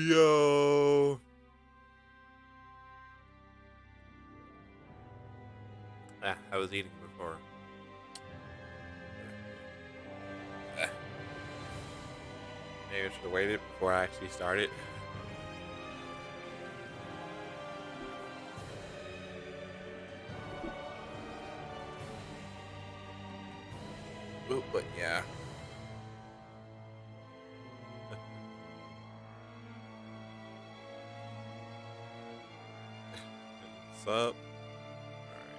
Yo. I was eating before. Maybe I should have waited before I actually started. But yeah. What's up? Alright.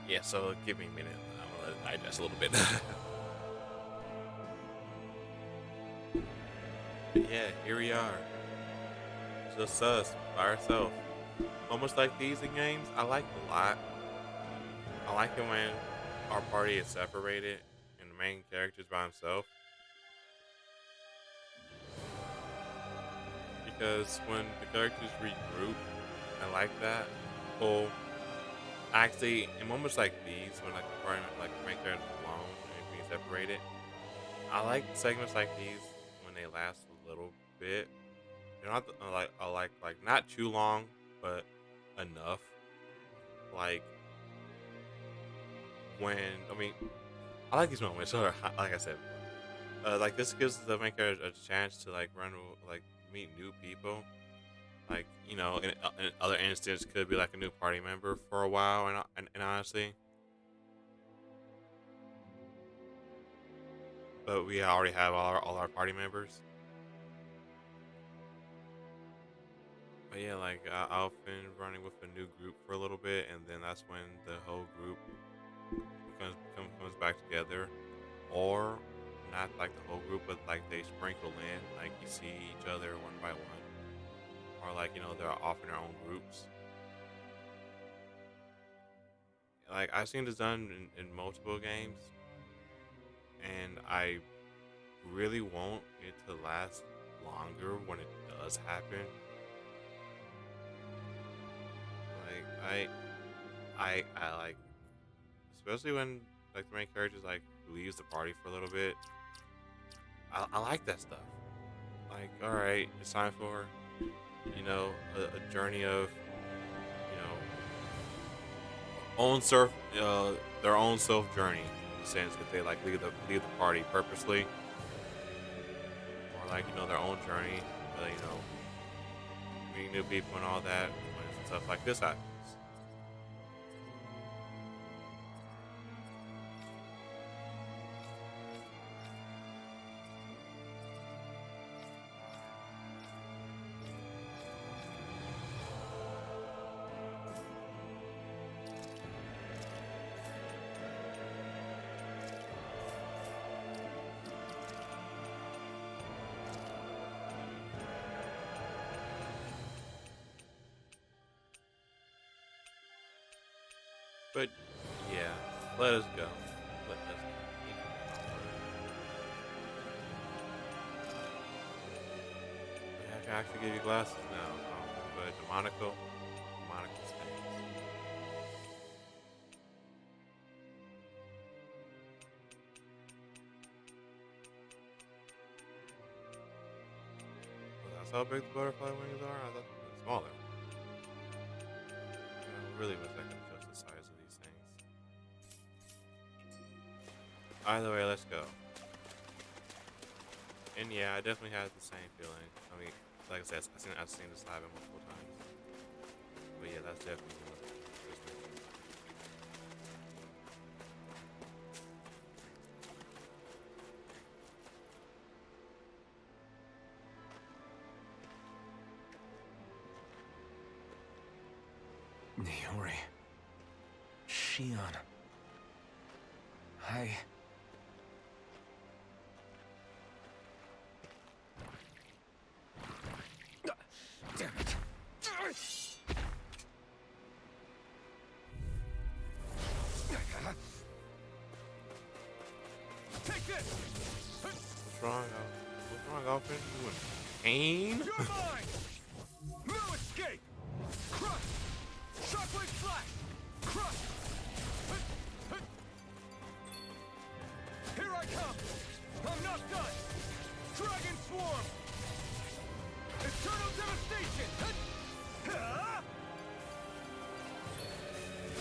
Yeah, so give me a minute. I'm gonna let it digest a little bit. But yeah, here we are. Just us by ourselves. Almost like these in games, I like a lot. I like it when our party is separated and the main character is by himself. Because when the characters regroup, I like that. Well, actually, in moments like these, when like the party, like the main character is alone and being separated, I like segments like these when they last a little bit. They're not like not too long, but enough. Like when I like these moments. Or like I said, like this gives the main character a chance to like like meet new people. Like in other instances, could be like a new party member for a while, and honestly, but we already have all our party members. But yeah, like I've been running with a new group for a little bit, and then that's when the whole group comes back together, or not like the whole group, but like they sprinkle in, like you see each other one by one, or like they're off in their own groups. Like I've seen this done in multiple games, and I really want it to last longer when it does happen. Like I like, especially when like the main character like leaves the party for a little bit. I like that stuff. Like, all right, it's time for a journey of you know own surf their own self journey in a sense if they like leave the party purposely, or like their own journey, meeting new people and all that when stuff like this happens. But yeah, let us go. Let us go. I can actually give you glasses now. But the Monaco stains. Well, that's how big the butterfly wings are? I thought they were smaller. Really wish I could adjust the size of these things. Either way, let's go. And yeah, I definitely had the same feeling. I mean, like I said, I've seen this happen multiple times. But yeah, that's definitely one of the Niori. Shion. I... Damn it. Take this! What's wrong, What's wrong, Alfred? You in pain? You're mine! No escape! Crush! Shockwave flash! Crush! Here I come! I'm not done! Dragon swarm! Eternal devastation!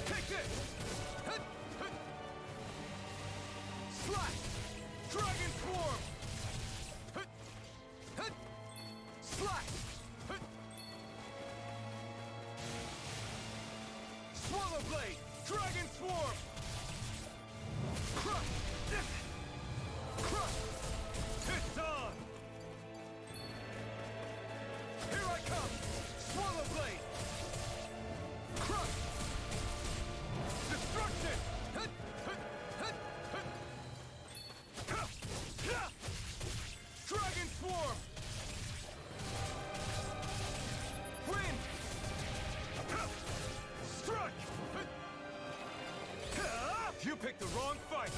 Take this! Slash! Dragon swarm! Slash! Swallow blade! Dragon swarm! Crush! Crush! It's on! Here I come! Swallow blade! Crush! Destruction! Dragon swarm! Wind! Strike! You picked the wrong fight!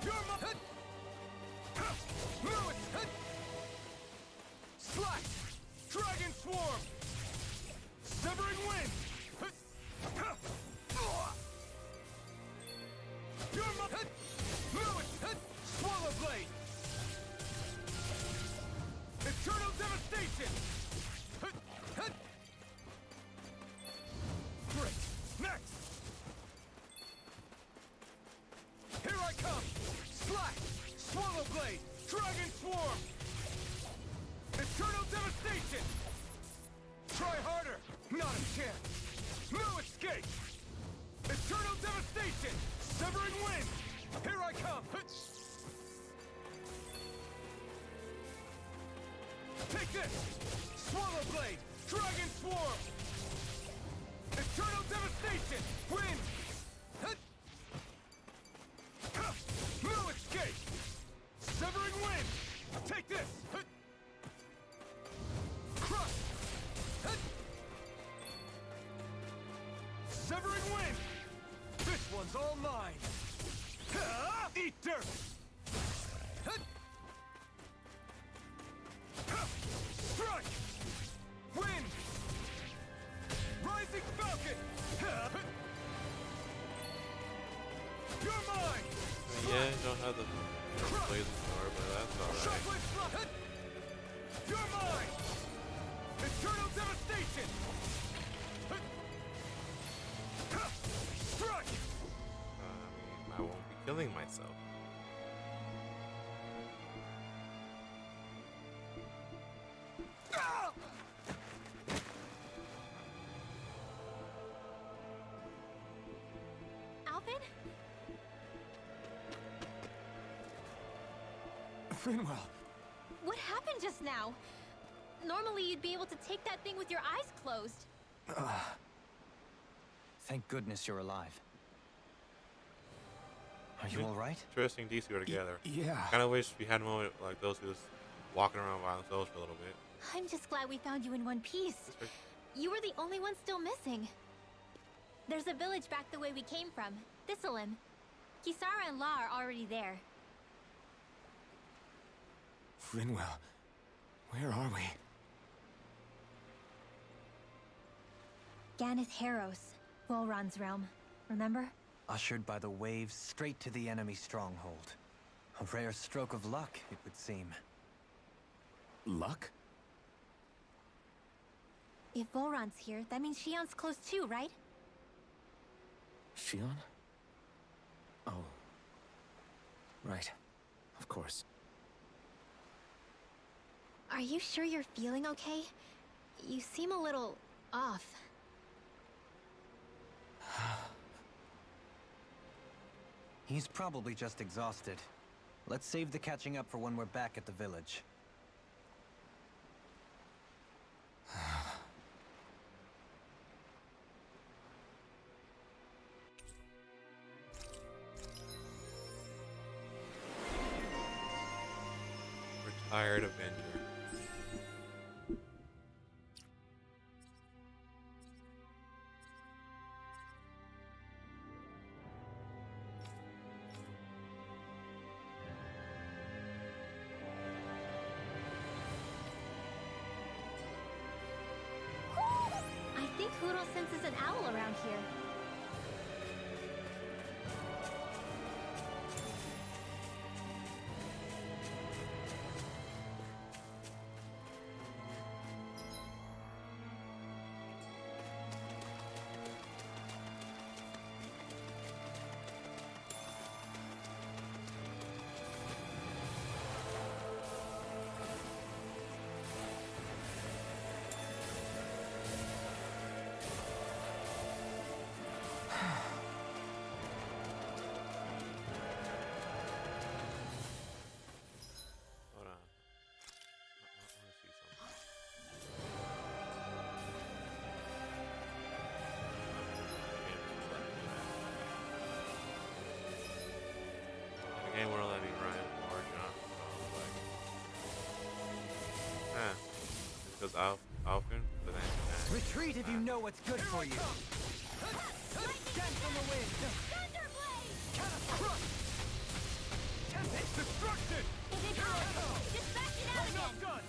You're my... Lewis! Slash! Dragon swarm! Severing wind! You're my... Lewis! Swallow blade! Eternal devastation! Great! Next! Here I come! Slash! Swallow blade! Dragon swarm! Eternal devastation! Try harder! Not a chance! No escape! Eternal devastation! Severing wind! Here I come! Take this! Swallow blade! Dragon swarm! Eternal devastation! Wind! No escape! Severing wind! Take this! Crush! Severing wind! This one's all mine! Eat dirt! Strike! Wind! Rising falcon! You're mine! Yeah, you don't have the blazing sword, but that's alright. Shockwave slap! You're mine! Eternal devastation! Strike! I won't be killing myself. Ah! Alvin? Finwell. What happened just now? Normally you'd be able to take that thing with your eyes closed. Thank goodness you're alive. Are you all right? Interesting these two are together. Yeah. Kind of wish we had a moment like those two just walking around by themselves for a little bit. I'm just glad we found you in one piece. You were the only one still missing. There's a village back the way we came from, Thistleim. Kisara and La are already there. Finwell, where are we? Ganeth Harros, Volron's realm. Remember? Ushered by the waves straight to the enemy stronghold. A rare stroke of luck, it would seem. Luck? If Volron's here, that means Shion's close too, right? Shion? Oh. Right. Of course. Are you sure you're feeling okay? You seem a little off. He's probably just exhausted. Let's save the catching up for when we're back at the village. Retired Avenger. I think Huro senses an owl around here. Alphen, but then Retreat if you know what's good for you. Dance on the wind. Thunderblade! Crush. Tempest. Destruction. Is it time? Just back it out I'm not again! done.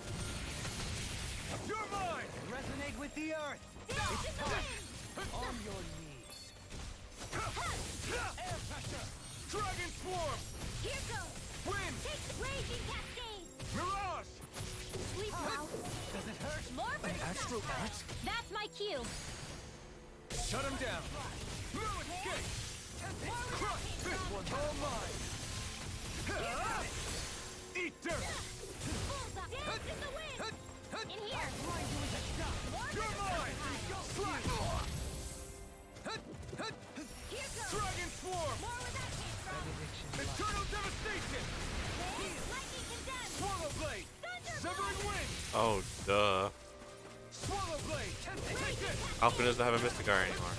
You're mine. Resonate with the earth. Dance in the wind! On your knees. Air pressure. Dragon swarm. Here goes! Wind. Take the raging cascade! Mirage. Sleep now! Does it hurt? More for the astral sunset. art? That's my cue! Shut him down. No escape. Crush. This one's all mine. Eat dirt. Bullseye! Dance in the wind! In here! More You're for the mine. sunset. Slash. Here goes! Dragon swarm. More where that came from! Eternal devastation. Lightning condemned! Swallow blade. Severing wind. oh duh. Swallow blade. Take it. Alphen doesn't have a Mystic Eye anymore.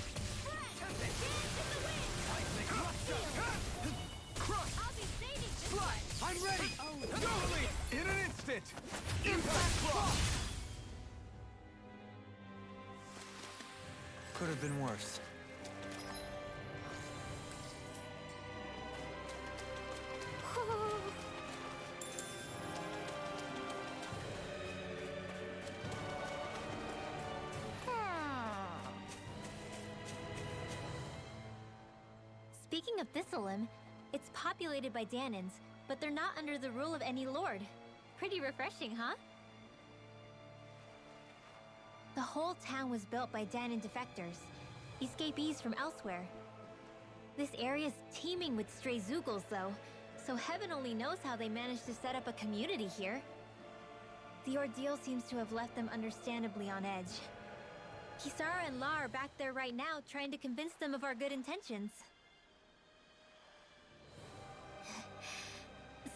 Crush. I'll be saving this Slash. one! I'm ready. Totally. In an instant. Impact block. Could have been worse. Speaking of Thistleim, it's populated by Danons, but they're not under the rule of any lord. Pretty refreshing, huh? The whole town was built by Danon defectors, escapees from elsewhere. This area's teeming with stray Zoogles, though, so heaven only knows how they managed to set up a community here. The ordeal seems to have left them understandably on edge. Kisara and La are back there right now trying to convince them of our good intentions.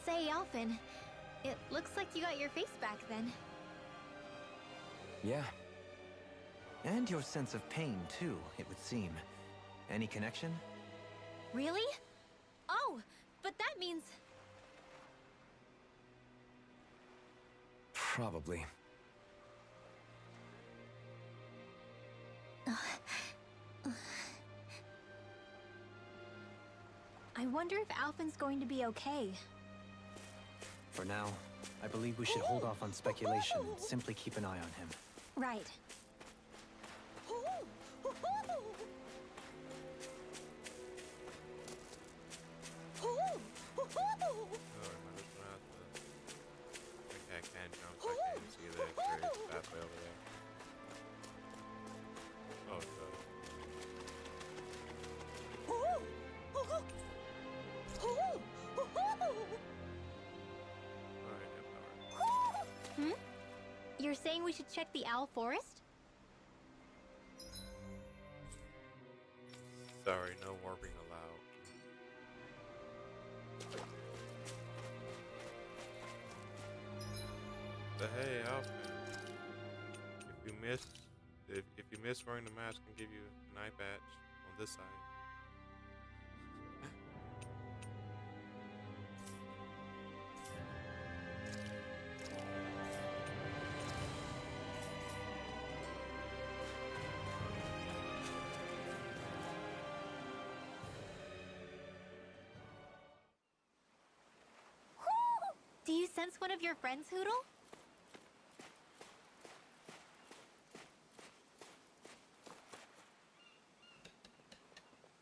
Say, Alphen, it looks like you got your face back then. Yeah. And your sense of pain, too, it would seem. Any connection? Really? Oh, but that means... Probably. I wonder if Alphen's going to be okay. For now, I believe we should hold off on speculation and simply keep an eye on him. Right. Oh, am I just gonna have to... Okay, I can jump. I can't even see the experience pathway over there. Oh, duh. Alright, yeah, power. Hmm? You're saying we should check the Owl Forest? Sorry, no warping allowed. But hey, Alphen, if you miss wearing the mask, I can give you an eye patch on this side. Do you sense one of your friends, Hoodle?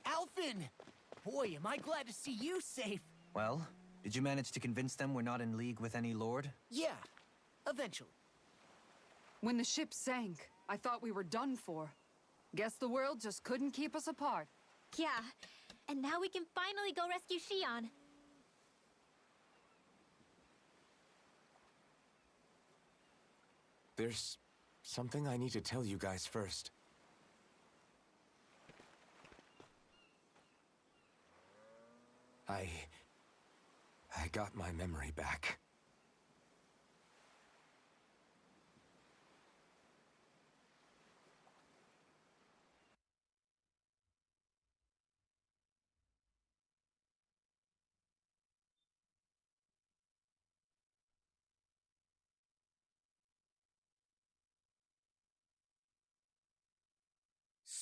Alphen! Boy, am I glad to see you safe. Well, did you manage to convince them we're not in league with any lord? Yeah, eventually. When the ship sank, I thought we were done for. Guess the world just couldn't keep us apart. Yeah, and now we can finally go rescue Shion. There's something I need to tell you guys first. I got my memory back.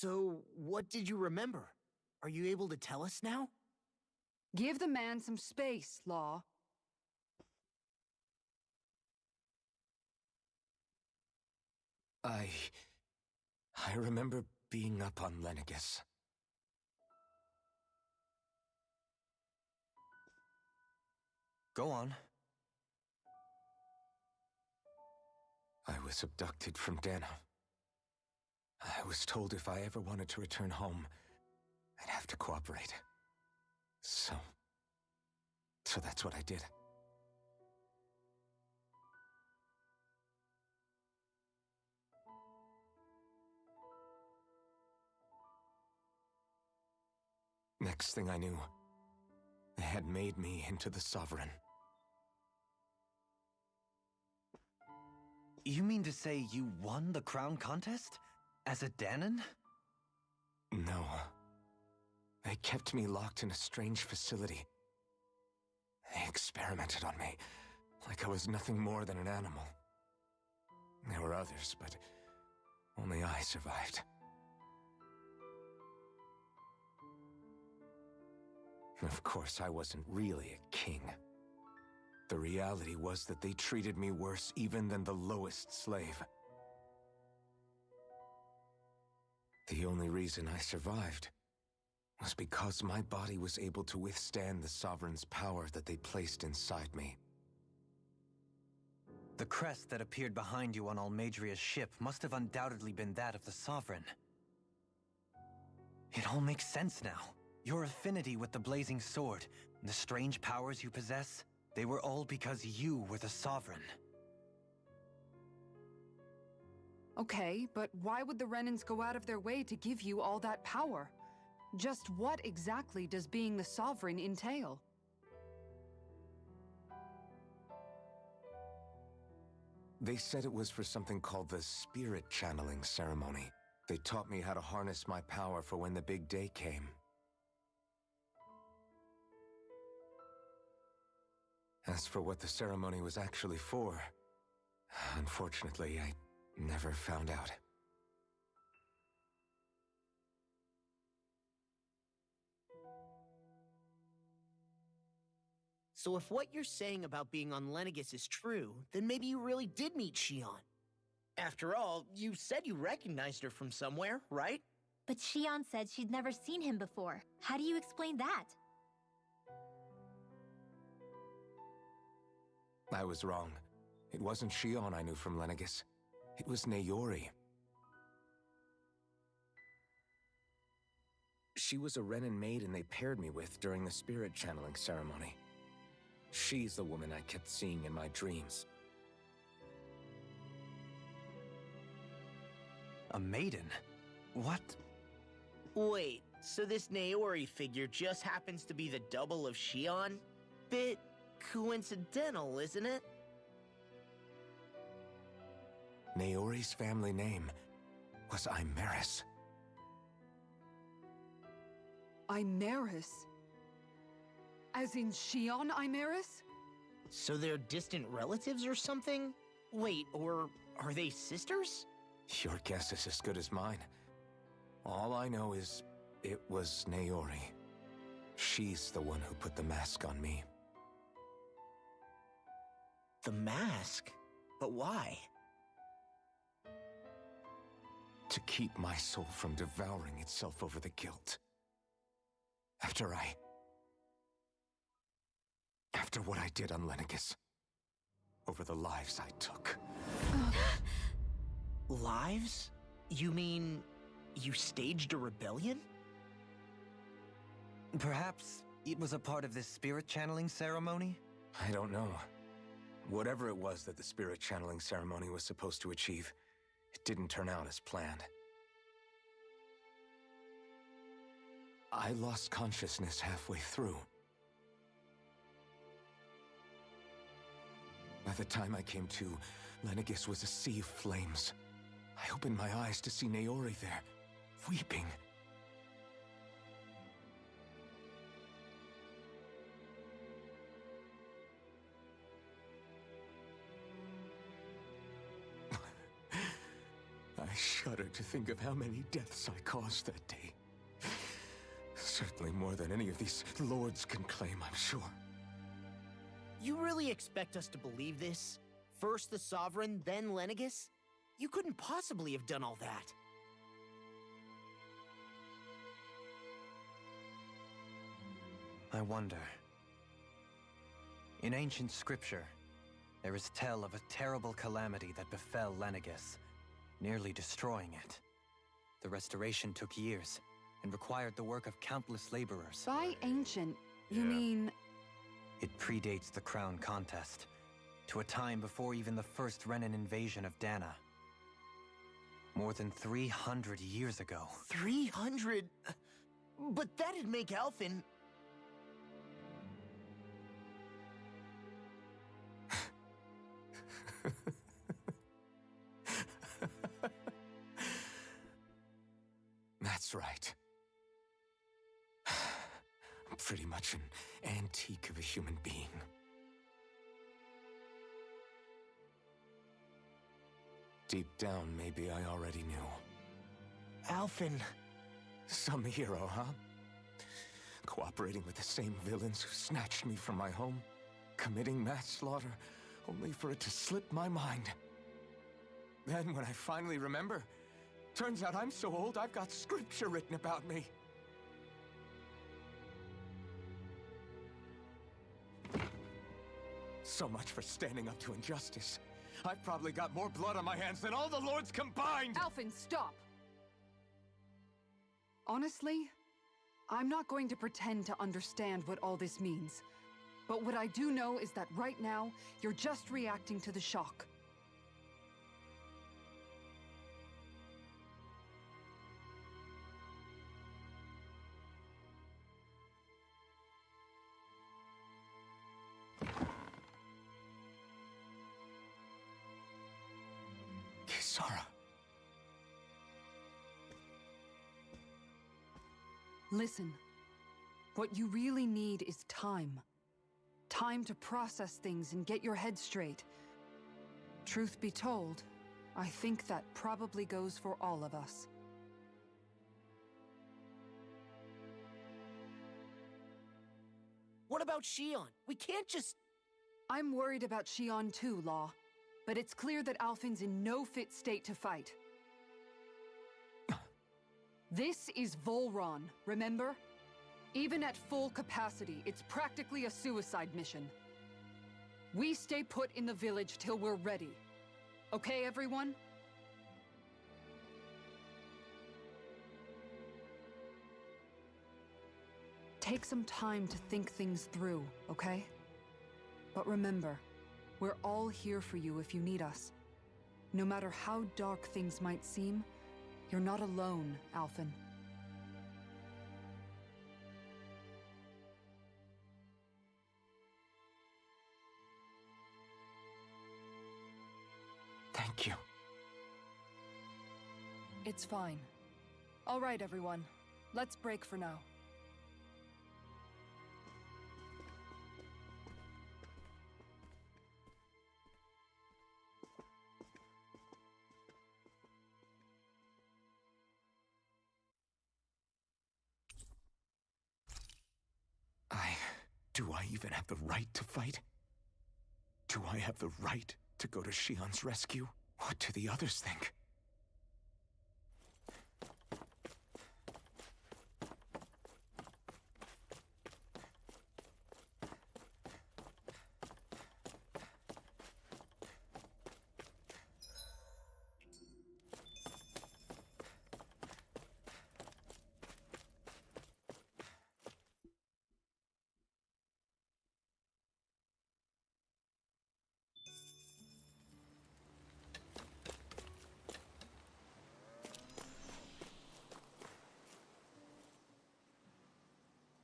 So, what did you remember? Are you able to tell us now? Give the man some space, Law. I remember being up on Lenegus. Go on. I was abducted from Dana. I was told if I ever wanted to return home, I'd have to cooperate. So that's what I did. Next thing I knew, they had made me into the Sovereign. You mean to say you won the crown contest? As a Danon? No. They kept me locked in a strange facility. They experimented on me, like I was nothing more than an animal. There were others, but only I survived. Of course, I wasn't really a king. The reality was that they treated me worse even than the lowest slave. The only reason I survived was because my body was able to withstand the Sovereign's power that they placed inside me. The crest that appeared behind you on Almadria's ship must have undoubtedly been that of the Sovereign. It all makes sense now. Your affinity with the Blazing Sword, and the strange powers you possess, they were all because you were the Sovereign. Okay, but why would the Renans go out of their way to give you all that power? Just what exactly does being the Sovereign entail? They said it was for something called the Spirit Channeling Ceremony. They taught me how to harness my power for when the big day came. As for what the ceremony was actually for, unfortunately, I never found out. So if what you're saying about being on Lenegus is true, then maybe you really did meet Shion. After all, you said you recognized her from somewhere, right? But Shion said she'd never seen him before. How do you explain that? I was wrong. It wasn't Shion I knew from Lenegus. It was Naori. She was a Renan maiden they paired me with during the spirit channeling ceremony. She's the woman I kept seeing in my dreams. A maiden? What? Wait, so this Naori figure just happens to be the double of Shion? Bit coincidental, isn't it? Naori's family name was Imeris. Imeris? As in Shion Imeris? So they're distant relatives or something? Wait, or are they sisters? Your guess is as good as mine. All I know is it was Naori. She's the one who put the mask on me. The mask? But why? To keep my soul from devouring itself over the guilt. After what I did on Lenegus. Over the lives I took. Lives? You mean you staged a rebellion? Perhaps it was a part of this spirit channeling ceremony? I don't know. Whatever it was that the spirit channeling ceremony was supposed to achieve, it didn't turn out as planned. I lost consciousness halfway through. By the time I came to, Lenegus was a sea of flames. I opened my eyes to see Naori there, weeping. I shudder to think of how many deaths I caused that day. Certainly more than any of these lords can claim, I'm sure. You really expect us to believe this? First the Sovereign, then Lenegus? You couldn't possibly have done all that. I wonder. In ancient scripture, there is tell of a terrible calamity that befell Lenegus, nearly destroying it. The restoration took years, and required the work of countless laborers. By ancient, you Yeah. mean... It predates the crown contest, to a time before even the first Renan invasion of Dana. More than 300 years ago. 300? But that'd make Alphen... That's right. I'm pretty much an antique of a human being. Deep down, maybe I already knew. Alphen... Some hero, huh? Cooperating with the same villains who snatched me from my home, committing mass slaughter, only for it to slip my mind. Then, when I finally remember, turns out I'm so old I've got scripture written about me. So much for standing up to injustice. I've probably got more blood on my hands than all the lords combined! Alphen, stop! Honestly, I'm not going to pretend to understand what all this means. But what I do know is that right now, you're just reacting to the shock. Kisara. Listen, what you really need is time. Time to process things and get your head straight. Truth be told, I think that probably goes for all of us. What about Shion? We can't just... I'm worried about Shion too, Law. But it's clear that Alphen's in no fit state to fight. This is Volron, remember? Even at full capacity, it's practically a suicide mission. We stay put in the village till we're ready. Okay, everyone? Take some time to think things through, okay? But remember, we're all here for you if you need us. No matter how dark things might seem, you're not alone, Alphen. Thank you. It's fine. All right, everyone. Let's break for now. Do I even have the right to fight? Do I have the right to go to Shion's rescue? What do the others think?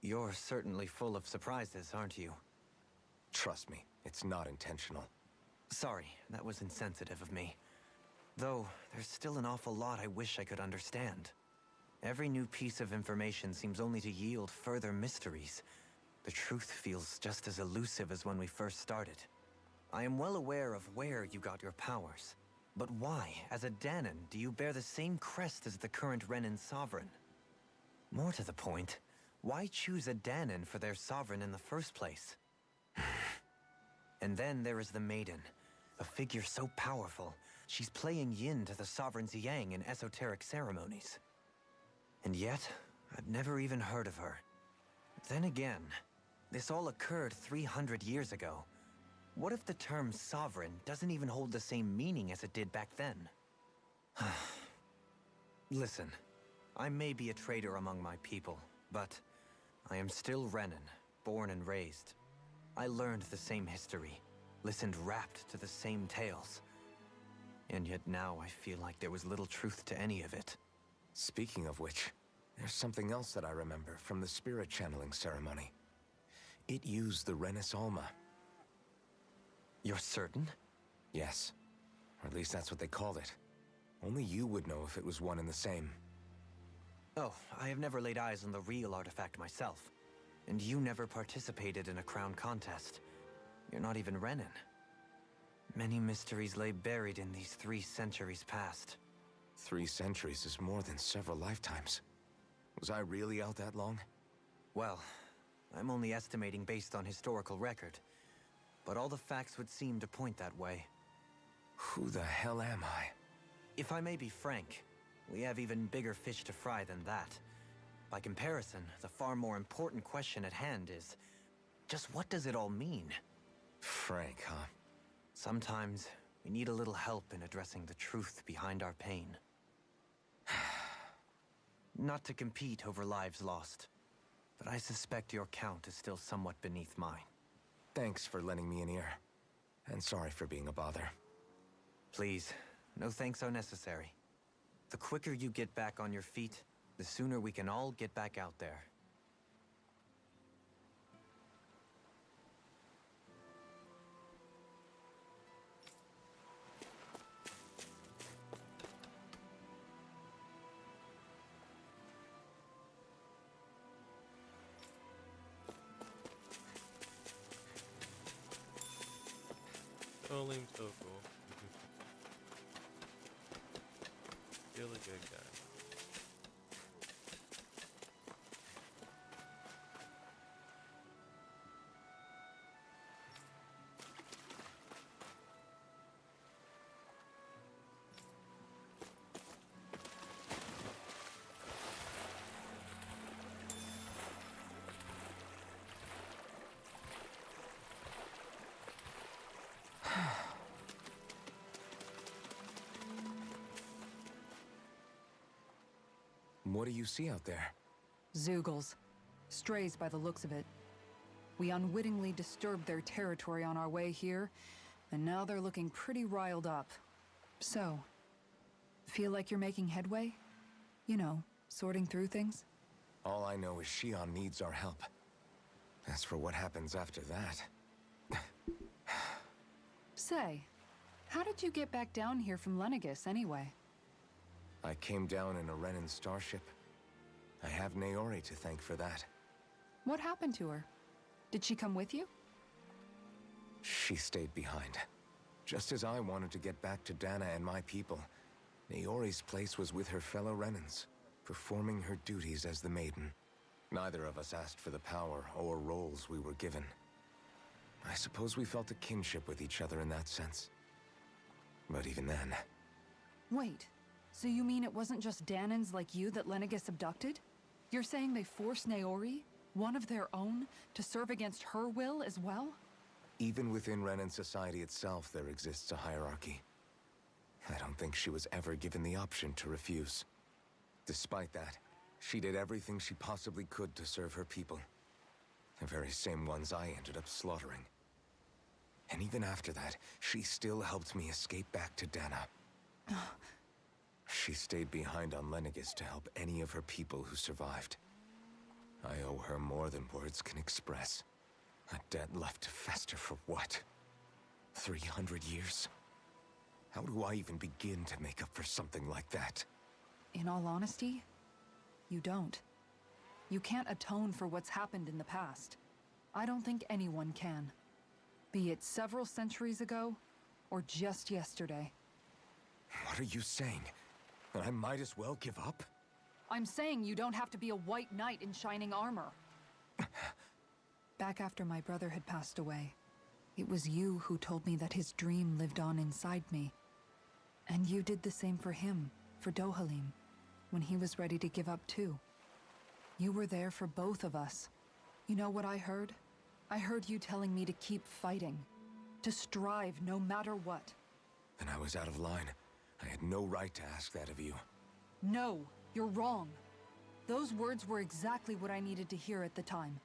You're certainly full of surprises, aren't you? Trust me, it's not intentional. Sorry, that was insensitive of me. Though, there's still an awful lot I wish I could understand. Every new piece of information seems only to yield further mysteries. The truth feels just as elusive as when we first started. I am well aware of where you got your powers. But why, as a Danon, do you bear the same crest as the current Renan sovereign? More to the point, why choose a Danon for their sovereign in the first place? And then there is the Maiden, a figure so powerful, she's playing yin to the sovereign's yang in esoteric ceremonies. And yet, I've never even heard of her. Then again, this all occurred 300 years ago. What if the term sovereign doesn't even hold the same meaning as it did back then? Listen, I may be a traitor among my people, but I am still Renan, born and raised. I learned the same history, listened rapt to the same tales. And yet now I feel like there was little truth to any of it. Speaking of which, there's something else that I remember from the spirit channeling ceremony. It used the Renis Alma. You're certain? Yes. Or at least that's what they called it. Only you would know if it was one and the same. Oh, I have never laid eyes on the real artifact myself. And you never participated in a crown contest. You're not even Renan. Many mysteries lay buried in these 3 centuries past. 3 centuries is more than several lifetimes. Was I really out that long? Well, I'm only estimating based on historical record. But all the facts would seem to point that way. Who the hell am I? If I may be frank, we have even bigger fish to fry than that. By comparison, the far more important question at hand is, just what does it all mean? Frank, huh? Sometimes, we need a little help in addressing the truth behind our pain. Not to compete over lives lost, but I suspect your count is still somewhat beneath mine. Thanks for lending me an ear. And sorry for being a bother. Please, no thanks are necessary. The quicker you get back on your feet, the sooner we can all get back out there. Trolling so cool. Still a good guy. What do you see out there? Zeugles. Strays by the looks of it. We unwittingly disturbed their territory on our way here, and now they're looking pretty riled up. So, feel like you're making headway? You know, sorting through things? All I know is Shion needs our help. As for what happens after that... Say, how did you get back down here from Lenegis anyway? I came down in a Renan starship. I have Naori to thank for that. What happened to her? Did she come with you? She stayed behind. Just as I wanted to get back to Dana and my people, Naori's place was with her fellow Renans, performing her duties as the Maiden. Neither of us asked for the power or roles we were given. I suppose we felt a kinship with each other in that sense. But even then... Wait, so you mean it wasn't just Danans like you that Lenegis abducted? You're saying they forced Naori, one of their own, to serve against her will as well? Even within Renan society itself, there exists a hierarchy. I don't think she was ever given the option to refuse. Despite that, she did everything she possibly could to serve her people. The very same ones I ended up slaughtering. And even after that, she still helped me escape back to Dana. She stayed behind on Lenegis to help any of her people who survived. I owe her more than words can express. A debt left to fester for what? 300 years? How do I even begin to make up for something like that? In all honesty, you don't. You can't atone for what's happened in the past. I don't think anyone can. Be it several centuries ago, or just yesterday. What are you saying? That I might as well give up? I'm saying you don't have to be a white knight in shining armor. Back after my brother had passed away, it was you who told me that his dream lived on inside me. And you did the same for him, for Dohalim, when he was ready to give up too. You were there for both of us. You know what I heard? I heard you telling me to keep fighting, to strive no matter what. Then I was out of line. I had no right to ask that of you. No, you're wrong. Those words were exactly what I needed to hear at the time.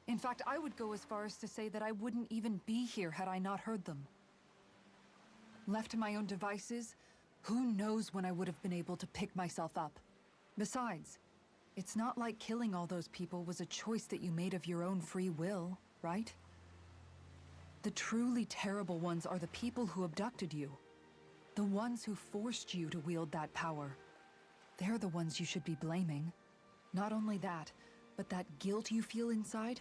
In fact, I would go as far as to say that I wouldn't even be here had I not heard them. Left to my own devices, who knows when I would have been able to pick myself up. Besides, it's not like killing all those people was a choice that you made of your own free will, right? The truly terrible ones are the people who abducted you. The ones who forced you to wield that power. They're the ones you should be blaming. Not only that, but that guilt you feel inside,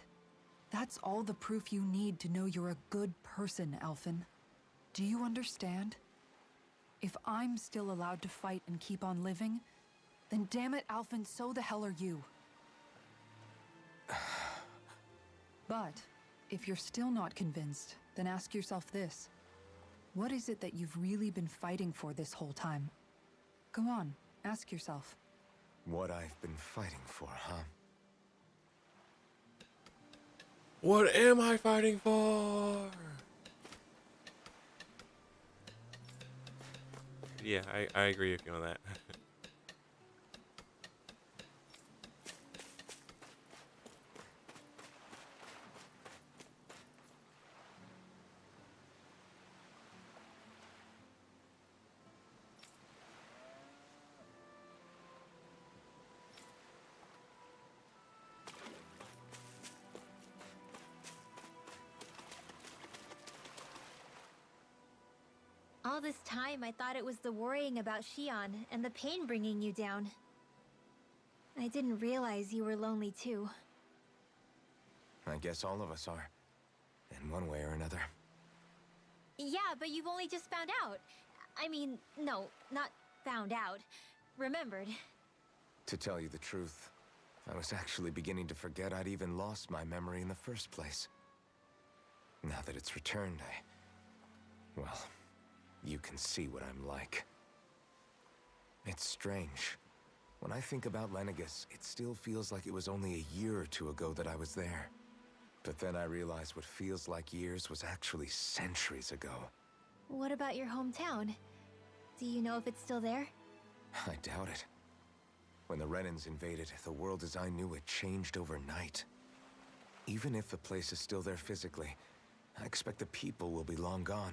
that's all the proof you need to know you're a good person, Alphen. Do you understand? If I'm still allowed to fight and keep on living, then damn it, Alphen, so the hell are you. But if you're still not convinced, then ask yourself this. What is it that you've really been fighting for this whole time? Go on, ask yourself. What I've been fighting for, huh? What am I fighting for? Yeah, I agree with you on that. All this time, I thought it was the worrying about Shion and the pain bringing you down. I didn't realize you were lonely too. I guess all of us are. In one way or another. Yeah, but you've only just found out. I mean, no, not found out. Remembered. To tell you the truth, I was actually beginning to forget I'd even lost my memory in the first place. Now that it's returned, well, you can see what I'm like. It's strange. When I think about Lenegus, it still feels like it was only a year or two ago that I was there. But then I realized what feels like years was actually centuries ago. What about your hometown? Do you know if it's still there? I doubt it. When the Renans invaded, the world as I knew it changed overnight. Even if the place is still there physically, I expect the people will be long gone.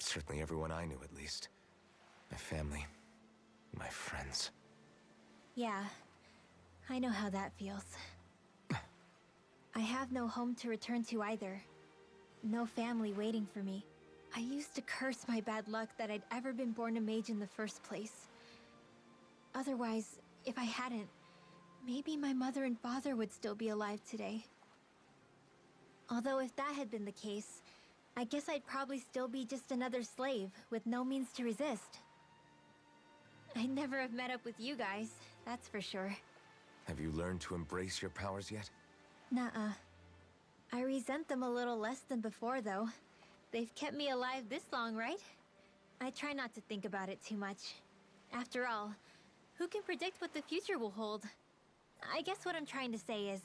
Certainly everyone I knew, at least. My family, my friends. Yeah, I know how that feels. I have no home to return to either. No family waiting for me. I used to curse my bad luck that I'd ever been born a mage in the first place. Otherwise, if I hadn't, maybe my mother and father would still be alive today. Although if that had been the case, I guess I'd probably still be just another slave with no means to resist. I'd never have met up with you guys, that's for sure. Have you learned to embrace your powers yet? Nuh-uh. I resent them a little less than before, though. They've kept me alive this long, right? I try not to think about it too much. After all, who can predict what the future will hold? I guess what I'm trying to say is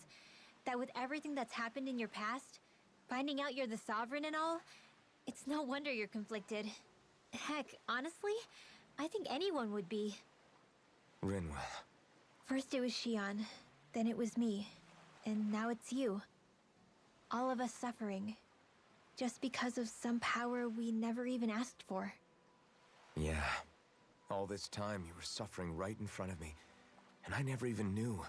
that with everything that's happened in your past, finding out you're the Sovereign and all, it's no wonder you're conflicted. Heck, honestly, I think anyone would be. Rinwell. First it was Shion, then it was me, and now it's you. All of us suffering, just because of some power we never even asked for. Yeah. All this time you were suffering right in front of me, and I never even knew.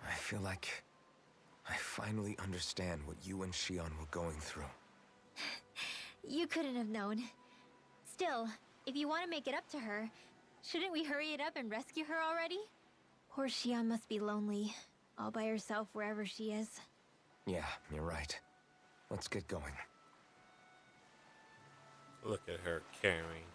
I feel like I finally understand what you and Shion were going through. You couldn't have known. Still, if you want to make it up to her, shouldn't we hurry it up and rescue her already? Poor Shion must be lonely, all by herself wherever she is. Yeah, you're right. Let's get going. Look at her caring.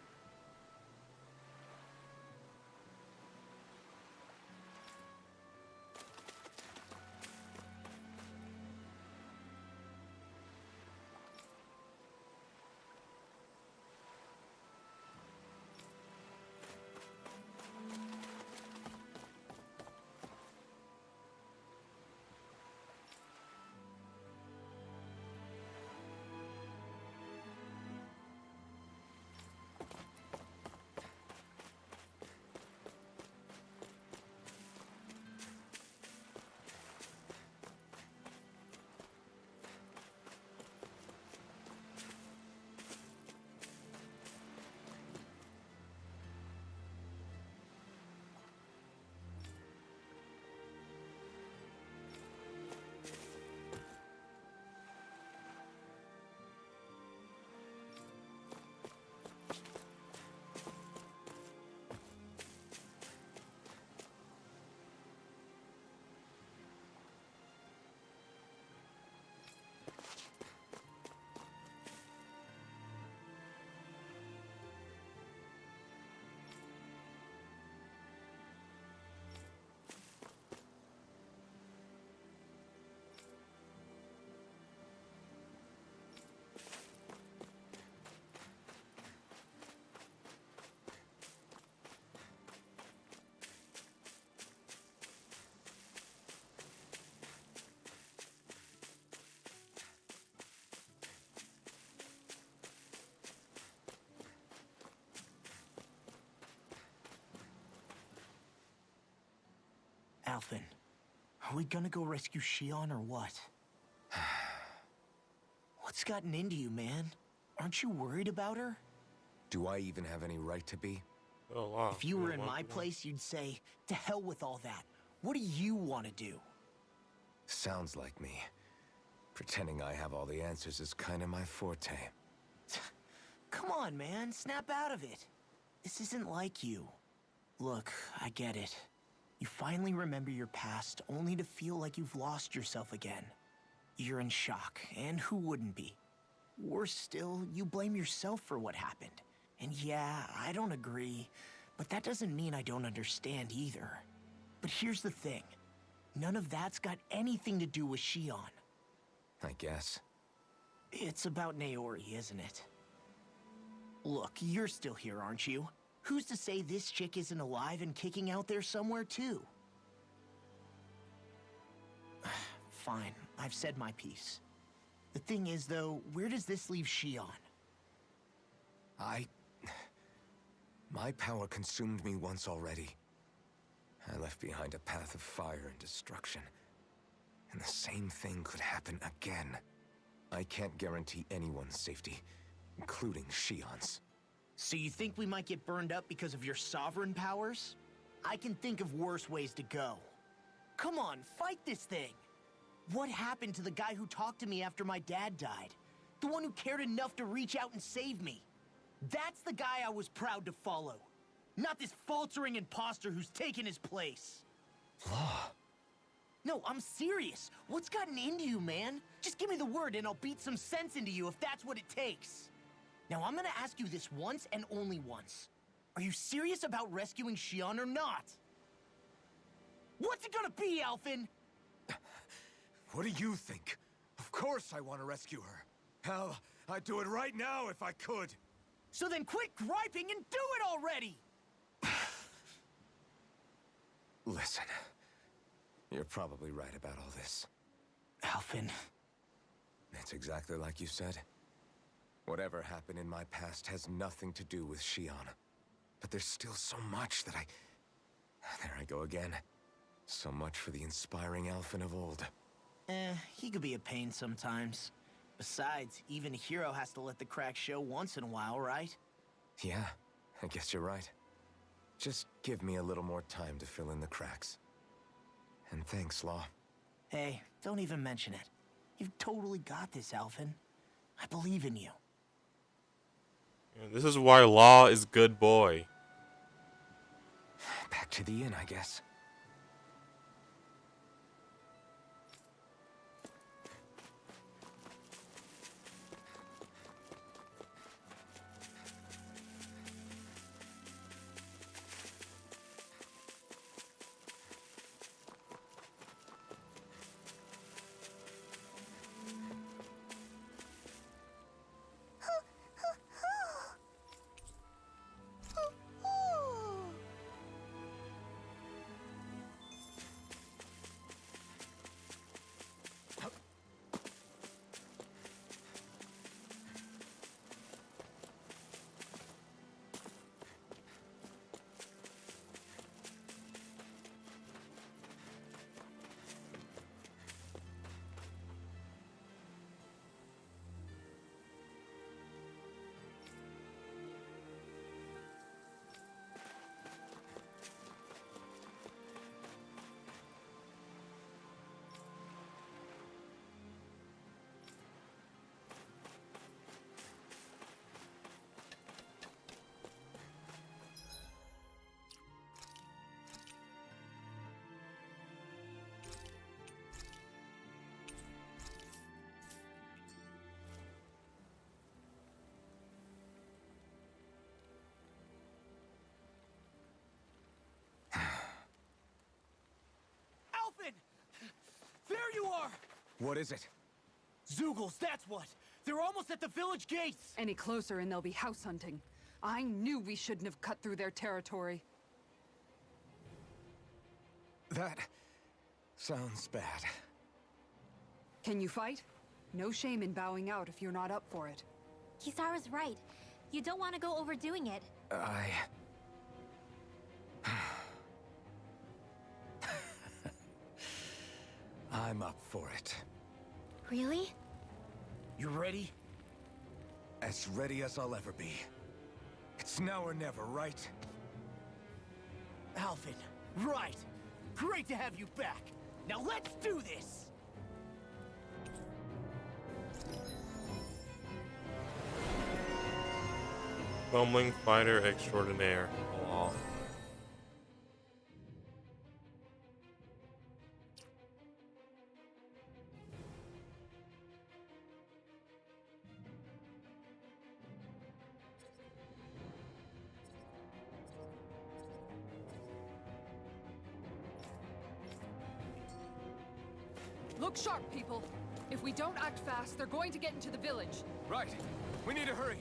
Alphen, are we gonna go rescue Shion or what? What's gotten into you, man? Aren't you worried about her? Do I even have any right to be? Oh, wow. If you were in my place, you'd say, to hell with all that. What do you want to do? Sounds like me. Pretending I have all the answers is kind of my forte. Come on, man. Snap out of it. This isn't like you. Look, I get it. You finally remember your past, only to feel like you've lost yourself again. You're in shock, and who wouldn't be? Worse still, you blame yourself for what happened. And yeah, I don't agree, but that doesn't mean I don't understand either. But here's the thing. None of that's got anything to do with Shion. I guess. It's about Naori, isn't it? Look, you're still here, aren't you? Who's to say this chick isn't alive and kicking out there somewhere, too? Fine, I've said my piece. The thing is, though, where does this leave Shion? My power consumed me once already. I left behind a path of fire and destruction. And the same thing could happen again. I can't guarantee anyone's safety, including Shion's. So you think we might get burned up because of your sovereign powers? I can think of worse ways to go. Come on, fight this thing! What happened to the guy who talked to me after my dad died? The one who cared enough to reach out and save me? That's the guy I was proud to follow. Not this faltering imposter who's taken his place. Law. No, I'm serious. What's gotten into you, man? Just give me the word and I'll beat some sense into you if that's what it takes. Now, I'm gonna ask you this once and only once. Are you serious about rescuing Shion or not? What's it gonna be, Alphen? What do you think? Of course I want to rescue her. Hell, I'd do it right now if I could. So then quit griping and do it already! Listen, you're probably right about all this. Alphen. It's exactly like you said. Whatever happened in my past has nothing to do with Shion. But there's still so much that There I go again. So much for the inspiring Alphen of old. He could be a pain sometimes. Besides, even a hero has to let the cracks show once in a while, right? Yeah, I guess you're right. Just give me a little more time to fill in the cracks. And thanks, Law. Hey, don't even mention it. You've totally got this, Alphen. I believe in you. Yeah, this is why Law is good boy. Back to the inn, I guess. There you are! What is it? Zeugles, that's what! They're almost at the village gates! Any closer and they'll be house hunting. I knew we shouldn't have cut through their territory. That sounds bad. Can you fight? No shame in bowing out if you're not up for it. Kisara's right. You don't want to go overdoing it. I'm up for it. Really? You ready? As ready as I'll ever be. It's now or never, right? Alvin, right. Great to have you back. Now let's do this! Bumbling fighter extraordinaire. Aw. Look sharp, people. If we don't act fast, they're going to get into the village. Right. We need to hurry.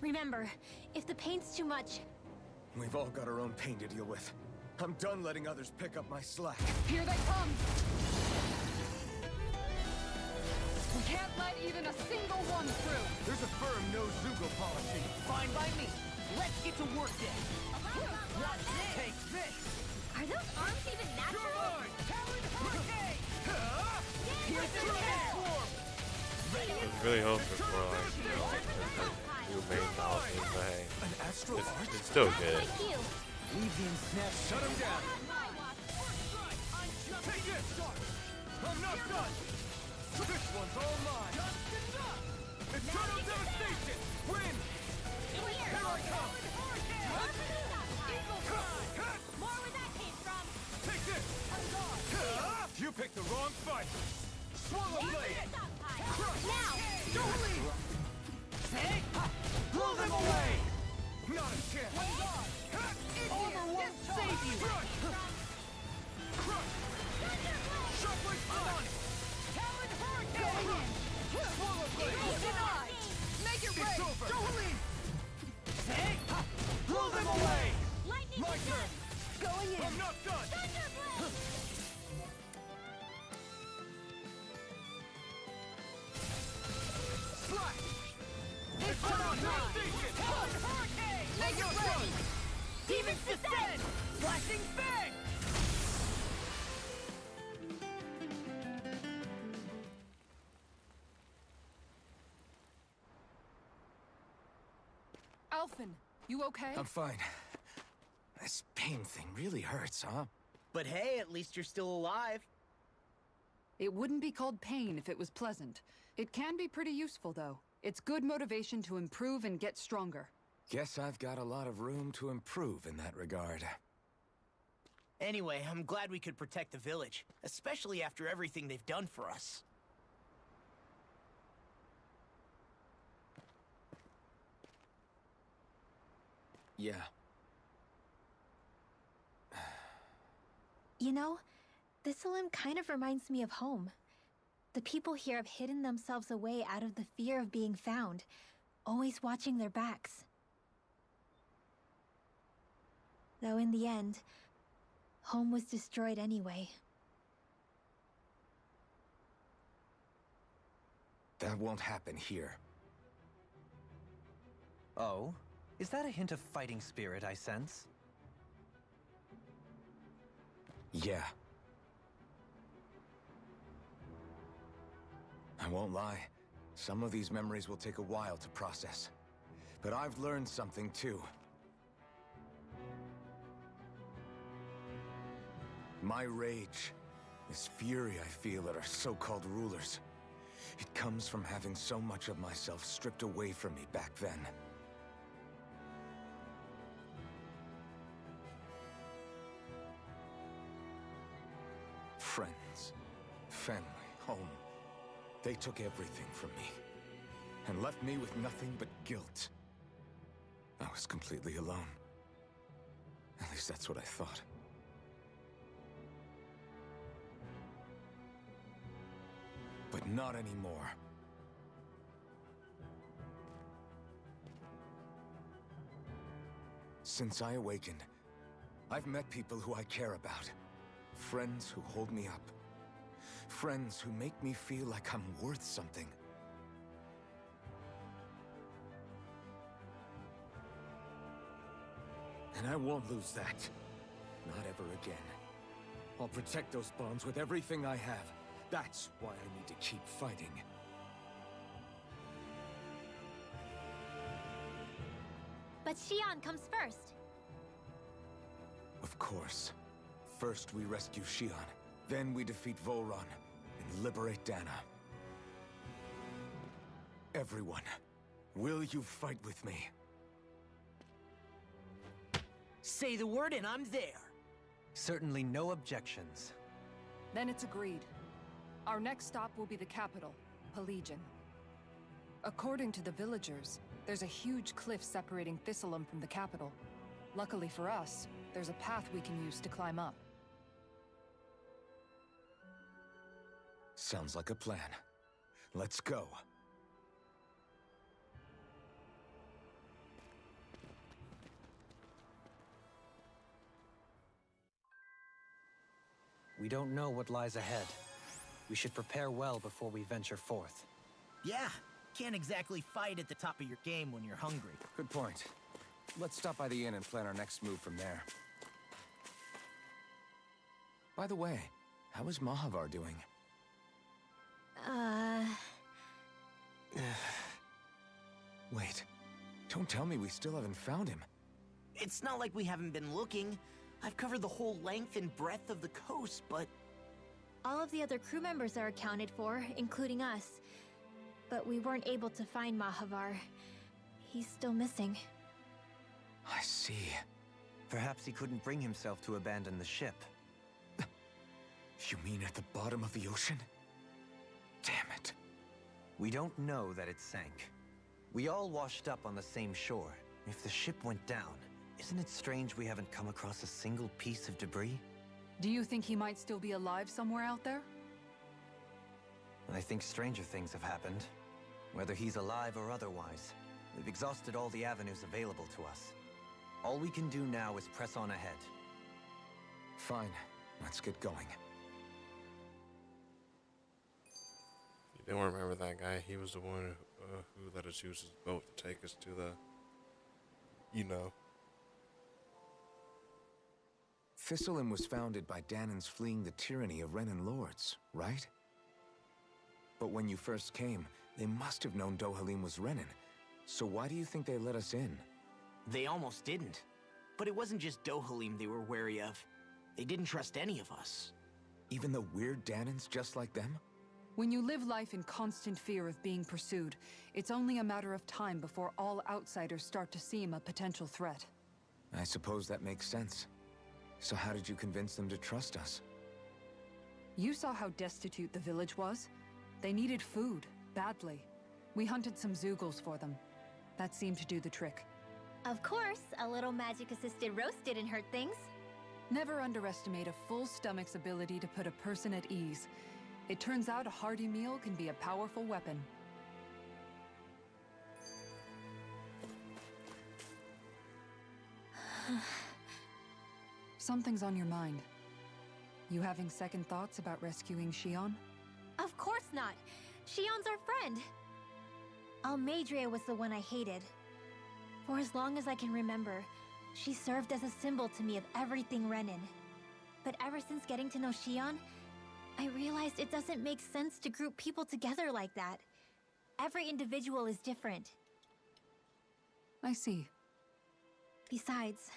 Remember, if the pain's too much, We've all got our own pain to deal with. I'm done letting others pick up my slack. Here they come! We can't let even a single one through! There's a firm no-Zoogle policy. Fine by me. Let's get to work then. Take this! are those arms even natural? Here's the transform! I was really hoping for like, you know, a new main policy, but hey, An astral art? it's still good. Like you. Leave the snap. Shut him down. Take this. I'm not done. This one's all mine. Eternal devastation. Win. Here I come. More where that came from. Take this. You picked the wrong fight. Swallow blade. Now! Don't leave. Blow them away! Not a chance. Armor won't save you! Crush. Sharply on it. Going in! Swallow blade. Denied! Make it It's rain! over. Don't leave! Blow them away! Lightning My turn. Going in! I'm not done. Slash. Eternal devastation. Make it rain! Demons descend! Flashing fang! Alphen, you okay? I'm fine. This pain thing really hurts, huh? But hey, at least you're still alive. It wouldn't be called pain if it was pleasant. It can be pretty useful, though. It's good motivation to improve and get stronger. Guess I've got a lot of room to improve in that regard. Anyway, I'm glad we could protect the village, especially after everything they've done for us. Yeah. You know, this limb kind of reminds me of home. The people here have hidden themselves away out of the fear of being found, always watching their backs. Though in the end, home was destroyed anyway. That won't happen here. Oh? Is that a hint of fighting spirit I sense? Yeah. I won't lie. Some of these memories will take a while to process. But I've learned something too. My rage, this fury I feel at our so-called rulers, it comes from having so much of myself stripped away from me back then. Friends, family, home. They took everything from me and left me with nothing but guilt. I was completely alone. At least that's what I thought. But not anymore. Since I awakened, I've met people who I care about. Friends who hold me up. Friends who make me feel like I'm worth something. And I won't lose that. Not ever again. I'll protect those bonds with everything I have. That's why I need to keep fighting. But Xion comes first. Of course. First we rescue Xion, then we defeat Volron and liberate Dana. Everyone, will you fight with me? Say the word and I'm there. Certainly no objections. Then it's agreed. Our next stop will be the capital, Pelegion. According to the villagers, there's a huge cliff separating Thistleum from the capital. Luckily for us, there's a path we can use to climb up. Sounds like a plan. Let's go. We don't know what lies ahead. We should prepare well before we venture forth. Yeah, can't exactly fight at the top of your game when you're hungry. Good point. Let's stop by the inn and plan our next move from there. By the way, how is Mahavar doing? Wait, don't tell me we still haven't found him. It's not like we haven't been looking. I've covered the whole length and breadth of the coast, but... All of the other crew members are accounted for, including us. But we weren't able to find Mahavar. He's still missing. I see. Perhaps he couldn't bring himself to abandon the ship. You mean at the bottom of the ocean? Damn it. We don't know that it sank. We all washed up on the same shore. If the ship went down, isn't it strange we haven't come across a single piece of debris? Do you think he might still be alive somewhere out there? I think stranger things have happened. Whether he's alive or otherwise, we've exhausted all the avenues available to us. All we can do now is press on ahead. Fine, let's get going. You don't remember that guy? He was the one who let us use his boat to take us to the, you know. Thistleum was founded by Danan's fleeing the tyranny of Renan lords, right? But when you first came, they must have known Dohalim was Renan. So why do you think they let us in? They almost didn't. But it wasn't just Dohalim they were wary of. They didn't trust any of us. Even the weird Danans just like them? When you live life in constant fear of being pursued, it's only a matter of time before all outsiders start to seem a potential threat. I suppose that makes sense. So how did you convince them to trust us? You saw how destitute the village was. They needed food, badly. We hunted some Zeugles for them. That seemed to do the trick. Of course, a little magic-assisted roast didn't hurt things. Never underestimate a full stomach's ability to put a person at ease. It turns out a hearty meal can be a powerful weapon. Something's on your mind. You having second thoughts about rescuing Xion? Of course not. Xion's our friend. Almeidrea was the one I hated. For as long as I can remember, she served as a symbol to me of everything Renan. But ever since getting to know Xion, I realized it doesn't make sense to group people together like that. Every individual is different. I see. Besides,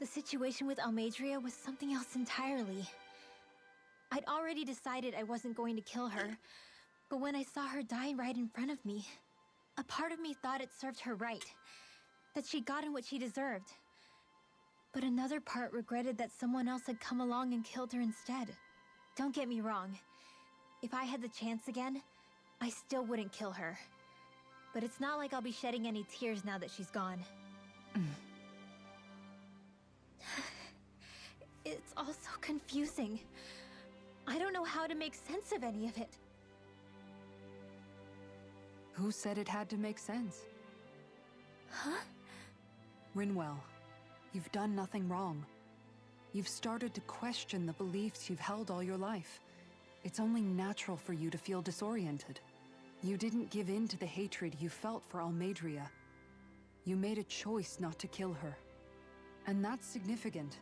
the situation with Almeidrea was something else entirely. I'd already decided I wasn't going to kill her, but when I saw her die right in front of me, a part of me thought it served her right, that she'd gotten what she deserved. But another part regretted that someone else had come along and killed her instead. Don't get me wrong. If I had the chance again, I still wouldn't kill her. But it's not like I'll be shedding any tears now that she's gone. It's all so confusing. I don't know how to make sense of any of it. Who said it had to make sense? Huh? Rinwell, you've done nothing wrong. You've started to question the beliefs you've held all your life. It's only natural for you to feel disoriented. You didn't give in to the hatred you felt for Almeidrea. You made a choice not to kill her. And that's significant,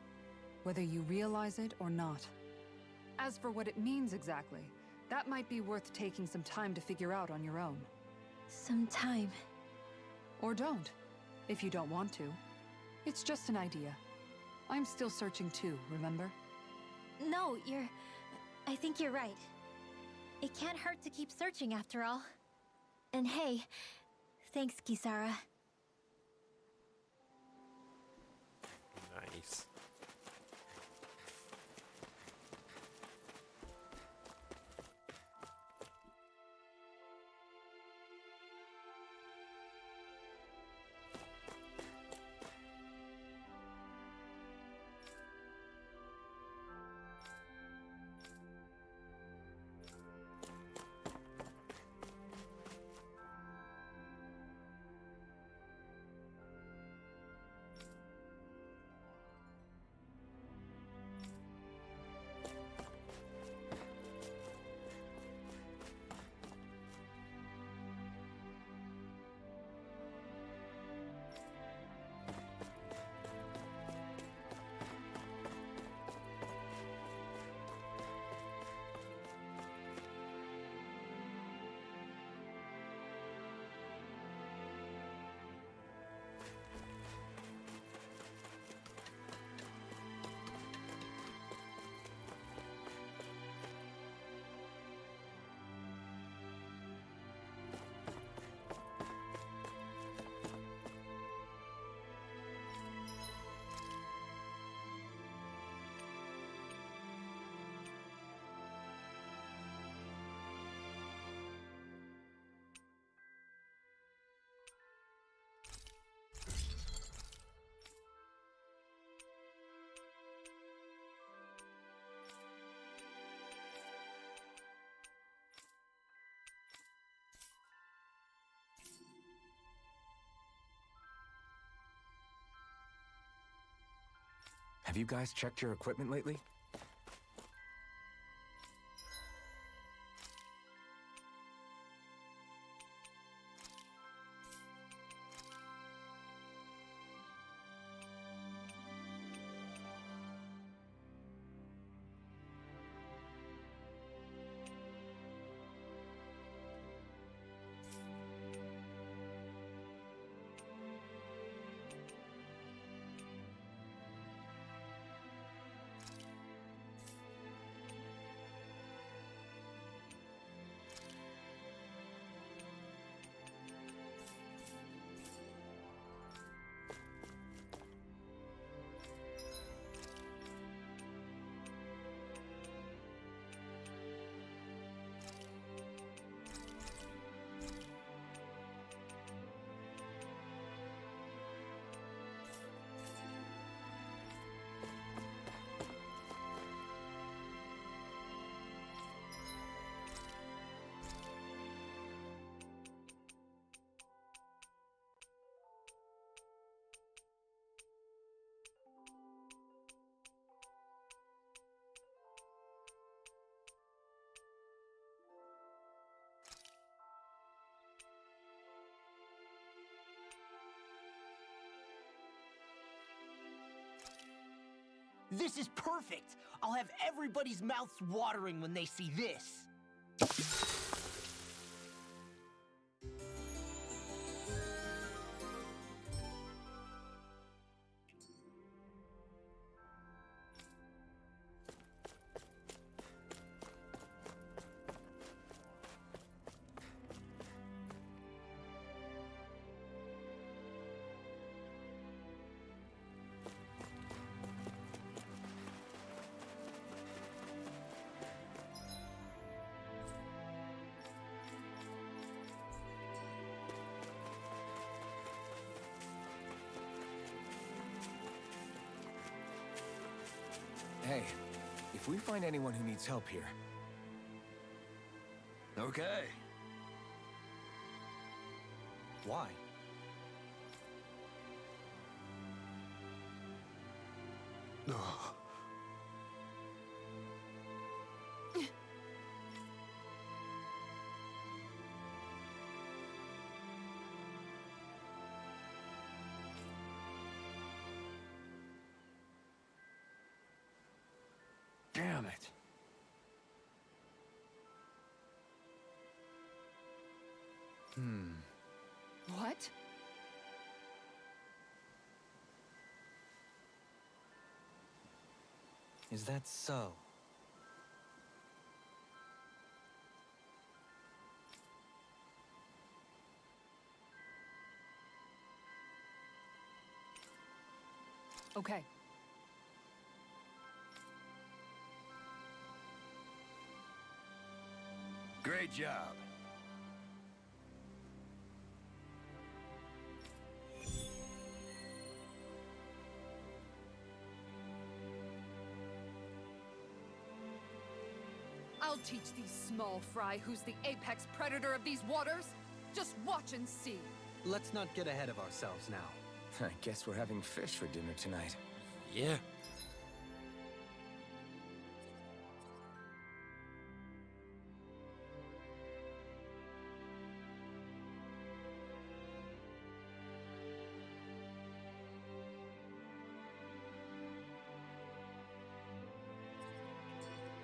whether you realize it or not. As for what it means exactly, that might be worth taking some time to figure out on your own. Some time. Or don't, if you don't want to. It's just an idea. I'm still searching too, remember? No, I think you're right. It can't hurt to keep searching after all. And hey, thanks, Kisara. Nice. Have you guys checked your equipment lately? This is perfect! I'll have everybody's mouths watering when they see this. Hey, if we find anyone who needs help here... Okay. Why? Damn it. What? Is that so? Okay. Great job. I'll teach these small fry who's the apex predator of these waters. Just watch and see. Let's not get ahead of ourselves now. I guess we're having fish for dinner tonight. Yeah.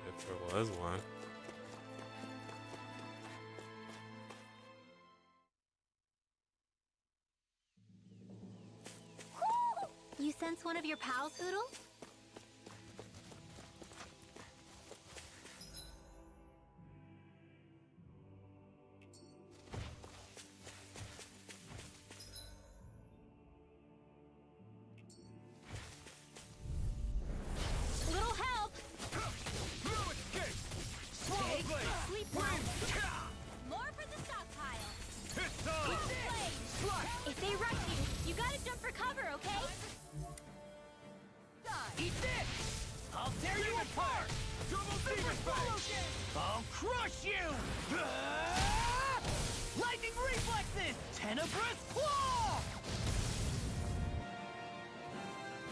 If there was one. You sense one of your pals, Hoodle? Little help! No escape! Swallow blade! Sleep well. More for the stockpile. Hit on! Slash! If they rush you, you gotta jump for cover, okay? Eat this! I'll tear you apart! Double demon face! I'll crush you! Lightning reflexes! Tenebrous claw!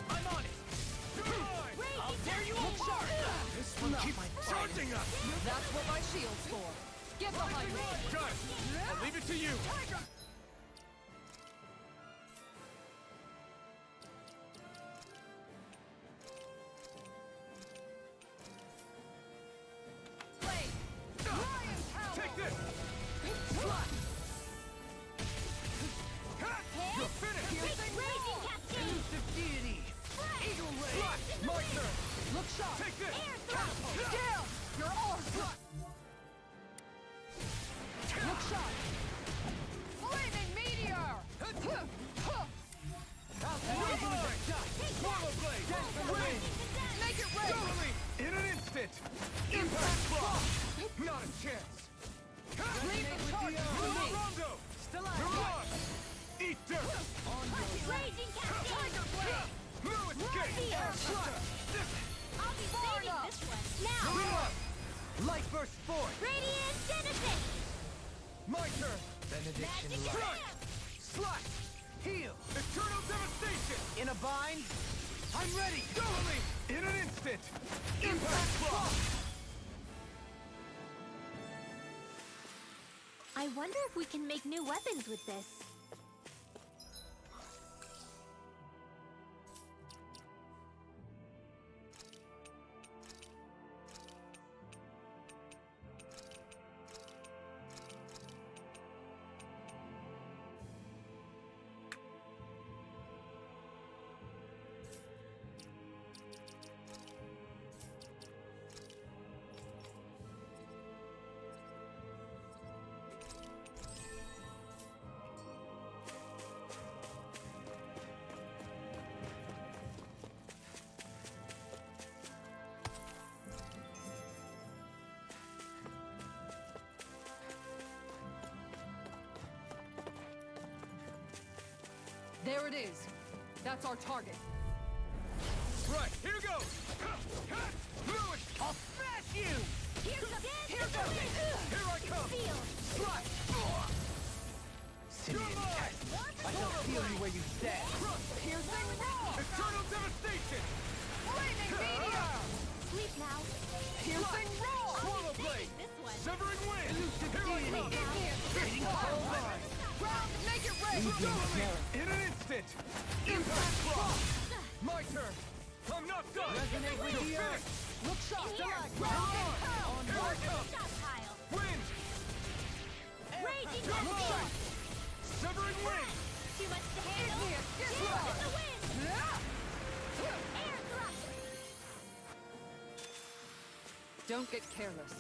I'm on it! I'll tear you apart! This one keeps charging us! That's what my shield's for. Get behind me. Got it! I'll leave it to you! Take this! You're finished! Raging cascade! Deity! Eagle ray! My turn! Look sharp. Take this! Air thrust! Down! Your arms! Look sharp! Flaming meteor! Swallow blade! Wind! Make it rain! Totally! In an instant! Impact claw! Not a chance! Leave the charge to me! Rondo! Mirage! Eat dirt! Raging cascade! No escape! I'll be saving this one. Now! Reload! Light burst forth! Radiant Genesis! My turn! Benediction Magic light. Slam! Slash! Heal! Eternal devastation! In a bind? I'm ready! Totally! In an instant! Impact claw! I wonder if we can make new weapons with this. There it is. That's our target. Right, here goes! Lewis! I'll smash you! Here's the Here I come! field! Slash! Simian You're mine! test. I shall feel you where you stand. Piercing roar! Eternal devastation! Flaming meteor! Sleep now. Piercing roar! Swallow blade! This one. Severing wind! Here I come! Igneous fire! Ground, make it rain! Totally! In an instant! Impact claw! My turn! I'm not done! Resonate with the earth. Look shot! In here! On Here board! comes the stockpile! Wind! Raging Look gust! shot! Severing wing! Too much to handle! Shield in the wind! Air thrust! Don't get careless.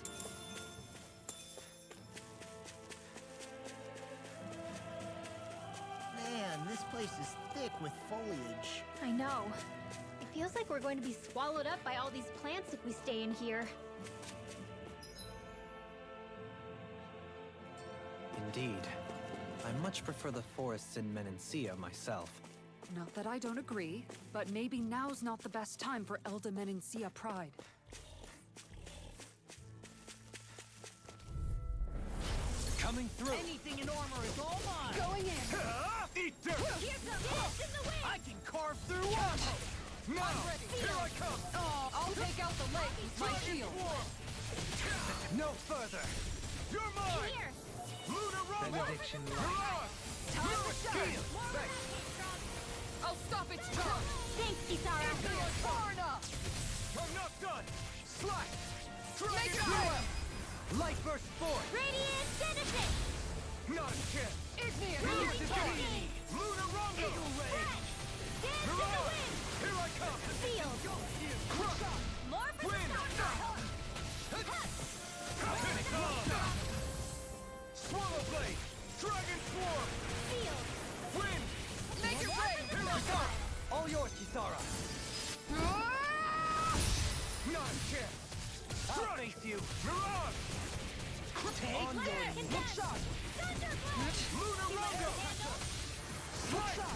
Man, this place is thick with foliage. I know. It feels like we're going to be swallowed up by all these plants if we stay in here. Indeed. I much prefer the forests in Menancia myself. Not that I don't agree, but maybe now's not the best time for Elda Menancia pride. Coming through. Anything in armor is all mine. Going in! Eat dirt! Here's the dance in the wind! I can carve through armor. Now! ready. Here I come! Oh, I'll take out the leg with my shield. No further. You're mine! Here! Lunar Rumble! Benediction Mirage! Time to Mirage shine! Shield! I'll stop its charge! Thanks, Kisara! Far enough! I'm not done! Slash! Make Dragon it Blade! happen! Light burst forth. Radiant Genesis! Not a chance! Igneous! Raging Cascade! Lunar Rumble! Dance in the Mirage! wind! Here I come! Field! Crush! More for the Wind! stockpile! Finish on! Swallow Blade! Dragon Swarm! Field! Wind! Make it rain! Here I come! All yours, Kisara. Not a chance! I'll Strike! face you. Mirage! Take Flare! Contest! Thunderblade! Lunar Too much to Rumble! handle! Strike!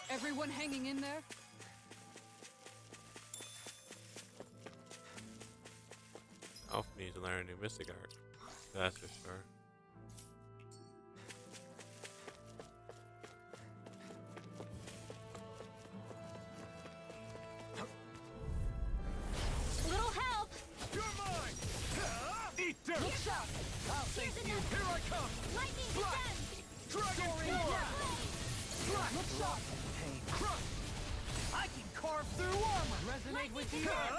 Everyone hanging in there? Alpha needs to learn a new mystic art. That's for sure. Little help! You're mine! Eat dirt! Here's a... I'll Here's face you! another. Here I come! Lightning Slash! descends! Dragon Blade! Swarm! Slash! Lock and pain. Crush! I can carve through armor. Resonate with the earth.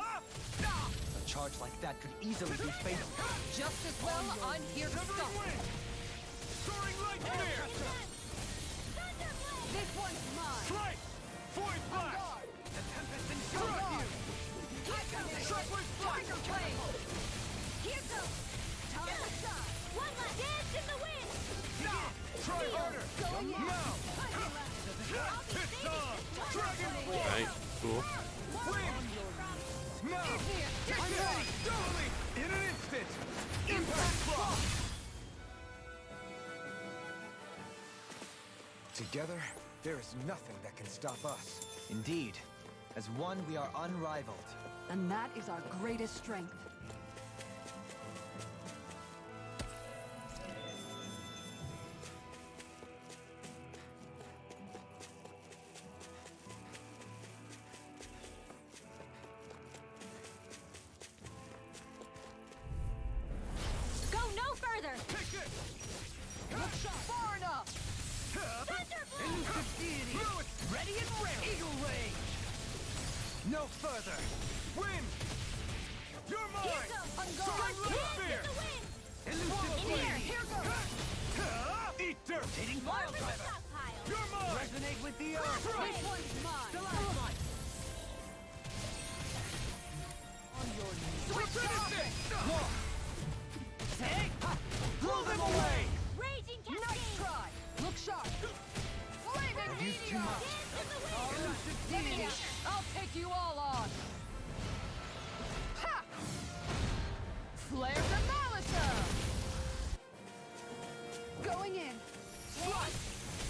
A charge like that could easily be fatal. Just as well, I'm here to Severing stop. Wind! Soaring Light Spear! Thunderblade! This one's mine! Strike! Void Blast! Guard! The tempest Crush ensures you. Shepherd's Blast! Tiger Blade! Here goes! Time to shine! One last dance in the wind! Try harder! Going in! Now! I'll be It's saving on! this Dragon one. Swarm! Right, cool. Wind! Now! Igneous! I'm ready! Doubling! In an instant! Impact Block! Together, there is nothing that can stop us. Indeed. As one, we are unrivaled. And that is our greatest strength. Go no further! Take it! Far enough! Thunderblade! Elusive deity. Ready and ready. Eagle Ray. No further. Wind! You're Here mine! goes! Soaring Light Dance Spear! in the wind! Elusive In here! deity. Here goes! Eat dirt! Hitting More pile for the driver. stockpile! You're mine! Resonate with the earth. This one's mine! Stalagmite. We're finishing! Take. Blow them away! Raging Nice Cascade! try! Look sharp! Flaming I've used too meteor! much. Dance in the wind! Elusive Let me deity. out. I'll take you all on! Ha! Flare the Malisa! Going in!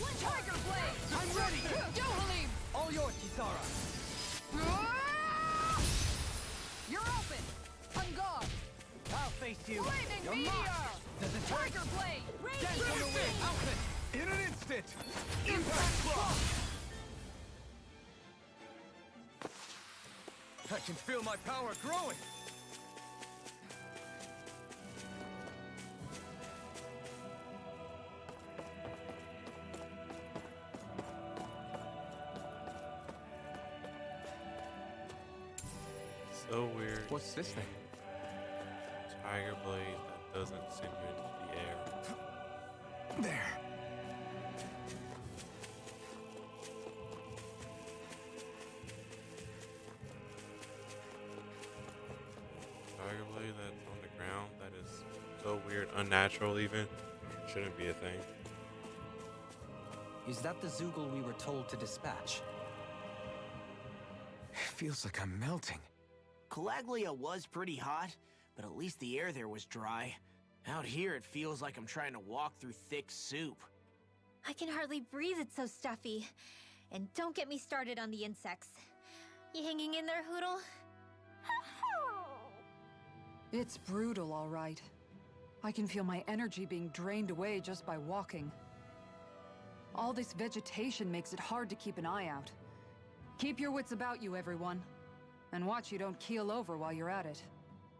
One Tiger Blade! I'm ready. Yohalim! All yours, Kisara. You're open! On guard! I'll face you. Flaming You're meteor! mine. Does it hurt? Tiger Blade! Dance on the wind. Outfit! In an instant! Impact Block! I can feel my power growing! So weird. What's this thing? Tiger blade that doesn't send you into the air. There. Tiger blade that's on the ground. That is so weird, unnatural even. Shouldn't be a thing. Is that the Zoogle we were told to dispatch? It feels like I'm melting. Calaglia was pretty hot, but at least the air there was dry. Out here, it feels like I'm trying to walk through thick soup. I can hardly breathe, it's so stuffy. And don't get me started on the insects. You hanging in there, Hoodle? It's brutal, all right. I can feel my energy being drained away just by walking. All this vegetation makes it hard to keep an eye out. Keep your wits about you, everyone. And watch you don't keel over while you're at it.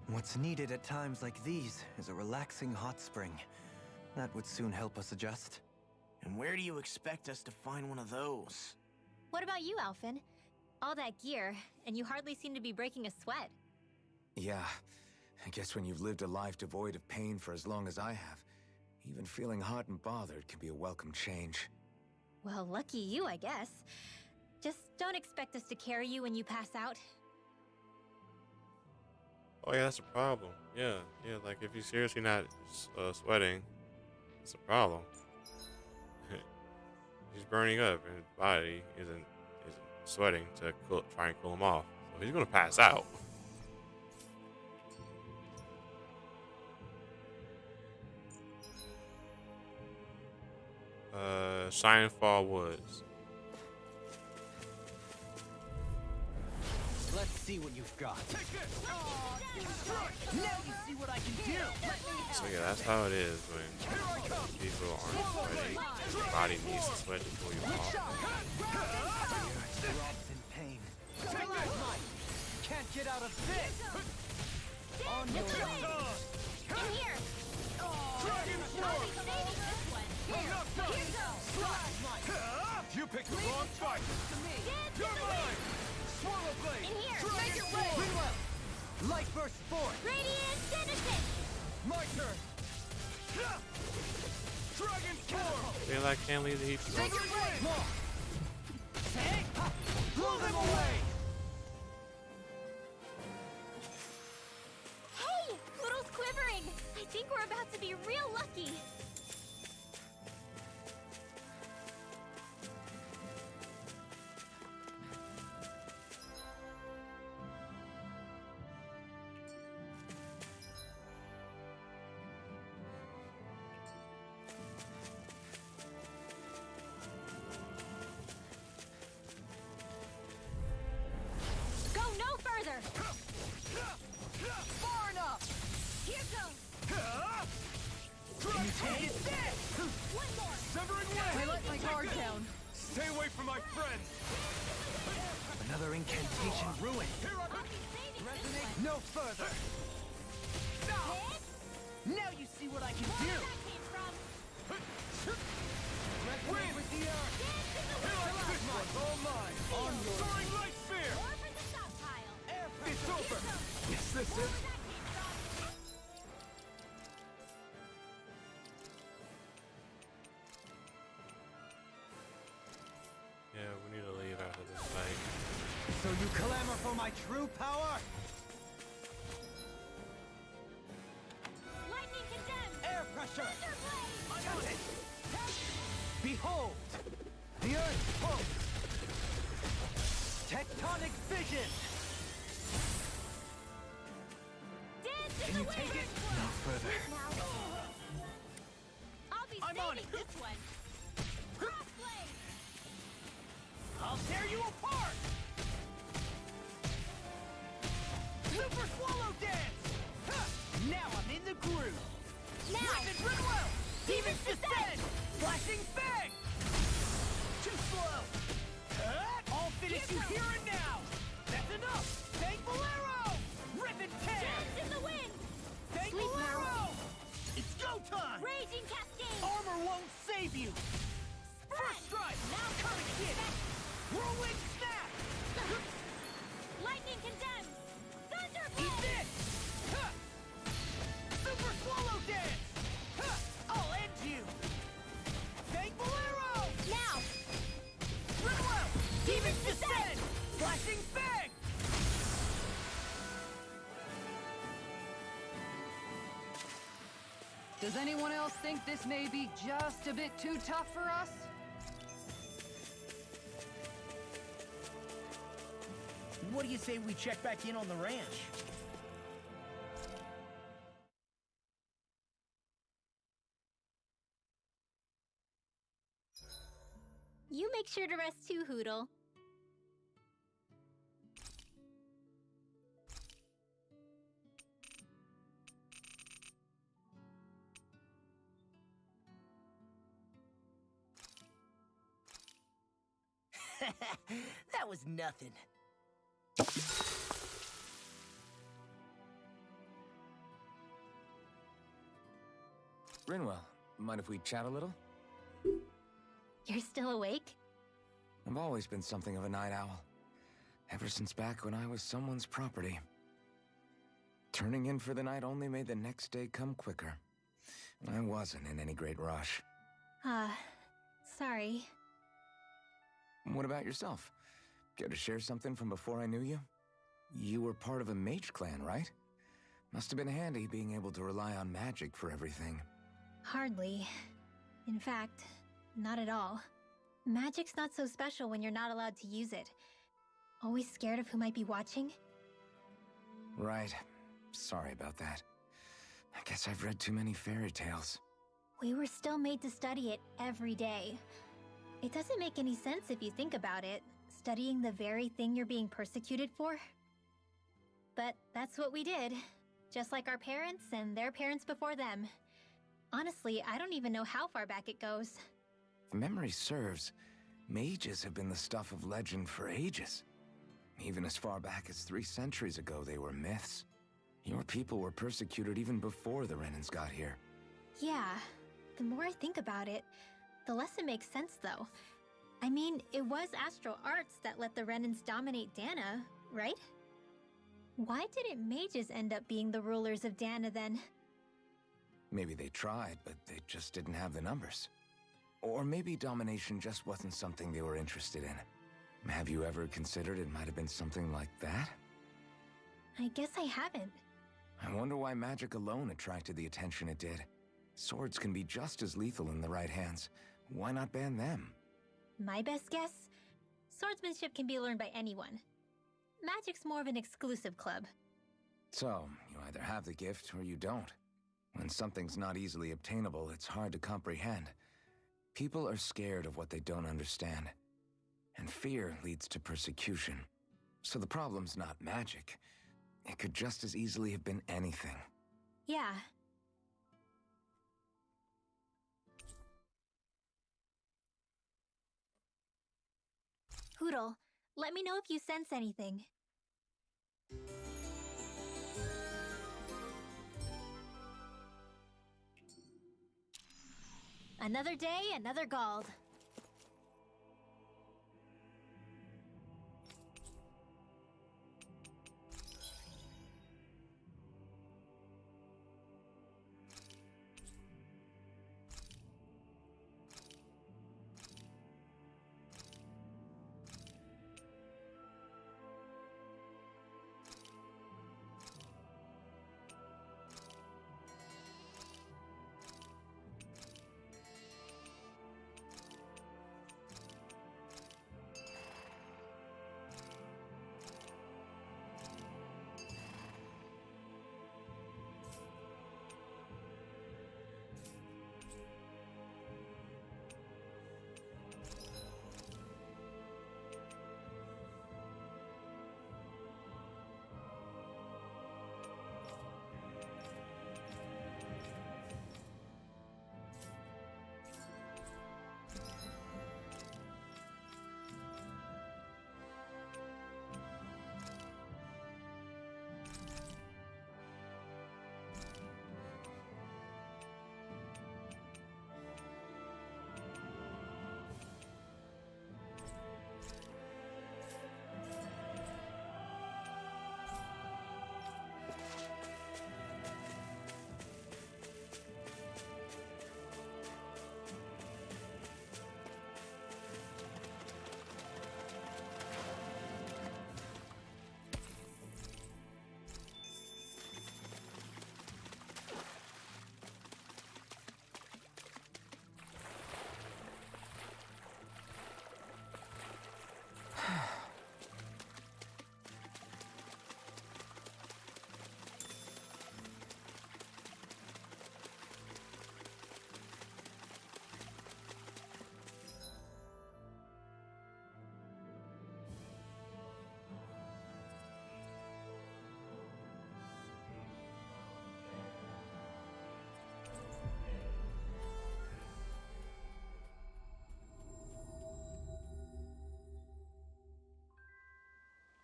What's needed at times like these is a relaxing hot spring. That would soon help us adjust. And where do you expect us to find one of those? What about you, Alphen? All that gear, and you hardly seem to be breaking a sweat. Yeah, I guess when you've lived a life devoid of pain for as long as I have, even feeling hot and bothered can be a welcome change. Well, lucky you, I guess. Just don't expect us to carry you when you pass out. Oh yeah, that's a problem. Yeah, like if you're seriously not sweating, it's a problem. He's burning up, and his body isn't sweating to try and cool him off. So he's gonna pass out. Shinefall Woods. Let's see what you've got. Now you see what I can do. So yeah, that's how it is when people aren't sweating. Your body needs to sweat to cool you off. Rob's in pain. Can't get out of this. On your way. In here! You picked the wrong fight. You're mine. Swallow blade. In here! Make your way! Reload. Light burst forth. Radiant Citizen! My turn. Dragon form. Feel like can't leave the heat. Take your way. Blow them away. Hey! Poodle's quivering! I think we're about to be real lucky. Go no further! Far enough. Here goes! Can you take it? One more! Severing I way. let my guard down. Stay away from my friend. Another incantation ruined. Here I I'll be saving this Resonate one. no further. Hit? Now you see what I can Where do. that came from? Resonate with the earth. Dance in the This wind! one's all mine. On your Soaring light spear. Or for the stockpile. air It's pressure. over. Yes, this Where is. that came from? Yeah, we need to leave after this fight. So you clamor for my true power? Lightning condemned! Air pressure. Thunder blade! Got it. Behold, the earth's pulse. Tectonic vision. Dance in Can the you wind! take it? No further. Now. I'll be I'm on saving it. this one. Crossblade! I'll tear you apart. Super swallow dance. Ha! Now I'm in the groove. Now! Weapons Rinwell. Demons descend. Flashing fang. Too slow. I'll finish you here and now. That's enough. Thankful arrow. Rip and tear. Dance in the wind! Thankful Sleep now. arrow. It's go time. Raging cascade! Armor won't save you. First strike. Now coming in. Whirlwind snap. Lightning condemned! Thunder Does anyone else think this may be just a bit too tough for us? What do you say we check back in on the ranch? You make sure to rest too, Hoodle. That was nothing. Rinwell, mind if we chat a little? You're still awake? I've always been something of a night owl. Ever since back when I was someone's property. Turning in for the night only made the next day come quicker. I wasn't in any great rush. Sorry. What about yourself? Care to share something from before I knew you? You were part of a mage clan, right? Must have been handy being able to rely on magic for everything. Hardly. In fact, not at all. Magic's not so special when you're not allowed to use it. Always scared of who might be watching? Right. Sorry about that. I guess I've read too many fairy tales. We were still made to study it every day. It doesn't make any sense if you think about it, studying the very thing you're being persecuted for. But that's what we did, just like our parents and their parents before them. Honestly, I don't even know how far back it goes. If memory serves, mages have been the stuff of legend for ages. Even as far back as 3 centuries ago, they were myths. Your people were persecuted even before the Renans got here. Yeah, the more I think about it, the less it makes sense, though. I mean, it was astral arts that let the Renans dominate Dana, right? Why didn't mages end up being the rulers of Dana, then? Maybe they tried, but they just didn't have the numbers. Or maybe domination just wasn't something they were interested in. Have you ever considered it might have been something like that? I guess I haven't. I wonder why magic alone attracted the attention it did. Swords can be just as lethal in the right hands. Why not ban them? My best guess? Swordsmanship can be learned by anyone. Magic's more of an exclusive club. So, you either have the gift or you don't. When something's not easily obtainable, it's hard to comprehend. People are scared of what they don't understand. And fear leads to persecution. So the problem's not magic. It could just as easily have been anything. Yeah. Hoodle, let me know if you sense anything. Another day, another Gald.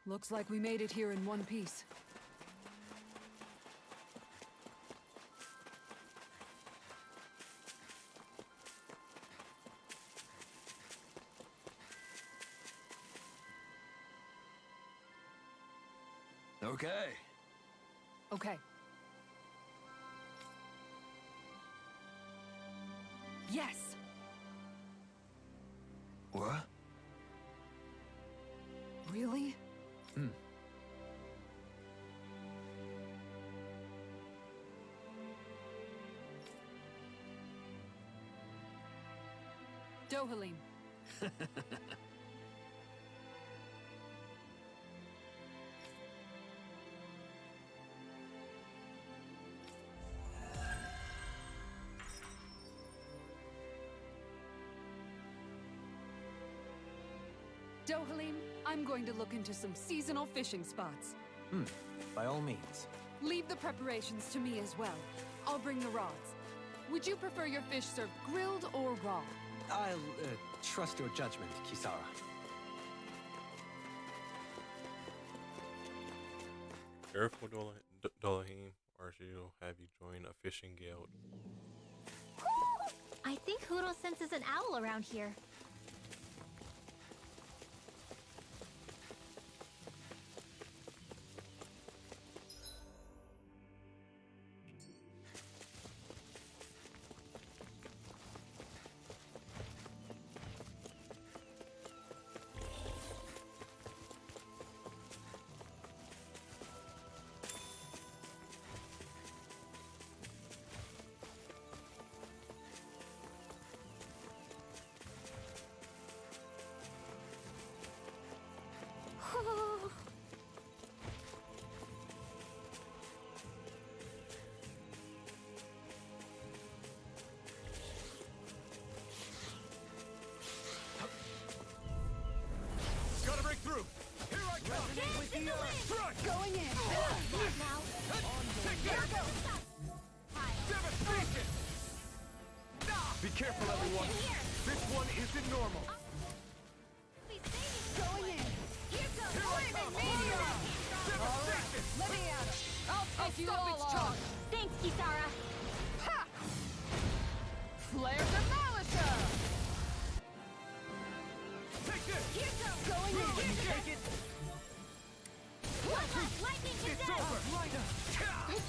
Looks like we made it here in one piece. Okay. Okay. Yes! What? Really? Dohalim. Dohalim, I'm going to look into some seasonal fishing spots. By all means. Leave the preparations to me as well. I'll bring the rods. Would you prefer your fish served grilled or raw? I'll, trust your judgment, Kisara. Careful, Dolahim, or she'll have you join a fishing guild. I think Huro senses an owl around here. Gotta break through. Here I come. With the Strike. Going in! Now. Take that. Devastation. Be careful, everyone. This one isn't normal. Going in! Here I come. Devastation. Let me at it! I'll take you all on! Thanks, Kisara. Ha! Flare Demolisher! Take this. Going in! Take it. Lightning It's condemned. over. Lightning Take condemned. this.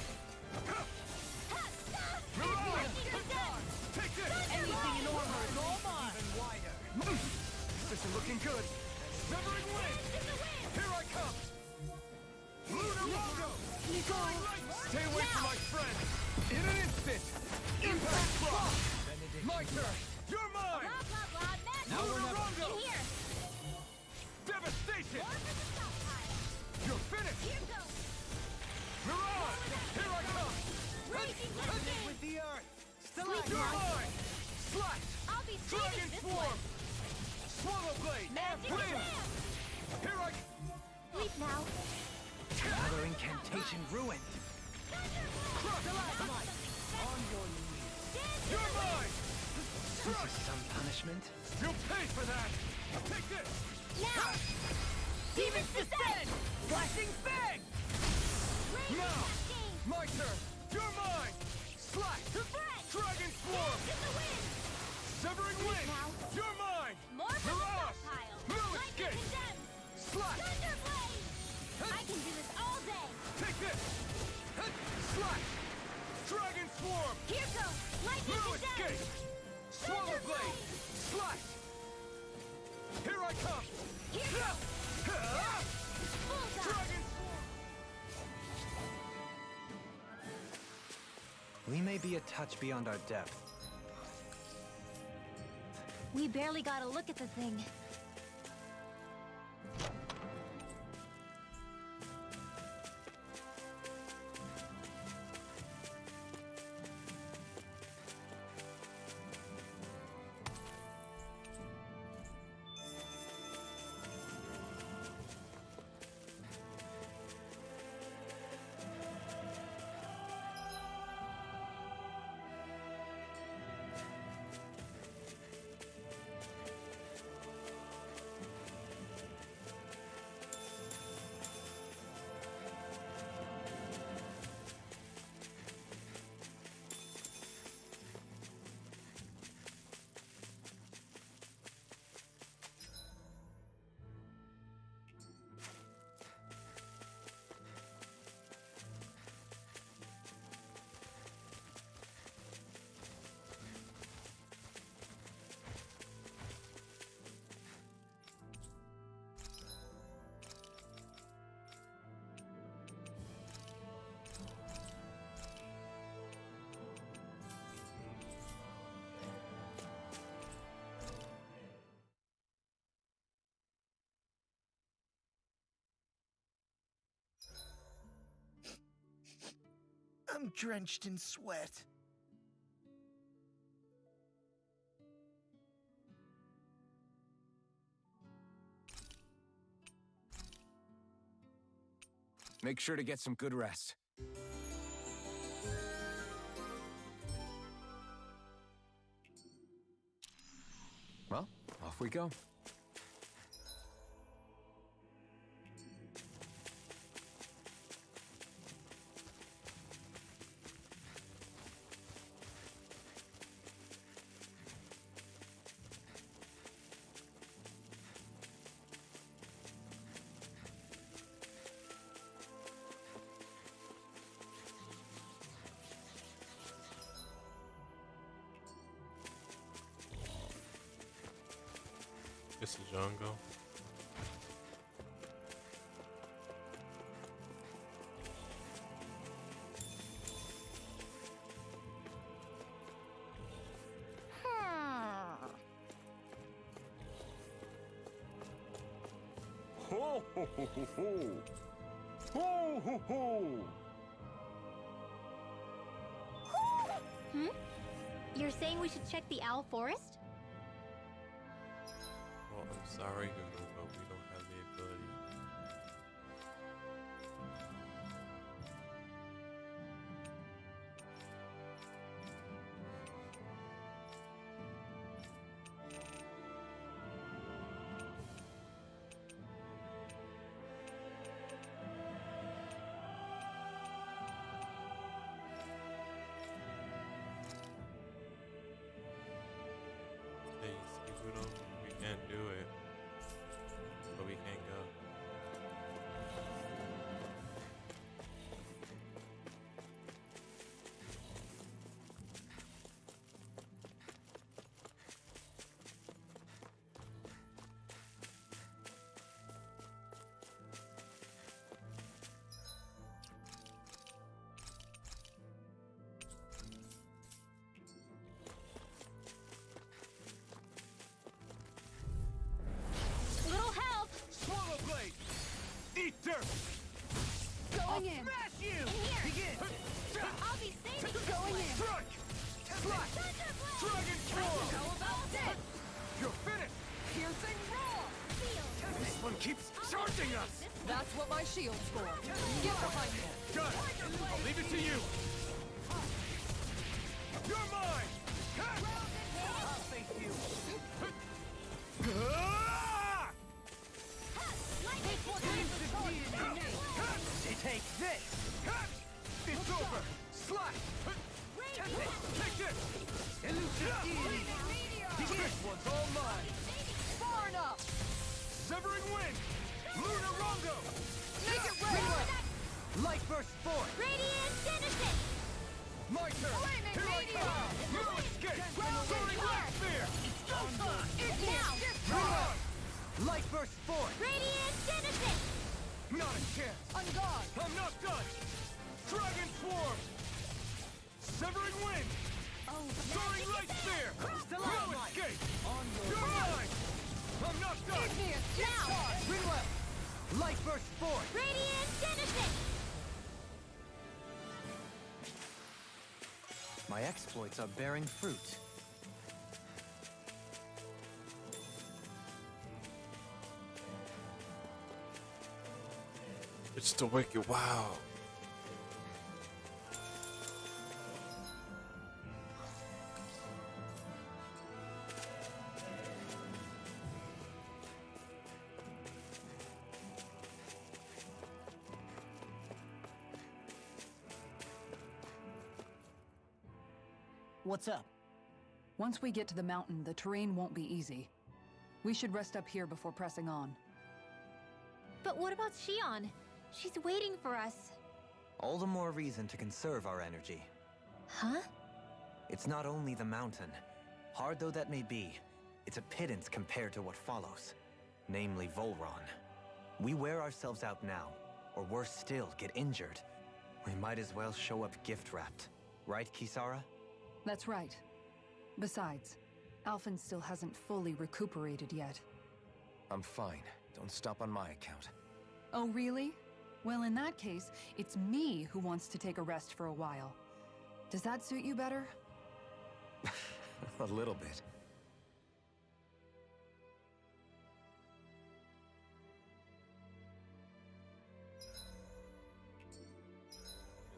Anything in armor is all mine. Even wider. This isn't looking good. Severing wind. Here I come. Luna Rondo. Going right. Stay away from my friend. In an instant. Impact block. My turn. You're mine. Blah, blah, blah. Magic. Now we're never- In here. Devastation. More for the stockpile. You're finished. Here goes. Mirage. Here I come. Raging lightning. With the earth. Sweet You're now. mine. Slash. I'll be Dragon saving this Swarm. one. Swallow Blade. Magic Wind. command. Here I Sleep now. Another incantation ruined. On your knees. You're mine. This is some punishment. You'll pay for that. Take this. Now. Demons descend! Flashing Fang! Raging Now. cascade. My turn. You're mine. Slash. Dragon Swarm. In the wind. Severing wind. now. You're mine. More for the Mirage. stockpile. No Lightning escape. condemned. Slash. Thunderblade. I can do this all day. Take this. Slash. Dragon Swarm. Here goes. Lightning No condemned. escape. Swallow Blade. Slash. Here I come. Here goes. Bullseye. Dragon Swarm. We may be a touch beyond our depth. We barely got a look at the thing. drenched in sweat. Make sure to get some good rest. Well, off we go. It's a jungle. Ho ho ho ho ho! Ho ho ho! Hmm? You're saying we should check the owl forest? Well, I'm sorry, Google, but we don't have the ability. Hey, Skidoodle, we can't do it, but we can't go. Little help! Swallow blade! Eat dirt! Going in. Smash you! Here! Begin! I'll be saving you! Going in. Strike! Slash! Thunder blade! Dragon Claw! How about this? You're finished! Piercing roar! This one keeps charging us! That's what my shield's for. Get behind me. Got it! I'll leave it to you! You're mine! I'll face you. Ah! This one seems defeated to me. Take this! It's over! Slash! Take this! Elusive deity! This one's all mine! Far enough. Severing wind! Lunar Rongo! Make it rain. Light burst forth! Radiant Denison! My turn! Flaming Here I meteor! come! No escape! Soaring Black Spear! Now! Run! Light burst forth! Radiant Denison! Not a chance! On guard. I'm not done! Dragon Swarm! Severing wind! Soaring Light Spear! Still No on light. escape! On You're your mine! I'm not done! Igneous discharge. Rinwell! Light burst forth! Radiant Denison! My exploits are bearing fruit. It's the wicked wow. What's up? Once we get to the mountain, the terrain won't be easy. We should rest up here before pressing on. But what about Shion? She's waiting for us. All the more reason to conserve our energy. Huh? It's not only the mountain. Hard though that may be, it's a pittance compared to what follows. Namely Volron. We wear ourselves out now, or worse still, get injured. We might as well show up gift-wrapped. Right, Kisara? That's right. Besides, Alphen still hasn't fully recuperated yet. I'm fine. Don't stop on my account. Oh, really? Well, in that case, it's me who wants to take a rest for a while. Does that suit you better? A little bit. Is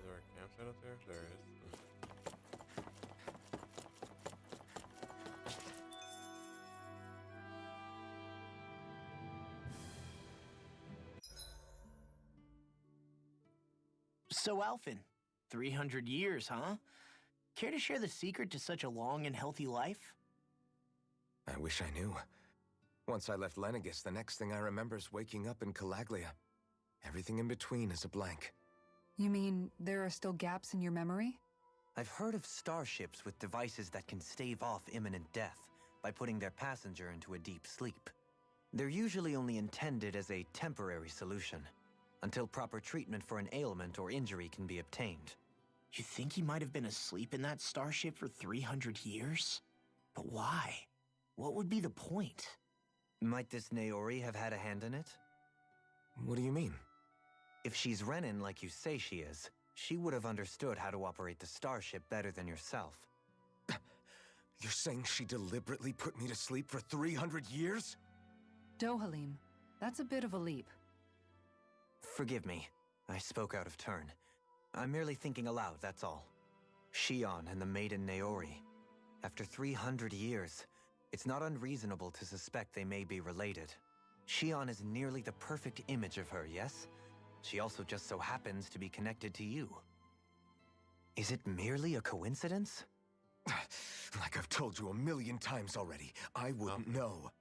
there a campsite up there? There is. So, Alphen, 300 years, huh? Care to share the secret to such a long and healthy life? I wish I knew. Once I left Lenegis, the next thing I remember is waking up in Calaglia. Everything in between is a blank. You mean there are still gaps in your memory? I've heard of starships with devices that can stave off imminent death by putting their passenger into a deep sleep. They're usually only intended as a temporary solution, until proper treatment for an ailment or injury can be obtained. You think he might have been asleep in that starship for 300 years? But why? What would be the point? Might this Naori have had a hand in it? What do you mean? If she's Renin like you say she is, she would have understood how to operate the starship better than yourself. You're saying she deliberately put me to sleep for 300 years? Dohalim, that's a bit of a leap. Forgive me. I spoke out of turn. I'm merely thinking aloud, that's all. Shion and the maiden Naori. After 300 years, it's not unreasonable to suspect they may be related. Shion is nearly the perfect image of her, yes? She also just so happens to be connected to you. Is it merely a coincidence? Like I've told you a million times already, I wouldn't know.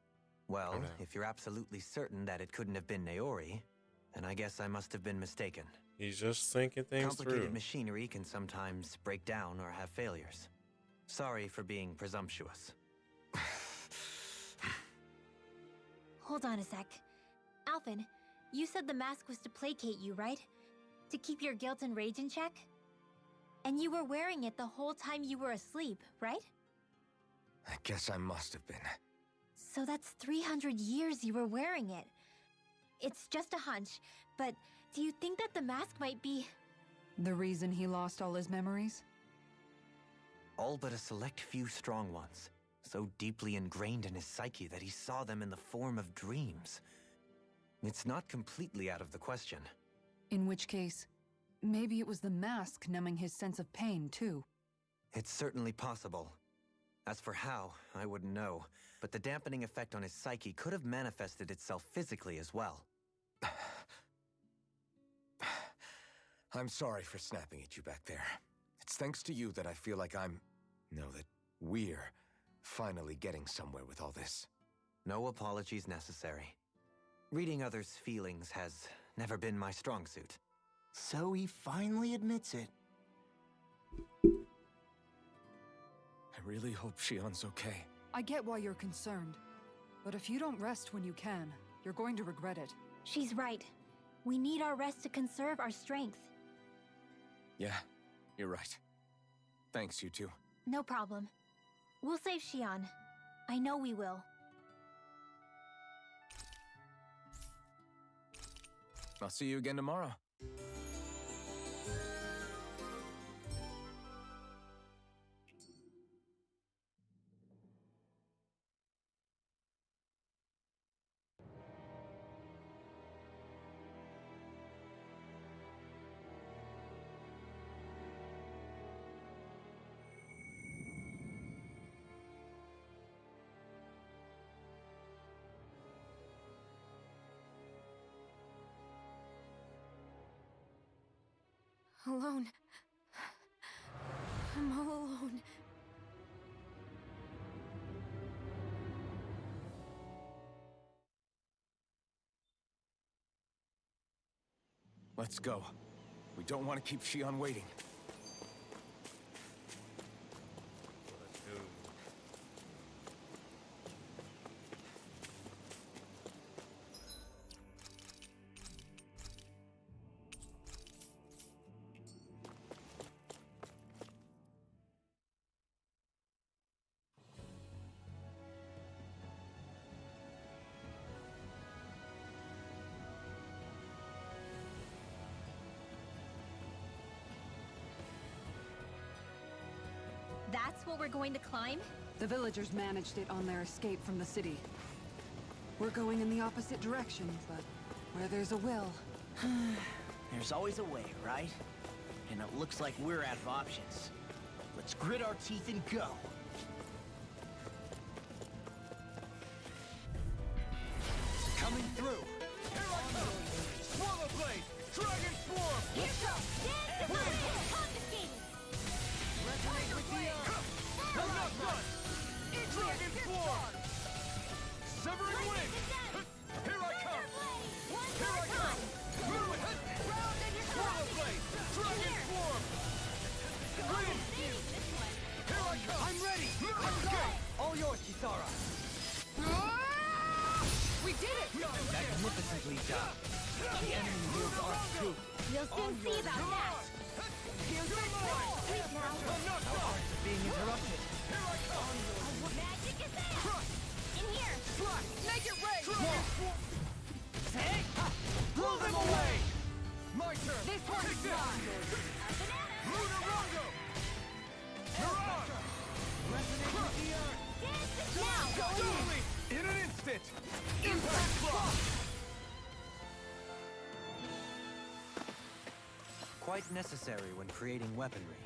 Well, Okay. if you're absolutely certain that it couldn't have been Naori, then I guess I must have been mistaken. He's just thinking things Complicated through. machinery can sometimes break down or have failures. Sorry for being presumptuous. Hold on a sec. Alphen, you said the mask was to placate you, right? To keep your guilt and rage in check? And you were wearing it the whole time you were asleep, right? I guess I must have been. So that's 300 years you were wearing it. It's just a hunch, but do you think that the mask might be... The reason he lost all his memories? All but a select few strong ones, so deeply ingrained in his psyche that he saw them in the form of dreams. It's not completely out of the question. In which case, maybe it was the mask numbing his sense of pain, too. It's certainly possible. As for how, I wouldn't know, but the dampening effect on his psyche could have manifested itself physically as well. I'm sorry for snapping at you back there. It's thanks to you that I feel like that we're finally getting somewhere with all this. No apologies necessary. Reading others' feelings has never been my strong suit. So he finally admits it. I really hope Shion's okay. I get why you're concerned. But if you don't rest when you can, you're going to regret it. She's right. We need our rest to conserve our strength. Yeah, you're right. Thanks, you two. No problem. We'll save Shion. I know we will. I'll see you again tomorrow. Alone. I'm all alone. Let's go. We don't want to keep Shion waiting. Let's go. what we're going to climb? The villagers managed it on their escape from the city. We're going in the opposite direction, but where there's a will... There's always a way, right? And it looks like we're out of options. Let's grit our teeth and go. Coming through. Here I come. Swallow blade. Dragon swarm. Here goes! Dance to my confiscated! Resonate with the earth. I'm not done. Dragon swarm. Severing wing. Here I come. Here I come. Move it. Swallow blade. Dragon swarm. Wing. Here I come. I'm ready. Okay. All yours, Kisara. We did it! Magnificently done. The enemy wields our truth. We'll soon see about that! You're mine. Wait now! I'm not Our done. arts are being interrupted. Here I come. Magic is there! Crush. In here! Make it rain! Dragon swarm. Hey! Blow them away. My turn. This one's Take this. Banana! Lunar Rondo. Mirage. Resonate with the earth. Dance now! Totally. In an instant. Impact block. Quite necessary when creating weaponry.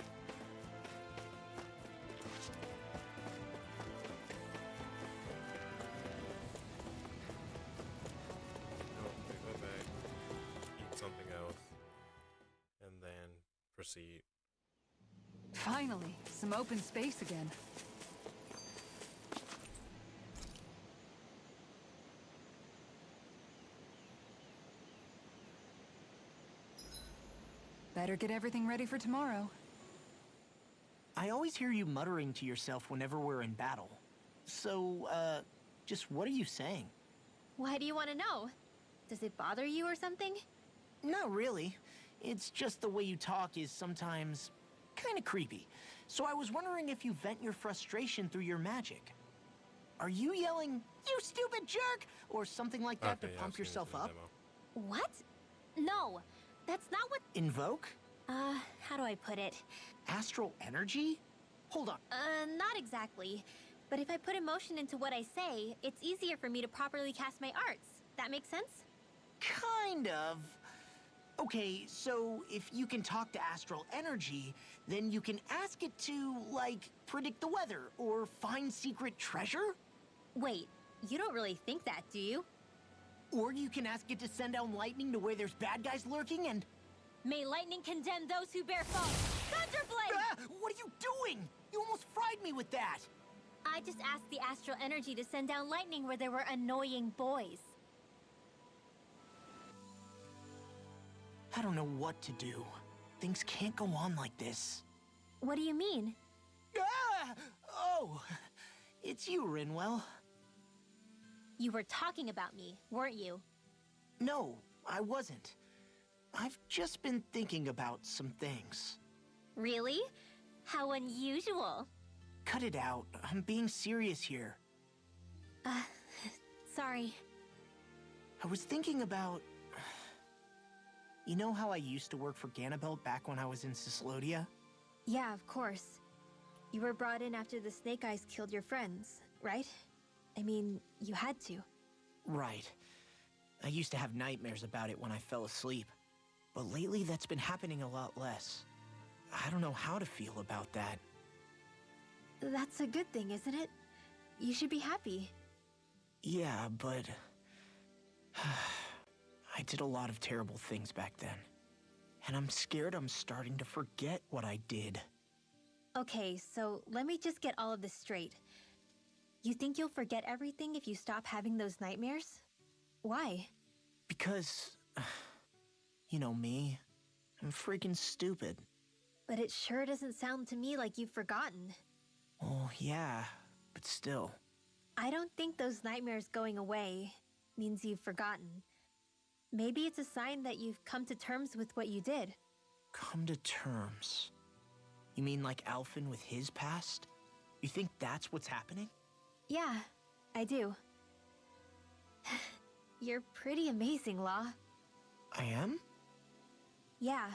Go back, eat something else, and then proceed. Finally, some open space again. Better get everything ready for tomorrow. I always hear you muttering to yourself whenever we're in battle. So, just what are you saying? Why do you want to know? Does it bother you or something? Not really. It's just the way you talk is sometimes kind of creepy. So I was wondering if you vent your frustration through your magic. Are you yelling, "You stupid jerk," or something like that Okay, to yeah, pump I've seen this yourself in the up? demo. What? No, that's not what... Invoke? How do I put it? Astral energy? Hold on. Not exactly. But if I put emotion into what I say, it's easier for me to properly cast my arts. That makes sense? Kind of. Okay, so if you can talk to astral energy, then you can ask it to, like, predict the weather or find secret treasure? Wait, you don't really think that, do you? Or you can ask it to send down lightning to where there's bad guys lurking and... May lightning condemn those who bear false. Thunderblade! Ah! What are you doing? You almost fried me with that! I just asked the astral energy to send down lightning where there were annoying boys. I don't know what to do. Things can't go on like this. What do you mean? Ah! Oh, it's you, Rinwell. You were talking about me, weren't you? No, I wasn't. I've just been thinking about some things. Really? How unusual. Cut it out. I'm being serious here. Sorry. I was thinking about... You know how I used to work for Ganabelt back when I was in Cislodia? Yeah, of course. You were brought in after the Snake Eyes killed your friends, right? I mean, you had to. Right. I used to have nightmares about it when I fell asleep. But lately that's been happening a lot less. I don't know how to feel about that. That's a good thing, isn't it? You should be happy. Yeah, but... I did a lot of terrible things back then. And I'm scared I'm starting to forget what I did. Okay, so let me just get all of this straight. You think you'll forget everything if you stop having those nightmares? Why? Because... You know me. I'm freaking stupid. But it sure doesn't sound to me like you've forgotten. Oh, yeah, but still. I don't think those nightmares going away means you've forgotten. Maybe it's a sign that you've come to terms with what you did. Come to terms? You mean like Alphen with his past? You think that's what's happening? Yeah, I do. You're pretty amazing, Law. I am? Yeah.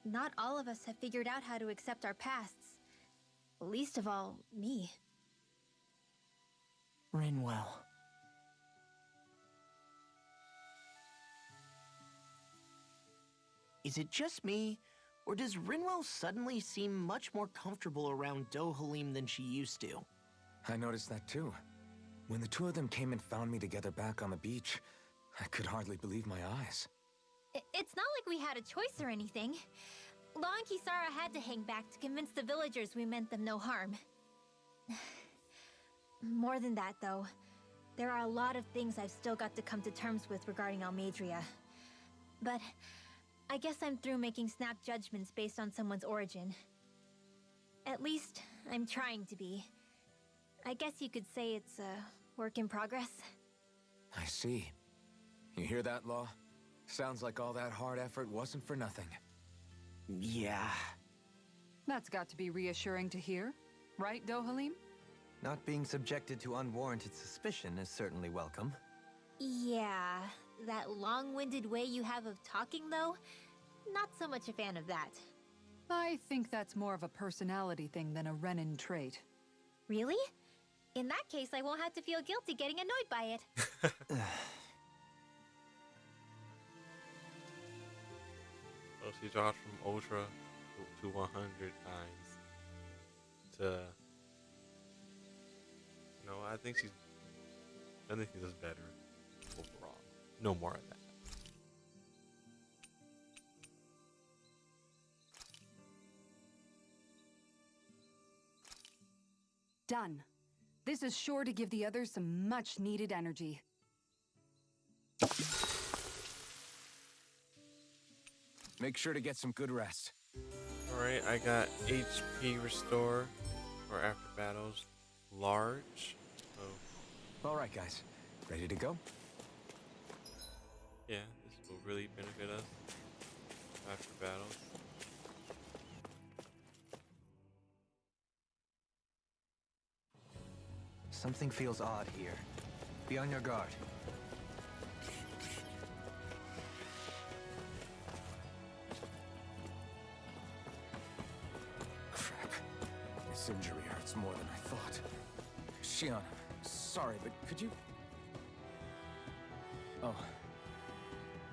Not all of us have figured out how to accept our pasts. Least of all, me. Rinwell. Is it just me, or does Rinwell suddenly seem much more comfortable around Dohalim than she used to? I noticed that too. When the two of them came and found me together back on the beach, I could hardly believe my eyes. It's not like we had a choice or anything. Law and Kisara had to hang back to convince the villagers we meant them no harm. More than that, though, there are a lot of things I've still got to come to terms with regarding Almadria. But I guess I'm through making snap judgments based on someone's origin. At least, I'm trying to be. I guess you could say it's a work in progress. I see. You hear that, Law? Sounds like all that hard effort wasn't for nothing. Yeah. That's got to be reassuring to hear. Right, Dohalim? Not being subjected to unwarranted suspicion is certainly welcome. Yeah, that long-winded way you have of talking, though, not so much a fan of that. I think that's more of a personality thing than a Renin trait. Really? In that case, I won't have to feel guilty getting annoyed by it. So she dropped from Ultra to 100 times. To... No, I think she does better overall. No more of that. Done. This is sure to give the others some much-needed energy. Make sure to get some good rest. Alright, I got HP restore for after battles large. So All right, guys. Ready to go? yeah, this will really benefit us after battles. Something feels odd here. Be on your guard. Crap. This injury hurts more than I thought. Shion, sorry, but could you... Oh.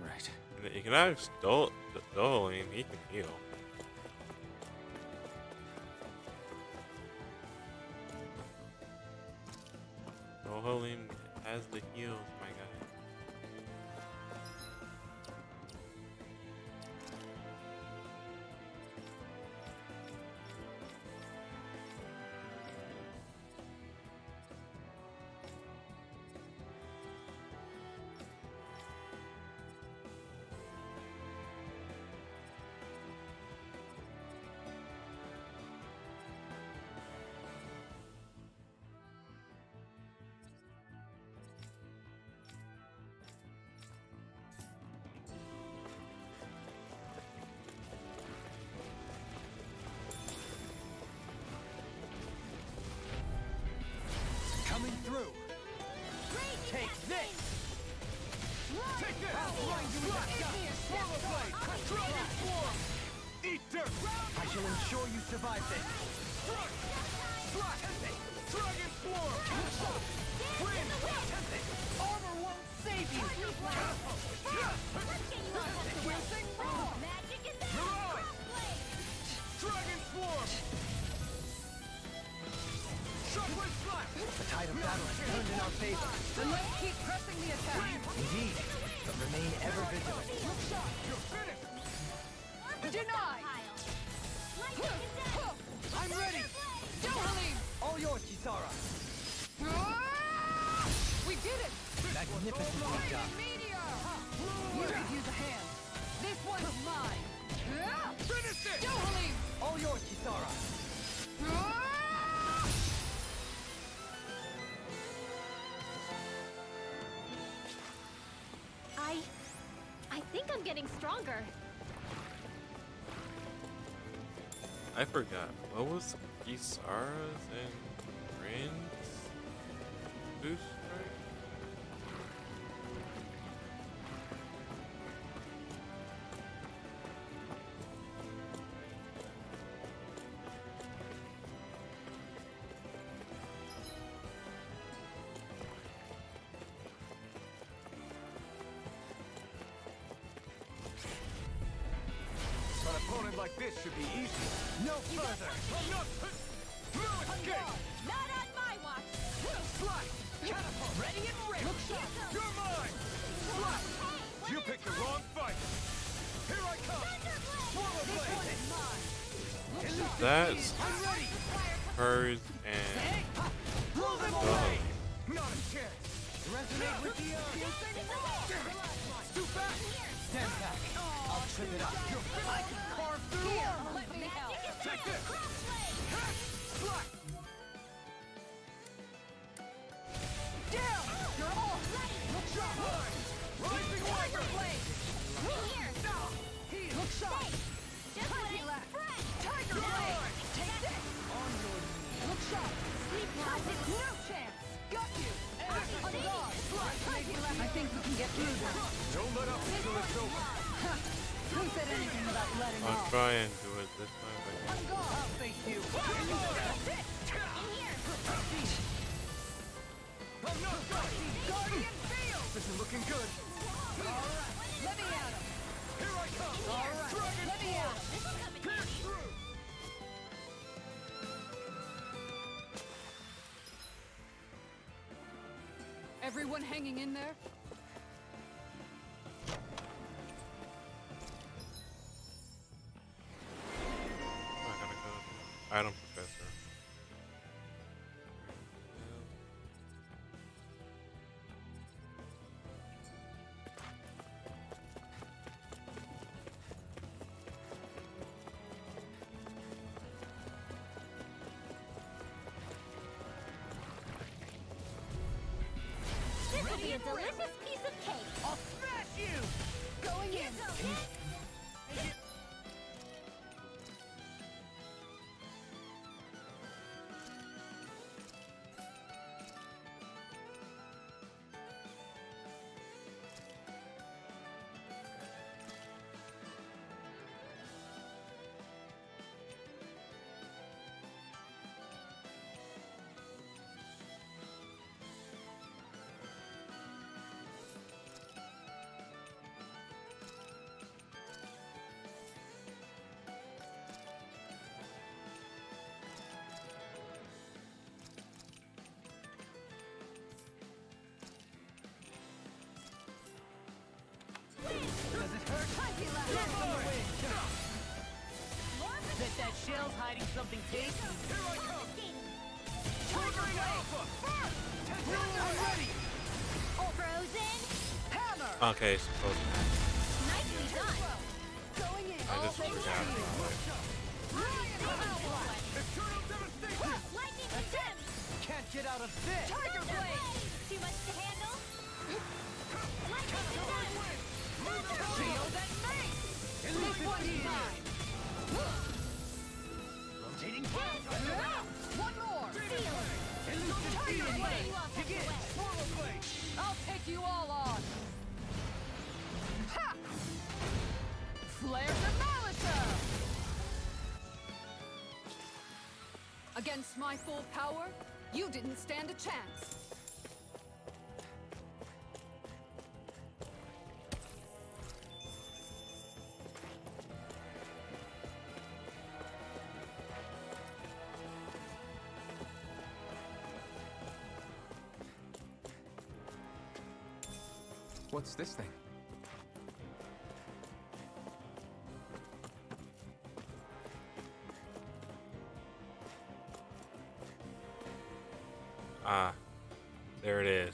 Right. You can ask Dohalim, he can heal. Dohalim has the heals, my guy. Coming through. Take this. Take this. I'll blind you with that gun. Swallow blade. Dragon form. Eat dirt. I shall ensure you survive this. Slash. Dragon form. Wind. Armor won't save you. Heroic. Dragon swarm. Shockwave slash. The tide of battle has turned in our favor. Then let's keep pressing the attack. Indeed, but remain ever vigilant. You're finished. Denied! I'm ready. Dohalim! All yours, Kisara. We did it! Magnificently done. Meteor! You could use a hand. This one's mine. Finish it. Dohalim! All yours, Kisara. I think I'm getting stronger. I forgot. What was Kisara's and Rin's boost, right? move like this should be easy. No further. I'm not. No escape. Not on my watch. Slide. Catapult. Ready and ready. Look sharp. You're mine. Slide. You picked the wrong fight. Here I come. Swallow blade. That's I'm ready. hers and Blow them away. Not a chance. Resonate with the too fast. Stand back. I'll trip it up. I can carve through. Here, let me help. Take this. Slide. Down. You're all ready. Look sharp. Rising Tiger wave. blade. Here. Look sharp. Just let it Tiger blade. Take this. On your knees. Look sharp. Sleep logic. No chance. Got you. On guard. I think we can get through this. Don't let up until it's over. Who said anything about letting I'll off? try and do it this time. If I On guard. I'll face you. I'm not done. Guardian field. This is looking good. All right. Let me at him. Here I come. All right. Dragon Let me at him. Pierce through. Everyone hanging in there? gotta go. Item professor. This will be a delicious piece of cake. I'll smash you. Going in. Does it hurt? Bet that shell's hiding something tasty. Here I come. Triggering alpha. I'm ready. Frozen. Hammer. Okay, supposed to. Nicely done. Going in. I just forgot. Eternal devastation. Lightning condemned. Can't get out of this. Tiger blade. Too much to handle. Lightning condemned. Shield and mace. This one's mine. Rotating one more. Tiger blade. Begin. Swallow blade. I'll take you all on! Ha! Flare the Malisa! Against my full power, you didn't stand a chance. What's this thing? Ah, there it is.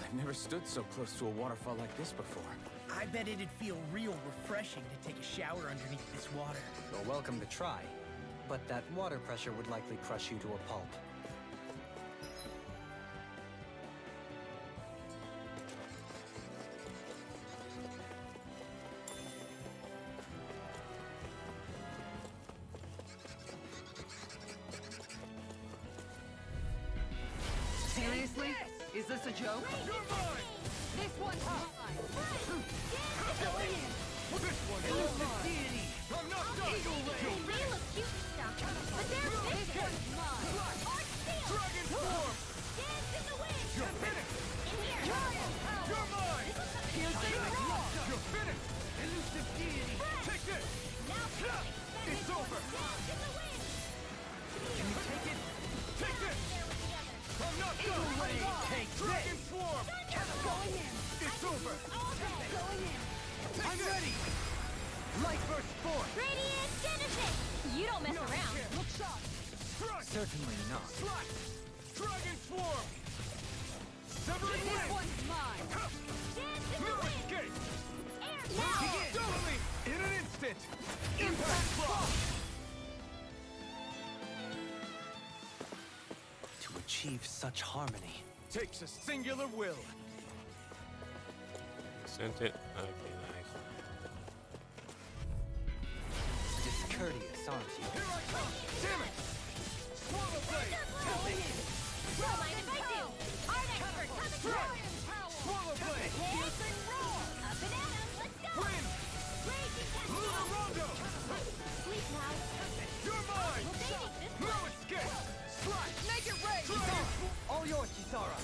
I've never stood so close to a waterfall like this before. I bet it'd feel real refreshing to take a shower underneath this water. You're welcome to try, but that water pressure would likely crush you to a pulp. Seriously? Is this a joke? You're mine. This one's mine. This one's elusive deity. I'm not done. They may look cute and stuff, but they're This vicious. one's mine. Arch Steel! Dragon form. Dance in the wind! You're finished. In here! You're mine. Piercing roar! You're finished. Elusive deity. Take this. Now fly! It's over. Dance in the wind! Can you take it? Take this. There with the other. I'm not done. Take Dragon this. swarm. Going in! It's over. All day! Going in! I'm ready. Light burst forth. Radiant Genesis! You don't mess around. Look shot. Strike. Certainly not. Slash. Dragon swarm. Severing This wind. one's mine. Dance in the No wind! escape. Air now! Totally. In an instant. Impact block. To achieve such harmony. Takes a singular will. Sent it. Okay, nice. Discourteous, aren't you? Here I come. Damn it. Swallow blade. Don't mind if I do! Art expert coming through! Swallow blade. Piercing roar! Up and at 'em! Let's go! Wind. Raging Luna Tentacle! Rondo. Sleep now! You're mine. Baby, this No one! escape. Slash. Make it rain. Dragon. All yours, Kisara.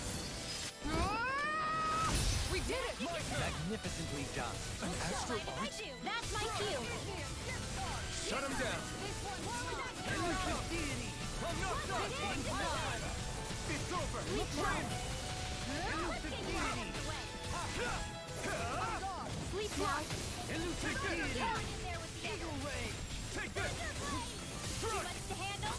We did it! Magnificently done. An astral Don't mind art. if I do! That's my cue! Shut him down. This one's mine. Elusive deity. I'm not done. It's over. Sleep now! Wind. Elusive deity! Sleep now! Elusive deity. Hang in there with the Eagle ray. Take this. Too Strike. much to handle?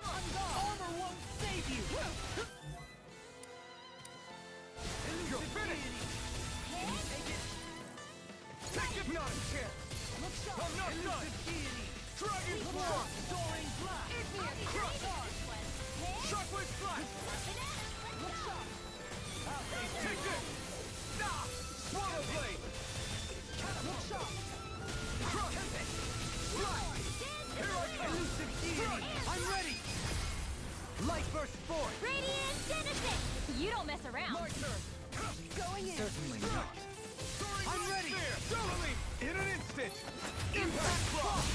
Armor won't save you. You're finished. Take it. Not a chance. I'm not done. Dragon form. Soaring blast. Shockwave flash. Take this. Ah. Swallow blade. Crush. Slash. Here I come. Elusive deity. I'm ready. Light burst forth. Radiant Genesis! You don't mess around! My turn. Going in. Certainly not. Soaring I'm right ready. there. Totally. In an instant. Impact block.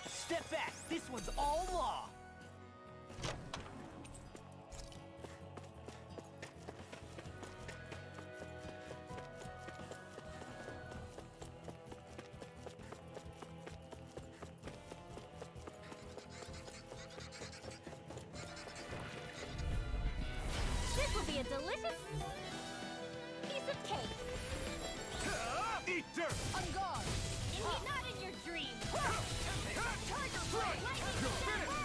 Step back. This one's all law. This will be a delicious piece of cake! Eat dirt. On guard. Not in your dreams! Tiger blade. You're finished.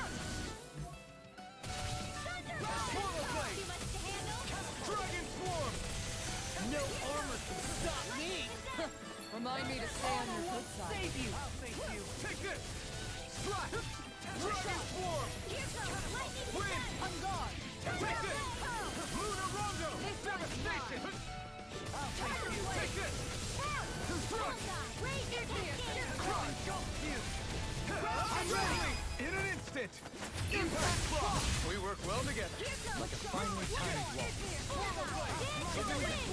Swallow blade. Too much to handle? Dragon swarm. No armor can stop me. Remind me to stay on your good side. Save you. I'll save you. Take this. Slash. Dragon swarm. Here goes lightning Wind. On guard. Take this. Luna Rondo. Devastation. Take this. Strike. Razor Cascade! Crush. I'm ready. In an instant. Impact block. We work well together. Like a finely timed waltz. Dance in the wind!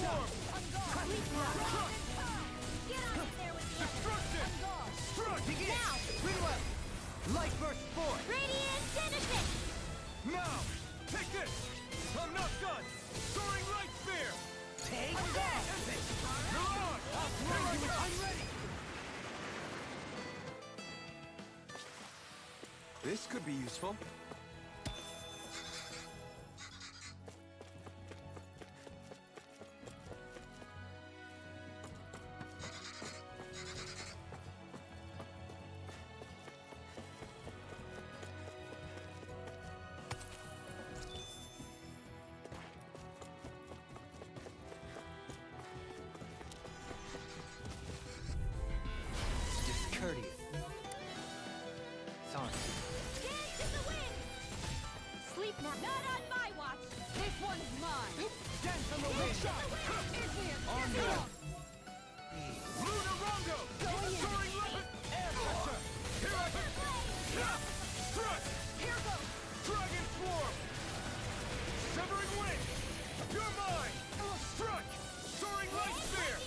Get on in there with the others! Destruction. Strike. Now! Ringwell. Light burst forth. Radiant Genesis! Now. Take this. I'm not done. Soaring light spear. Take You're that. on. I'm ready. This could be useful. Discourteous. Sorry. Dance in the wind! Sleep now! Not on my watch! This one's mine. Dance on the wind. In here. On Get guard. out. Luna Rondo! Soaring light! Air pressure! Here I come! Struck! Here goes! Dragon Swarm! Severing Wind! You're mine! Struck! Soaring Light Spear!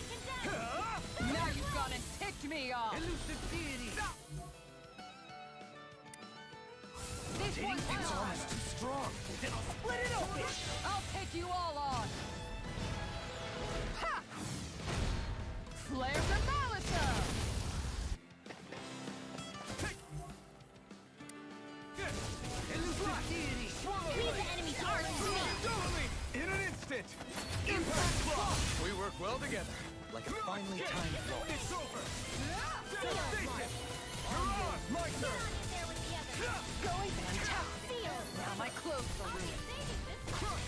Now you've gone and ticked me off! Elusive deity! This one's It's yours! almost too strong! Then I'll split it open! I'll take you all on! Ha! Flare the Malisa! Elusive deity! Leave the enemy to our team. Totally! In an instant! Impact Block! We work well together. Like a finely timed roll. It's over! Devastation! You're on! My Get turn! on in there with the others. Going fantastic! Sealed. Now my clothes will I'll be read. saving this one.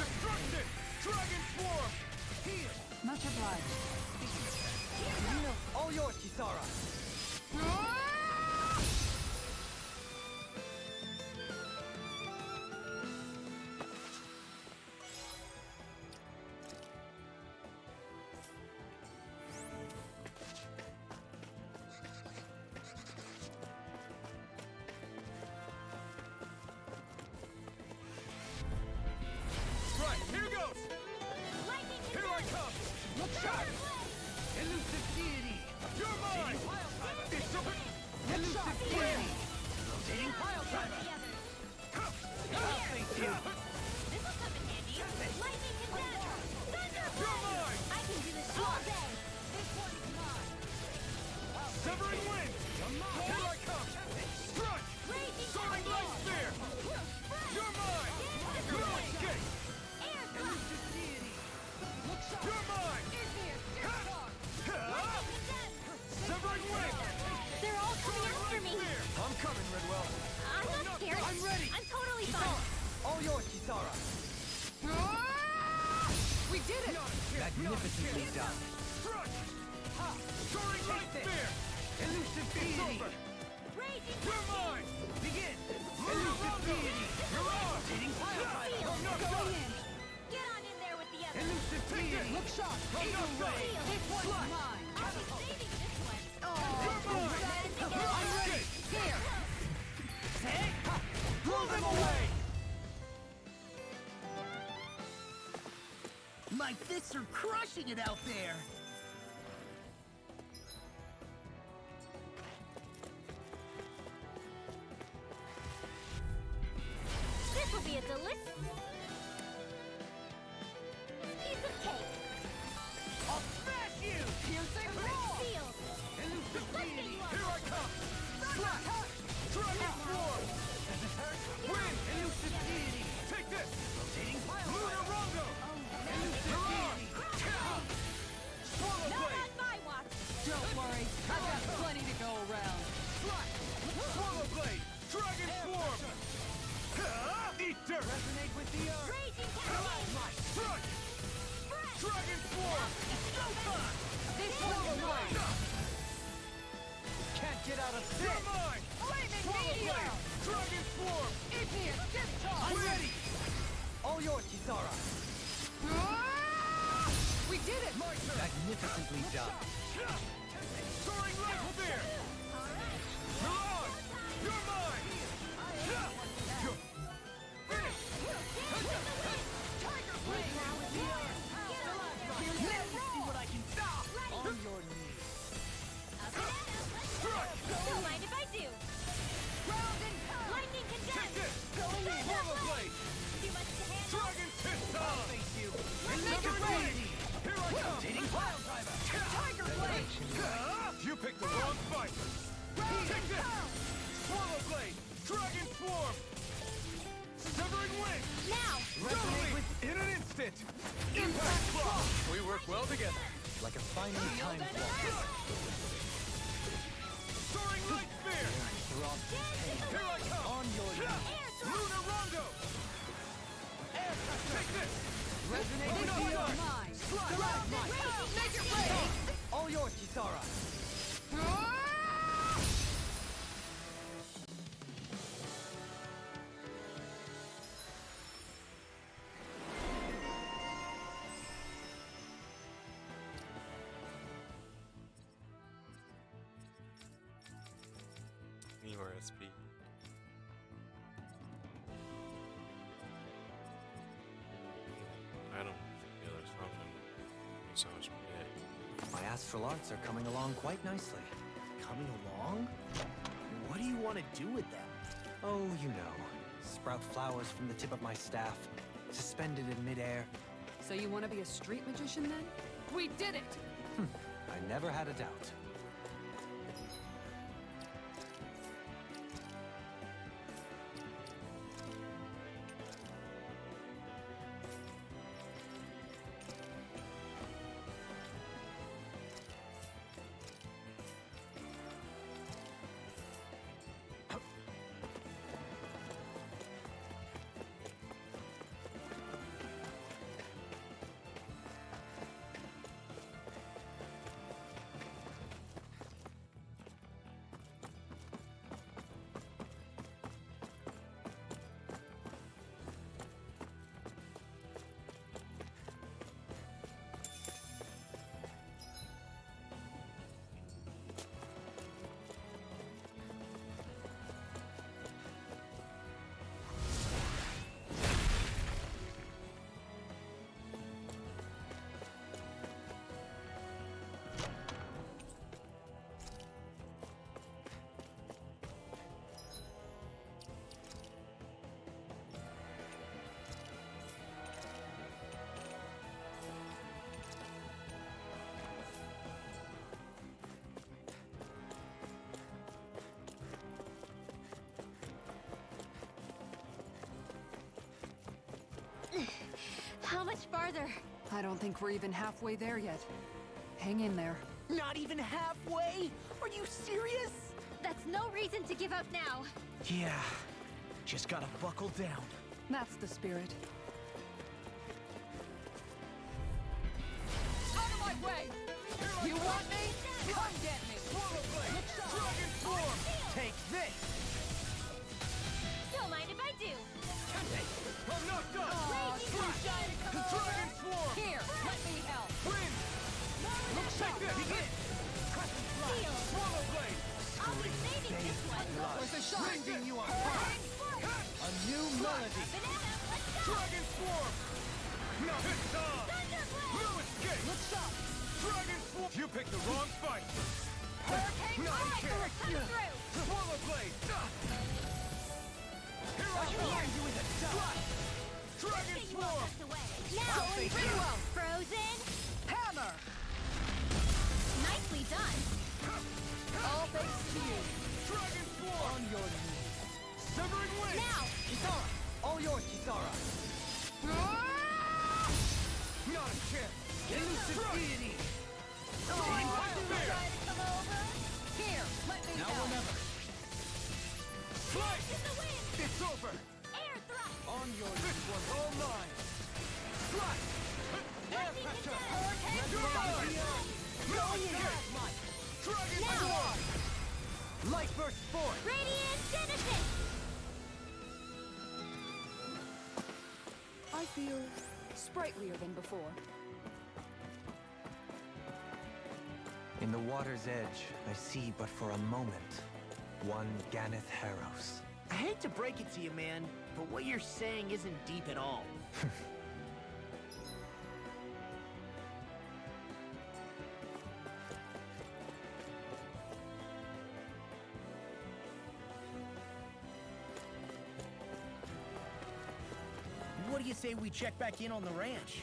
Destruction! Dragon Swarm! Here! Much obliged. All yours, Kisara! Right, here goes! Lightning Here I come! Look sharp! Elusive deity! You're mine! It's over! Elusive deity! Rotating pile driver! the others. I'll face you! This will come in handy. Lightning condemned. Thunder You're blade. mine! I can do this all day. This one's mine. Severing Wind! Here I come! Struck! Raging Soaring Light Spear! You're mine! No escape! Air blast. Elusive deity! Look sharp! You're mine! Lightning condemned. Severing Wind! They're all coming after me. Spear! I'm coming, Redwell! I'm not scared. I'm ready. I'm totally fine. All yours, Kisara! We did it! Magnificently done. Struck! Soaring Light Spear! Elusive It's deity! over! Raging You're mine! Begin! Lunar Elusive Rondo! deity! You're on! Rotating pile driver! I'm not Going done! in! Get on in there with the others. Elusive deity! Look sharp! I'm not done! This one's mine! I'll be saving this one. You're mine! I'm ready! Here! Hey! Blow them away! My fists are crushing it out there! This will be a delicious piece of cake. I'll smash you! Piercing roar! Sealed. Elusive deity! Here I come! Slash! Dragon Swarm! Wind! Elusive deity! Take this! Rotating pile Lunar driver! Rondo! Elusive deity! Swallow Not Blade! on my watch. Don't worry, I've got plenty to go around. Swallow Blade! Dragon Swarm! Eat dirt! Resonate with the earth! Raging cascade. Strike! Dragon Swarm! This one's mine! Can't get out of You're sight! mine! Flaming Swallow meteor! Blade! Dragon Swarm! Igneous discharge! I'm ready! All yours, Kisara! We did it! My turn! Magnificently done. Soaring Light Spear! You're on! You're mine! You're finished! Tiger blade. Now with the earth. Get on in there. Let me see what I can stop! On your knees! Strike! Don't mind if I do. Round and pound! Lightning Take condemned. this! Going in. Swallow Blade! Too much to handle. Dragon Fist! Face you! Severing Wind! Here I come! Rotating pile driver! Tiger blade! You picked the wrong fight! Take this! Swallow Blade! Dragon Swarm! Severing Wind! Now. Totally! In an instant! Impact Block! We work well together. Like a finely timed roll. Soaring Light Spear! Here I come! On your Lunar Rondo! Take this! Resonate with This the one's earth! mine! Make it rain. All yours, Kisara! speed. I don't feel there's something. So much shit. My astral arts are coming along quite nicely. Coming along? What do you want to do with them? Oh, you know. Sprout flowers from the tip of my staff, suspended in midair. So you want to be a street magician then? We did it! I never had a doubt. How much farther? I don't think we're even halfway there yet. Hang in there. Not even halfway? Are you serious? That's no reason to give up now. Yeah, just gotta buckle down. That's the spirit. Out of my way! You want me? Come get me! Dragon Swarm! Take this! Don't mind if I do. I'm not done! Dragon Swarm! Here, let me help! Wind! Take this! Begin! Steel. Swallow Blade! I'll be saving this one. Where's the shot? Bring you on Dragon Swarm. A new melody! Banana, let's go. Dragon Swarm! Now it's time! Thunderblade. No escape! Looks up! Dragon Swarm! You picked the wrong fight! Hurricane No, Strike. you can't. Come through. Swallow Blade! Here I You come! here. You in the dust! Dragon You won't Swarm! us away. Now, Now, Ringo! Frozen. Hammer! Nicely done. All thanks to you. Dragon Swarm! On your knees. Severing Wind! Now. Kisara! All yours, Kisara! Not a chance! Elusive deity! Going Fire! fair! Come over. Here, let me Now help! or never! Slice! In the wind. It's over! Air thrust. On your This one's all mine! Slice! Air Lightning pressure! condensed. You're mine! No escape! Dragon Swarm! Light burst forth! Radiant Genesis. I feel sprightlier than before. In the water's edge, I see but for a moment one Ganeth Haros. I hate to break it to you, man, but what you're saying isn't deep at all. What do you say we check back in on the ranch?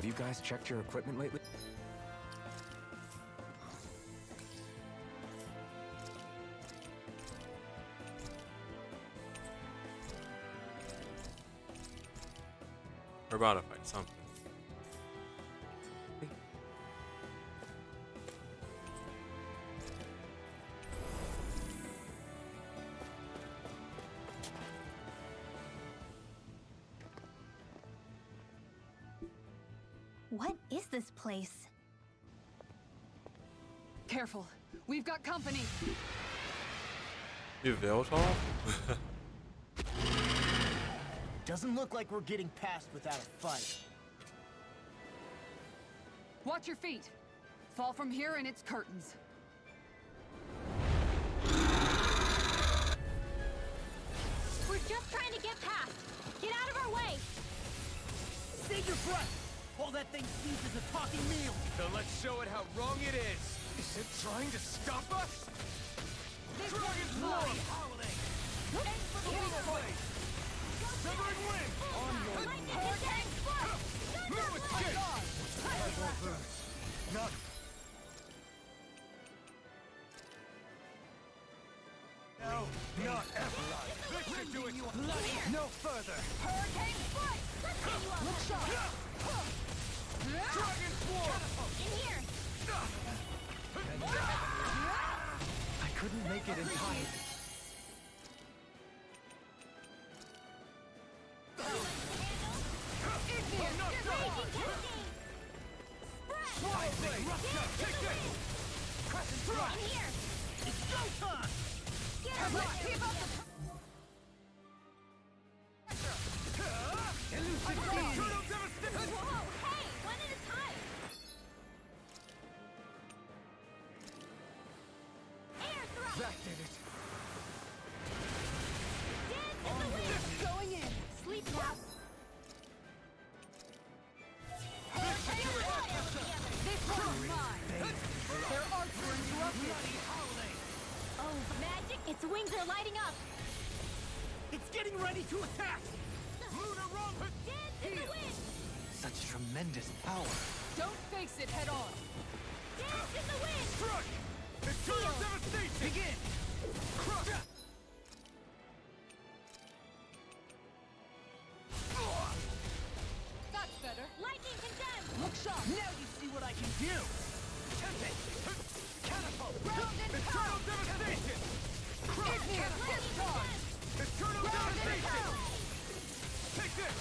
Have you guys checked your equipment lately? We're about to fight something. What is this place? Careful. We've got company. You Vtuber? Doesn't look like we're getting past without a fight. Watch your feet. Fall from here and it's curtains. We're just trying to get past. Get out of our way. Save your breath! All that thing sees is a talking meal! Then let's show it how wrong it is! Is it trying to stop us? Dragon's Roar! Aim for the weak blade! Severing Wind! On your Hurricane Foot! No escape! Not... No, not ever! This should do it! No further! Hurricane Foot! Look sharp! Dragon's Roar! In here! I couldn't make it in time. Swallow Blade! Take this! Crescent Strike! In here! It's showtime! Get up! Keep up the... Eternal Devastation! Whoa! Hey! One at a time! Air thrust! That did it! Dance in the wind! Going in. Sleep now! Hurricane Foot! This one's mine. Their arcs were interrupted. Oh, magic! Its wings are lighting up! It's getting ready to attack! Lunar Rompet! Dance in the wind! Such tremendous power. Don't face it head on. Dance in the wind! Strike! Eternal Devastation! Begin! Crush! That's better. Lightning condemned! Look sharp. Now you see what I can do! Tempest! Catapult! Round and Eternal pound! Devastation! Igneous discharge. Eternal Devastation! Take this!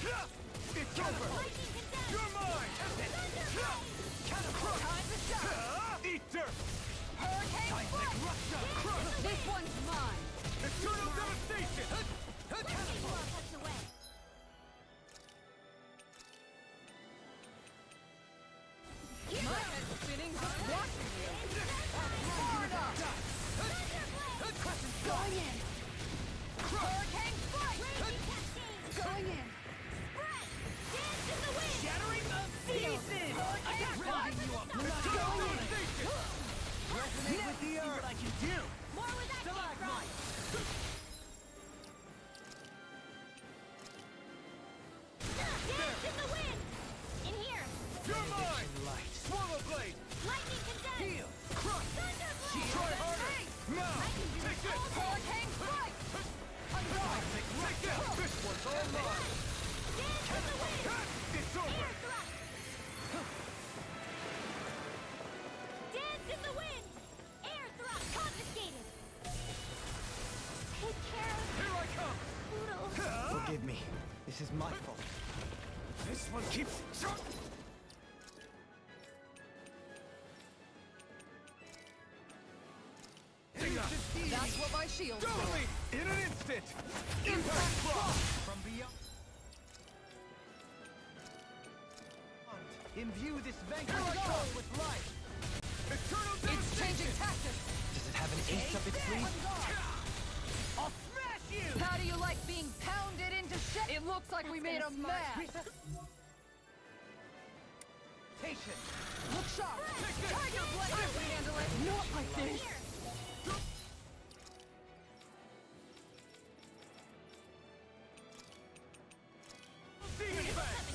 It's over! Lightning condemned! You're mine! Thunderblade! Time to shine. Eat dirt! Hurricane Foot! This one's mine. Eternal Devastation! Lightning Blow cuts away! My head's spinning just watching you. Far enough. Thunderblade! Going in. Hurricane Foot! Raging Cascade! Going in. Spread! Dance in the wind! Shattering of season! Hurricane Rounding you up! Eternal Devastation! Resonate with the earth! What I can do! More where that came from! Dance in the wind! In here! You're mine! Swallow Blade! Lightning condemned! Heal! Crush! Thunderblade! Try harder! Now! I can do Take this this! all day! Hurricane strike. Take this! This one's all mine! Dance in the wind! It's over! Air thrust! Dance in the wind! Air thrust confiscated! Take care of Here I come! Poodle. Forgive me. This is my fault. This one keeps... That's what my shield's for. Totally! In an instant! Impact block! From beyond. Imbue this vanquished soul with life. Eternal It's Devastation! changing tactics. Does it have an ace up its sleeve? I'll smash you! How do you like being pounded into shit? It looks like we made a mess. Patience. Look sharp. Tiger Blade. I can handle it. Not like this. Demon Fang!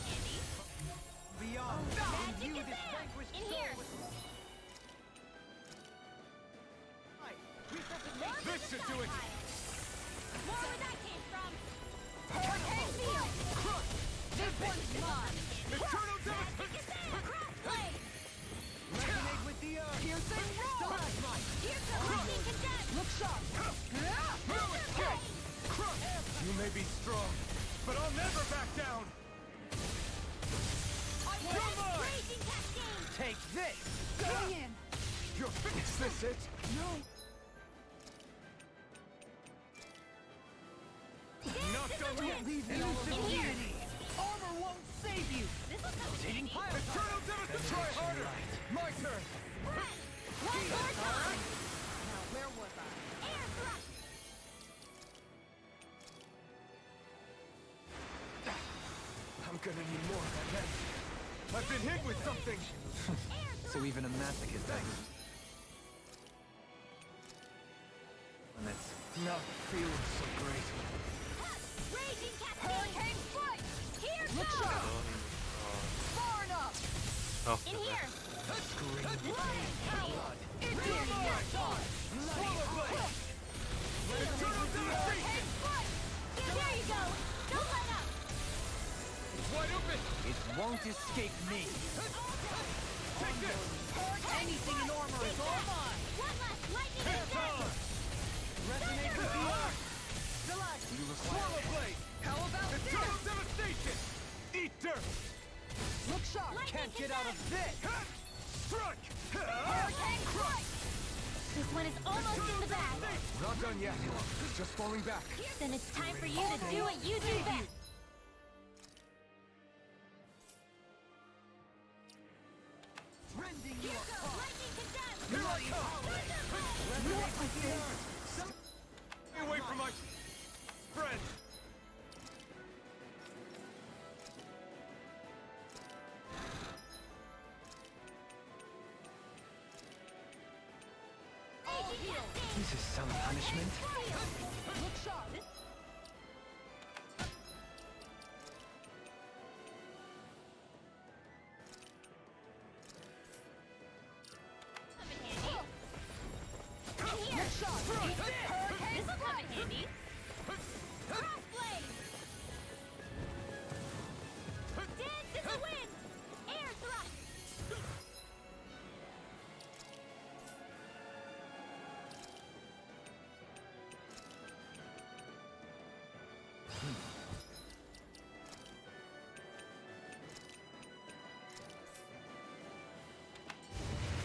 do it! More where that came from. Hurricane field! This one's mine! Eternal Devastation! Crossblade. Resonate with the earth! Piercing roll! Stalagmite! Here's the lightning condensed. Look sharp! You may be strong, but I'll never back down! You're mine! Raging cascade. Take this! Going in! Is this it? No! Not done yet! Leave me all alone! Armor won't save you! This will come in Rotating handy. pile Eternal Devastation! Try harder! My turn! One more time. Now where was I? Air thrust. I'm gonna need more than that. I've been hit with something! So even a masochist thing. And it's Not feeling so great. Raging cascade. Hurricane strike! Here Look goes. sharp! Far enough! Oh, In here. Blood! It Raging is cascade. Swallow blade! Eternal Devastation! There you go. Don't let up. Wide open! It won't escape me. Take this! Anything in armor is all mine! One last lightning Hands condensed. on! Resonate with the earth! Relax! Swallow blade! How about Eternal this? Devastation! Eat dirt! Look sharp! Lightning Can't get out of this! Strike! Hurricane strike! This one is almost in the bag. We're not done yet. Just falling back. Then it's time for you to do what you do best. Rending you apart! Lightning condensed. Bloody Resonate with the earth! Stay away from my friend. this is some punishment. Look sharp! Look sharp! Eat this! Hurricane This'll come in strike! handy. Crossblade. Dance in the wind. Air thrust.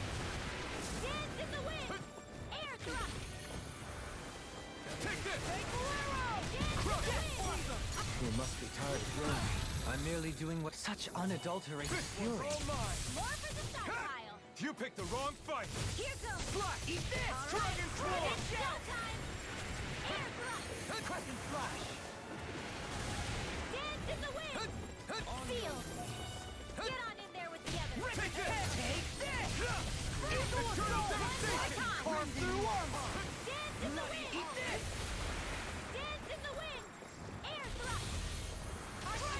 Dance in the wind. Air thrust. Take this! Dance in the wind. You must be tired of hearing me. I'm merely doing what such unadulterated This fury. one's all mine! More for the stockpile. You picked the wrong fight! Here goes. Flash! Eat this! Dragon Claw! Showtime. Air thrust. Crescent flash! Dance in the wind. Sealed. Get on in there with the others. Take this! Take this! Eternal Devastation! Carve through armor! Dance in the wind. Eat this! Dance in the wind. Air thrust.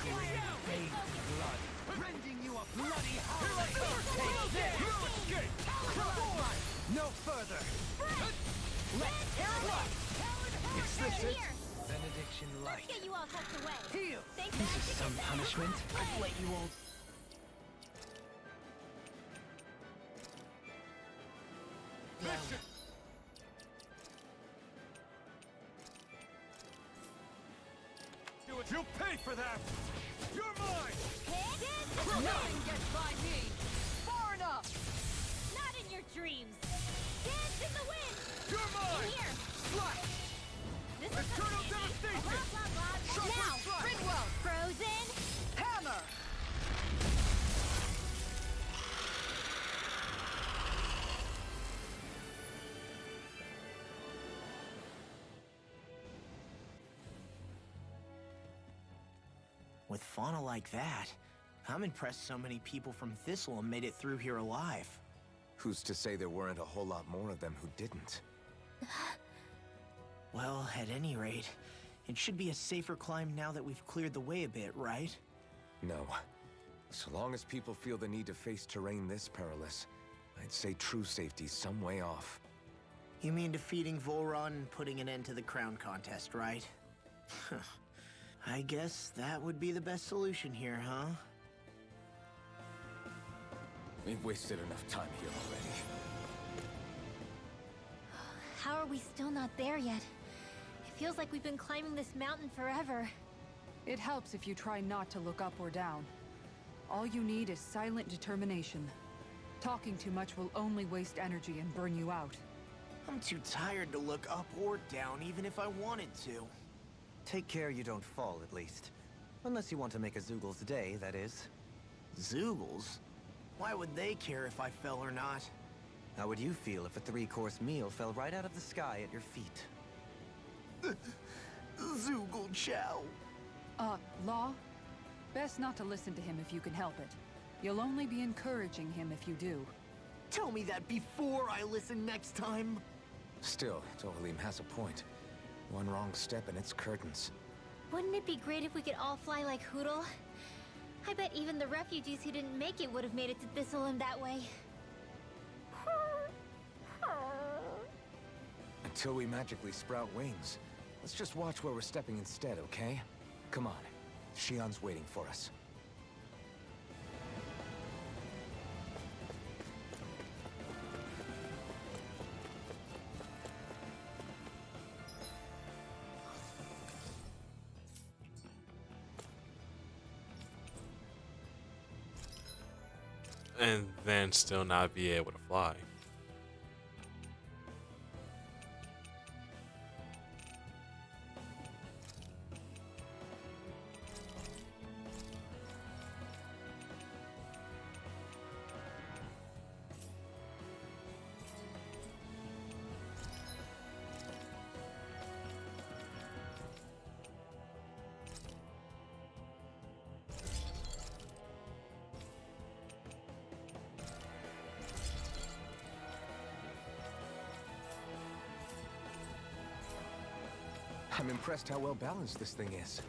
Bathe blood! Rending you a bloody Here I howling! come! Take this! No escape! No further! Let's tear it up! Is this it? Here. Benediction Let's light. get you all tucked away. Heal! Thanks This to is magic some and that punishment. crossblade. Let you all. Mission! Do it! You'll pay for that! You're mine! Dance in the wind. Nothing gets by me! Far enough! Not in your dreams. Dance in the wind. You're In mine! here. Flash! This will come Eternal in handy. Devastation. Blah, blah, blah. Sharper Now. strike. Grinwell! Frozen. Hammer! With fauna like that, I'm impressed so many people from Thistle made it through here alive. Who's to say there weren't a whole lot more of them who didn't? Well, at any rate, it should be a safer climb now that we've cleared the way a bit, right? No. So long as people feel the need to face terrain this perilous, I'd say true safety's some way off. You mean defeating Volron and putting an end to the crown contest, right? I guess that would be the best solution here, huh? We've wasted enough time here already. How are we still not there yet? It feels like we've been climbing this mountain forever. It helps if you try not to look up or down. All you need is silent determination. Talking too much will only waste energy and burn you out. I'm too tired to look up or down, even if I wanted to. Take care you don't fall, at least. Unless you want to make a Zoogel's day, that is. Zoogles? Why would they care if I fell or not? How would you feel if a 3-course meal fell right out of the sky at your feet? Zoogle chow. Law? Best not to listen to him if you can help it. You'll only be encouraging him if you do. Tell me that before I listen next time. Still, Tohalim has a point. One wrong step and it's curtains. Wouldn't it be great if we could all fly like Hootle? I bet even the refugees who didn't make it would have made it to Thistleland that way. Until we magically sprout wings. Let's just watch where we're stepping instead, okay? Come on. Shion's waiting for us. And then still not be able to fly. I'm impressed how well balanced this thing is.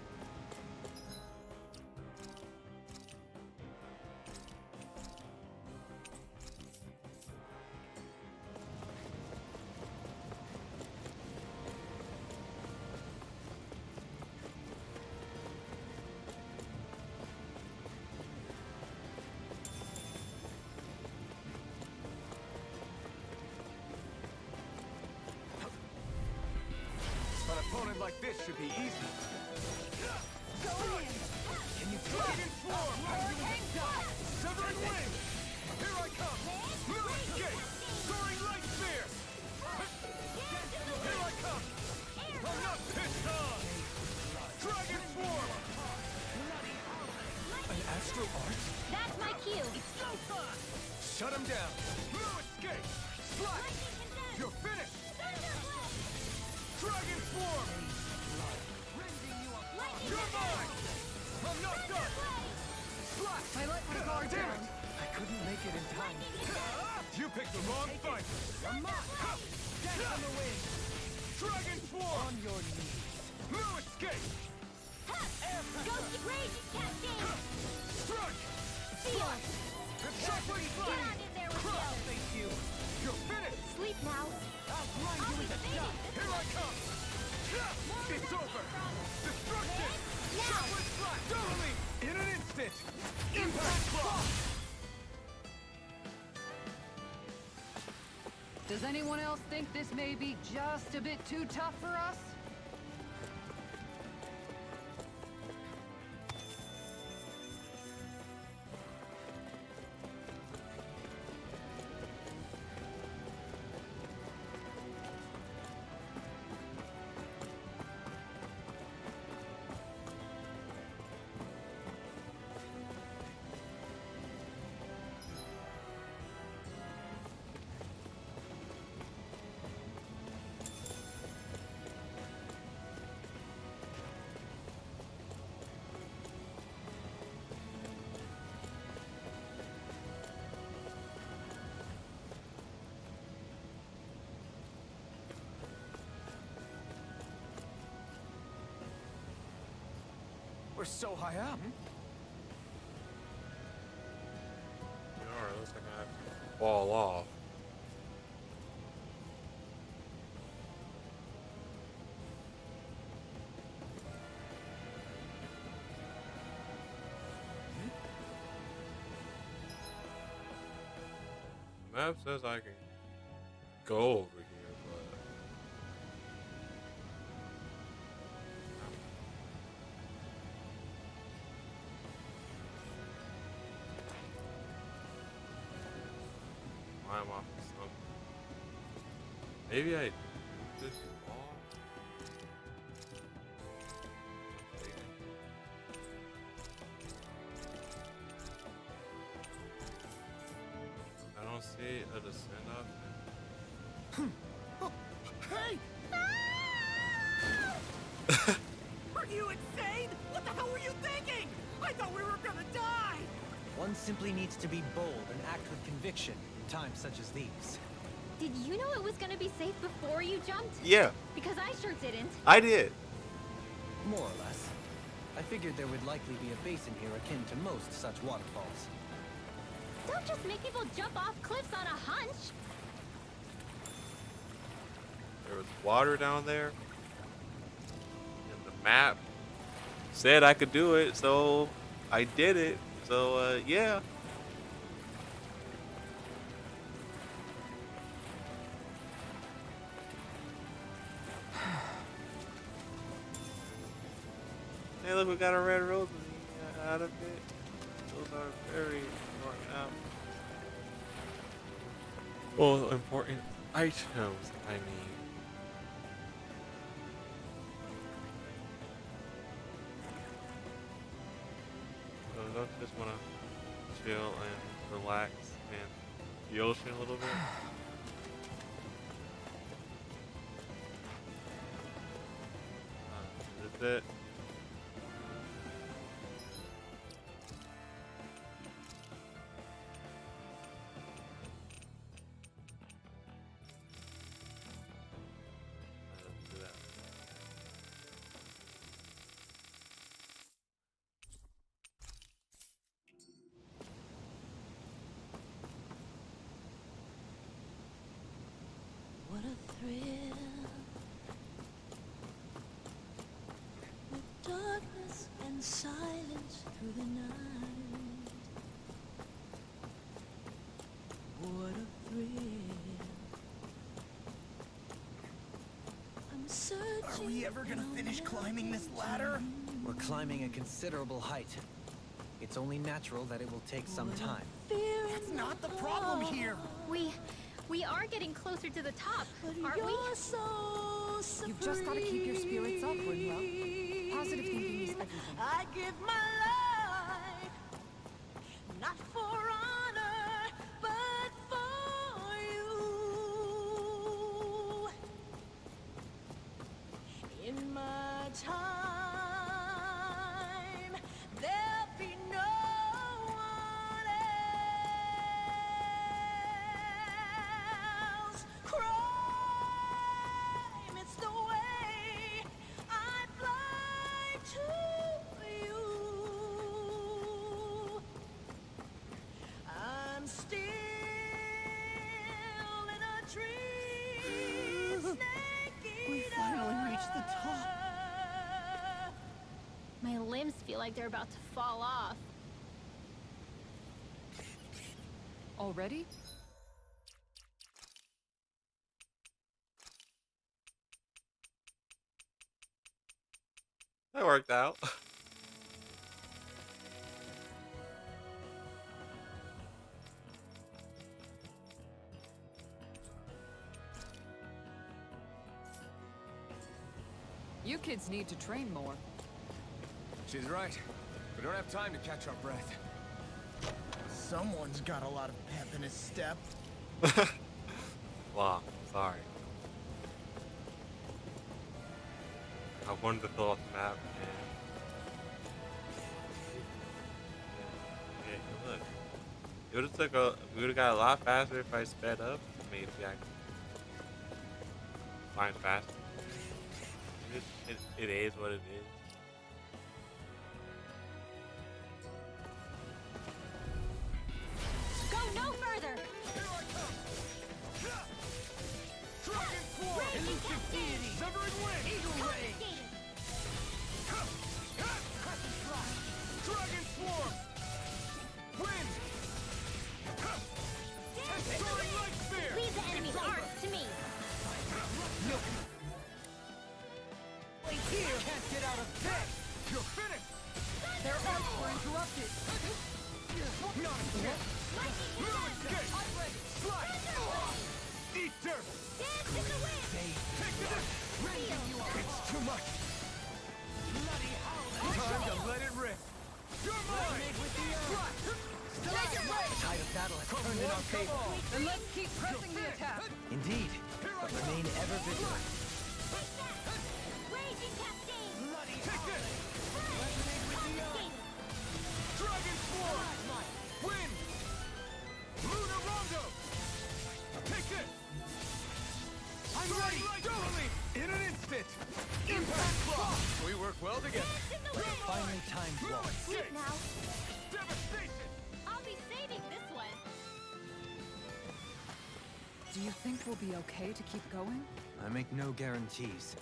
An opponent like this should be easy. Can you Dragon Swarm! Severing Wing! Here I come! New escape! Soaring Light Spear! Here I come! I'm not pissed on! Dragon Swarm! An Astral Art? That's my cue. Shut him down! New escape! Slash! You're finished! Dragon Swarm! You're mine! I'm not done! Slash! I let my guard Damn down. it! I couldn't make it in time. You picked the wrong fight! I'm not. Death on the wind. Dragon Swarm! On your knees. New escape! Ghosty Rage Cascade! Strike! Seal! Shuffling Get Slide! on in there with Cross! you! Thank you! You're finished! Sleep now. I'll grind you into dust. Here I come! It's over! Destruction! Now! Shuffling Slide! Totally! In an instant! Impact Block! Does anyone else think this may be just a bit too tough for us? We're so high up. Alright, looks like I have to fall off. Map says I can go over here, but I'm off of something. Maybe I do this wall. I don't see a descent option. Hey! Are you insane? What the hell were you thinking? I thought we were gonna die! One simply needs to be bold and act with conviction in times such as these. Did you know it was gonna be safe before you jumped? Yeah, Because I sure didn't. I did. More or less. I figured there would likely be a basin here akin to most such waterfalls. Don't just make people jump off cliffs on a hunch. There was water down there, and the map said I could do it, so I did it. So yeah. Hey, look, we got a red rose out of it. Those are very important out. Well, important items, I mean. So don't you just want to chill and relax and the ocean a little bit? Is it? Do that. What a thrill, with darkness and silence through the night. What a thrill. I'm searching. Are we ever gonna finish climbing this ladder? We're climbing a considerable height. It's only natural that it will take some time. That's not the problem here. We are getting closer to the top, aren't we? You've just got to keep your spirits up, Winwell. Positive thinking is everything. I give my life, not for honor, but for you. In my time, there'll be no one else. Crime, it's the way I fly to you. I'm still in a dream. We finally reached the top. My limbs feel like they're about to fall off. Already? That worked out. You kids need to train more. She's right. We don't have time to catch our breath. Someone's got a lot of pep in his step. Wow, sorry. I wanted to fill out the map and yeah, look. It would have took we would have got a lot faster if I sped up. I mean, if I find faster. It is what it is. Go no further! Dragon Form! Raging Captivity! Severing Wind! Eagle Ray! Dragon Swarm! Wind! Tensori get out of this! You're finished! Their arts were interrupted. Not a chance! No escape! Slide! Eat dirt! Dance in the wind! Take this! It's too much! Time to let it rip! You're mine! Make it rain! The tide of battle has turned in our favor. Then let's keep pressing the attack. Indeed, but remain ever vigilant. Raging cascade! Take this! Cascade! Dragon Swarm! Wind! Lunar Rondo! Take this! I'm ready! Totally! In an instant! Impact Block! We work well together. Dance in the wind! Finally timed No well. escape! Sleep now. Devastation! I'll be saving this one! Do you think we'll be okay to keep going? I make no guarantees.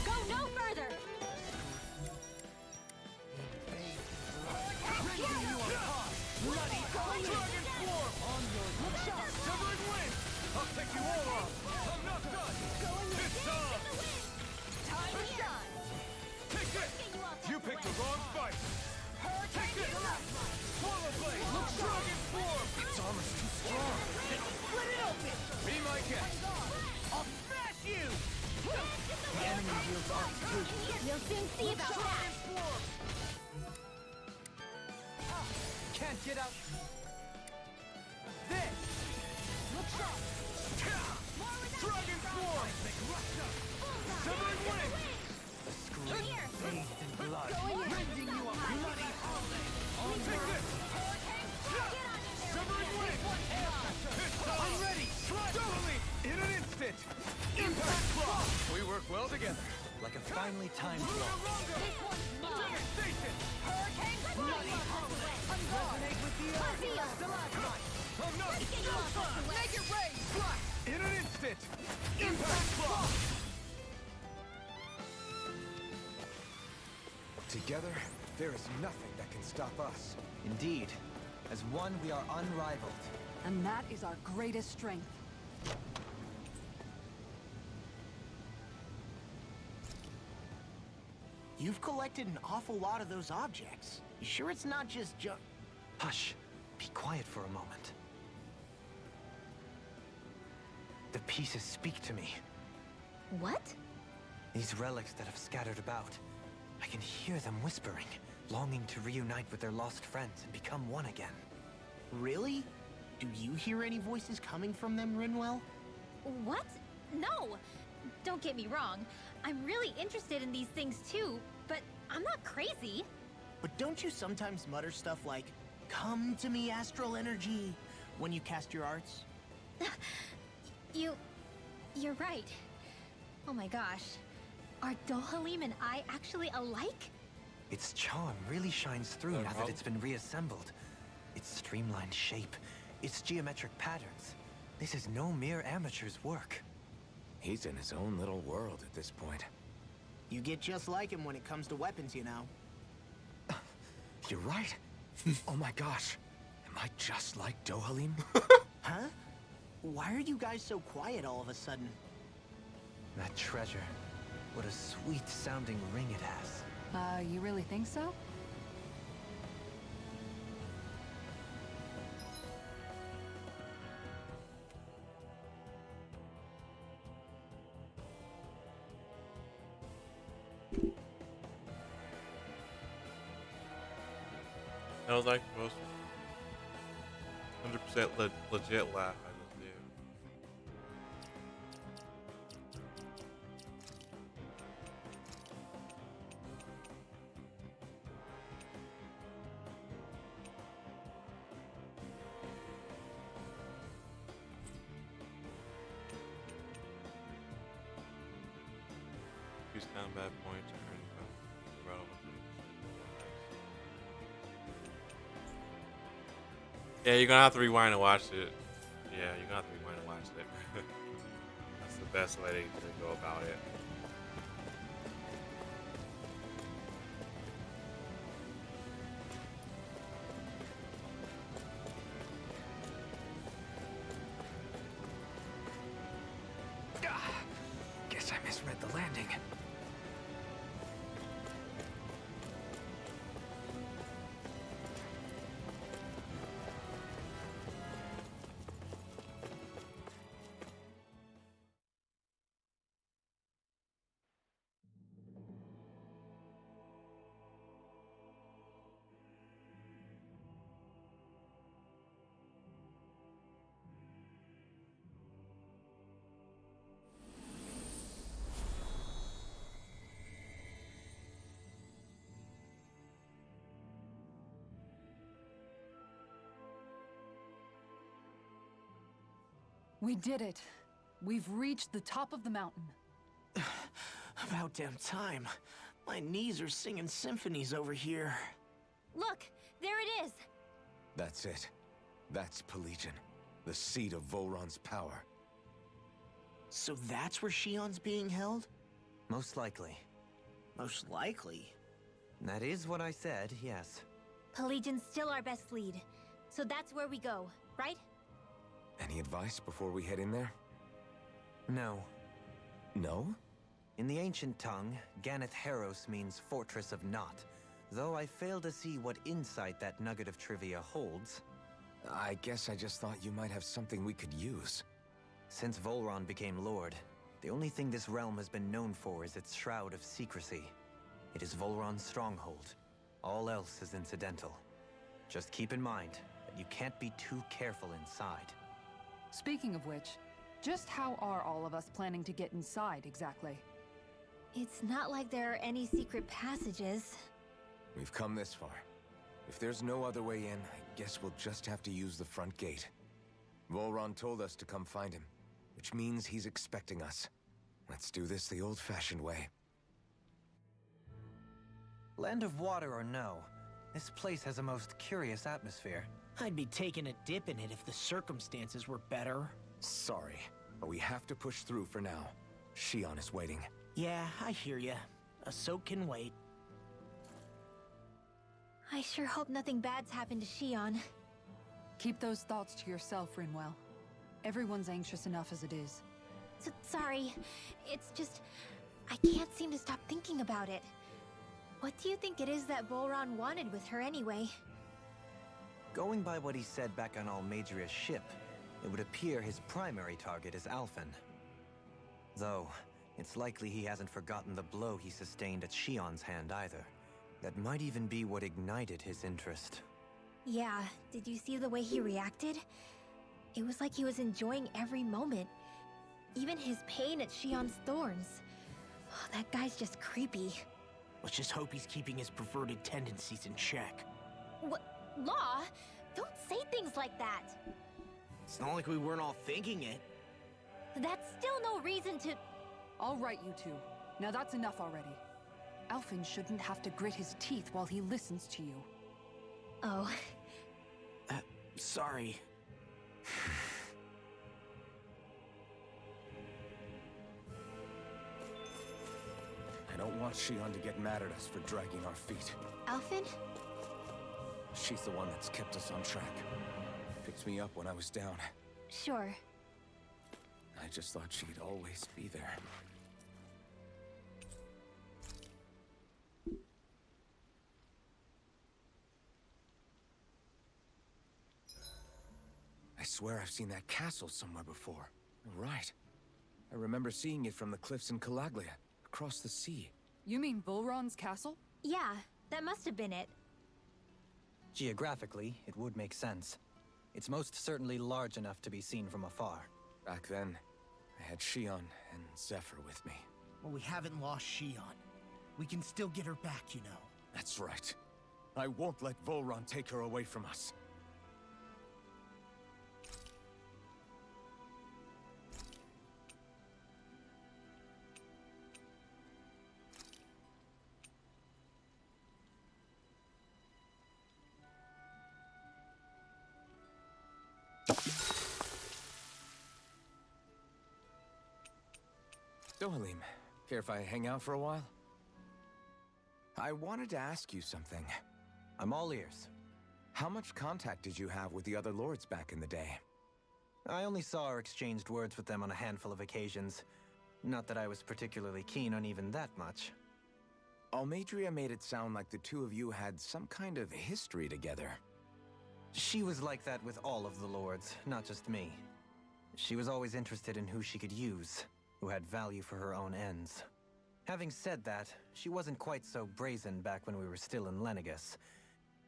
Go no further! Dragon Swarm! On your shot! Severing Wind! I'll take you all off! I'm not done! It's time! Time to shine! Take this! You picked the wrong fight! Take this! Swallow Blade! Dragon Swarm! Its armor's too strong. Split it open! Be my guest! I'll smash you! The enemy wields arms too. You'll soon see about that! Swarm! Can't get out. This! Dragon Swarm! Severing Wind! The scream bathed in blood. Rending you up! Bloody Take this! Severing Wind! It's time! I'm ready! Totally! In an instant! Impact Block! We work well together. Like a finely timed Lunar blow. Rondo! Devastation! Resonate with the I'm not Make it rain! in an instant! Impact Block! Together, there is nothing that can stop us. Indeed, as one we are unrivaled. And that is our greatest strength. You've collected an awful lot of those objects. You sure it's not just junk? Hush. Be quiet for a moment. The pieces speak to me. What? These relics that have scattered about. I can hear them whispering, longing to reunite with their lost friends and become one again. Really? Do you hear any voices coming from them, Rinwell? What? No! Don't get me wrong. I'm really interested in these things too, but I'm not crazy. But don't you sometimes mutter stuff like, "Come to me, astral energy," when you cast your arts? You're right. Oh my gosh. Are Dohalim and I actually alike? Its charm really shines through now that it's been reassembled. Its streamlined shape, its geometric patterns. This is no mere amateur's work. He's in his own little world at this point. You get just like him when it comes to weapons, you know. You're right. Oh my gosh. Am I just like Dohalim? Huh? Why are you guys so quiet all of a sudden? That treasure. What a sweet-sounding ring it has. You really think so? That was like the most 100% legit laugh I just do. Use combat points or income. Yeah, you're gonna have to rewind and watch it. Yeah, you're gonna have to rewind and watch it. That's the best way to go about it. Guess I misread the landing. We did it. We've reached the top of the mountain. About damn time. My knees are singing symphonies over here. Look, there it is. That's it. That's Pelegion, the seat of Volron's power. So that's where Shion's being held? Most likely. Most likely. That is what I said, yes. Pelagian's still our best lead. So that's where we go, right? Any advice before we head in there? No. No? In the ancient tongue, Ganeth Heros means Fortress of Naught, though I fail to see what insight that nugget of trivia holds. I guess I just thought you might have something we could use. Since Volron became Lord, the only thing this realm has been known for is its shroud of secrecy. It is Volron's stronghold. All else is incidental. Just keep in mind that you can't be too careful inside. Speaking of which, just how are all of us planning to get inside exactly? It's not like there are any secret passages. We've come this far. If there's no other way in, I guess we'll just have to use the front gate. Volron told us to come find him, which means he's expecting us. Let's do this the old-fashioned way. Land of water or no, this place has a most curious atmosphere. I'd be taking a dip in it if the circumstances were better. Sorry, but we have to push through for now. Shion is waiting. Yeah, I hear ya. A soak can wait. I sure hope nothing bad's happened to Shion. Keep those thoughts to yourself, Rinwell. Everyone's anxious enough as it is. Sorry. It's just... I can't seem to stop thinking about it. What do you think it is that Volron wanted with her anyway? Going by what he said back on Almadria's ship, it would appear his primary target is Alphen. Though, it's likely he hasn't forgotten the blow he sustained at Shion's hand either. That might even be what ignited his interest. Yeah, did you see the way he reacted? It was like he was enjoying every moment. Even his pain at Shion's thorns. Oh, that guy's just creepy. Let's just hope he's keeping his perverted tendencies in check. What? Law? Don't say things like that! It's not like we weren't all thinking it. That's still no reason to... All right, you two. Now that's enough already. Alphen shouldn't have to grit his teeth while he listens to you. Oh. Sorry. I don't want Shion to get mad at us for dragging our feet. Alphen? She's the one that's kept us on track. Picked me up when I was down. Sure. I just thought she'd always be there. I swear I've seen that castle somewhere before. Right. I remember seeing it from the cliffs in Calaglia, across the sea. You mean Volron's castle? Yeah, that must have been it. Geographically, it would make sense. It's most certainly large enough to be seen from afar. Back then, I had Shion and Zephyr with me. Well, we haven't lost Shion. We can still get her back, you know. That's right. I won't let Volron take her away from us. So, Halim, care if I hang out for a while? I wanted to ask you something. I'm all ears. How much contact did you have with the other lords back in the day? I only saw or exchanged words with them on a handful of occasions. Not that I was particularly keen on even that much. Almadria made it sound like the two of you had some kind of history together. She was like that with all of the lords, not just me. She was always interested in who she could use, who had value for her own ends. Having said that, she wasn't quite so brazen back when we were still in Lenegus.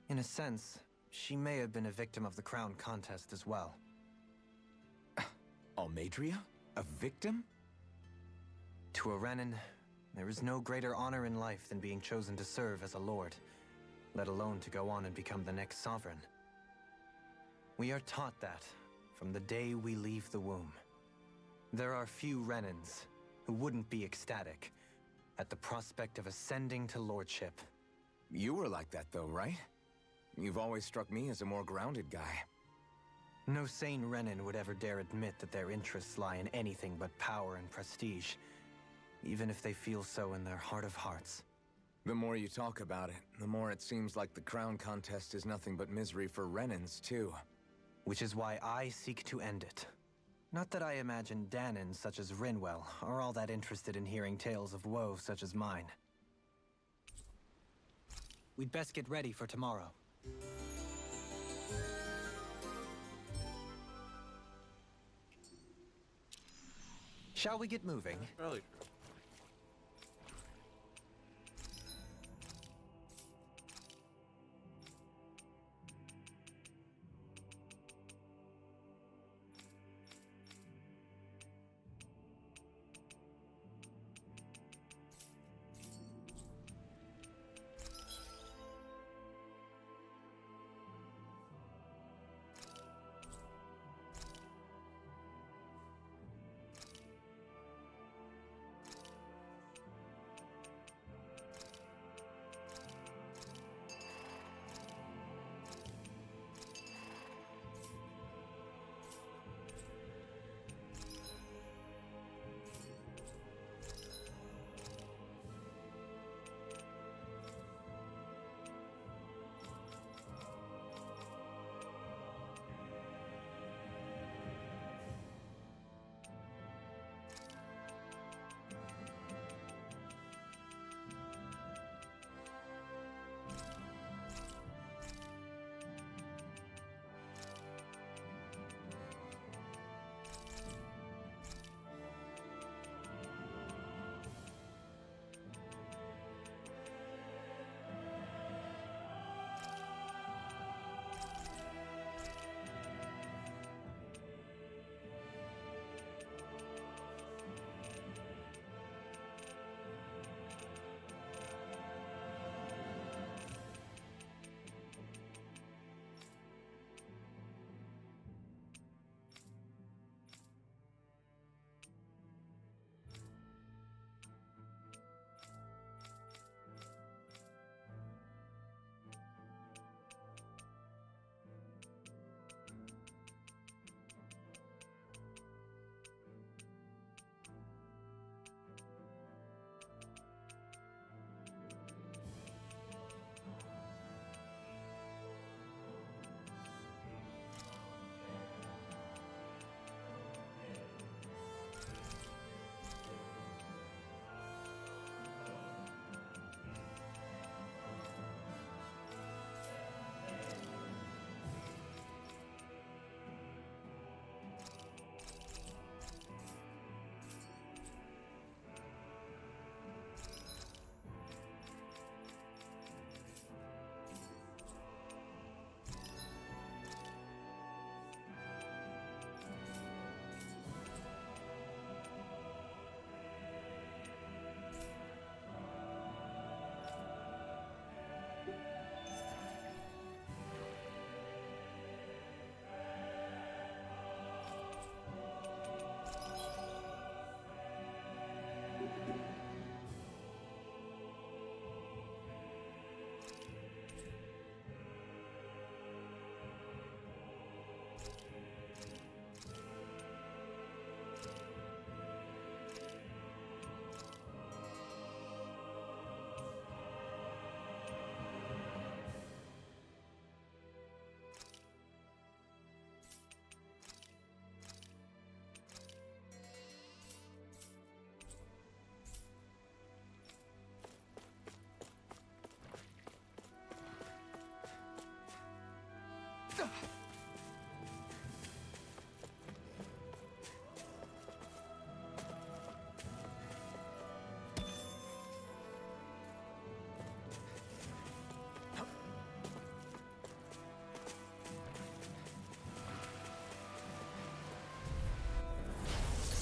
In a sense, she may have been a victim of the crown contest as well. Almadria? A victim? To a Renin, there is no greater honor in life than being chosen to serve as a lord, let alone to go on and become the next sovereign. We are taught that from the day we leave the womb. There are few Renins who wouldn't be ecstatic at the prospect of ascending to lordship. You were like that though, right? You've always struck me as a more grounded guy. No sane Renin would ever dare admit that their interests lie in anything but power and prestige, even if they feel so in their heart of hearts. The more you talk about it, the more it seems like the crown contest is nothing but misery for Renins, too. Which is why I seek to end it. Not that I imagine Danins such as Rinwell are all that interested in hearing tales of woe such as mine. We'd best get ready for tomorrow. Shall we get moving? Fairly true.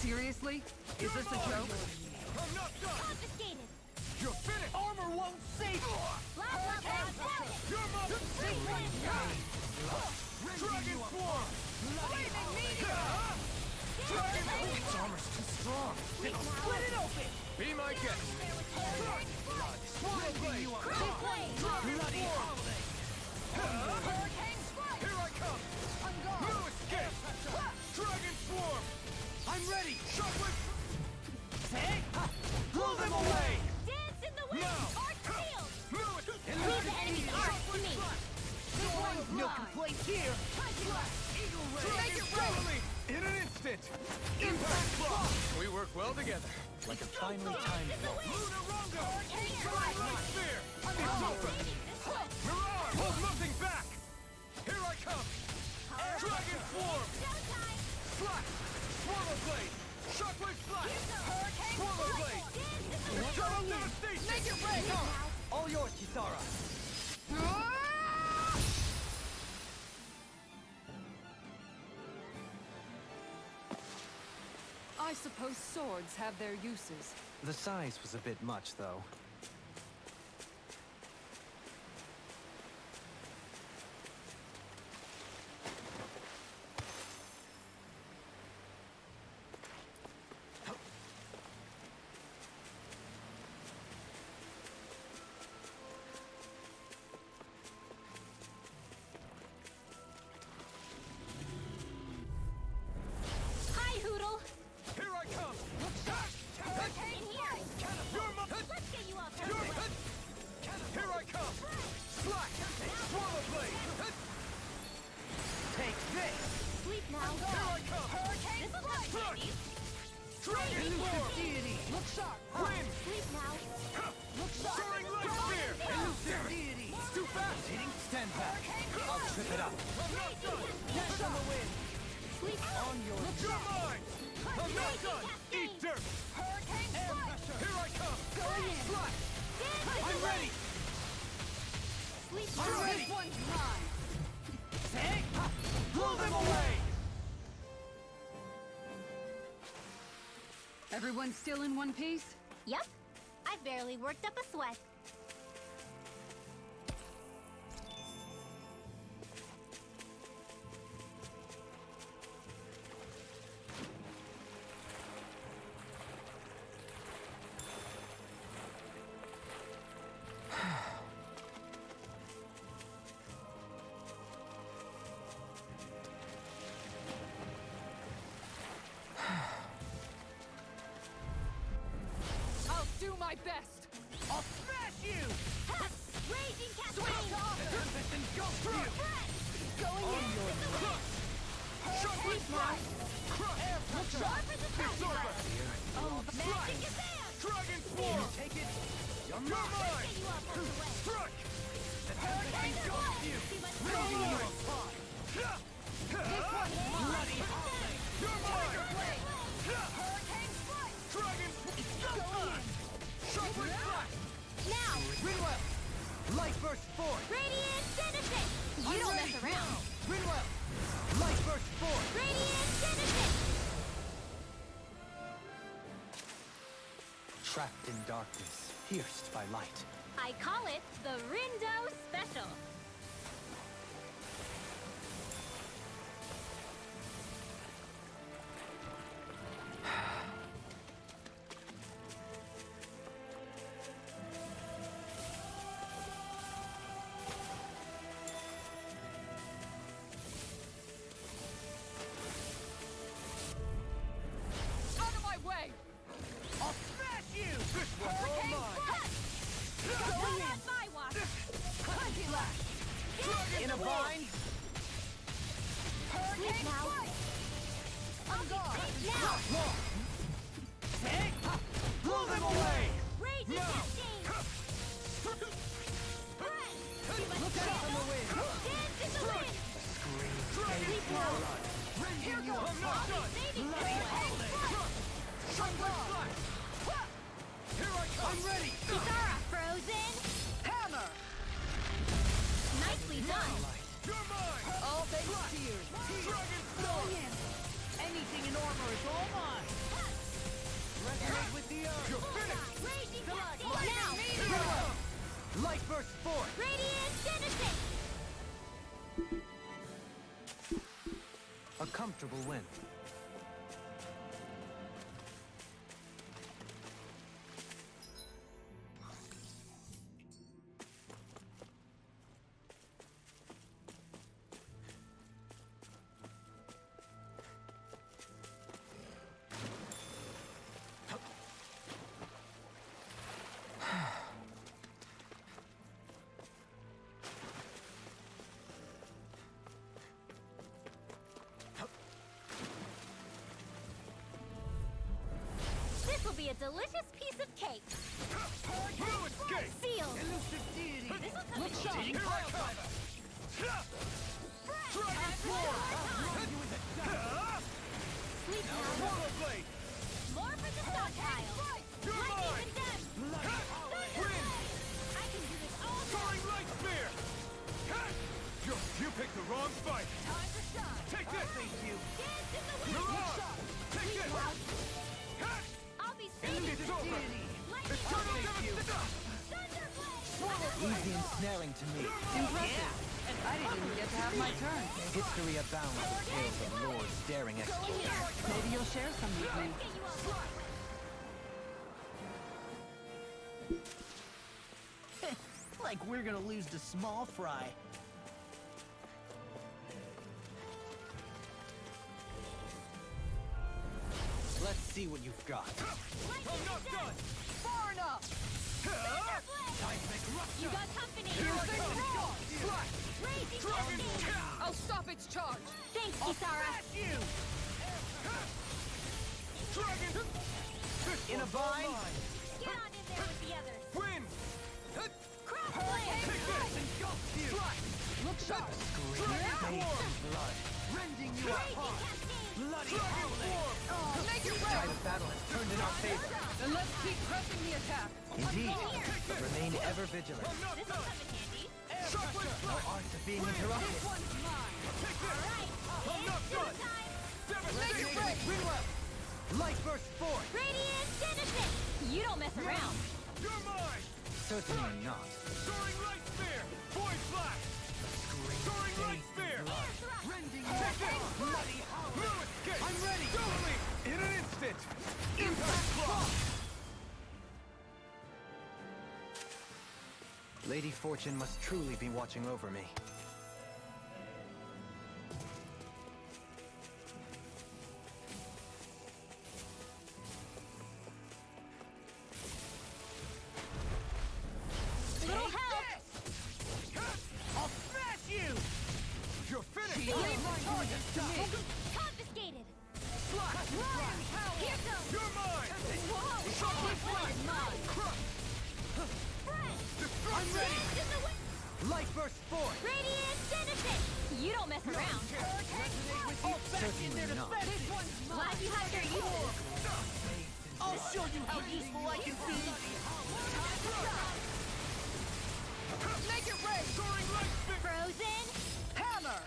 Seriously? Is this a joke? I'm not done! Confiscated! You're finished! Armor won't save you! Hurricane Blast! You're my... Dragon Swarm! Flaming meteor! Dragon Swarm! Its armor's too strong! Split it open! Be my guest! Swallow blade! Bloody holiday! Hurricane Strike! Here I come! No escape! Dragon Swarm! I'm ready! Shockwave! Take! Blow them away! Dance in the wind! Now! Arc shield! No escape! Leave the enemy's arc to me! No complaints here! Eagle ray! Dragon Swarm! In an instant! Impact block! We work well together. Like a finely timed roll. Luna Rongo! Hurricane Light Sphere! It's over! This way! Mirage! Hold nothing back! Here I come! Dragon Swarm! Showtime! Slash! Swallow Blade! Shockwave Slash! Hurricane Swallow Strike! Blade! Dance in the wind! Total devastation! Make it rain! All yours, Kisara. I suppose swords have their uses. The size was a bit much, though. Hi, Hoodle! Here I come! Hurricane here! You're my... Let's get you off her You're way! Here I come! Slash! Swallow Blade! Take this! Sleep now! Here I come! Hurricane Strike! Crush! Dragon Elusive Swarm! deity! Look sharp! Wind! Sleep now! Look sharp! Soaring Light Sphere! Elusive deity! It's too fast! Hitting stand back! I'll trip it up! I'm not done! Dash on the wind! Sleep On your You're mine! I'm not done! Eat dirt! Hurricane Strike! Here I come! Slash! I'm ready! Sleep I'm now! ready! This one's mine! Take! Blow them away! Everyone still in one piece? Yep. I barely worked up a sweat. I'll do my best! I'll smash you! Ha! Raging Cascade! Tempest and ghost you! Going in! Shockwave Slash! Look sharp as a It's over! Oh, magic is there! Dragon Swarm! Take it! You're You're mine! mine! Get you off the way! Strike! The tempest and ghost you! See much Raising you mine! apart! Bloody holiday! You're mine! Hurricane Strike! Dragon Swarm! Shockwave Slash! Now! Rinwell! Light burst forth! Radiant Genesis! You don't mess around! Rinwell! Light burst forth! Radiant Genesis! Trapped in darkness, pierced by light. I call it the Rindo Special. Out of my way! I'll smash you! This one's all Hurricane mine! Strike! Going at my watch! Punch lash! In a bind! Sleep now! I'm gone! Now! Long! Take! Blow them away! Raging Cascade! Look out on the wind! Dance in the wind! Sleep now! Here goes! I'm not done! Saving Bloody Hurricane holiday! Strike! I'm gone! Here I come! I'm ready! Kisara frozen! Hammer! Nicely done! You're mine! All thanks to you! Dragon Go Swarm! in! Anything in armor is all mine! Light burst forth! Radiant Genesis! A comfortable win. This will be a delicious piece of cake. Blue escape! Sealed! Elusive deity! This will come Look in sharp. handy. Here I come! Dragon Swarm! Sleep now. Swallow Blade! More for the stockpile. You're Lightning mine! condemned. Win! I can do this all day. Soaring Light Spear! You picked the wrong fight! Time to shine. Take this! Thank you. Dance in the wind. Mirage! Take this! I'll be safe. It's over! Lightning Eternal Devastation! Thunderblade. Easy ensnaring to me. Impressive. I didn't even get to have my turn. History abounds with tales of lords daring execution. Maybe you'll share some with me. Get you all. Like we're gonna lose to small fry. Let's see what you've got. I'm not done! Far enough! You got company. Piercing roar! Raging Dragon! lightning. I'll stop its charge! Thanks, Kisara. You! Dragon! In a bind? Get on in there with the others. Win! Crossblade. Take this! Look sharp! Dragon Swarm! Blood. Rending you Raging apart! cascade. Bloody Dragon howling! Swarm! Make it Tide rain! of battle has turned in our favor. Then let's keep pressing the attack. Indeed, Here. but remain ever vigilant. I'm not This will done! come in handy. Shockwave No Blast! art of being interrupted. This one's mine. Take All this! right. I'm not It's done! time. Make it Devastation! rain! Light burst forth. Radiant Genesis. You don't mess around. You're mine! Certainly not. Soaring Light Spear! Void Flash! Soaring Light Spear! Air thrust. Rending you Take this! apart! Bloody howling! No escape! I'm ready! Doubly! In an instant! Impact Claw! Lady Fortune must truly be watching over me. Little help. I'll smash you! You're finished! Confiscated. Flash! Here goes. You're mine! Whoa. Shockwave Blast! Mine. Crush! Friend. Destruction! Dance in the wind. Light burst forth. Radiant Genesis. You don't mess around. Certainly not. This one's Glad mine. you have your use. I'll show you how useful I can be. Make it rain! Soaring Light Spear! Frozen. Hammer!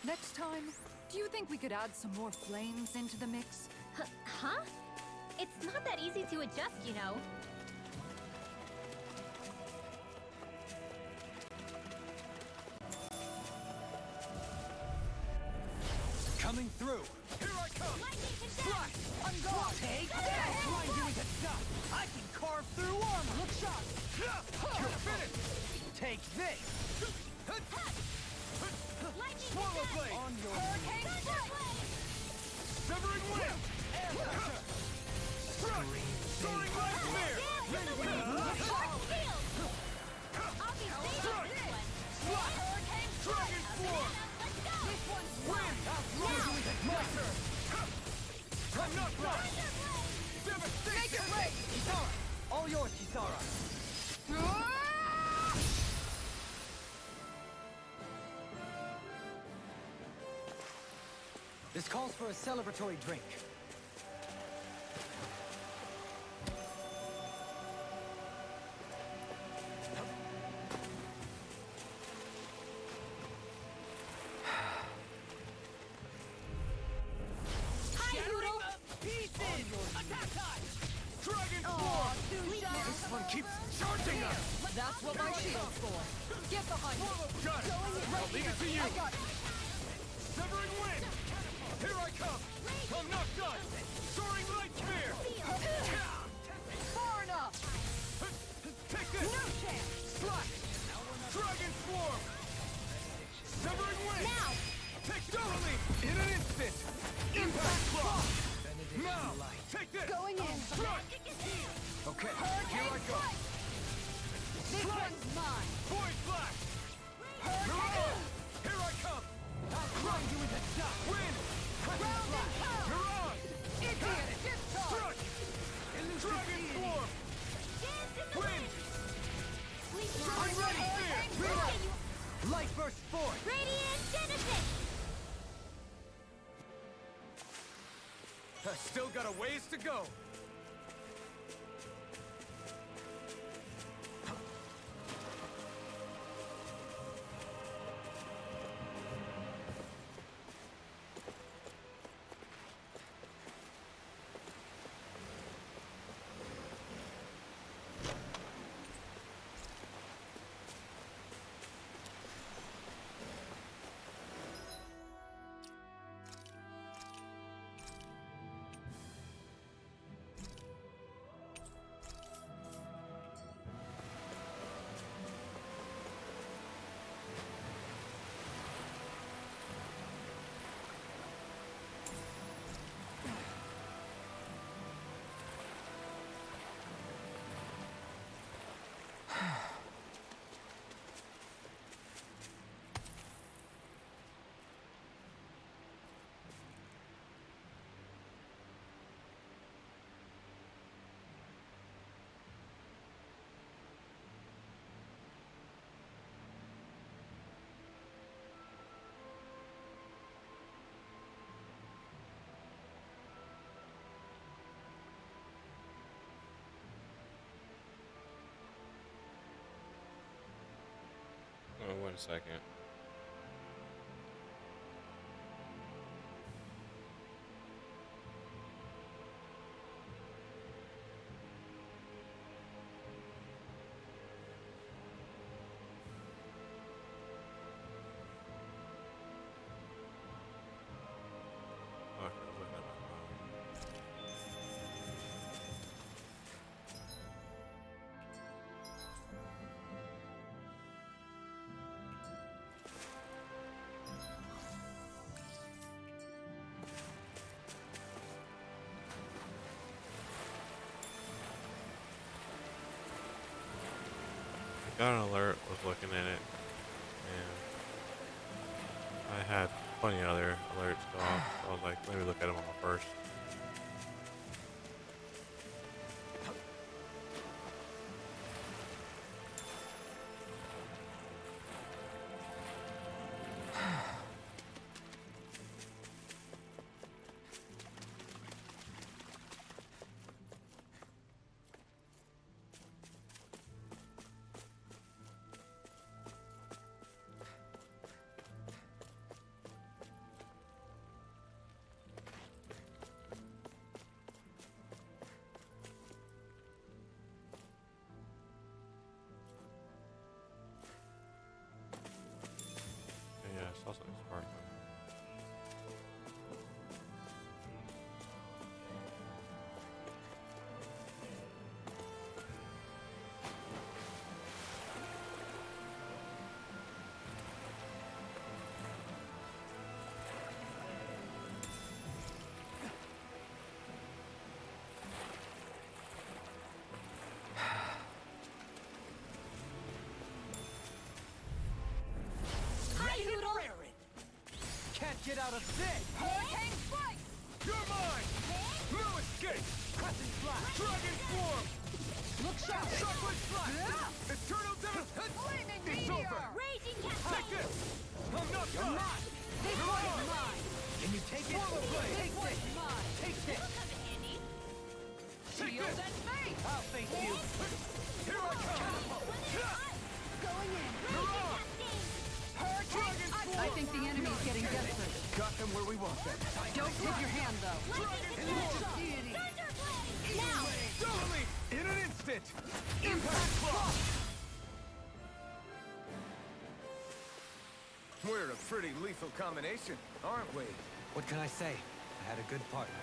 Next time, do you think we could add some more flames into the mix? Huh? It's not that easy to adjust, you know. Coming through. Here I come! Lightning condemned. I'm gone! Take that! Blind doing the stuff! I can carve through armor! Look sharp! You're finished! Take this! Lightning Swallow condemned. Blade! On your Thunderblade. Severing Wind! Soaring Light Spear! Dance in the wind. Shark shield. I'll be safe on this one. Hurricane Dragon Swarm! Let's go. This one's Win! My turn! I'm not done! Devastation! Make it rain! Kisara! All yours, Kisara! This calls for a celebratory drink. Hi, Noodle. Pieces! Attack time! Dragon Aw, Form! too shy. This one keeps charging us! That's what my shield's for. Get behind me. Got it! I'll leave it to you! I got it. Severing Wind! Here I come! I'm not done! Soaring Light Spear! Far enough. Take this! No chance. Slash! Dragon Swarm! Severing Wind! Now! Take Doubly! In an instant! Impact Claw! Now! Take this! Going in. Strike! Okay, here I go! This one's mine. Void Flash! Mirage! Here I come! I'll grind you into dust! Wind! Round and pound. Mirage! Idiot. Discharge. Struck! Dragon Swarm! Wind! Soaring Light Spear! Light burst forth! Radiant Genesis! I still got a ways to go! Oh, 1 second. Oh, I was looking at my phone. Got an alert, was looking at it, and I had plenty of other alerts go off. So I was like, let me look at them all first. Yeah, I saw something sparkling. Can't get out of this! Hurricane strike. You're mine! No escape! Crescent flash! Dragon Swarm! Look sharp. Chocolate Flash! Eternal Death! Flaming It's meteor. over! Raging Take Cascade! this! I'm not You're done! not! This one is mine. Can you take it? Swallow blade. Take This this! one's mine. Take this! Take Shield this! and face. I'll face you! Here I come! Going in. Mirage! Dragon I think the enemy's getting desperate. Got them where we want them. Don't tip your hand, though. Dragon Swarm! Deity. instant! Impact block! We're a pretty lethal combination, aren't we? What can I say? I had a good partner.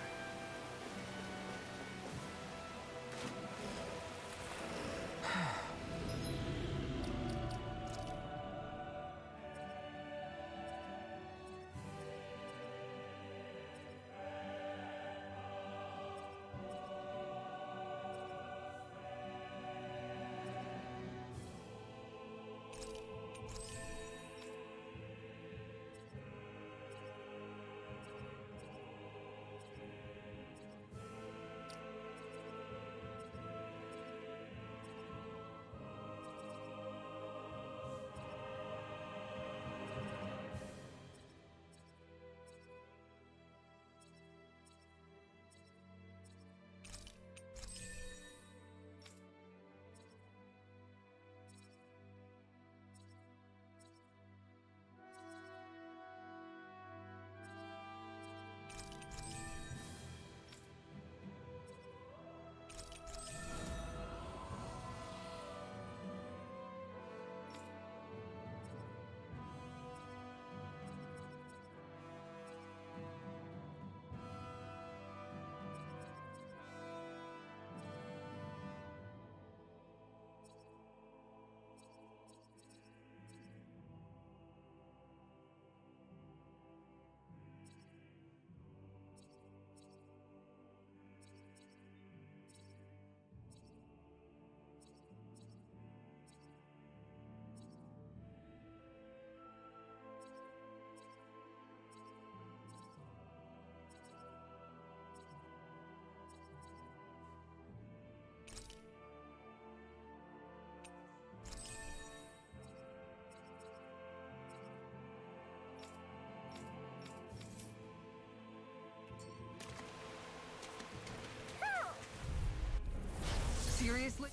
Seriously?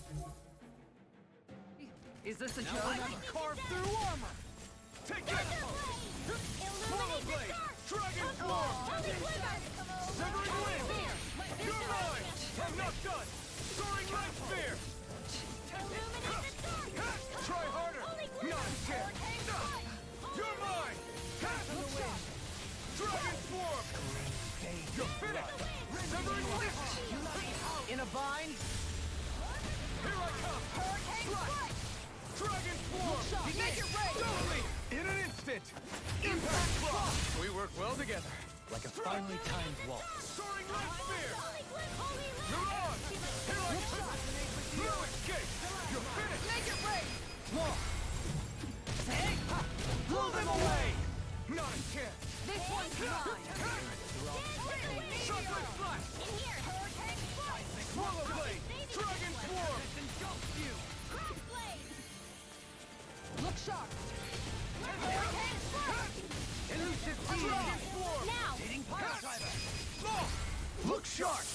Is this a joke? Carve through armor! Take that! Swallow blade! Dragon form! Severing wind! You're mine! I'm not done! Soaring light spear! Try harder! Not a chance! You're mine! Dragon swarm! You're finished! Severing wind! In a bind? Here I come! Slash! Dragon swarm! Make it rain! Totally! In an instant! Impact block! We work well together. Like a finely timed waltz. Soaring light spear! You're on! Here I come! No escape! You're finished! Make it rain! More! Hey! Blow them away! Not a chance! This one's mine! Chocolate flash! Swallow blade! Dragon swarm! Look sharp! Elusive Dragon swarm! Now! Hitting pile driver! Look sharp!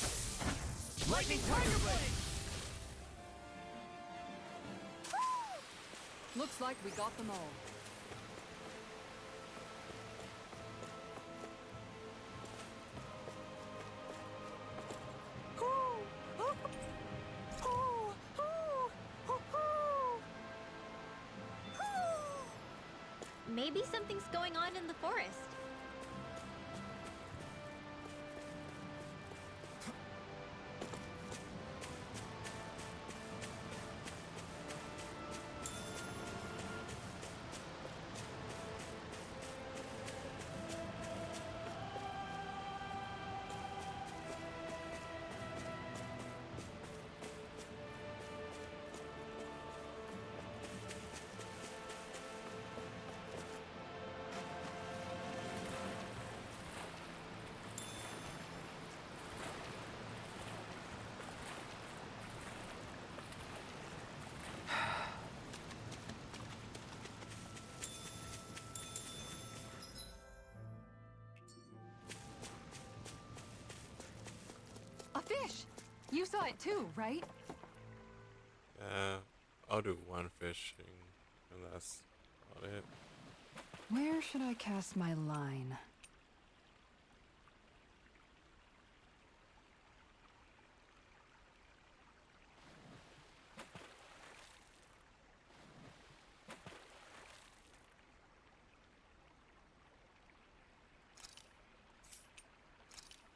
Lightning tiger blade! Looks like we got them all. Maybe something's going on in the forest. A fish! You saw it too, right? I'll do one fishing, and that's about it. Where should I cast my line?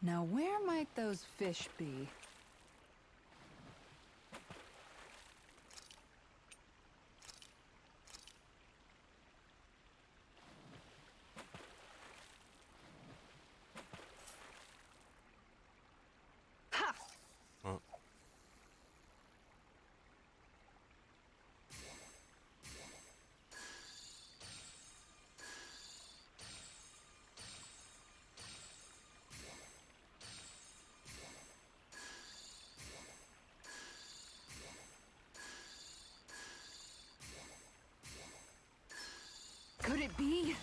Now where might those fish be? Ha! Oh. Could it be?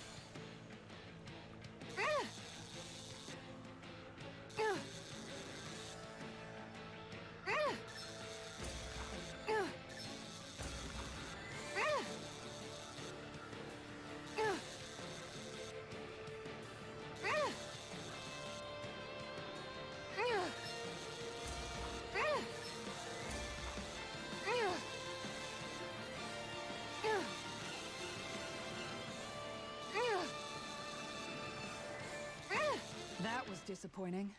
That was disappointing.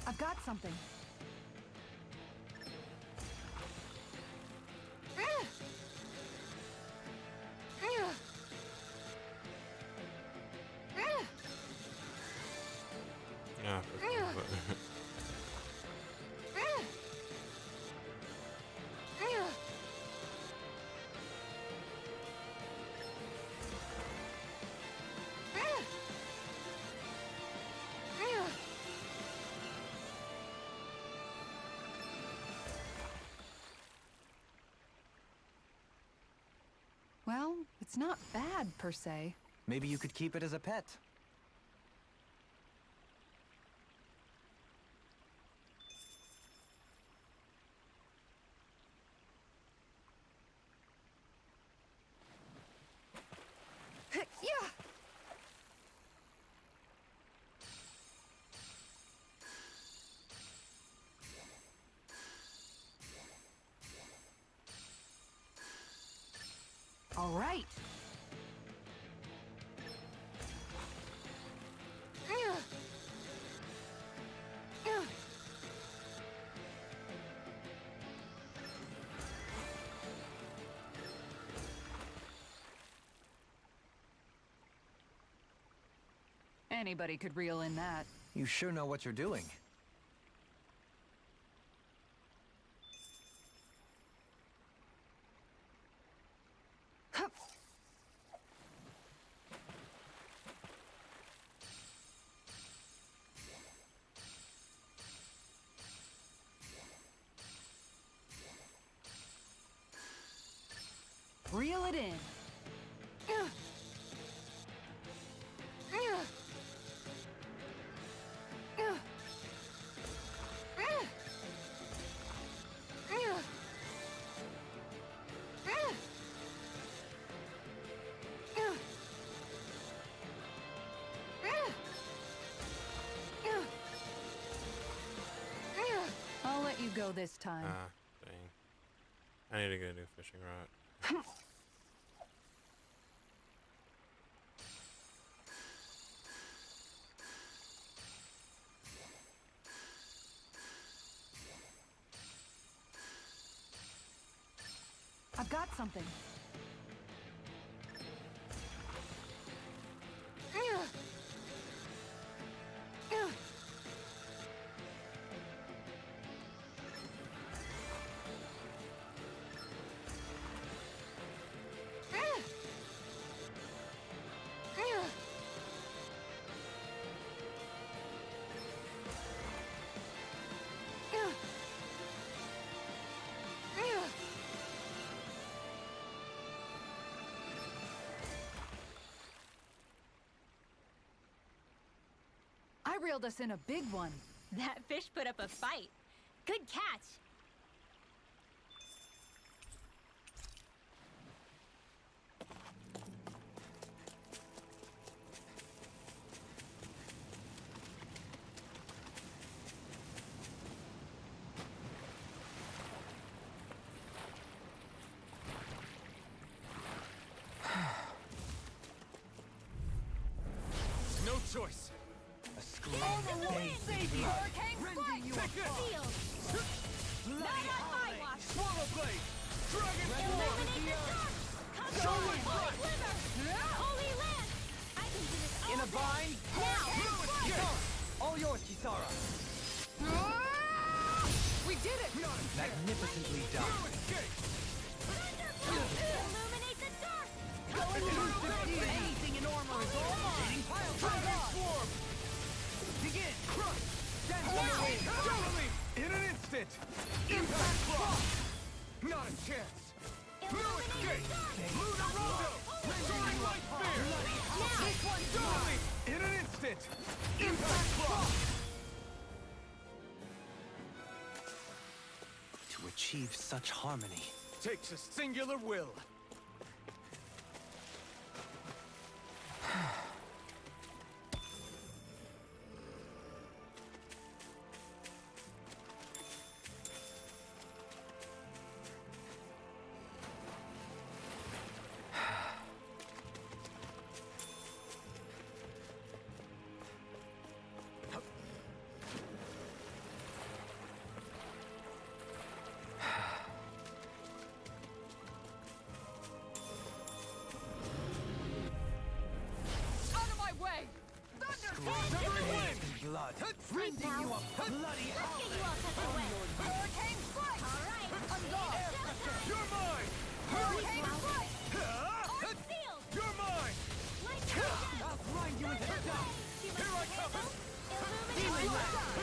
I've got something. Yeah. But Well, it's not bad per se. Maybe you could keep it as a pet. Yeah. All right. Anybody could reel in that. You sure know what you're doing. Hup. Reel it in. I'll let you go this time. dang. I need to get a new fishing rod. I've got something. I reeled us in a big one. That fish put up a fight. Good catch. Take this! Sealed! Not on my watch! Swallow blade! Dragon form! Illuminate the dark! Come Go on! in Holy front! Glimmer! Holy Lance! I can do this all In a day. bind. Now! Blue escape! All yours, Kisara. We did it! Not a chance! Magnificently done. Blue escape! Illuminate the dark! Going through anything in armor is all mine. Dragon form! Begin. Crush! Now! Doubly! In an instant! Impact block! Not a chance! Blue Illuminate escape! the dark! Blue Naruto! Soaring light spear! Now! This one doubly! In an instant! Impact block! To achieve such harmony. Takes a singular will. Out of my way! Severing wind! Blood. Right now. You a bloody Let's get you all tucked away. Hurricane strike! All right. You're mine! Hurricane strike! Huh? Sealed! You're mine! Light down! I'll grind you into dust. Here I come! Illuminate the dark!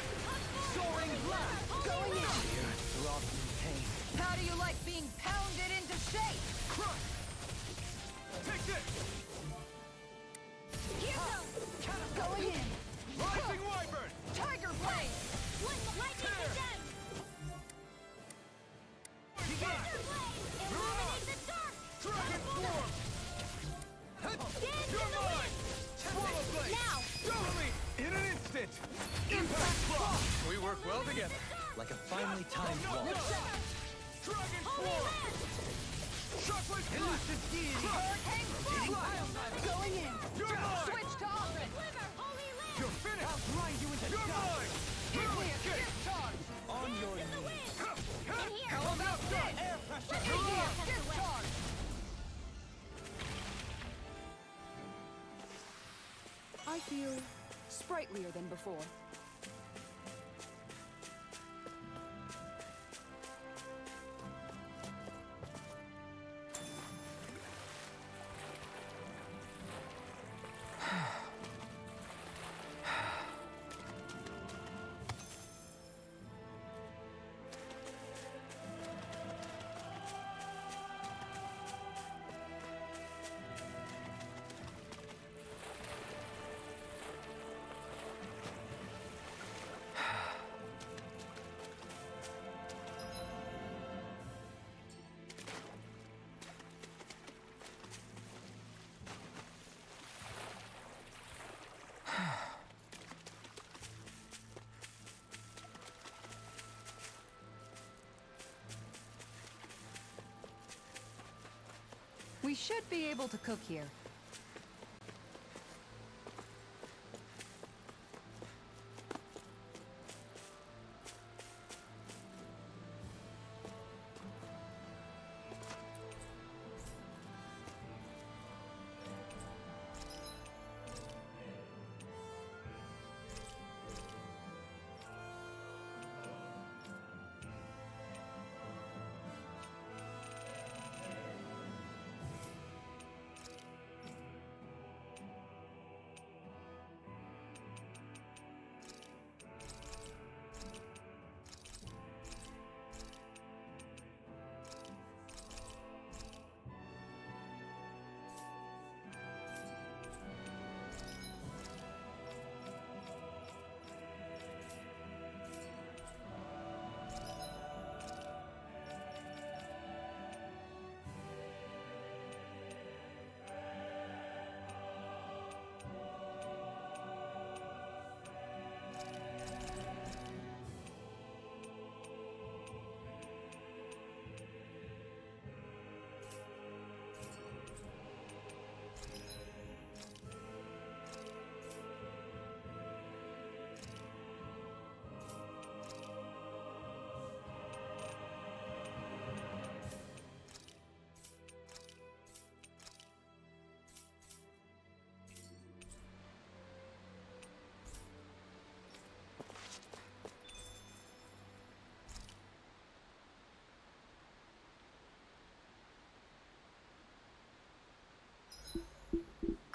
Soaring blood. Going in! Fear, throbbing pain. How do you like being pounded into shape? Crush! Take this! Here goes! Going in! Rising Wyvern! Tiger blade! Lightning condemned! Thunder blade! Illuminate the dark! Dragon form! Dance You're in the mine! wind! Swallow blade! Now! Doubly! In an instant! Impact block! We work well together. Like a finely timed waltz. Dragon Holy form! Lance! Chocolate Elusive deity. Hurricane strike! Going in! You're mine! Switch to offense! Glimmer! Holy Lance! You're finished! I'll grind you into You're dust. mine! Give me a Escape! discharge! On your In the knees. wind! In here! How about this? Air pressure. Let's get you all tucked away. Discharge! I feel sprightlier than before. We should be able to cook here.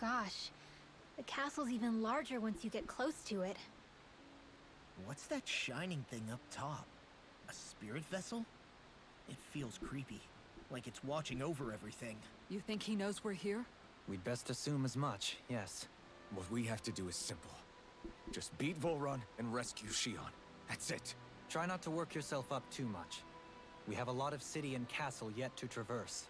gosh. The castle's even larger once you get close to it. What's that shining thing up top? A spirit vessel? It feels creepy, like it's watching over everything. You think he knows we're here? We'd best assume as much, yes. What we have to do is simple. Just beat Volron and rescue Shion. That's it. Try not to work yourself up too much. We have a lot of city and castle yet to traverse.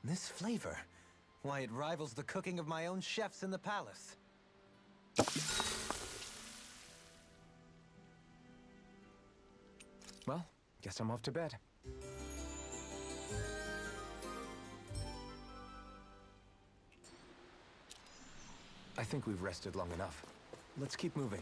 This flavor, why, it rivals the cooking of my own chefs in the palace. Well, guess I'm off to bed. I think we've rested long enough. Let's keep moving.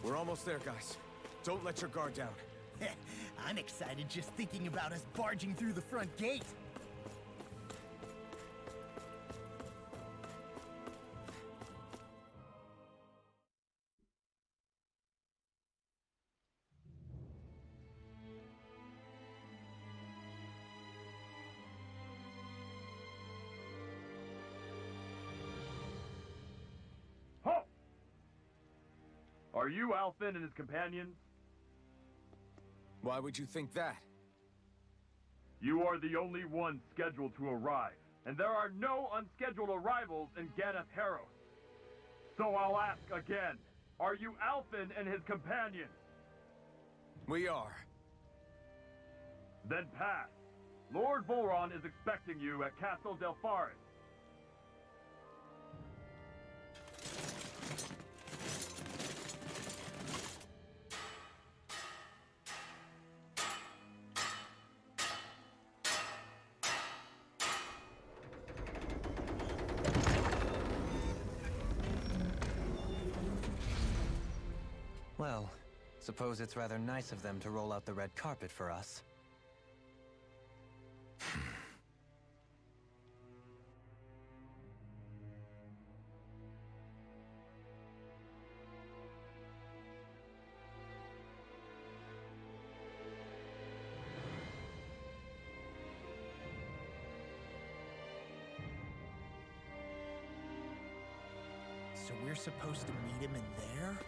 We're almost there, guys. Don't let your guard down. I'm excited just thinking about us barging through the front gate. Halt! Are you Alphen and his companions? Why would you think that? You are the only one scheduled to arrive, and there are no unscheduled arrivals in Ganeth Harrow. So I'll ask again, are you Alphen and his companions? We are. Then pass. Lord Volron is expecting you at Castle Delpharis. Well, suppose it's rather nice of them to roll out the red carpet for us. So we're supposed to meet him in there?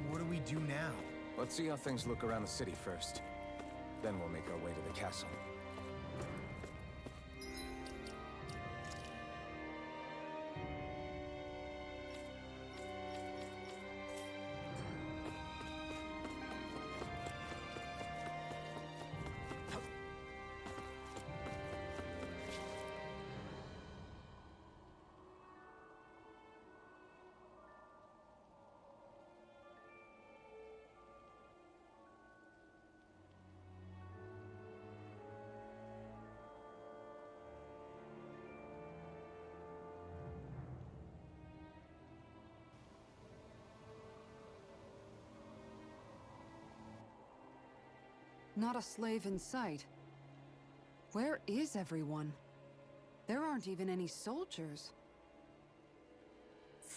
What do we do now? Let's see how things look around the city first. Then we'll make our way to the castle. Not a slave in sight. Where is everyone? There aren't even any soldiers.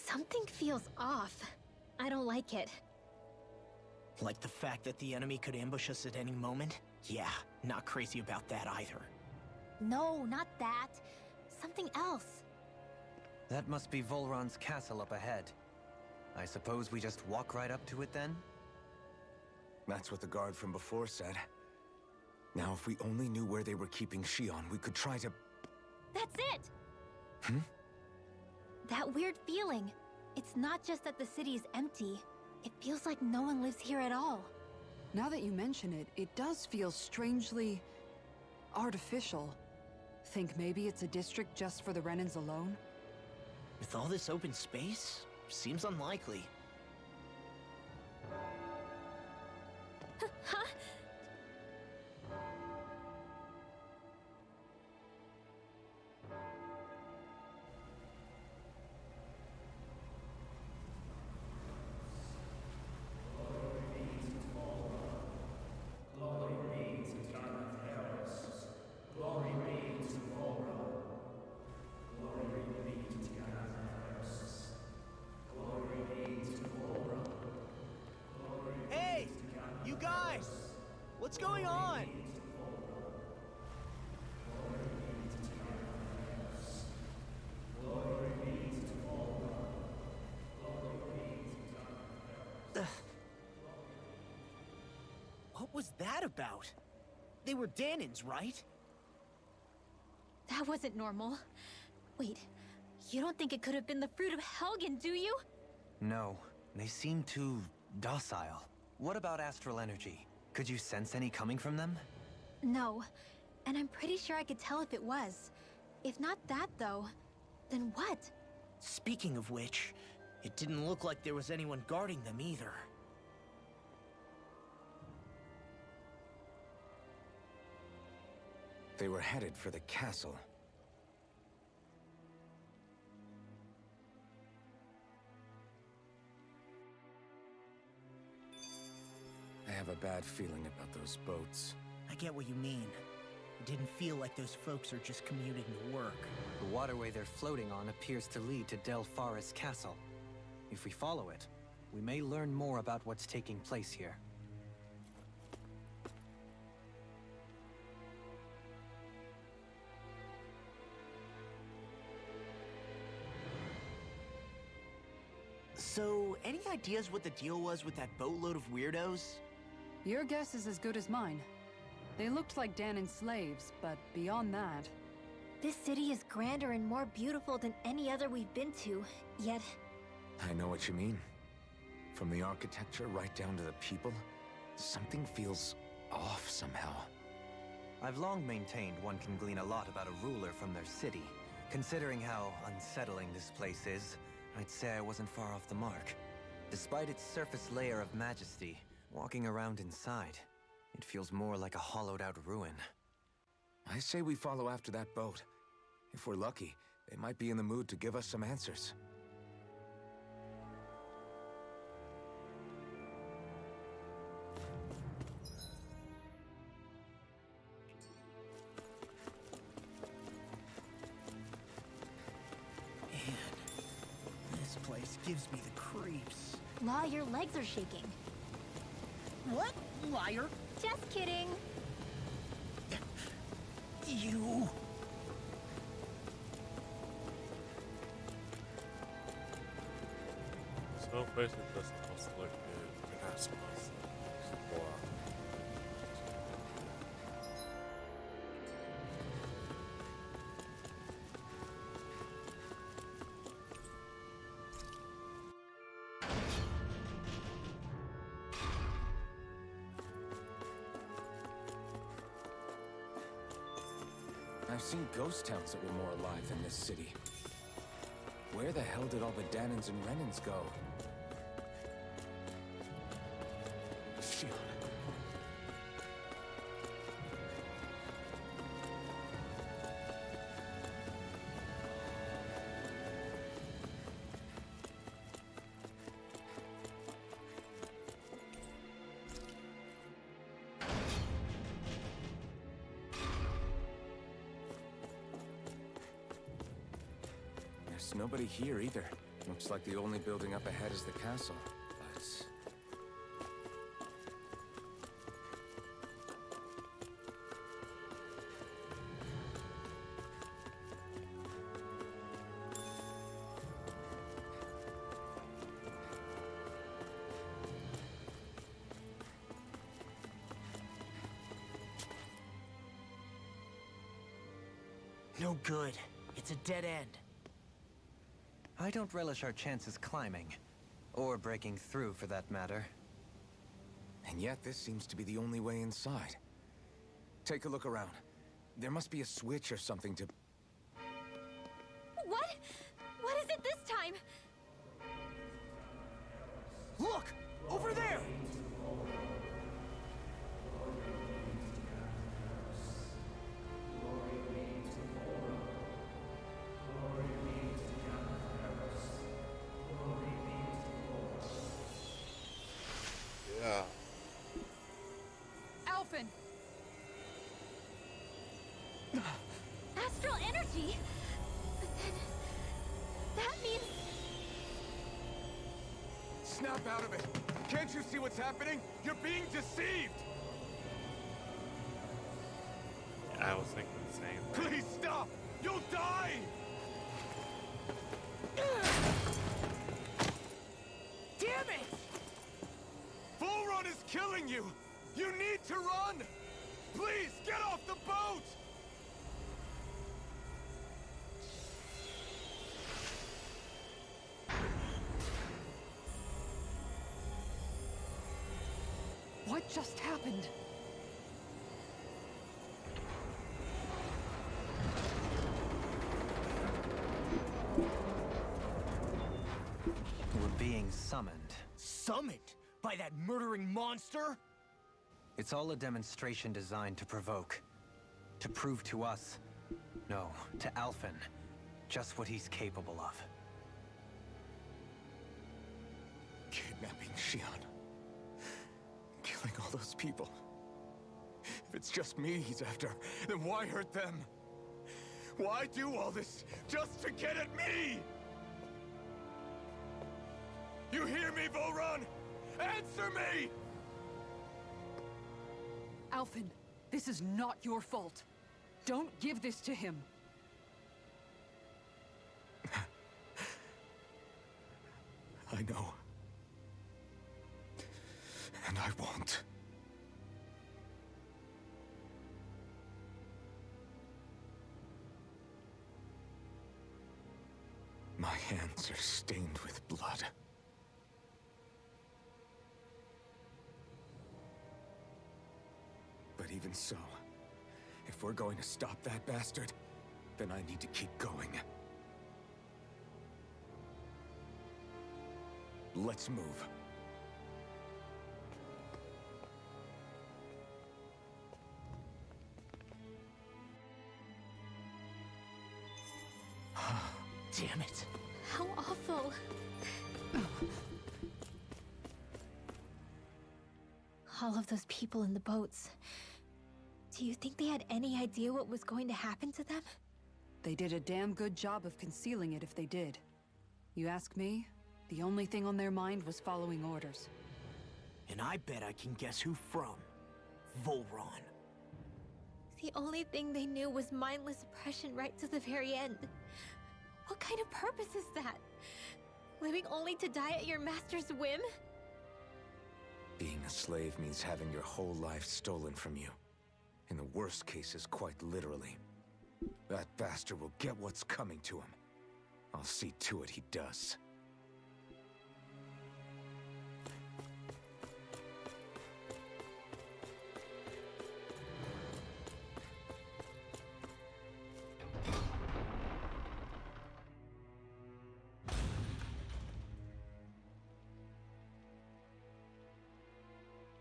Something feels off. I don't like it. Like the fact that the enemy could ambush us at any moment? Yeah, not crazy about that either. No, not that. Something else. That must be Volron's castle up ahead. I suppose we just walk right up to it then? That's what the guard from before said. Now, if we only knew where they were keeping Shion, we could try to... That's it! Hmm? That weird feeling. It's not just that the city is empty. It feels like no one lives here at all. Now that you mention it, it does feel strangely... artificial. Think maybe it's a district just for the Renans alone? With all this open space, seems unlikely. Huh? Hey! You guys! What's going on? What was that about? They were Danins, right? That wasn't normal. Wait, you don't think it could have been the fruit of Helgen, do you? No, they seem too docile. What about astral energy? Could you sense any coming from them? No, and I'm pretty sure I could tell if it was. If not that, though, then what? Speaking of which, it didn't look like there was anyone guarding them either. They were headed for the castle. I have a bad feeling about those boats. I get what you mean. It didn't feel like those folks are just commuting to work. The waterway they're floating on appears to lead to Del Farra's castle. If we follow it, we may learn more about what's taking place here. So, any ideas what the deal was with that boatload of weirdos? Your guess is as good as mine. They looked like Danon slaves, but beyond that... This city is grander and more beautiful than any other we've been to, yet... I know what you mean. From the architecture right down to the people, something feels off somehow. I've long maintained one can glean a lot about a ruler from their city. Considering how unsettling this place is, I'd say I wasn't far off the mark. Despite its surface layer of majesty, walking around inside, it feels more like a hollowed-out ruin. I say we follow after that boat. If we're lucky, they might be in the mood to give us some answers. Man, this place gives me the creeps. Law, your legs are shaking. What? Liar? Just kidding. You... So places doesn't also look good. They're not supposed to. Wow. I've seen ghost towns that were more alive than this city. Where the hell did all the Danons and Renans go? Shion. There's nobody here either. Looks like the only building up ahead is the castle, but... No good. It's a dead end. I don't relish our chances climbing. Or breaking through, for that matter. And yet, this seems to be the only way inside. Take a look around. There must be a switch or something to... What? What is it this time? Look! Over there! Yeah. Alphen! Astral energy? But then... that means... Snap out of it! Can't you see what's happening? You're being deceived! I was thinking the same thing. Please stop! You'll die! Damn it! Bull Run is killing you! You need to run! Please, get off the boat! What just happened? We're being summoned. Summoned? By that murdering monster? It's all a demonstration designed to provoke. To prove to us, no, to Alphen, just what he's capable of. Kidnapping Xion. Killing all those people. If it's just me he's after, then why hurt them? Why do all this just to get at me? You hear me, Volron? Answer me! Alphen, this is not your fault. Don't give this to him. I know. And I won't. My hands are stained with blood. But even so, if we're going to stop that bastard, then I need to keep going. Let's move. Damn it. How awful. All of those people in the boats. Do you think they had any idea what was going to happen to them? They did a damn good job of concealing it if they did. You ask me, the only thing on their mind was following orders. And I bet I can guess who from. Volron. The only thing they knew was mindless oppression right to the very end. What kind of purpose is that? Living only to die at your master's whim? Being a slave means having your whole life stolen from you. In the worst cases, quite literally. That bastard will get what's coming to him. I'll see to it he does.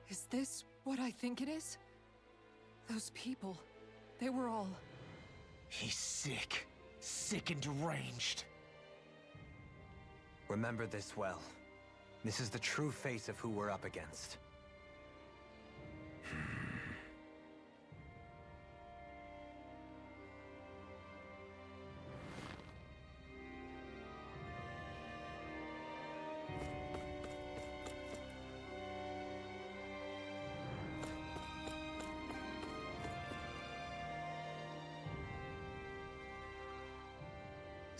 Is this what I think it is? Those people, they were all... He's sick. Sick and deranged. Remember this well. This is the true face of who we're up against.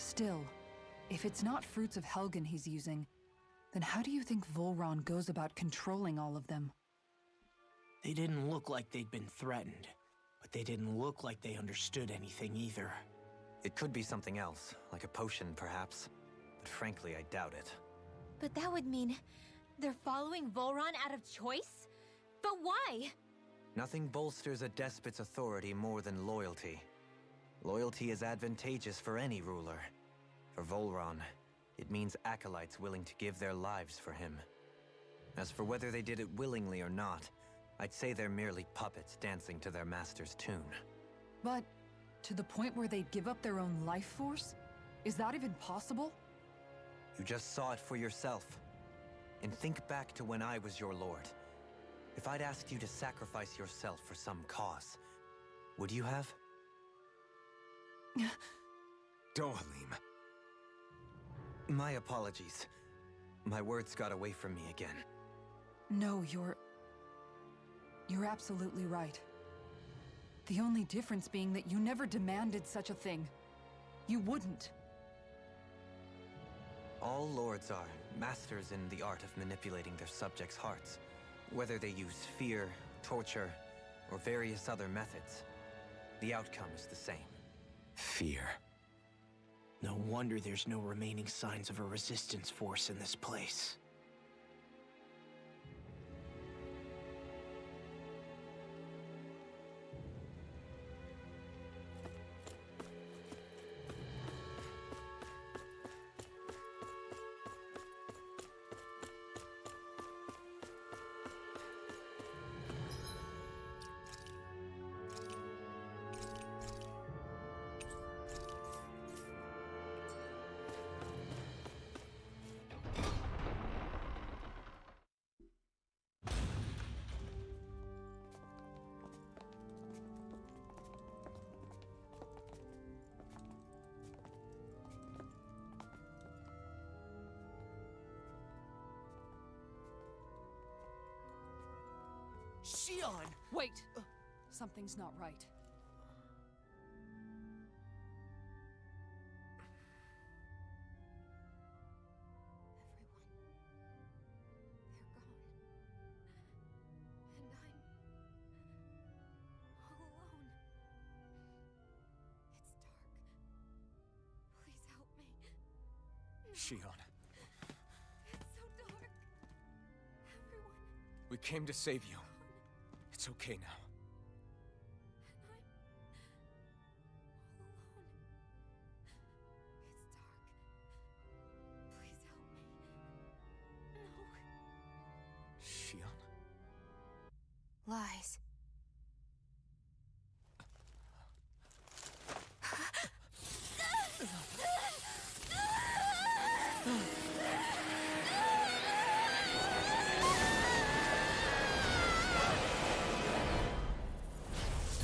Still, if it's not fruits of Helgen he's using, then how do you think Volron goes about controlling all of them? They didn't look like they'd been threatened, but they didn't look like they understood anything either. It could be something else, like a potion perhaps, but frankly I doubt it. But that would mean they're following Volron out of choice? But why? Nothing bolsters a despot's authority more than loyalty. Loyalty is advantageous for any ruler. For Volron, it means acolytes willing to give their lives for him. As for whether they did it willingly or not, I'd say they're merely puppets dancing to their master's tune. But to the point where they'd give up their own life force? Is that even possible? You just saw it for yourself. And think back to when I was your lord. If I'd asked you to sacrifice yourself for some cause, would you have? Dohalim. My apologies. My words got away from me again. No, you're absolutely right. The only difference being that you never demanded such a thing. You wouldn't. All lords are masters in the art of manipulating their subjects' hearts. Whether they use fear, torture, or various other methods, the outcome is the same. Fear. No wonder there's no remaining signs of a resistance force in this place. Shion! Wait! Something's not right. Shion, It's so dark. Everyone, we came to save you. It's okay now. and I'm all alone. It's dark. Please help me. No. Shion? Lies.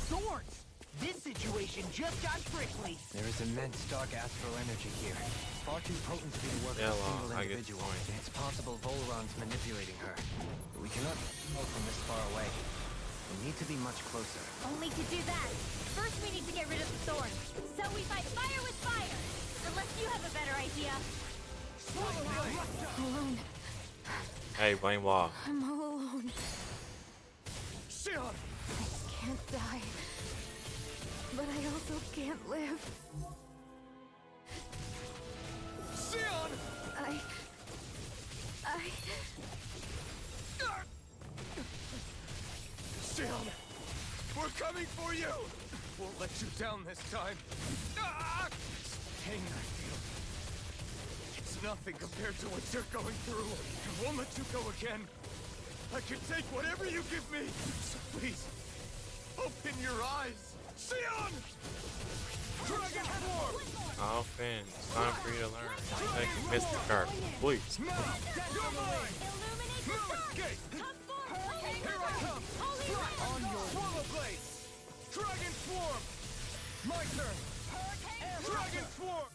Swords! This situation just got prickly. There is immense dark astral energy here. Far too potent to be the work of a single I get the individual. point. It's possible Volron's manipulating her. But we cannot tell from this far away. We need to be much closer. Only to do that, first we need to get rid of the thorns. So we fight fire with fire. Unless you have a better idea. Alone. Hey, blame Law. I'm all alone. Shion! I can't die. But I also can't live. Shion! I... Shion! We're coming for you! Won't let you down this time. Ah! This pain I feel. It's nothing compared to what you're going through. I won't let you go again. I can take whatever you give me. So please, open your eyes. Shion! Dragon Swarm! Oh, Finn, it's time for you to learn. Take a Mystic Card, please. Now! You're mine! Illuminate No the sun! escape! Come forward! Here I come! Holy Strike! Rain! On your Swallow Blade! Dragon Swarm! My turn! Dragon Swarm!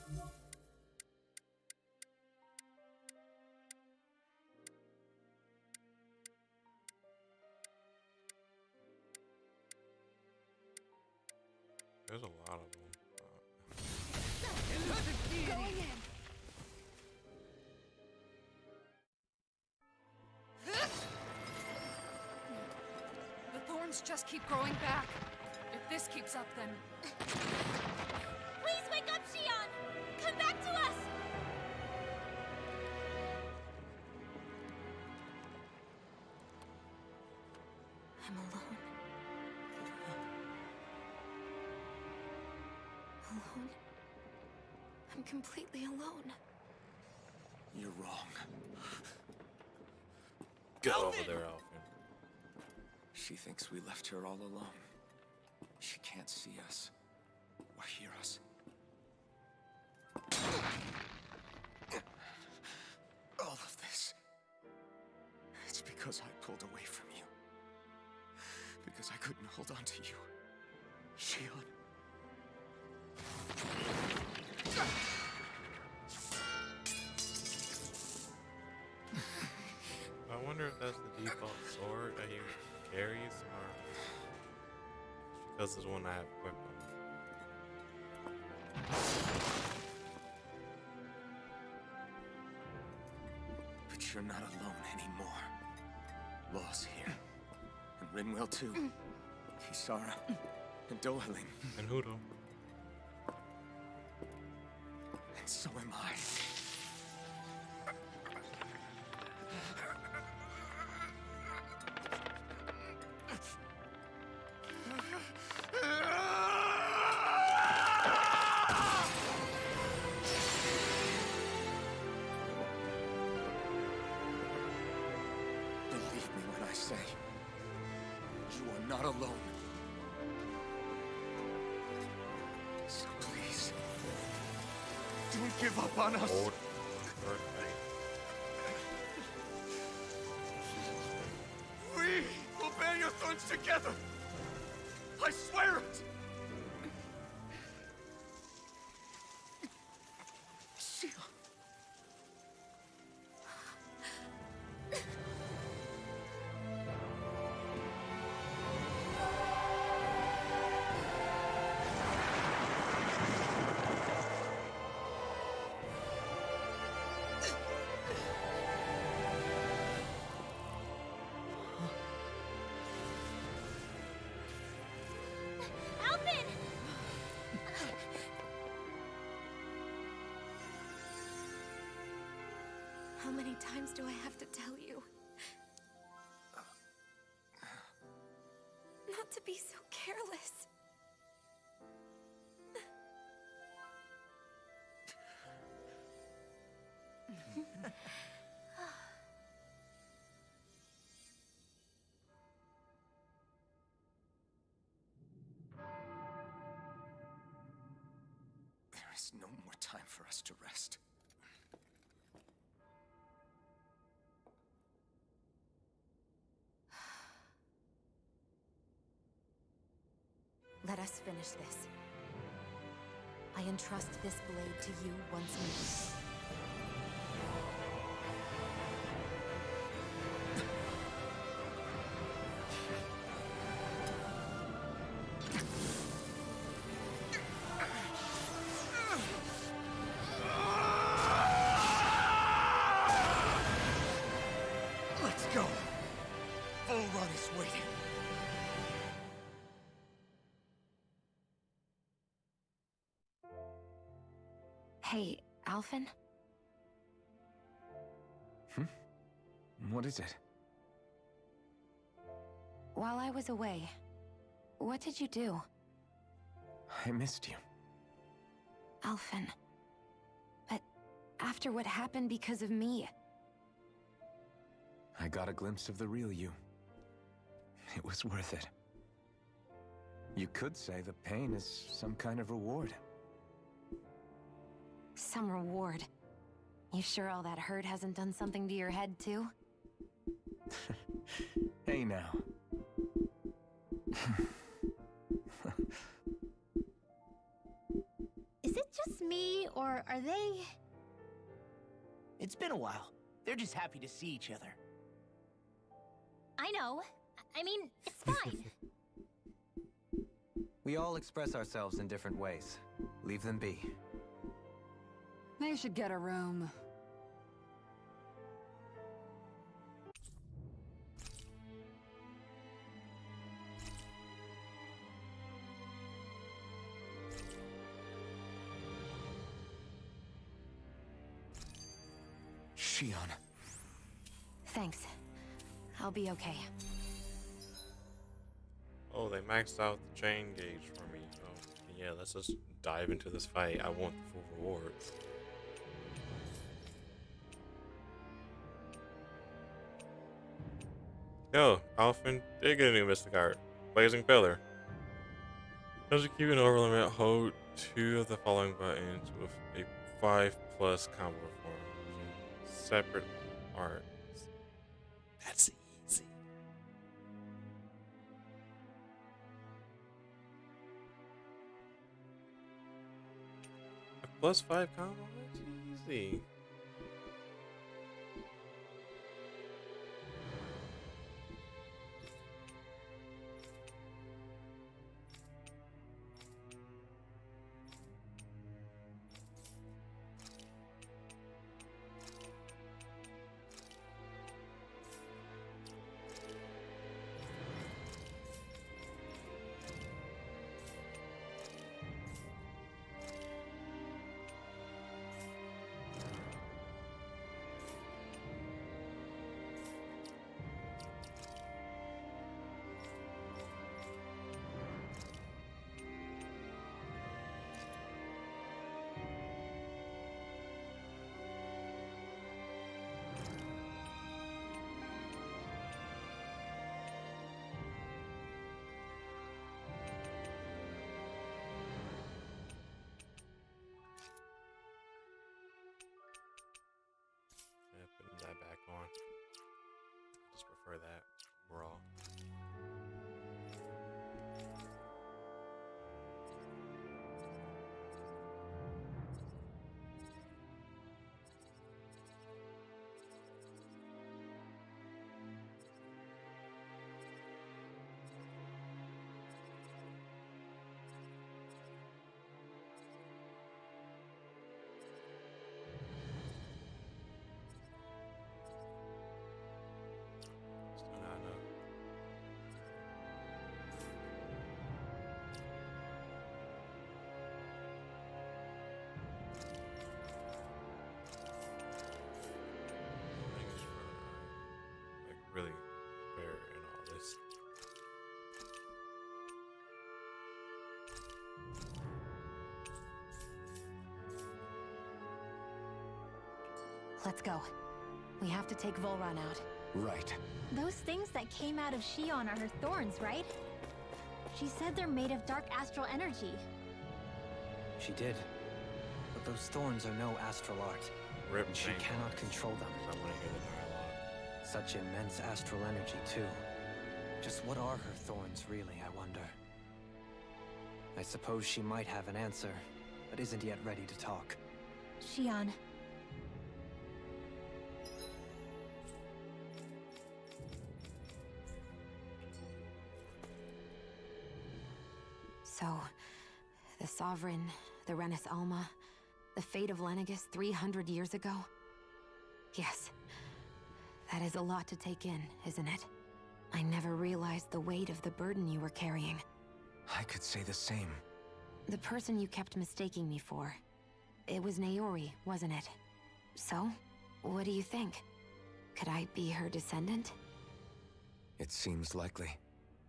There's a lot of them. Let it be going in. The thorns just keep growing back. If this keeps up, then... Please wake up, Shion! Come back to us! I'm alone. Alone? I'm completely alone. You're wrong. Get over there, Alvin. She thinks we left her all alone. She can't see us or hear us. All of this. It's because I pulled away from you. Because I couldn't hold on to you. Shion. I wonder if that's the default sword that he carries, or because it's the one I have equipped on him. But you're not alone anymore. Law's here. And Rinwell too. Kisara. And Dohaling. And Hudo. And so am I. Believe me when I say, you are not alone. So please, don't give up on us. Old birthday. We will bear your thorns together. I swear it. Shion. Alvin! How many times do I have to tell you? Not to be so careless. There is no more time for us to rest. Let us finish this. I entrust this blade to you once more. Let's go. Bull Run is waiting. Hey, Alvin? What is it? While I was away, what did you do? I missed you. Alvin. But after what happened because of me, I got a glimpse of the real you. It was worth it. You could say the pain is some kind of reward. some reward. You sure all that hurt hasn't done something to your head, too? Hey now. Is it just me, or are they... It's been a while. They're just happy to see each other. I know. I mean, it's fine. We all express ourselves in different ways. Leave them be. They should get a room. Shion. Thanks. I'll be okay. Oh, they maxed out the chain gauge for me. Oh, yeah, let's just dive into this fight. I want the full rewards. Yo, Alphen did get a new Mystic Art. Blazing Pillar. As you keep an over limit, hold 2 of the following buttons with a 5+ combo form. Separate arts. That's easy. A +5 combo? That's easy. That back on. I just prefer that raw. Still not enough. Making sure I'm like really fair in all this. Let's go. We have to take Volron out. Right. Those things that came out of Shion are her thorns, right? She said they're made of dark astral energy. She did. But those thorns are no astral art. Rip And she Jane. cannot control them. So I'm gonna hear the dialogue. Such immense astral energy, too. Just what are her thorns, really, I wonder? I suppose she might have an answer, but isn't yet ready to talk. Shion. So, the Sovereign, the Renis Alma, the fate of Lenegis 300 years ago? Yes. That is a lot to take in, isn't it? I never realized the weight of the burden you were carrying. I could say the same. The person you kept mistaking me for. It was Naori, wasn't it? So, what do you think? Could I be her descendant? It seems likely.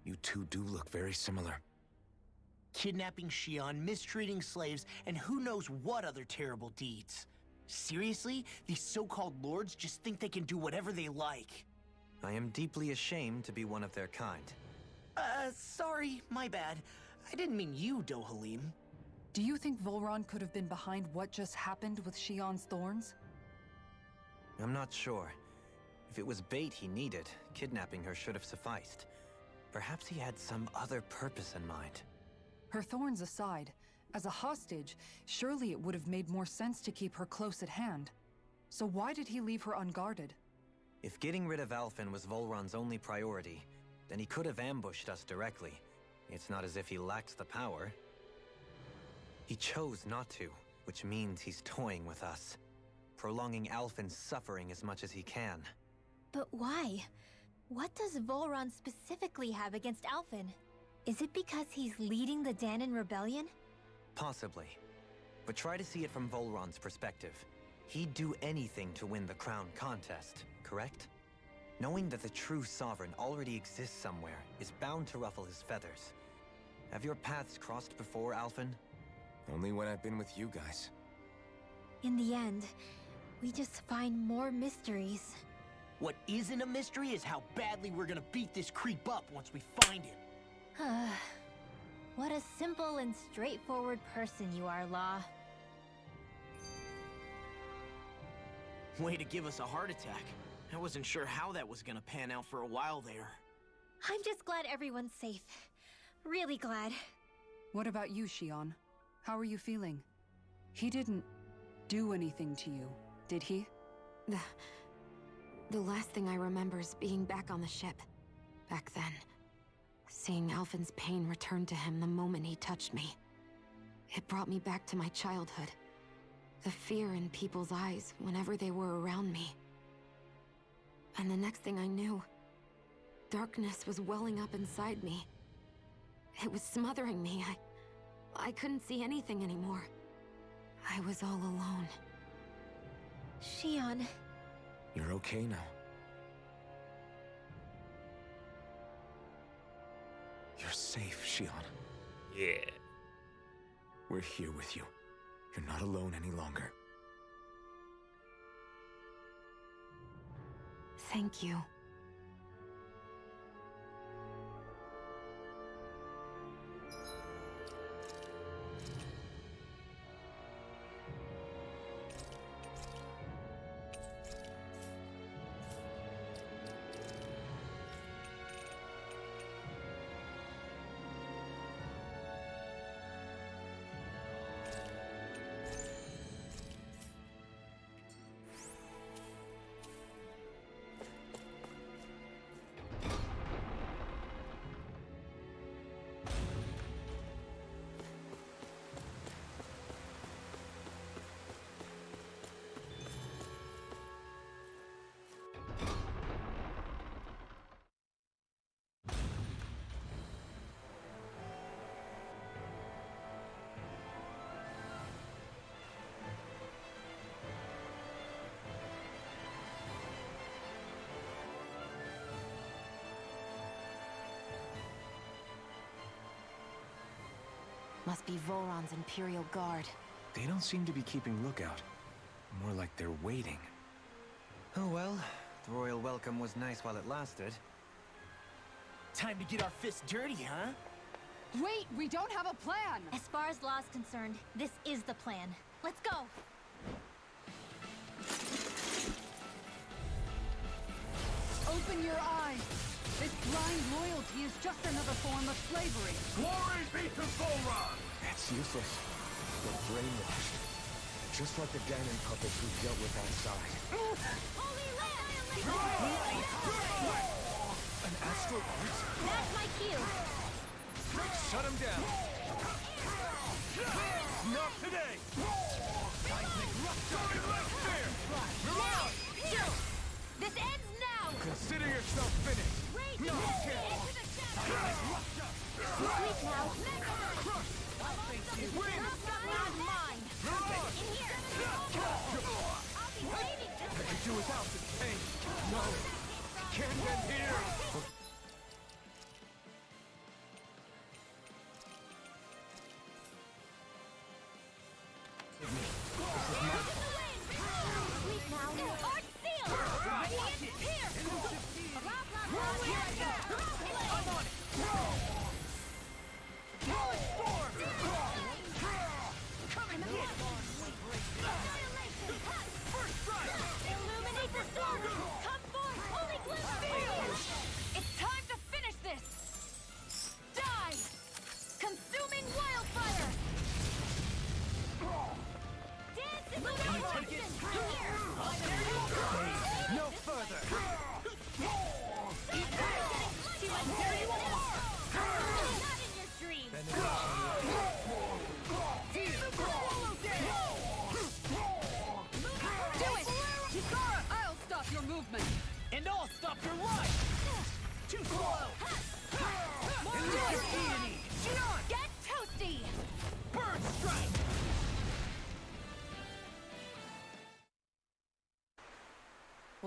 You two do look very similar. Kidnapping Shion, mistreating slaves, and who knows what other terrible deeds. Seriously? These so-called lords just think they can do whatever they like. I am deeply ashamed to be one of their kind. Sorry, my bad. I didn't mean you, Dohalim. Do you think Volron could have been behind what just happened with Shion's thorns? I'm not sure. If it was bait he needed, kidnapping her should have sufficed. Perhaps he had some other purpose in mind. Her thorns aside, as a hostage, surely it would have made more sense to keep her close at hand. So why did he leave her unguarded? If getting rid of Alphen was Volron's only priority, then he could have ambushed us directly. It's not as if he lacked the power. He chose not to, which means he's toying with us, prolonging Alphen's suffering as much as he can. But why? What does Volron specifically have against Alphen? Is it because he's leading the Danon rebellion? Possibly. But try to see it from Volron's perspective. He'd do anything to win the crown contest, correct? Knowing that the true sovereign already exists somewhere is bound to ruffle his feathers. Have your paths crossed before, Alphen? Only when I've been with you guys. In the end, we just find more mysteries. What isn't a mystery is how badly we're gonna beat this creep up once we find him. What a simple and straightforward person you are, Law. Way to give us a heart attack. I wasn't sure how that was gonna pan out for a while there. I'm just glad everyone's safe. Really glad. What about you, Shion? How are you feeling? He didn't do anything to you, did he? The last thing I remember is being back on the ship. Back then. Seeing Alphen's pain return to him the moment he touched me. It brought me back to my childhood. The fear in people's eyes whenever they were around me. And the next thing I knew, darkness was welling up inside me. It was smothering me. I couldn't see anything anymore. I was all alone. Shion. You're okay now. You're safe, Shion. Yeah. We're here with you. You're not alone any longer. Thank you. Must be Volron's Imperial Guard. They don't seem to be keeping lookout. More like they're waiting. Oh well, the royal welcome was nice while it lasted. Time to get our fists dirty, huh? Wait, we don't have a plan! As far as Law's concerned, this is the plan. Let's go! Open your eyes! This blind loyalty is just another form of slavery. Glory be to Volron! It's useless. They're brainwashed. Just like the Danon puppets we dealt with outside. Holy Land! An astral art? That's my cue! Shut him down! Not today! Seismic Rupture! Left there! Now! Chill! This ends now! Consider yourself finished! Rage No! into the shadows! Sleep now! Crush! Win! Not mine! In here! I'll be waiting! I can do without this pain! No! Can't end here! Sleep now! Art seal! Radiant pierce! Blah, blah, blah! Here I go! I'm on it! Coming in! Annihilation! First strike! Illuminate the storm! Come forth, holy glimpse! It's time to finish this! Die! Consuming wildfire! Dance in the dark! Here!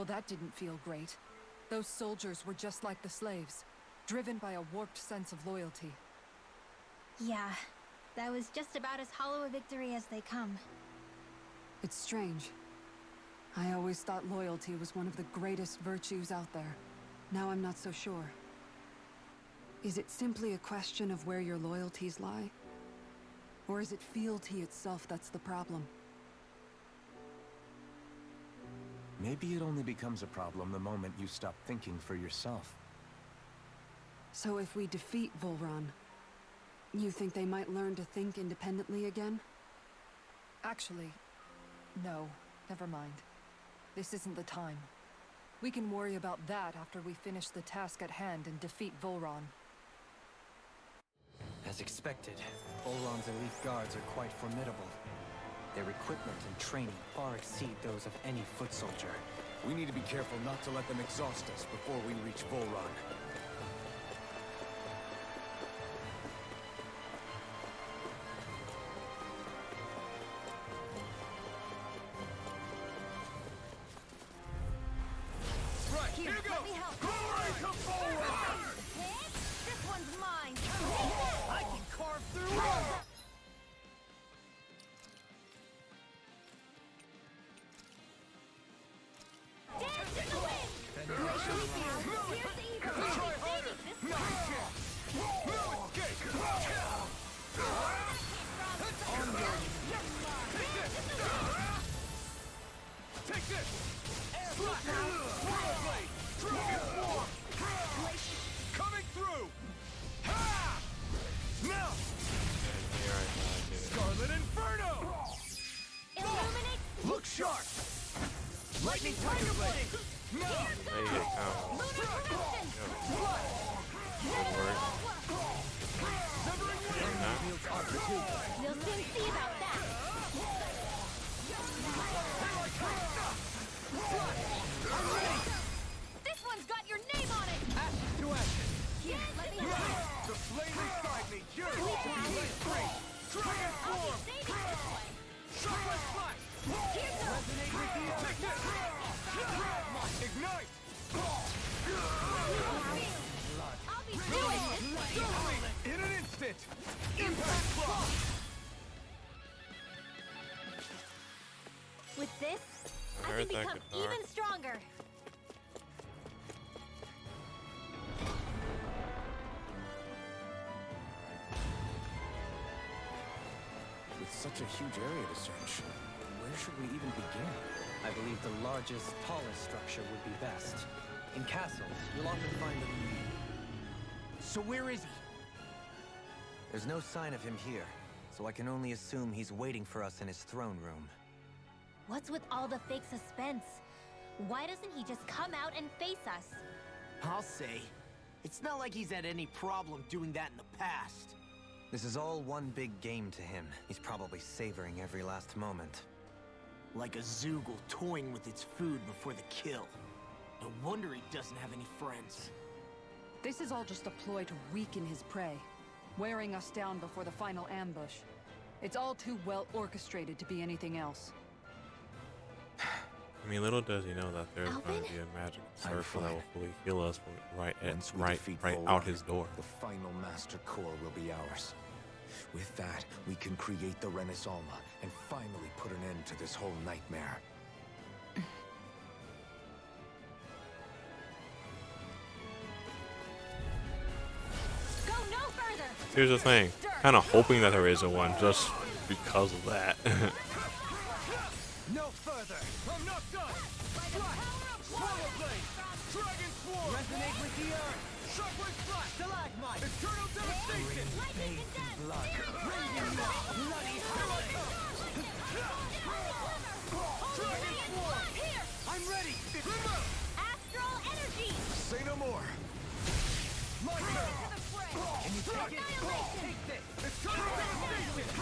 Well, that didn't feel great. Those soldiers were just like the slaves, driven by a warped sense of loyalty. Yeah, that was just about as hollow a victory as they come. It's strange. I always thought loyalty was one of the greatest virtues out there. Now I'm not so sure. Is it simply a question of where your loyalties lie? Or is it fealty itself that's the problem? Maybe it only becomes a problem the moment you stop thinking for yourself. So if we defeat Volron, you think they might learn to think independently again? Actually, no. Never mind. This isn't the time. We can worry about that after we finish the task at hand and defeat Volron. As expected, Volron's elite guards are quite formidable. Their equipment and training far exceed those of any foot soldier. We need to be careful not to let them exhaust us before we reach Volron. Right, here Let goes! me help. Glory to Volron! This one's mine. I can carve through armor! Dance in the wind. Glacial Spear. Here's the evil. Try harder! This No chance! No escape! Take this! Sword Blade! Dragon Form! Coming through! Ha! Now! Here I did it. Scarlet Inferno! Illuminate. Look sharp! Lightning Tiger Blade! No! There you go. Lunar corruption. Good work. Severing And Wind! that. We'll soon see about that. This one's got your name on it. Ashes to ashes! Here, let me help. The flame inside me yearns Sweet to be now. let free! Dragon I'll Form! be saving this one. Chocolate Slice! Here goes. Resonate with the earth! Take this! Ignite! I'll be doing this way. In an instant! Impact Block! With this, I I heard can that become guitar. even stronger. With such a huge area to search, where should we even begin? I believe the largest, tallest structure would be best. In castles, you'll often find them. So where is he? There's no sign of him here, so I can only assume he's waiting for us in his throne room. What's with all the fake suspense? Why doesn't he just come out and face us? I'll say. It's not like he's had any problem doing that in the past. This is all one big game to him. He's probably savoring every last moment. Like a Zoogle toying with its food before the kill. No wonder he doesn't have any friends. This is all just a ploy to weaken his prey, wearing us down before the final ambush. It's all too well orchestrated to be anything else. I mean, little does he know that there's going Alvin? to be a magic I'm circle that will fine. fully heal us from Once we right defeat out Volron, his door. the final Master Core will be ours. With that, we can create the Renaissance and finally put an end to this whole nightmare. Go no further. Here's the thing, kind of hoping that there isn't one just because of that. No further! I'm not done! Swallow Blade! Dragon Swarm! Resonate with the earth! Shockwave Slash! Stalagmite! Eternal Devastation! Lightning condensed. Bloody Dragon Swarm! Here. I'm ready! Remember! Astral energy. Say no more! My turn! Can you take it? Take this! Eternal Devastation!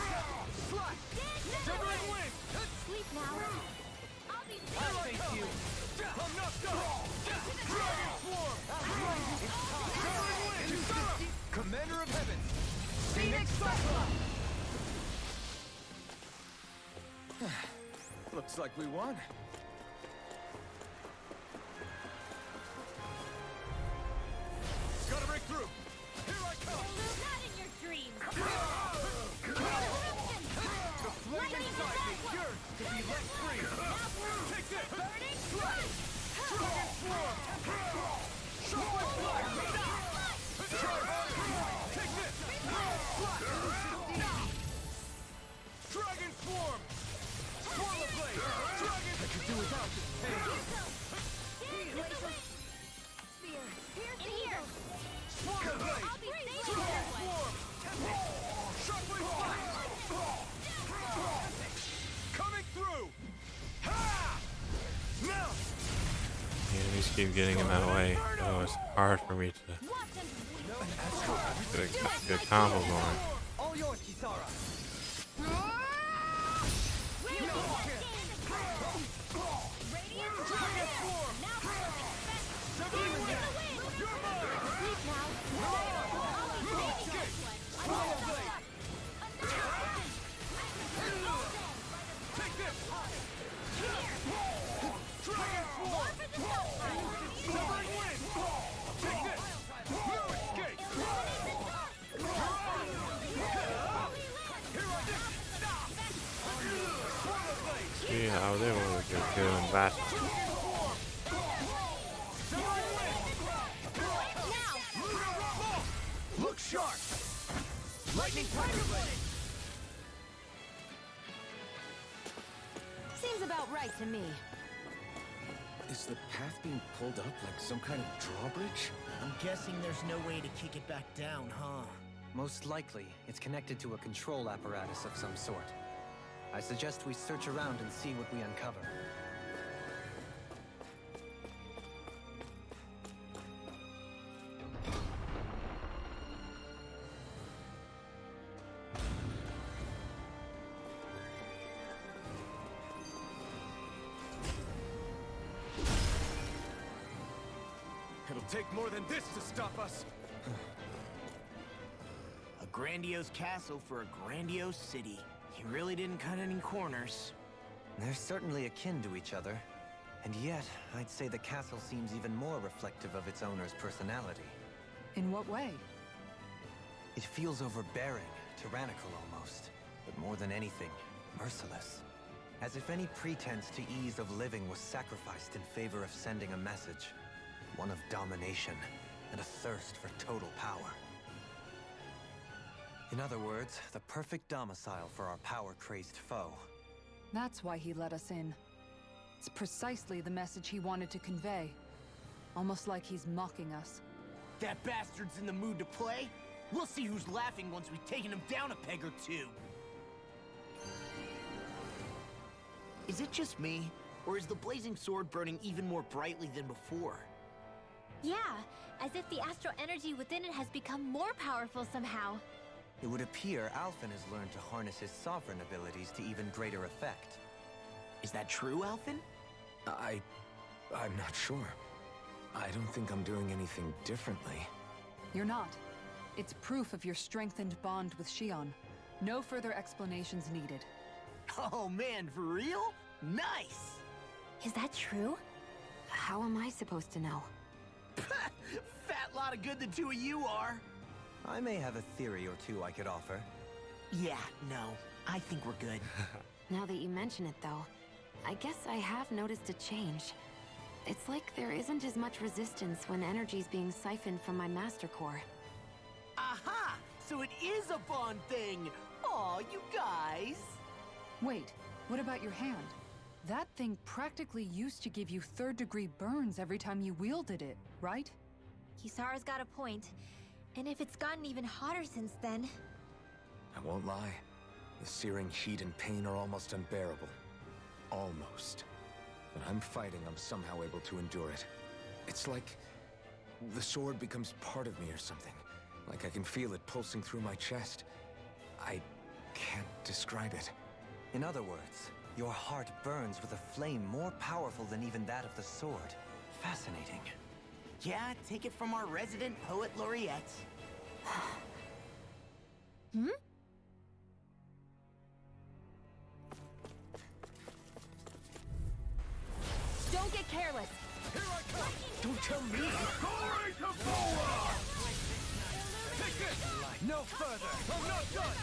Slash! Severing Wind! Sleep now. I'll be Here I come! I'm not done! Dragon Swarm! Severing Wind! Commander of Heaven! Phoenix Cyclops! Looks like we won. keep getting in my way, so it's hard for me to get a combo going. All yours, Kisara. Yeah, I was able to get a kill in battle. Look sharp! Lightning Tiger Blade! Seems about right to me. Is the path being pulled up like some kind of drawbridge? I'm guessing there's no way to kick it back down, huh? Most likely, it's connected to a control apparatus of some sort. I suggest we search around and see what we uncover. It'll take more than this to stop us. A grandiose castle for a grandiose city. He really didn't cut any corners. They're certainly akin to each other. And yet, I'd say the castle seems even more reflective of its owner's personality. In what way? It feels overbearing, tyrannical almost. But more than anything, merciless. As if any pretense to ease of living was sacrificed in favor of sending a message. One of domination and a thirst for total power. In other words, the perfect domicile for our power-crazed foe. That's why he let us in. It's precisely the message he wanted to convey. Almost like he's mocking us. That bastard's in the mood to play? We'll see who's laughing once we've taken him down a peg or two. Is it just me? Or is the blazing sword burning even more brightly than before? Yeah, as if the astral energy within it has become more powerful somehow. It would appear Alphen has learned to harness his sovereign abilities to even greater effect. Is that true, Alphen? I'm not sure. I don't think I'm doing anything differently. You're not. It's proof of your strengthened bond with Shion. No further explanations needed. Oh man, for real? Nice! Is that true? How am I supposed to know? Fat lot of good the two of you are. I may have a theory or two I could offer. Yeah, no. I think we're good. Now that you mention it, though, I guess I have noticed a change. It's like there isn't as much resistance when energy's being siphoned from my Master Core. Aha! So it is a bond thing! Aw, you guys! Wait, what about your hand? That thing practically used to give you third-degree burns every time you wielded it, right? Kisara's got a point. And if it's gotten even hotter since then... I won't lie. The searing heat and pain are almost unbearable. Almost. When I'm fighting, I'm somehow able to endure it. It's like the sword becomes part of me or something. Like I can feel it pulsing through my chest. I can't describe it. In other words, your heart burns with a flame more powerful than even that of the sword. Fascinating. Yeah, take it from our resident poet laureate. Hmm? Don't get careless! Here I come! Don't tell me! Glory to Boa! Take this! No further! I'm not done!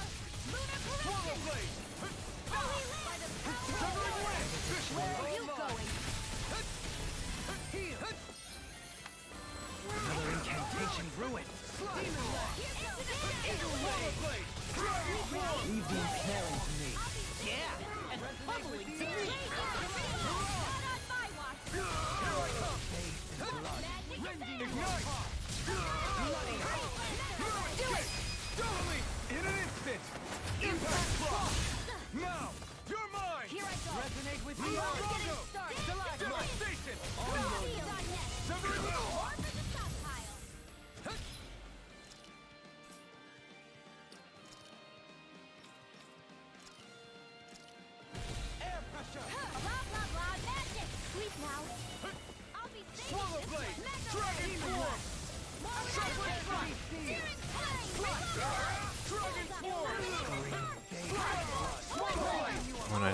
Swallow Blade! Severing Wind! Where are you going? Another incantation ruined. Leave the ensnaring to me. Yeah, and bubbling to me. Ignite! Totally! In an instant! Impact Block! Now! You're mine! Here I go! Resonate with We're the just getting Logo! started! Devastation! Onward! Severing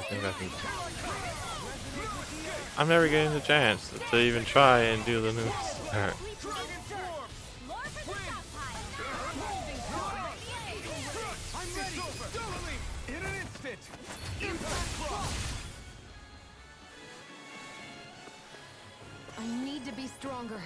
think I can. I'm never getting the chance to even try and do the new start. I need to be stronger.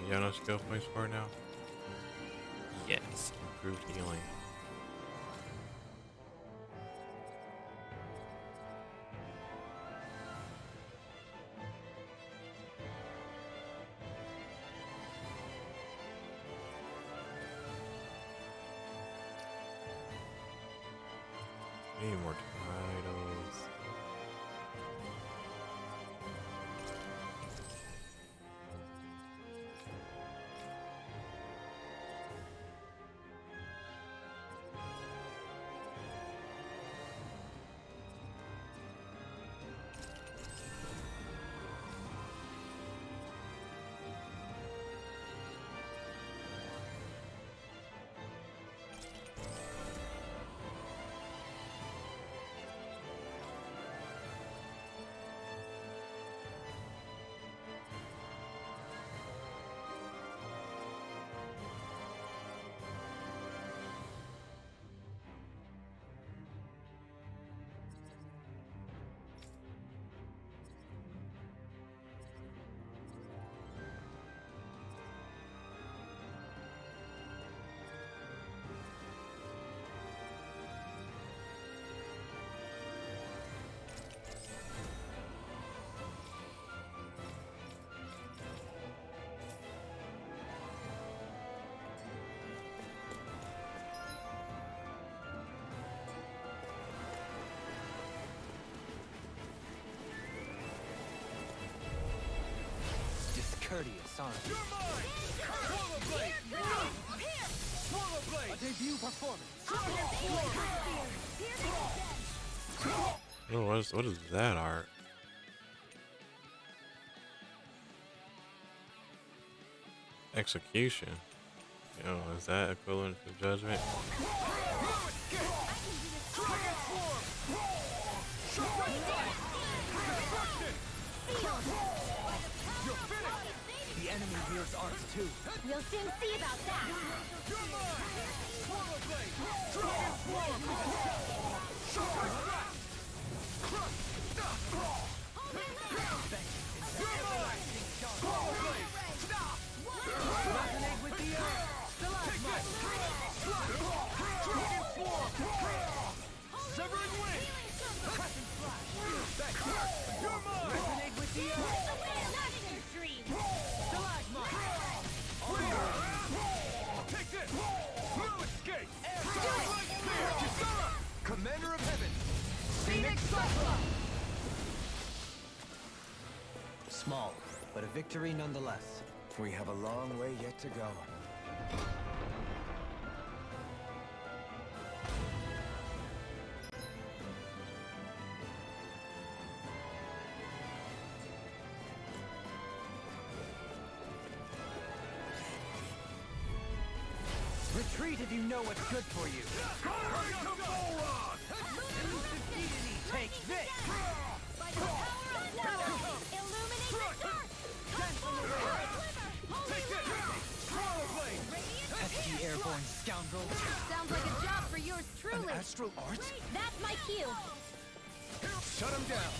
Yeah, no skill points for it now. Yes, improved healing. Need more titles. Discourteous, aren't you? You're mine! Swallow Blade! Swallow Blade! A debut performance. Oh, what is that art? Execution. Yo, is that equivalent to judgment? The enemy veers arts too. We'll soon see about that. You're mine! Swallow Blade! Dragon Swarm! Shocker Strike! Crush! You're mine! Swallow Blade! Resonate with the earth. Stalagmite. Dragon Swarm! Severing Wing! Crescent slash. You're mine! Resonate with the earth. Stalagmite. Take this! No escape! Light Spear! Kisara! Commander of Heaven! Phoenix Cyclops. Small, but a victory nonetheless. We have a long way yet to go. Retreat if you know what's good for you. Hurry to Volron! Elusive deity, take this. By the power of Snow, illuminate the dark! Come forward! Take this! Swallow Blade! Pesky airborne scoundrel. Sounds like a job for yours An truly. astral art? That's my cue. Shut him down!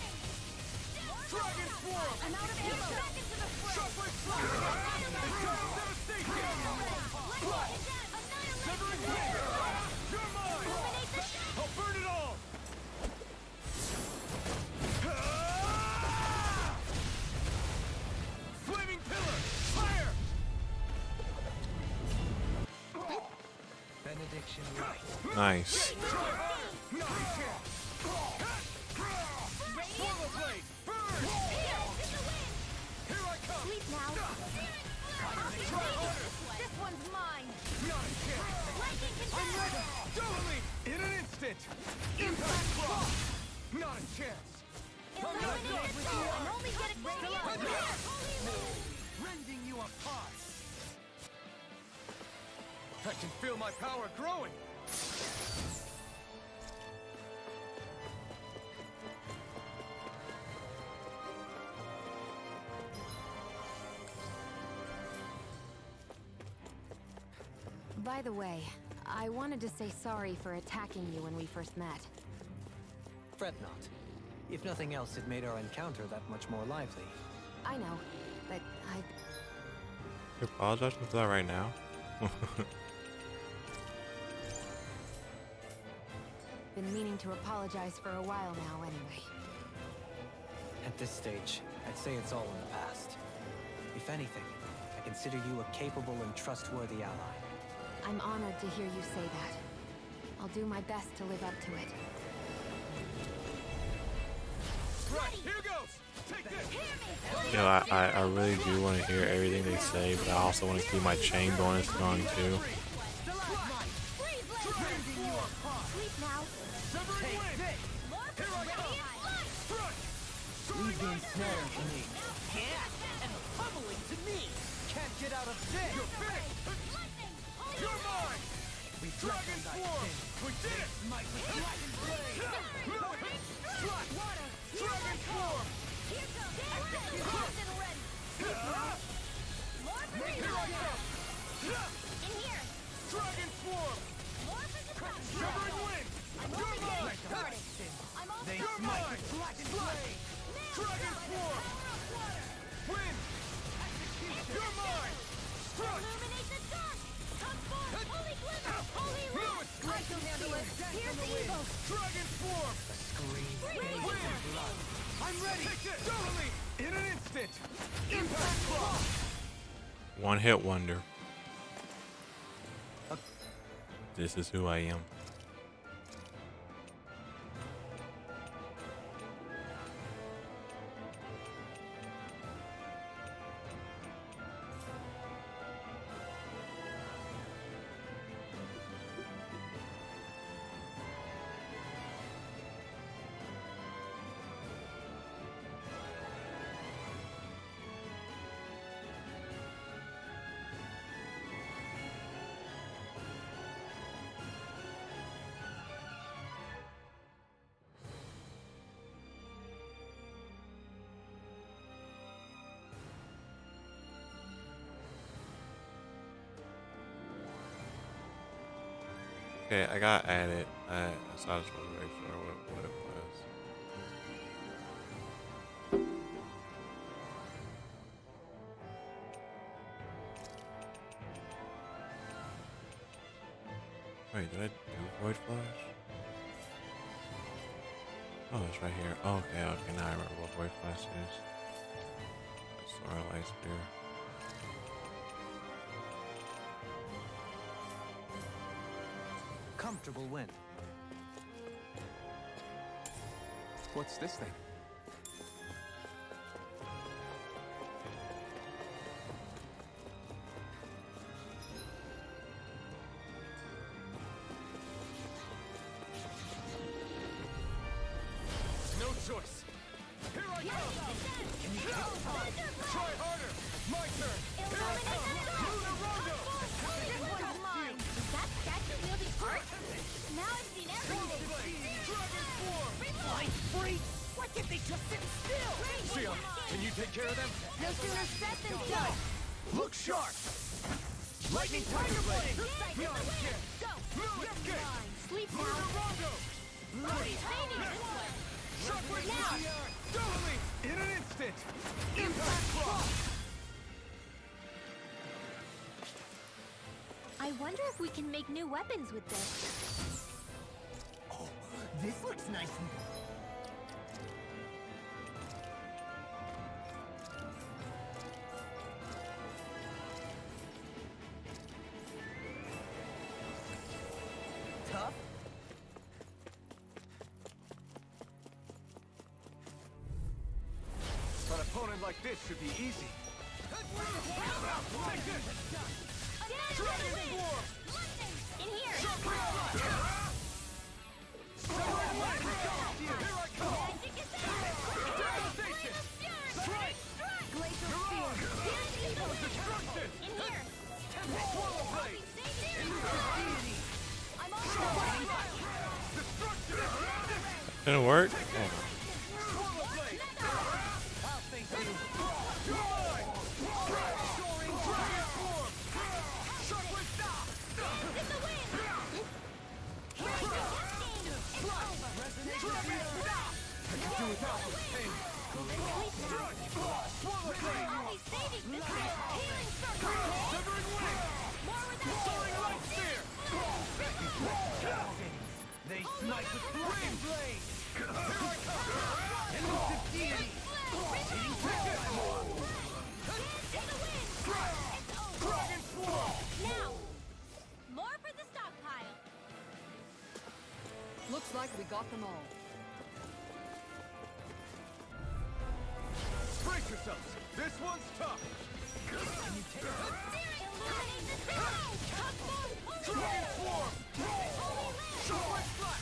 Dragon Swarm! I'm out of ammo. Back into the fray. Shockwave Slash! Eternal Devastation! Severing Wing! You're mine! I'll burn it all! Flaming Pillar! Fire! Benediction. Nice. Swallow Blade! Burn! Here I come! Sleep now. This one's mine. Not a chance! Lightning can I'm ready! Dueling! In an instant! Impact Rending you apart. I can feel my power growing. By the way, I wanted to say sorry for attacking you when we first met. Fret not. If nothing else, it made our encounter that much more lively. I know, but You're apologizing for that right now? been meaning to apologize for a while now anyway. At this stage, I'd say it's all in the past. If anything, I consider you a capable and trustworthy ally. I'm honored to hear you say that. I'll do my best to live up to it. Right, here goes. Take this. You know, I really do want to hear everything they say, but I also want to keep my chain bonus going too. Leave the ensnaring to me. Yeah, and the pummeling to me. Can't get out of this. You're finished. You're mine. We Dragon Form. We did it. Might with Dragon Blade. Dragon Form. Here I come. Dragon Form. Shivering Wind. You're mine. They You're smite mine. with Dragon Blade. Dragon Form. Wind. You're mine. Struck. Dragon Form. Scream. Wind. I'm ready. Take this. Totally. In an instant. Impact Claw. One hit wonder. This is who I am. Okay, I got added. So I just want to make sure what it was. Wait, did I do Void Flash? Oh, it's right here. Oh, okay, okay, now I remember what Void Flash is. Sorry, Light Spear. Comfortable win. What's this thing? No choice. Here I come. Try harder. My turn. Here I come. Luna Rondo. Now I've seen everything. Dragon Form. Light freak. Why can't they just sit still? Sion, can you take care of them? No sooner said than done. Look sharp. Lightning Tiger Blade. Go. Moon Escape. Sleep Luna now. Rondo. Shockwave Now. Totally. In an instant. Impact Claw. I wonder if we can make new weapons with this. Oh, this looks nice and... tough? An opponent like this should be easy. Take this. Dragon Form. In here. Here I come. Devastation. Strike. didn't work? Oh. I'll face you. They snipe with flame blade. Elusive deity. Dragon Swarm! Now, more for the stockpile. Looks like we got them all. Brace yourselves. This one's tough. Dragon Swarm! Shockwave Flash!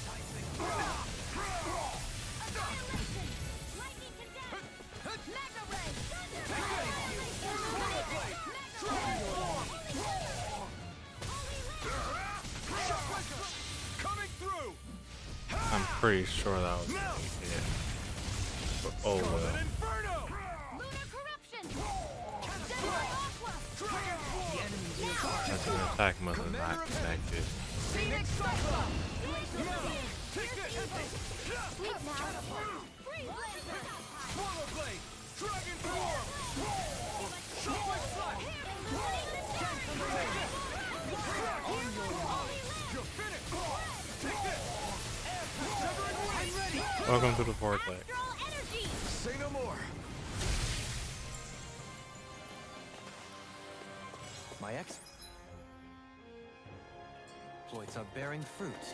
Coming through! I'm pretty sure that was it. But oh well. Inferno! That's an attack must have not connected. Phoenix Cyclone! Swallow Blade! Dragon Swarm! Shockwave Flash! You're finished! Take this! Severing Wing! Welcome to the vortex. Say no more! My exploits are bearing fruit.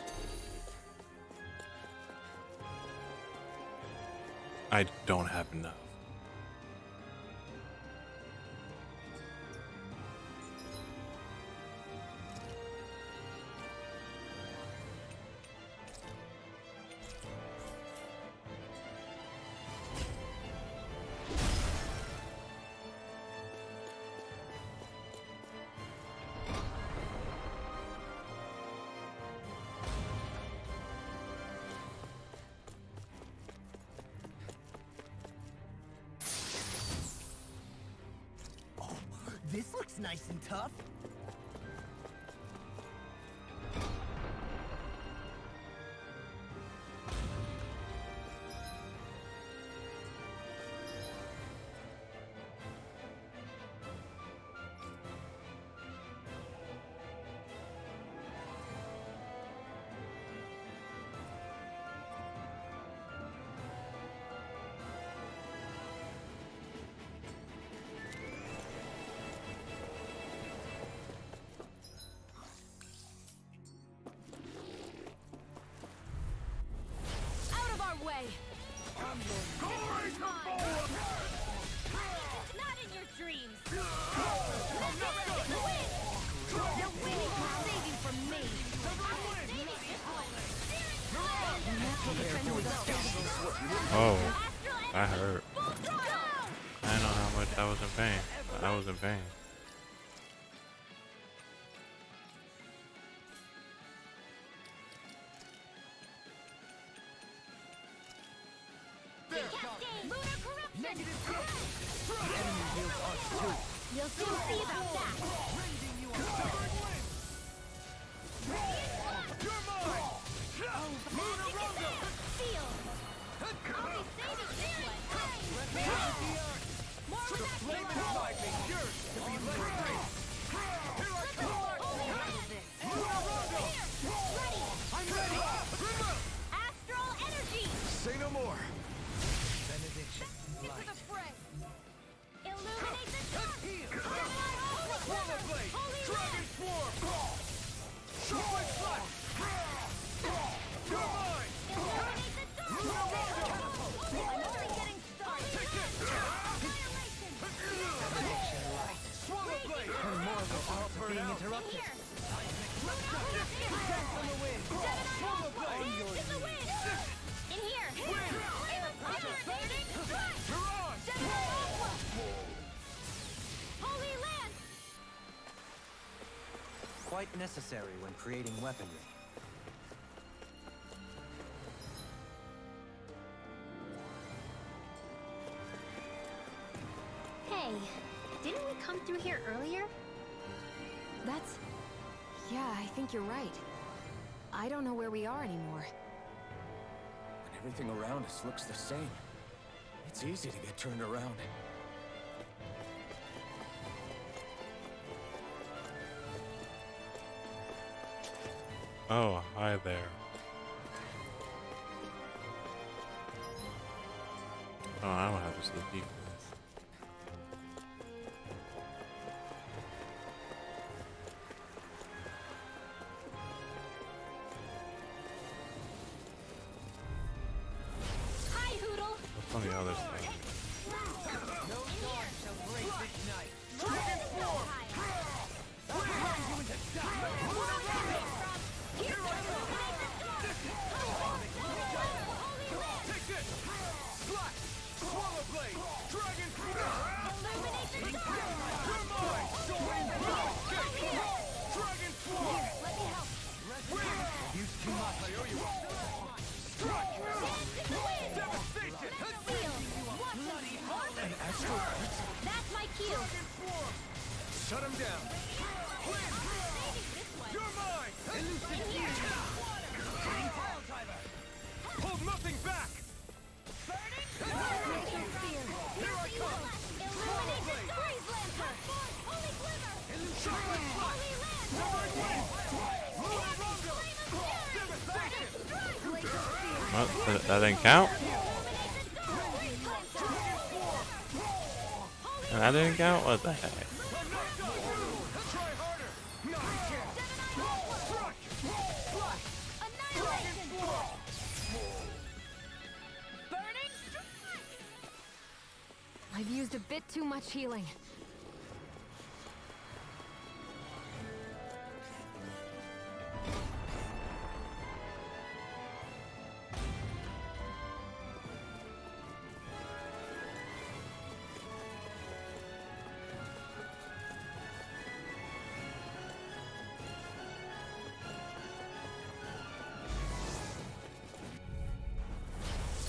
I don't have enough. This looks nice and tough. Way. Not in your dreams. The wind is saving from me. Oh, I hurt. I didn't know how much I was in pain. I was in pain. You'll soon see about that. You're mine! Feel. I'll be saving this one. More with that Flame inside me yearns to be let free! Here I come! I'm ready! Astral energy. Say no more! Benediction. Into the fray. Illuminate the dark. Swallow Blade! Dragon Swarm! Shockwave Flash! You're mine! Illuminate the dark. I'm only getting started. Take this! Swallow Blade! And more of the thoughts of being interrupted. Here. From the wind. Swallow Blade! In the wind. In here. You're on! Holy Lance. Quite necessary when creating weaponry. Didn't we come through here earlier? That's... Yeah, I think you're right. I don't know where we are anymore. When everything around us looks the same, it's easy to get turned around. Oh, hi there. Oh, I don't have to sneak peek for this. Hi, Hoodle! What's on the other side? No dawn shall break this night. Dragon form! I'll grind you into dust! Here I come! Take this! Slash! Swallow blade! Dragon form! You're mine! Soaring escape! Dragon form! Use too much, I owe you one. Strike! Devastation! Bloody An astral art? That's my cue! Dragon form! Shut him down! You're mine! Elusive gear! Hitting pile driver! Hold nothing back! Here I come! Swallow blade! Chocolate flash! Severing wind! Luna Rondo! Devastation! What? That didn't count? And that didn't count? What the heck? I'm not done! Try harder! Not a chance! Strike! Flash! Dragon form! I've used a bit too much healing.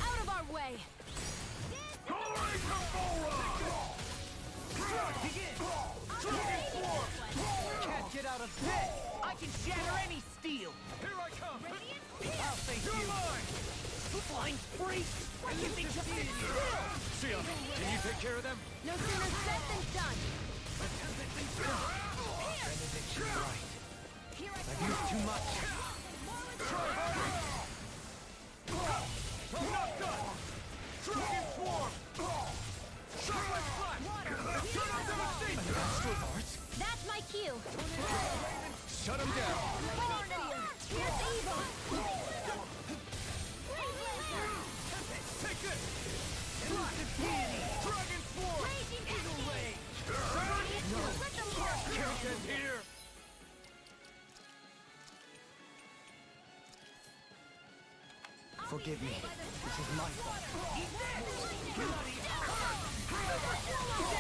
Out of our way! Glory to Volra! Strike! Begin! Dragon form! Can't get out of this! I can shatter any steel! Here I come! I'll face You're you! mine! Flying freak! What do you think just sit still? Sia, can you take care of them? No sooner said than done! Benedict's right. I've used too much. Try harder! I'm not done! Dragon form! Chocolate flash! Turn on devastation! Astral art? That's my cue! Shut him down! Here's evil! Take this! Elusive deity! Dragon form! Eagle rage! Can't end here! Forgive me. This is my fault.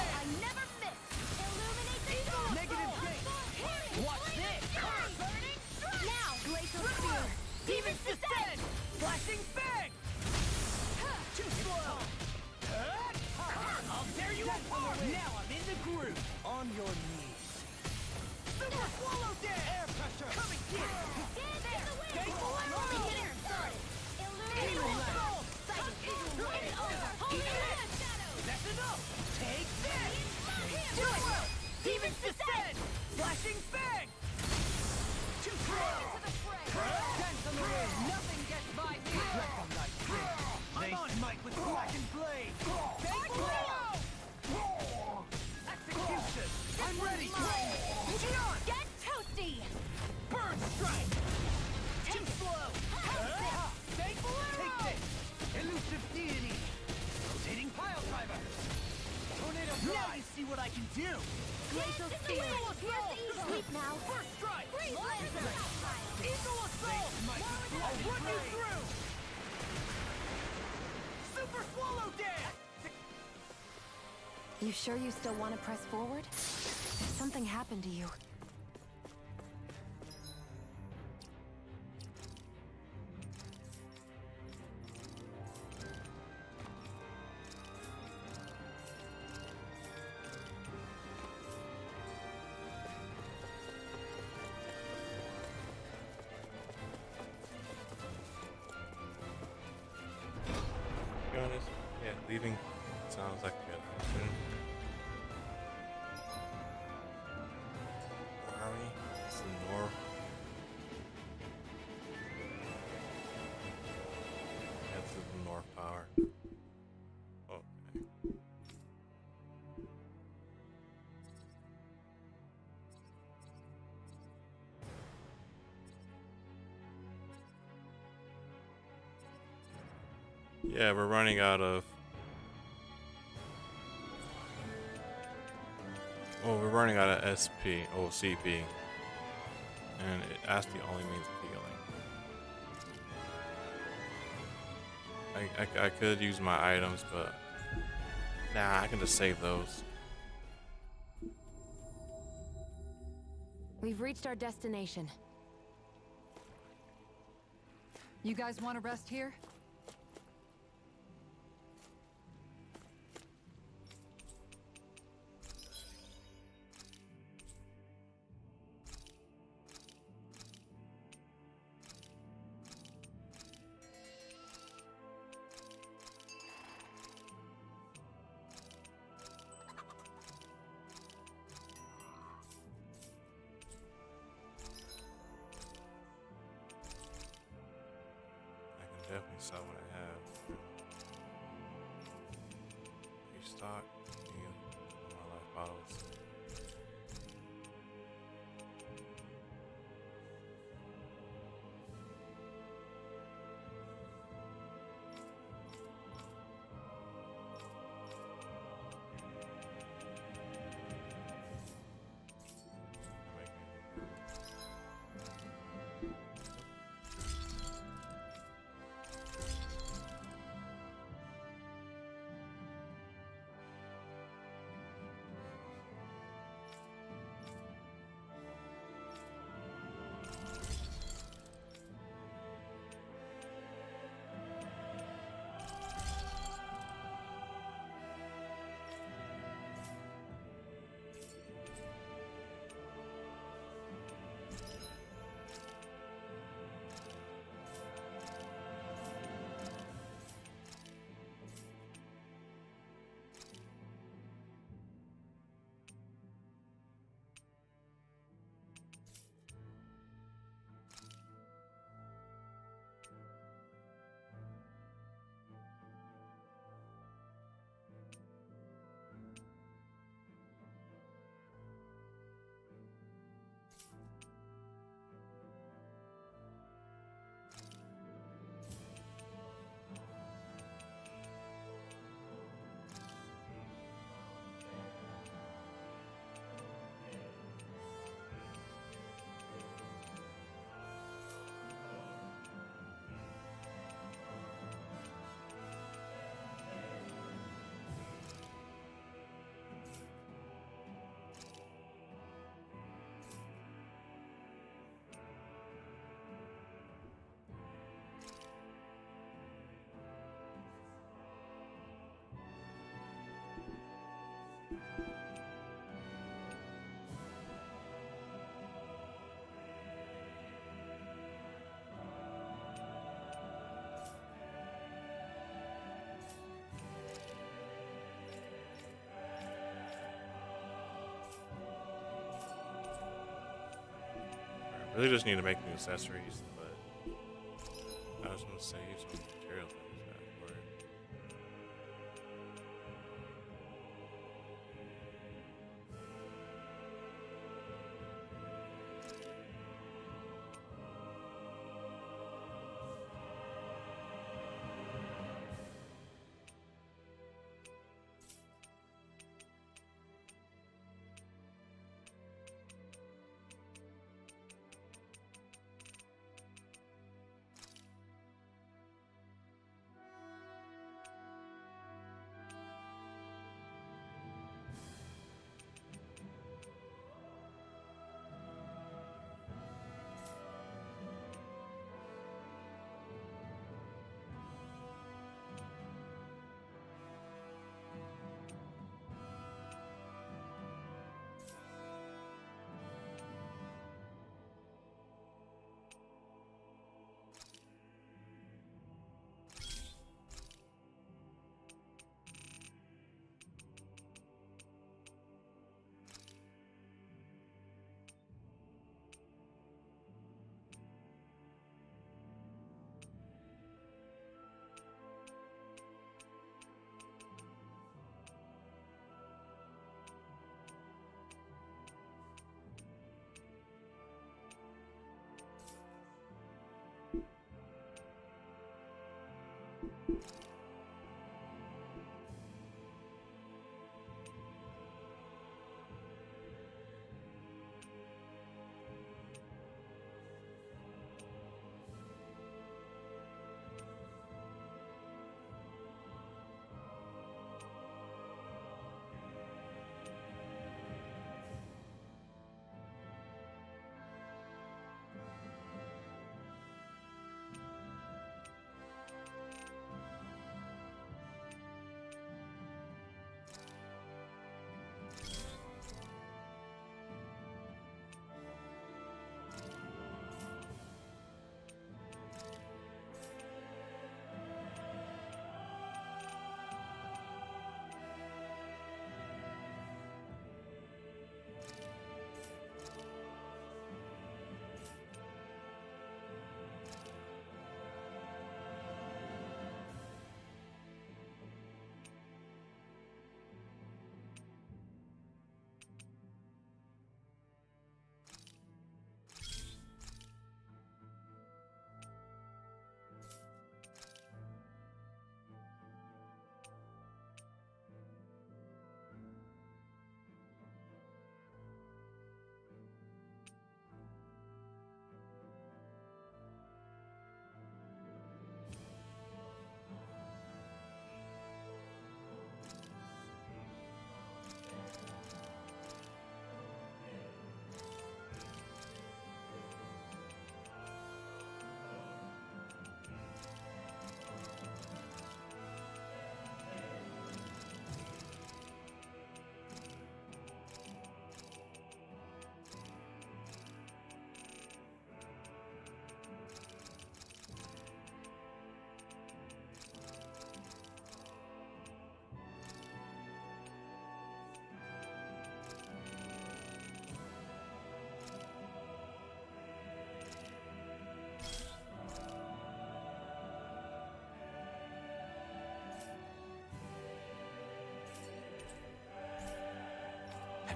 I never miss! Illuminate the storm! Negative gate. Watch this. Now! Glacial Spear! Demons descend! Flashing fang! Too slow. I'll tear you apart! Now I'm in the groove. On your knees. Super swallow dead! Air pressure. Come and get it! Gate only hitter started! Illuminate the storm! Eagle Ray! That's enough! Take this. Do it! Demons descend! Flashing fang! Too slow. Dance on the wind. Nothing gets by me. Recognize this. I'm on Mike with blackened blade. Take blow. Execution. I'm ready. Gion! Get toasty! Burn strike! Too slow. Take Take this. Elusive deity. Rotating pile driver. Tornado drive. Now you see what I can do. Glacial Spear! Here's evil! Sleep now! First strike! Freeze Lancer! Eagle assault! I'll run you through! Super swallow dance! You sure you still want to press forward? Something happened to you. be honest, yeah, leaving sounds like a good option. Where are we? It's the north. That's the north tower. Okay. Yeah, we're running out of. Well, we're running out of SP, or CP, and that's the only means of healing. I could use my items, but nah, I can just save those. We've reached our destination. You guys want to rest here? Definitely sell what I have. Restock. Yeah, my life bottles. I really just need to make new accessories, but I just want to save some materials for it.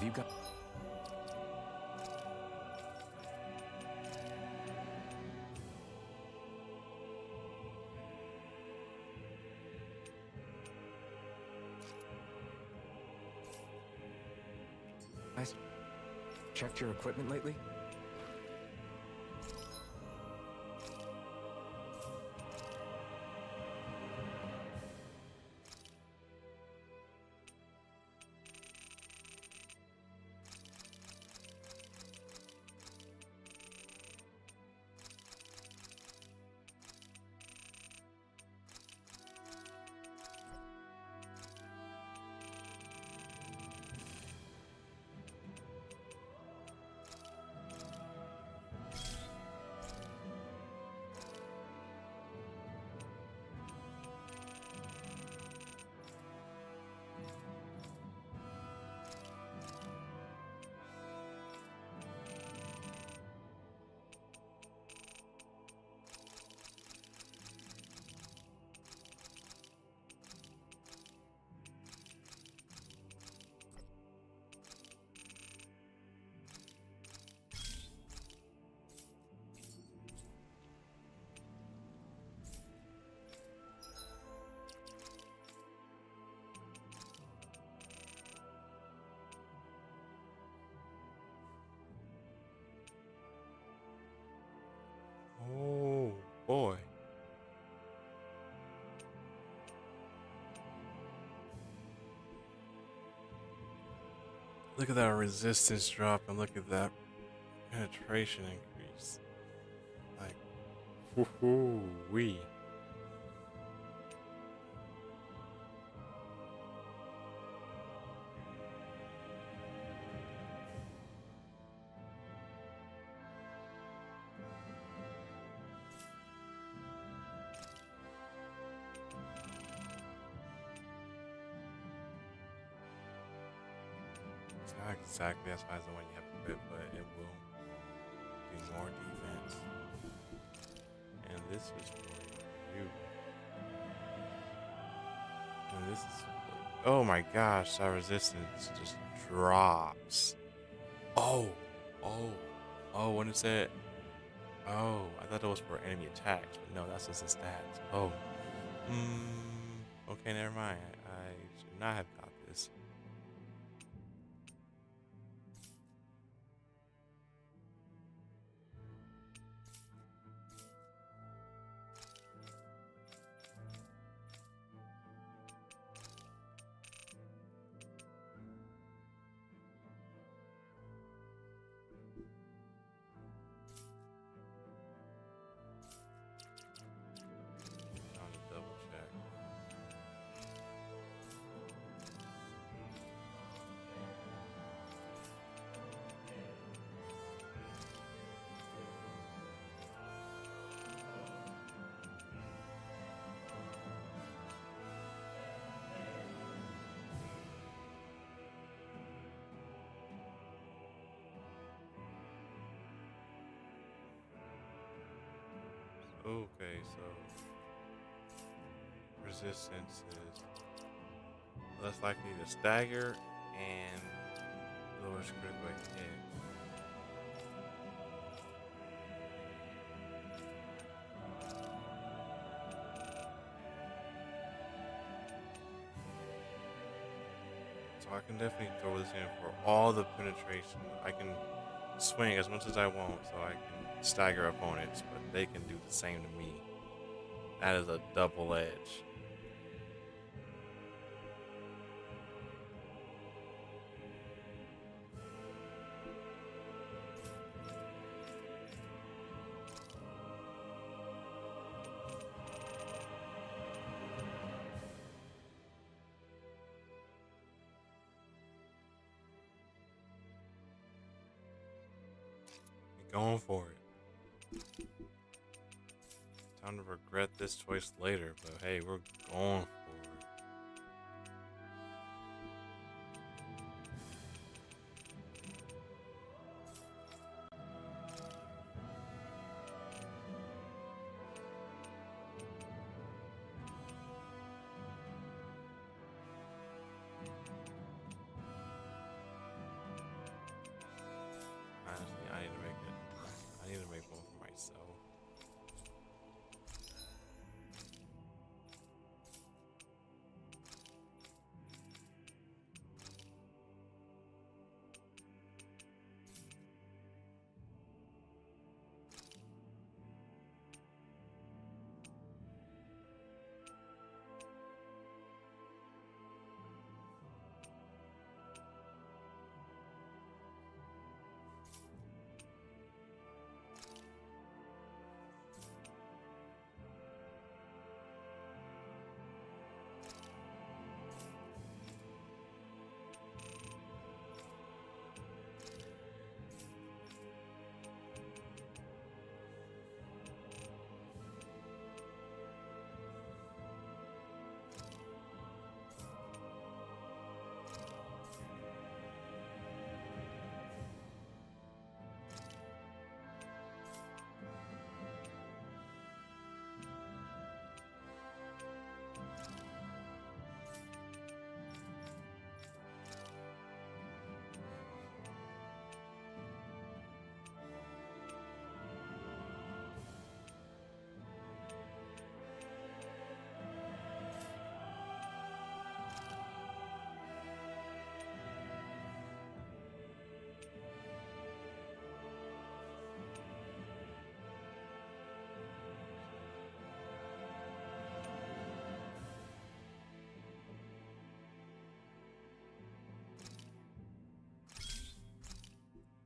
Have you got... Guys, checked your equipment lately? Oh boy. Look at that resistance drop and look at that penetration increase. Like, woohoo wee. It's not exactly as high as the one you have equipped, but it will do more defense. And this is for you. And this is for, oh my gosh, that resistance just drops. Oh, when it said, oh, I thought it was for enemy attacks, but no, that's just the stats. Oh, Okay, never mind. I should not have got this. Time to double check. Okay, so resistance is less likely to stagger and lowers critical hit. So I can definitely throw this in for all the penetration. I can swing as much as I want, so I can stagger opponents, but they can do the same to me. That is a double edge. Going for it. Time to regret this choice later, but hey, we're going for it. Honestly, I need to make it. I need to make one for myself.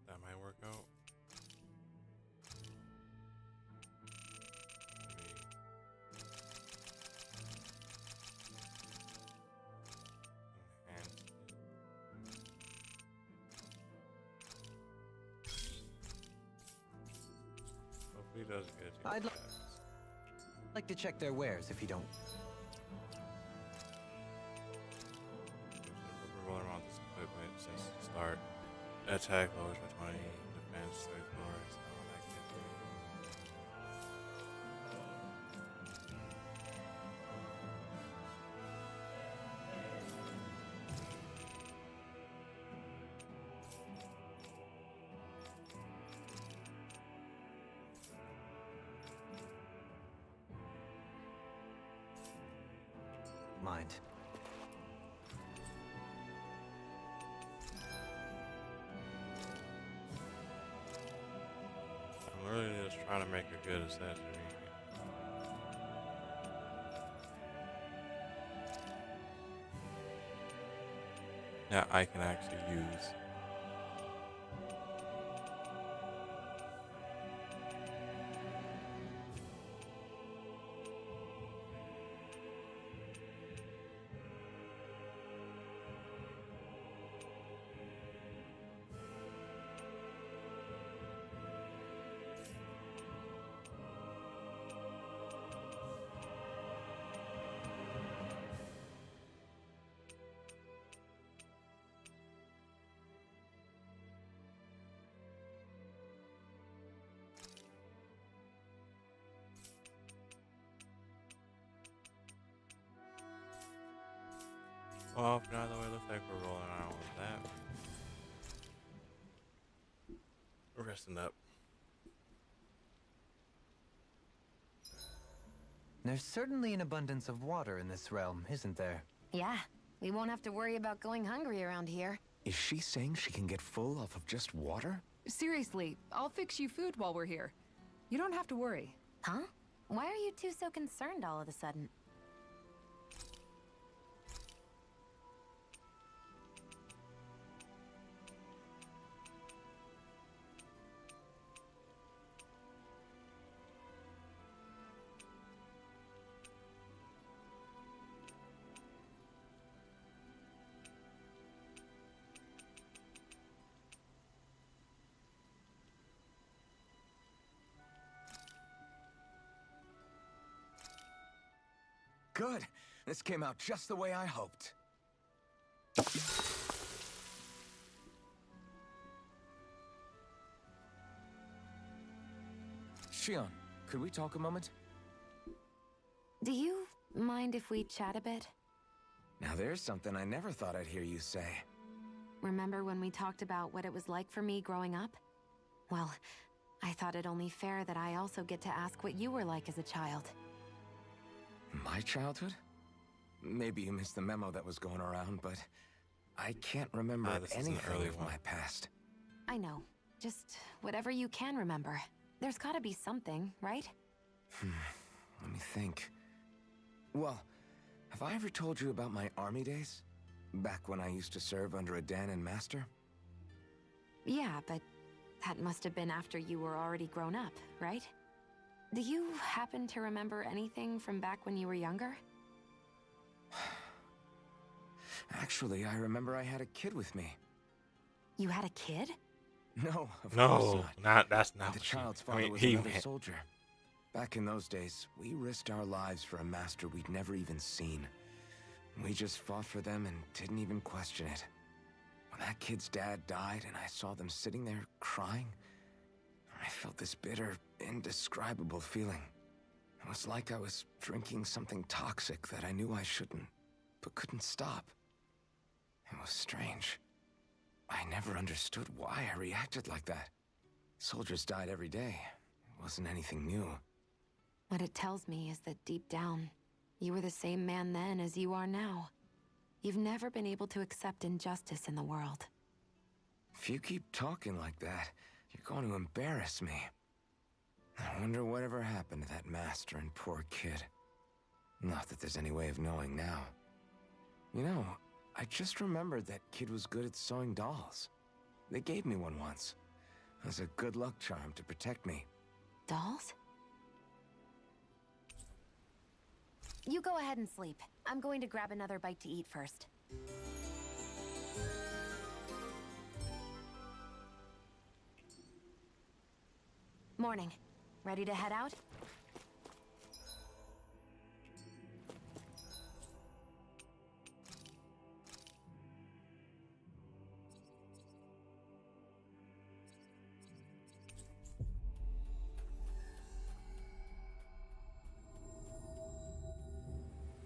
That might work out. Hopefully he doesn't get too I'd fast. like to check their wares if you don't. We're rolling around this equipment since the start. Attack lowers by 20, defense 34, so that can be. mind. I'm really just trying to make a good accessory. That I can actually use. Well, for now, the way it looks like we're rolling out with that. Resting up. There's certainly an abundance of water in this realm, isn't there? Yeah, we won't have to worry about going hungry around here. Is she saying she can get full off of just water? Seriously, I'll fix you food while we're here. You don't have to worry. Huh? Why are you two so concerned all of a sudden? Good. This came out just the way I hoped. Shion, could we talk a moment? Do you mind if we chat a bit? Now there's something I never thought I'd hear you say. Remember when we talked about what it was like for me growing up? Well, I thought it only fair that I also get to ask what you were like as a child. My childhood? Maybe you missed the memo that was going around, but I can't remember anything of my past. I know. Just whatever you can remember. There's gotta be something, right? Let me think. Well, have I ever told you about my army days? Back when I used to serve under a Danon master? Yeah, but that must have been after you were already grown up, right? Do you happen to remember anything from back when you were younger? Actually, I remember I had a kid with me. You had a kid? No, of course No, not. that's not. The what child's I father mean, was he another meant. soldier. Back in those days, we risked our lives for a master we'd never even seen. We just fought for them and didn't even question it. When that kid's dad died and I saw them sitting there crying, I felt this bitter, indescribable feeling. It was like I was drinking something toxic that I knew I shouldn't, but couldn't stop. It was strange. I never understood why I reacted like that. Soldiers died every day. It wasn't anything new. What it tells me is that deep down, you were the same man then as you are now. You've never been able to accept injustice in the world. If you keep talking like that, you're going to embarrass me. I wonder whatever happened to that master and poor kid. Not that there's any way of knowing now. You know, I just remembered that kid was good at sewing dolls. They gave me one once. As a good luck charm to protect me. Dolls? You go ahead and sleep. I'm going to grab another bite to eat first. Morning. Ready to head out?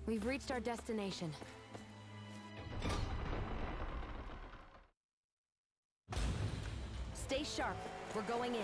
We've reached our destination. Stay sharp. We're going in.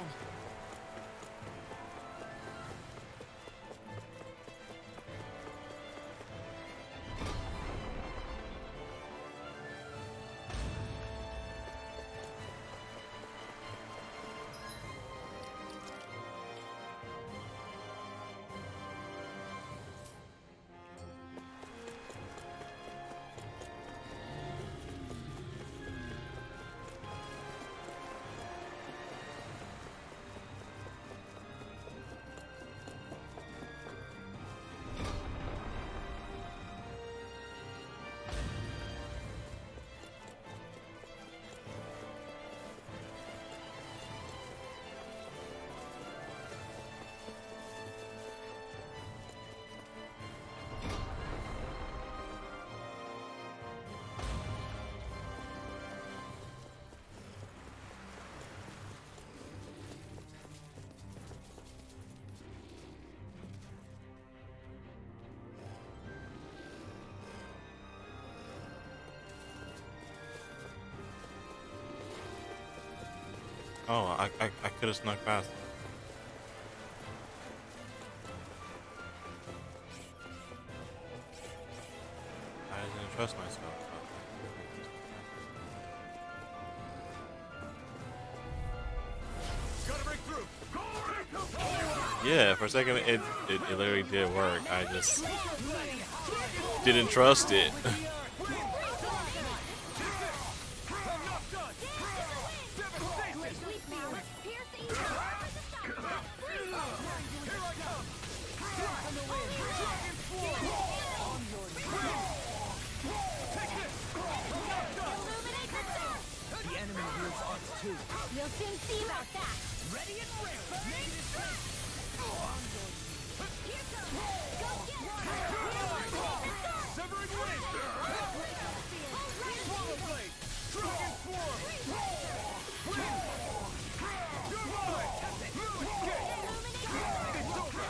Oh, I could have snuck past him. I didn't trust myself. Gotta break through. Yeah, for a second it literally did work. I just didn't trust it. The enemy wields arts too. We'll soon see about that. Ready and ready. Severing wind. Swallow blade. Dragon swarm. Wind. You're mine. Move escape. It's over.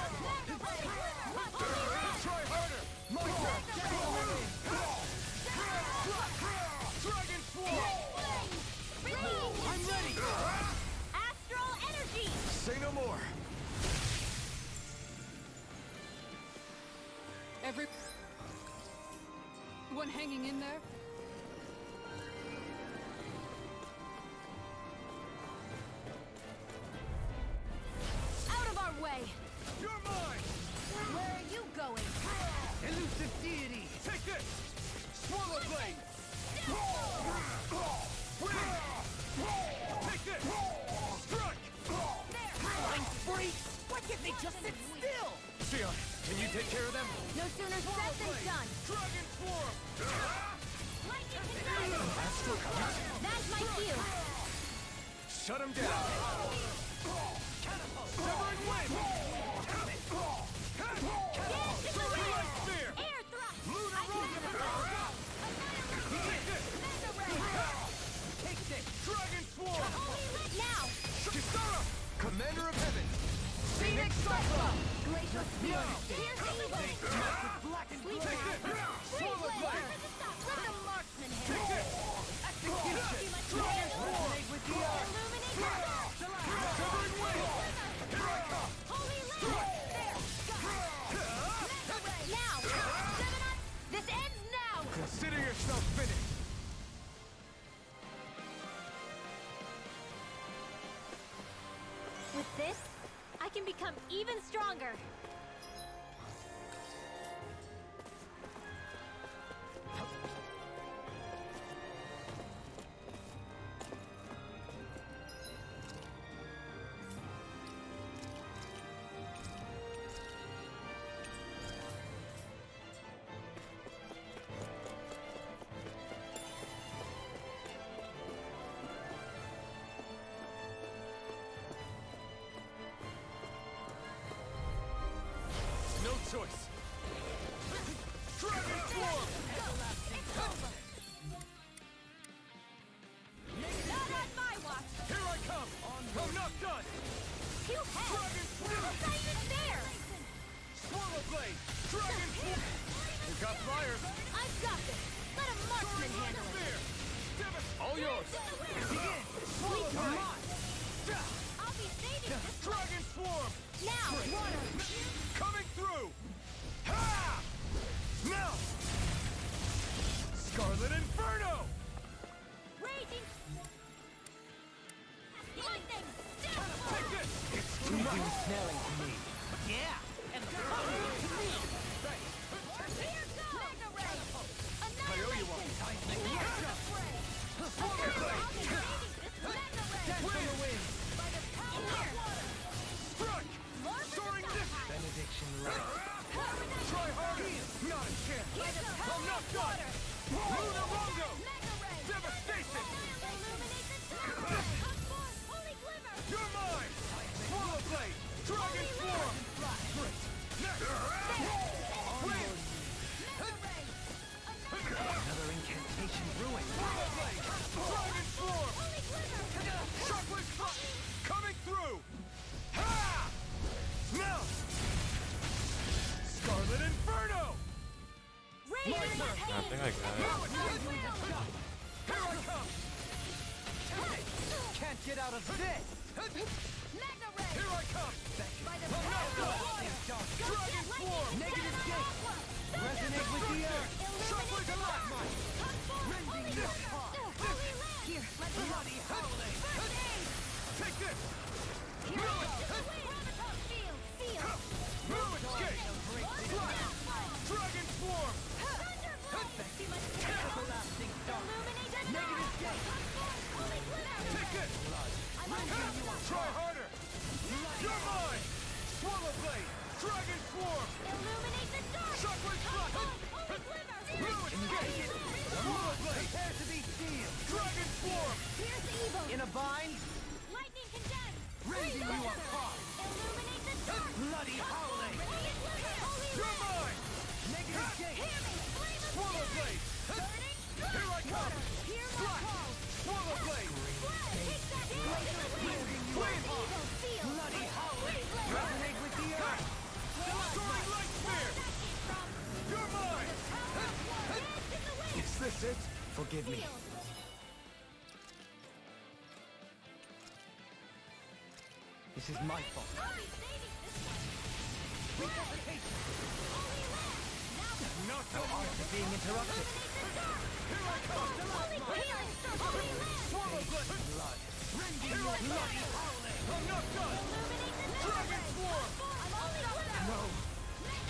Try harder. My turn. Dragon swarm. I'm ready. Astral energy. Say no more. Everyone hanging in there? Out of our way. You're mine. Where are you going? Elusive deity. Take this. Swallow blade. Wind. Take this. Strike. Flying freaks. Why can't they just sit still? Sion, can you take care of them? No sooner said than done. Dragon swarm. Lightning control. That's my cue. Shut him down. Severing wind. Light spear. Air thrust. Lunar Take this. Dragon swarm. Now. Kisara. Commander of heaven. Phoenix Cyclone. Glacial spear. Piercing blade. Black and Sweet blade. Swallow blade. Let the marksman Take handle. this. Execution. Resonate with the earth. Illuminate the dark. Severing wind. Here I come. Holy light. There. Mega ray. Now. 7 up. This ends now. Consider yourself finished. With this, I can become even stronger. No choice. Dragon swarm. Not on my watch. Here I come. I'm not done. Two heads. Dragon swarm. Not even there. Swallow blade. Dragon swarm. You got flyers. I've got this. Let a marksman handle it. Spear. All yours. Sweet time. I'll be saving this Dragon swarm. now. Water. Coming through. Ha! Now. Scarlet Inferno. Raging. Lightning. Take this. It's too smelling to me. Yeah. And the power to me. Here goes. Mega ray. I owe you one. Dance on the wind. Strike. Soaring distance. Benediction light. Try harder. Not a chance. I'm not done. Lunar Rongo. Devastation. You're mine. Swallow blade. Dragon swarm. Next. Wind. Another incantation ruined. Swallow blade. Dragon swarm. Shockwave strike. Coming through. Ha! Now. Scarlet Inferno. I think I got it. Here I come. can't get out of this! Mega Ray! Here I come! By the I'm not power of done! water! Dragon Form! Negative gate! Resonate with the earth! Shockwave and Lightmite! Rending this heart! Here, let me Bloody howling! First aid! Take this! Here we go! Graviton field! Seal! Movement Skate! Flash! Dragon Form! Thunderblow! Everlasting dark! Illuminate the Negative gate! Holy glitter! Take this! Try harder! You're mine! Swallow Blade! Dragon Form! Illuminate the dark! Shockwave Flash! Holy glitter! Movement Skate! Swallow Blade! Prepare to be sealed! Dragon Form! Here's evil! In a bind, Lightning condemned! rending you apart! Illuminate the dark! Bloody howling! Holy glitter! Holy You're mine! Negative gate! Hear me! Flame of Swallow fury! Blade! Burning Here I come! Hear my Flash! call! Swallow Blade! Take that blade in the wind! Flame Heart! Evil seal! Bloody howling! Free blade! Resonate with the earth! Soaring Light Spear! You're mine! Is this it? Forgive me. This is my fault. Resuscitation! Not No art of being interrupted. Swallow Blade! Blood. Rending your bloody howling! I'm not done! Dragon Swarm! No!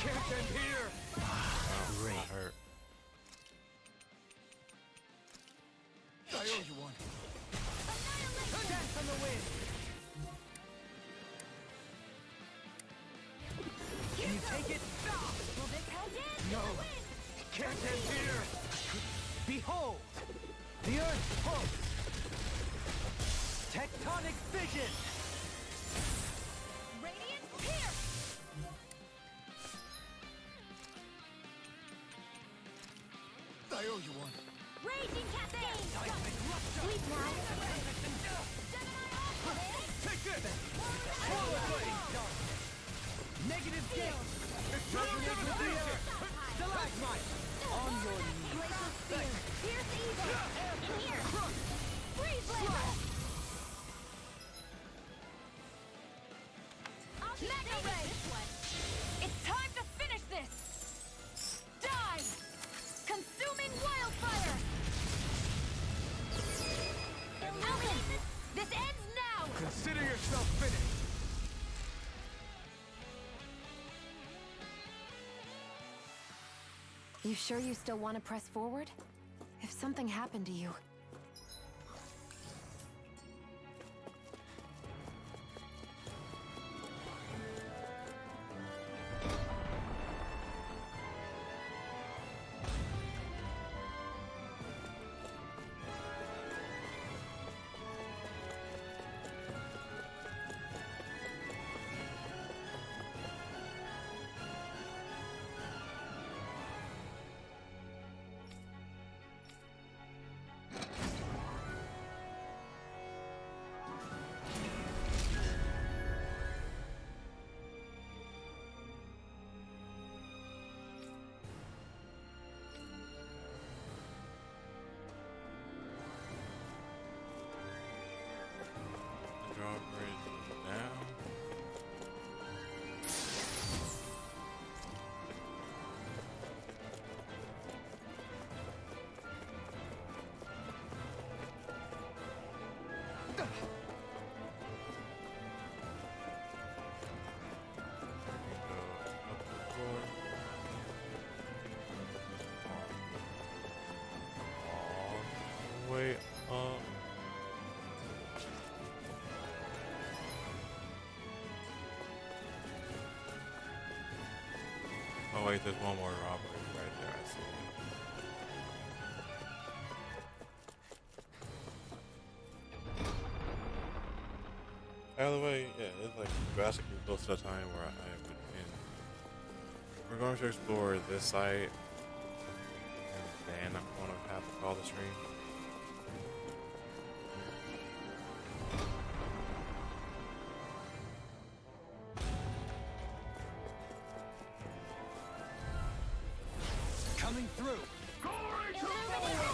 Can't end here! I hurt. I owe you one. Dance on the wind! Can you take it? No! Can't end here! Behold! The Earth pulse! Tectonic vision! Radiant pierce! I owe you one. Raging cascade! Seismic rupture! Sleep now! Take this! Swallow Blade! Negative gate! Resonate with the earth! Stalagmite! On your knees! Glacial spear! Pierce evil! Clear! Freeze blade! Mega ray! It's time to finish this! Dive! Consuming wildfire! Illuminate! This ends now! Consider yourself finished! You sure you still want to press forward? If something happened to you, Drawbridge down. Go up the floor. All the way up. Oh wait, there's one more robbery right there, I see it. By the way, yeah, it's like drastically close to the time where I would end. We're going to explore this site, and then I'm going to have to call the stream. Coming through! Illuminate the dark!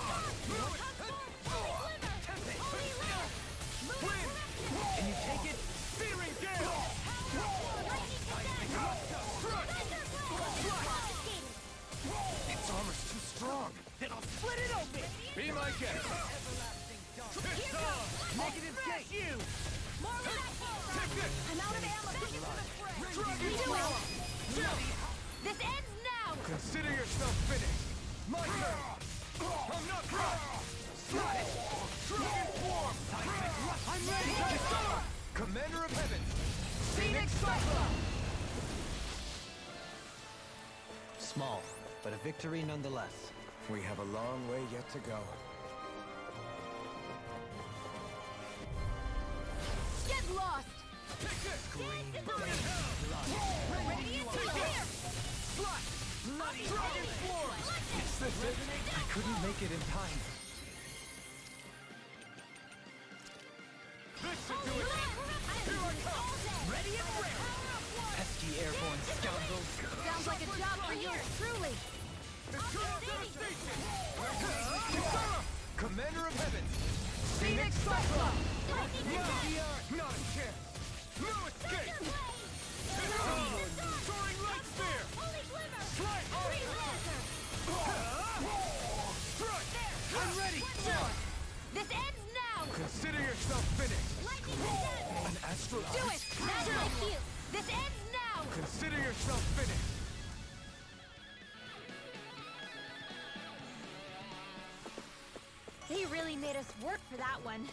Holy glitter! Holy lamp! Wind! Can you take it? Searing gale! Its armor's too strong. Then I'll split it open! Be my guest. It's on! Negative gate! You! Take this! I'm out of ammo. Dragon Do Claw! it! This ends now! Consider yourself finished. My turn. I'm not done. Slide it. Dragon Swarm! I'm ready! Commander of Heaven! Phoenix Cyclone! Small, but a victory nonetheless. We have a long way yet to go. Get lost! Take this! Green Dragon Swarm! Is this it? I couldn't make it in time. This should do it! Here I come! Ready and ready! Pesky airborne scoundrels. Sounds like a job for you, truly! It's your devastation! Commander of Heaven! Phoenix Cyclone! Not a chance! No escape! It's on! Soaring Light Spear! Strike! Strike! I'm ready! This ends now! Consider yourself finished! An astronaut? Do it! That's my cue! This ends now! Consider yourself finished! They really made us work for that one.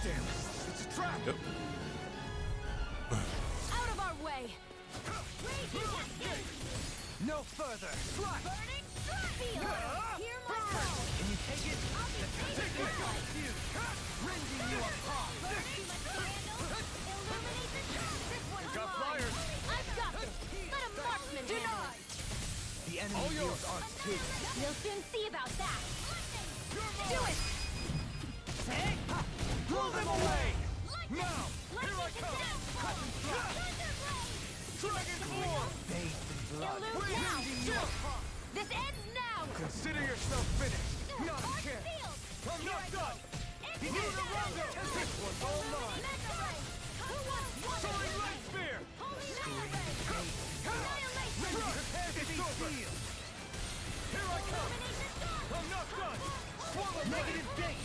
Damn it! It's a trap! Yep. Out of our way! No further! Strike! Burning feel! Hear my call! Can you take it? I'll be taking it! Rending you apart! Burning my candle! Illuminate the trap! This one's Got mine! flyers! I've got this! Let a marksman handle it! The All enemy yours. yields arts too. We'll soon see about that! Do it! Hey! Ha! Blow them away! Now! Lightning Here I come! Dragon Swarm! Bathed in blood. Illume now! This ends now! Consider yourself finished! Not a chance! I'm not done! Lunar Rondo! This one's all mine! Soaring Light Spear! It's over! Here I come! I'm not done! Swallow Negative gate!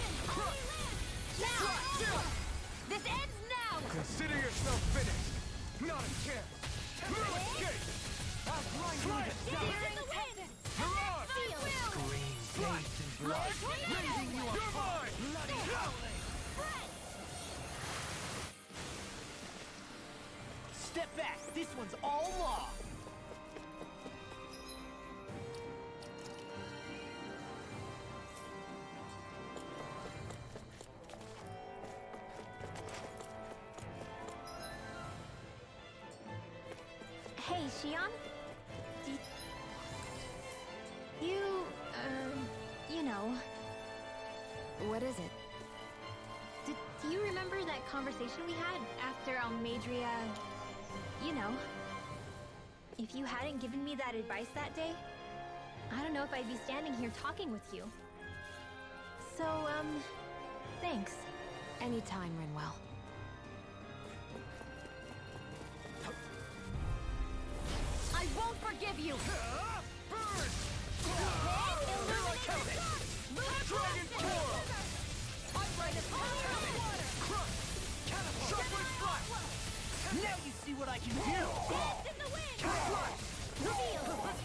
This ends now! Consider yourself finished! Not a chance! No escape! I'll grind you Slide! to dust! Mirage! Green, bathed in blood. Rending you You're apart! mine! Bloody howling! Step back! This one's all law! Hey, Shion? You, you know. What is it? Do you remember that conversation we had after Almadria? You know. If you hadn't given me that advice that day, I don't know if I'd be standing here talking with you. So, thanks. Anytime, Rinwell. I won't forgive you! Burn! Here I come! Dragon Core! Crush! Shockwave Flash! Now you see what I can do! Dance in the wind! Flash! Seal! More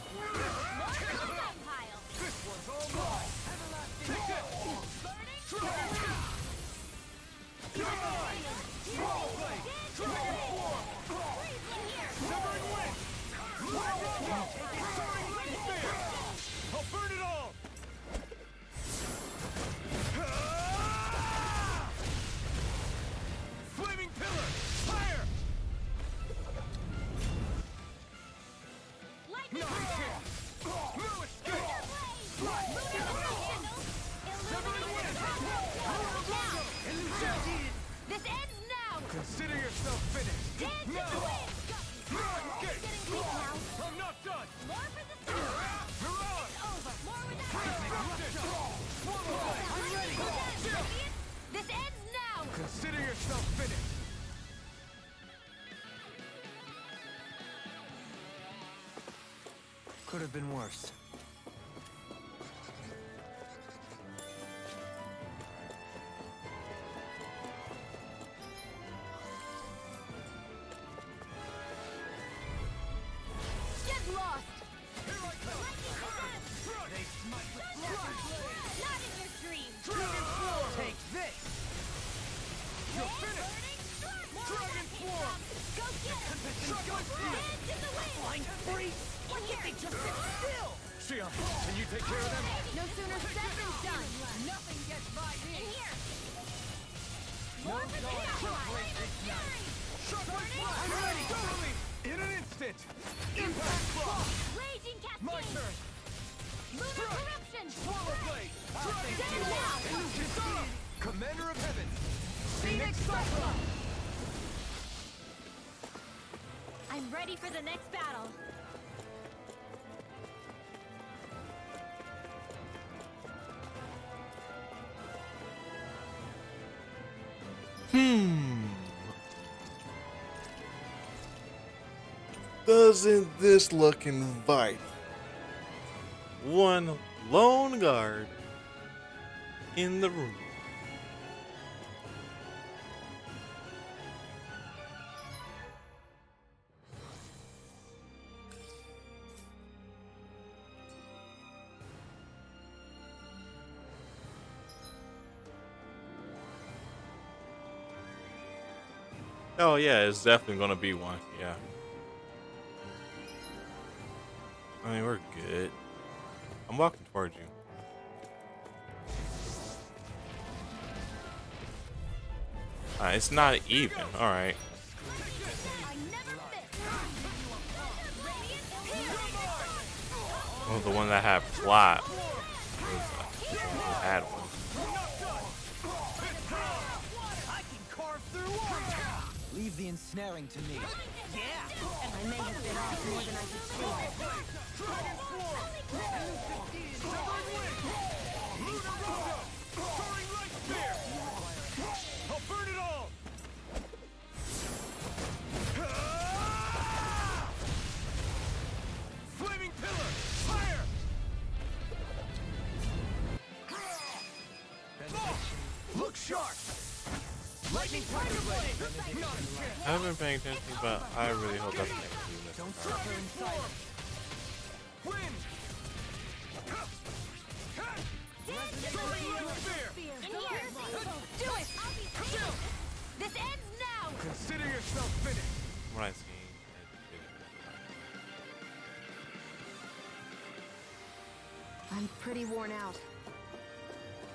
pile! This one's all mine! Take this! Dragon! You're mine! Swallow Blade! Dragon Swarm! Severing Wind! Lunar Rondo! Soaring Light Spear! I'll burn it all! Flaming Pillar! Fire! Lightning Not a chance! No escape! Severing Wind! Lunar Rondo! This ends now! Consider yourself finished. Dance to No! the wind! Okay. Getting weak now. I'm not done. More for the stars! You're on. It's over! More without I'm ready. This ends now! Consider yourself finished. Could have been worse. Get lost! Here I come. They smite with blood. Not in your dreams! Dragon Swarm. Take this! You're finished. Dragon Swarm. Go get him! Chocolate Steel. Hands in the wind! Flying freeze! Why can't they just sit still? Shia, can you take care of them? No sooner said than done! Nothing gets by In me. here! No More for the guard power! shall break this night. Chocolate Flash. I'm ready. Totally. In an instant. Impact Frost. Raging My cascade! turn. Lunar Strike. corruption! Swallow Blade. Dragon Get him Swarm. now! Kisara. Commander of Heaven. Phoenix Cyclone! I'm ready for the next battle. Doesn't this look inviting? One lone guard in the room. Oh yeah, it's definitely gonna be one. Yeah. I mean, we're good. I'm walking towards you. It's not even. All right. I never miss! Well, the one that had plot had one. I can carve through water! Leave the ensnaring to me. Yeah! I may have been off more than I could chew. Dragon Swarm. Severing Wind. Lunar Rondo. Soaring Light Spear. I'll burn it all. Flaming Pillar. Fire. Look sharp. Lightning Tiger Blade. Not a chance. I haven't been paying attention, but I really hope that's next to this. Don't suffer in silence. Wind. Spear. In here! Do it! Chill. This ends now! Consider yourself finished. What I seen. I'm pretty worn out.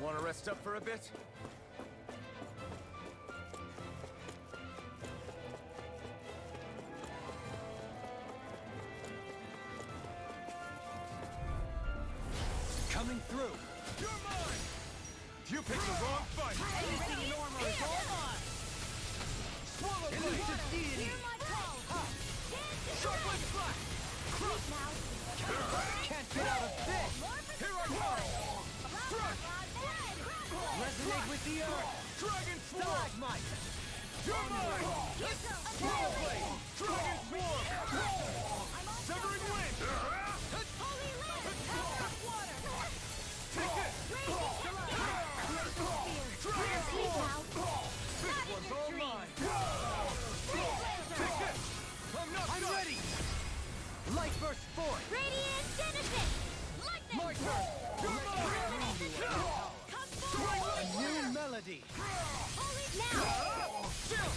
Want to rest up for a bit? Coming through. You're mine! You picked the wrong fight! Anything normal is all mine! Swallow Blade! Hear my call! Chocolate Flash! Can't get out of this! Here I come! Strike! Resonate with the earth! Dragon Swarm! Stalagmite! You're mine! Swallow Blade! Dragon Swarm! Severing Wind! Take this! Dragon Swarm! This one's all mine! Take this! I'm done! Ready! Light burst forth! Radiant Genesis! Lightning! My turn! You're mine! A new melody! Holy now! Chill!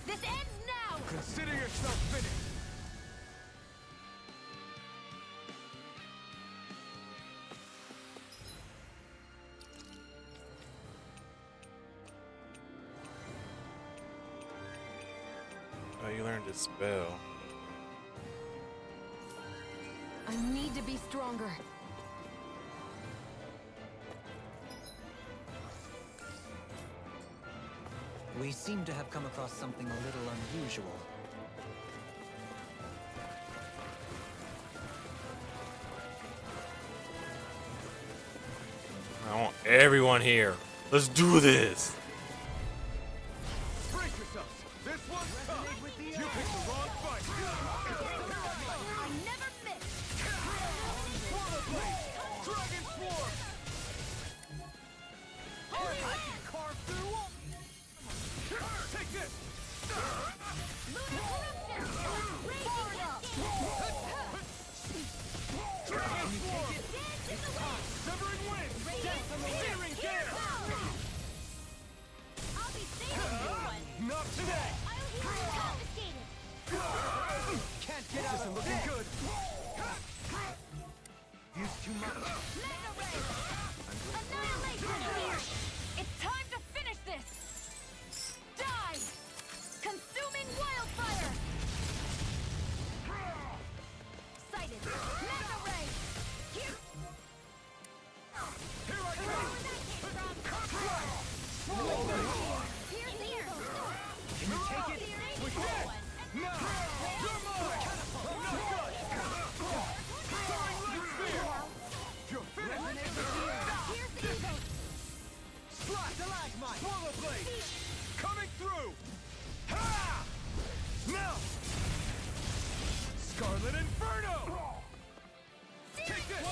This ends now! Consider yourself finished! Oh, you learned a spell. I need to be stronger. We seem to have come across something a little unusual. I want everyone here. Let's do this. Brace yourselves. This one's tough. You picked the wrong fight. I never miss. Swallow Blade. Dragon Swarm. I can carve through all. Take this. Luna eruption. Raging Dragon Swarm. dance in the wind. Severing Wind. Searing Gale. I'll be saving this one. Not today. I'll heal you confiscated. Can't get out of looking good. Use too much. Mega Ray. Annihilation here. It's time to finish this. Die. Consuming wildfire. Sighted. Mega Ray. Here. Here I come. Here's the air. Can you take it? We're dead. No. You're mine. I'm not done. Soaring Light Spear. You're finished. Here's the echo. Slash. Swallow Blade. Coming through. Ha! Now. Scarlet Inferno. Take this.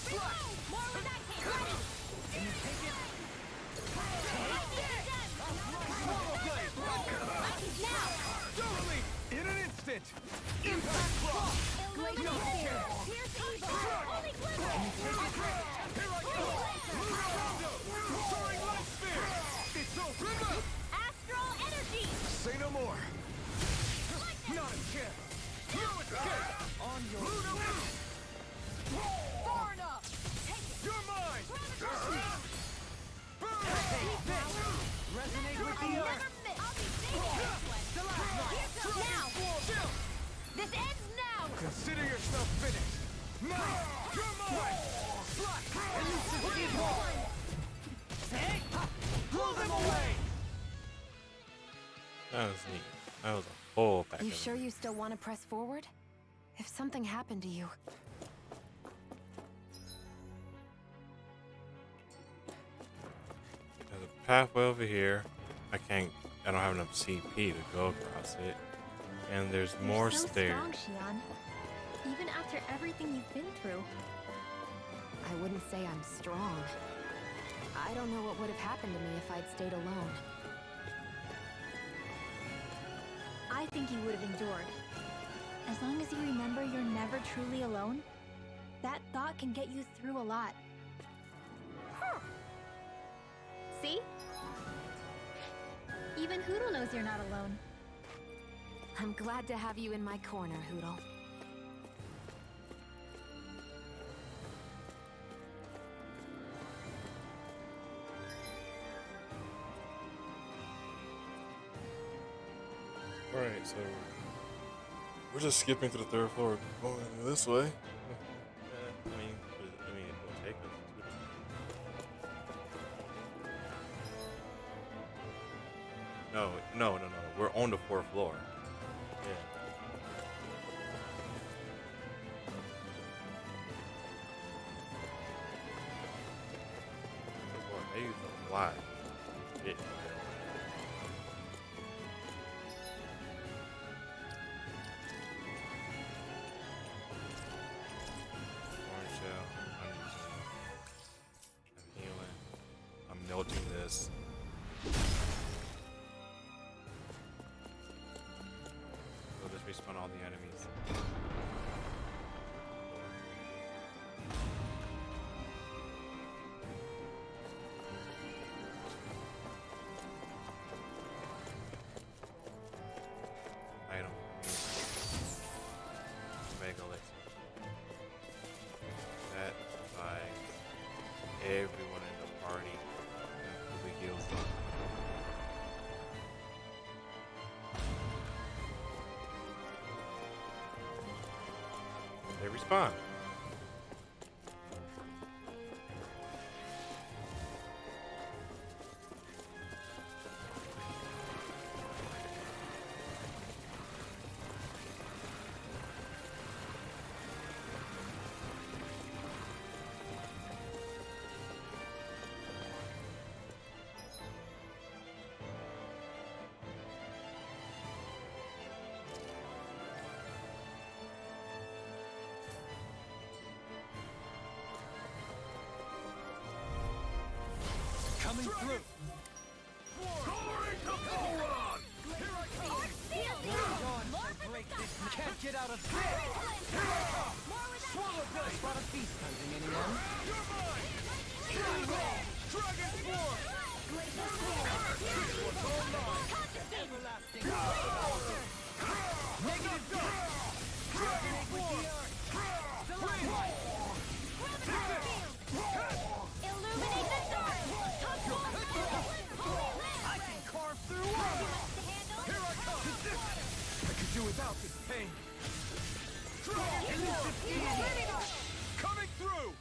Slash. More with that can. Can you take it? Swallow Blade. Now. Totally. In an instant. Impact Block. Illuminate here. Here's the evil. Holy glimmer. Here I go. Lunarondo. Soaring Light Spear. It's over. Astral energy. Say no more. Not a chance. No escape. On your Luna. Far enough. Take it. You're mine. Burn. Resonate with the earth. I'll be saving this one. Here comes now. Chill. This ends now. Consider yourself finished. Now. You're mine. Slash. Blow them away. That was neat. That was a whole pack. You of sure them. you still want to press forward? If something happened to you, There's a pathway over here. I don't have enough CP to go across it. And there's You're more so stairs. strong, Xion. Even after everything you've been through. I wouldn't say I'm strong. I don't know what would have happened to me if I'd stayed alone. I think you would have endured. As long as you remember you're never truly alone, that thought can get you through a lot. See? Even Hoodle knows you're not alone. I'm glad to have you in my corner, Hoodle. Alright, so we're just skipping to the third floor, going this way. I mean, it'll take us to... No. We're on the fourth floor. Yeah. Boy, they use a lot. Shit. Orange shell. I'm healing. I'm melting this. We'll just respawn all the enemies. Item. Mega elixir. That by everyone in the party completely heals them. They respawn. Coming through. Glory to Vtuber! Here I come! Dawn shall break this. Can't get out of this. Here I come! Swallow blade. Brought a feast hunting, anyone? You're mine! Dragon Form! This one's all mine! Everlasting. Negative dust! Dragon Form! Illuminate the dark! I can carve through armor. Here I come! I could do without this pain. Elusive deity. Coming through!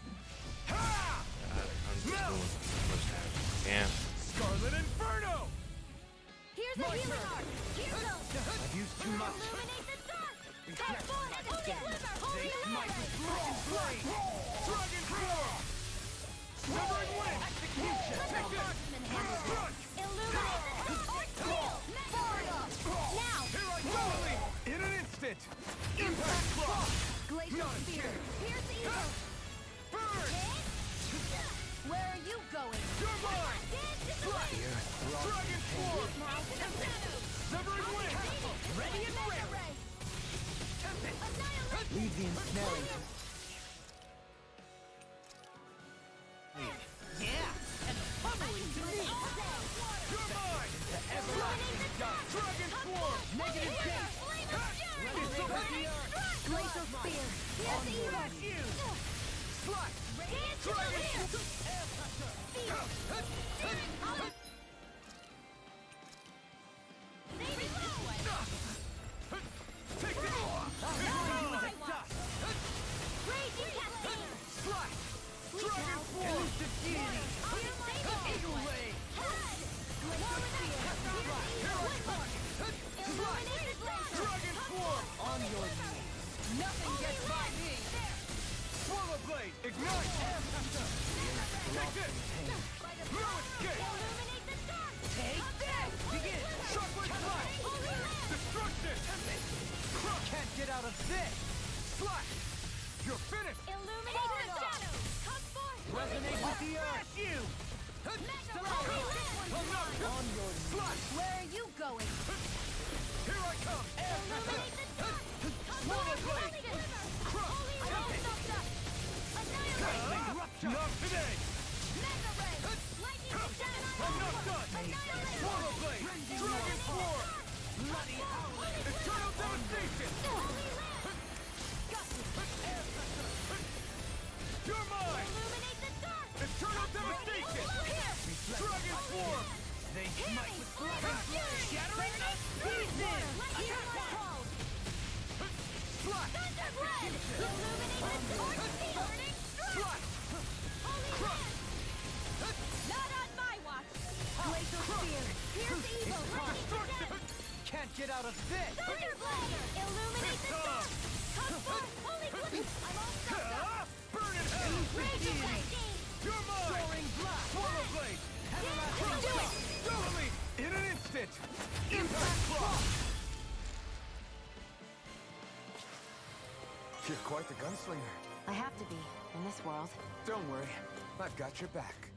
Ha! I'm just doing much damage. Damn. Scarlet Inferno! Here's a healing art! Here goes! I've used too much. Illuminate the dark! Reflect Come my forth! death. Holy They smite with broken blade. Dragon Form! Severing Wind! Execution. Take this! Crush! Illuminate the dark! Seal! Far enough! Now! Here I go! In an instant! Impact Block! Glacial Not a Spear! chance. Here's the evil! Burn! Where are you going? You're mine! Dance in the wind! Dragon Form! Now to the shadows! Severing Wind! Ready and ready! Annihilate! Leave the ensnaring. Yeah! And pummeling to me! You're mine! Everlasting Dragon Form! Negative gate! It's over the earth! Glacial Spear! Here's the evil! Slice! Dance to the wind! Take this! Raging Cascade! Slice! Dragon Form! Elusive deity. Eagle Ray! Dragon Form! On your knees. Nothing gets by me. Swallow Blade! Ignite! Take this! No escape! Take this. Begin. Shockwave Blast! Destruction! Can't get out of this. Slash! You're finished! Illuminate the shadows! Come forth! Resonate with the earth. You! On your knees. Slash! Where are you going? Here I come! Illuminate the dark! Swallow Blade! Crush! Annihilate! Not today! Mega Ray! Lightning and I'm not done! Swallow Blade! Dragon Form! Bloody Eternal Devastation! Holy Land! You're mine! Illuminate the dark! Eternal Devastation! Dragon Form! They smite with Shattering us pieces! Attack called! Slash! Thunder Red! Illuminate the dark! Burning Slash! Holy Land! Not on my watch! Glacial Spear! Here's evil! Destruction! Can't get out of this. Thunder Blade! Illuminate the dark! Come forth! Holy Glitter! I'm all stuck up! Burn in hell! Rage of Lightning! You're mine! Soaring blast. Swallow Blade! Do it! Totally! In an instant! Impact Block! You're quite the gunslinger. I have to be, in this world. Don't worry, I've got your back.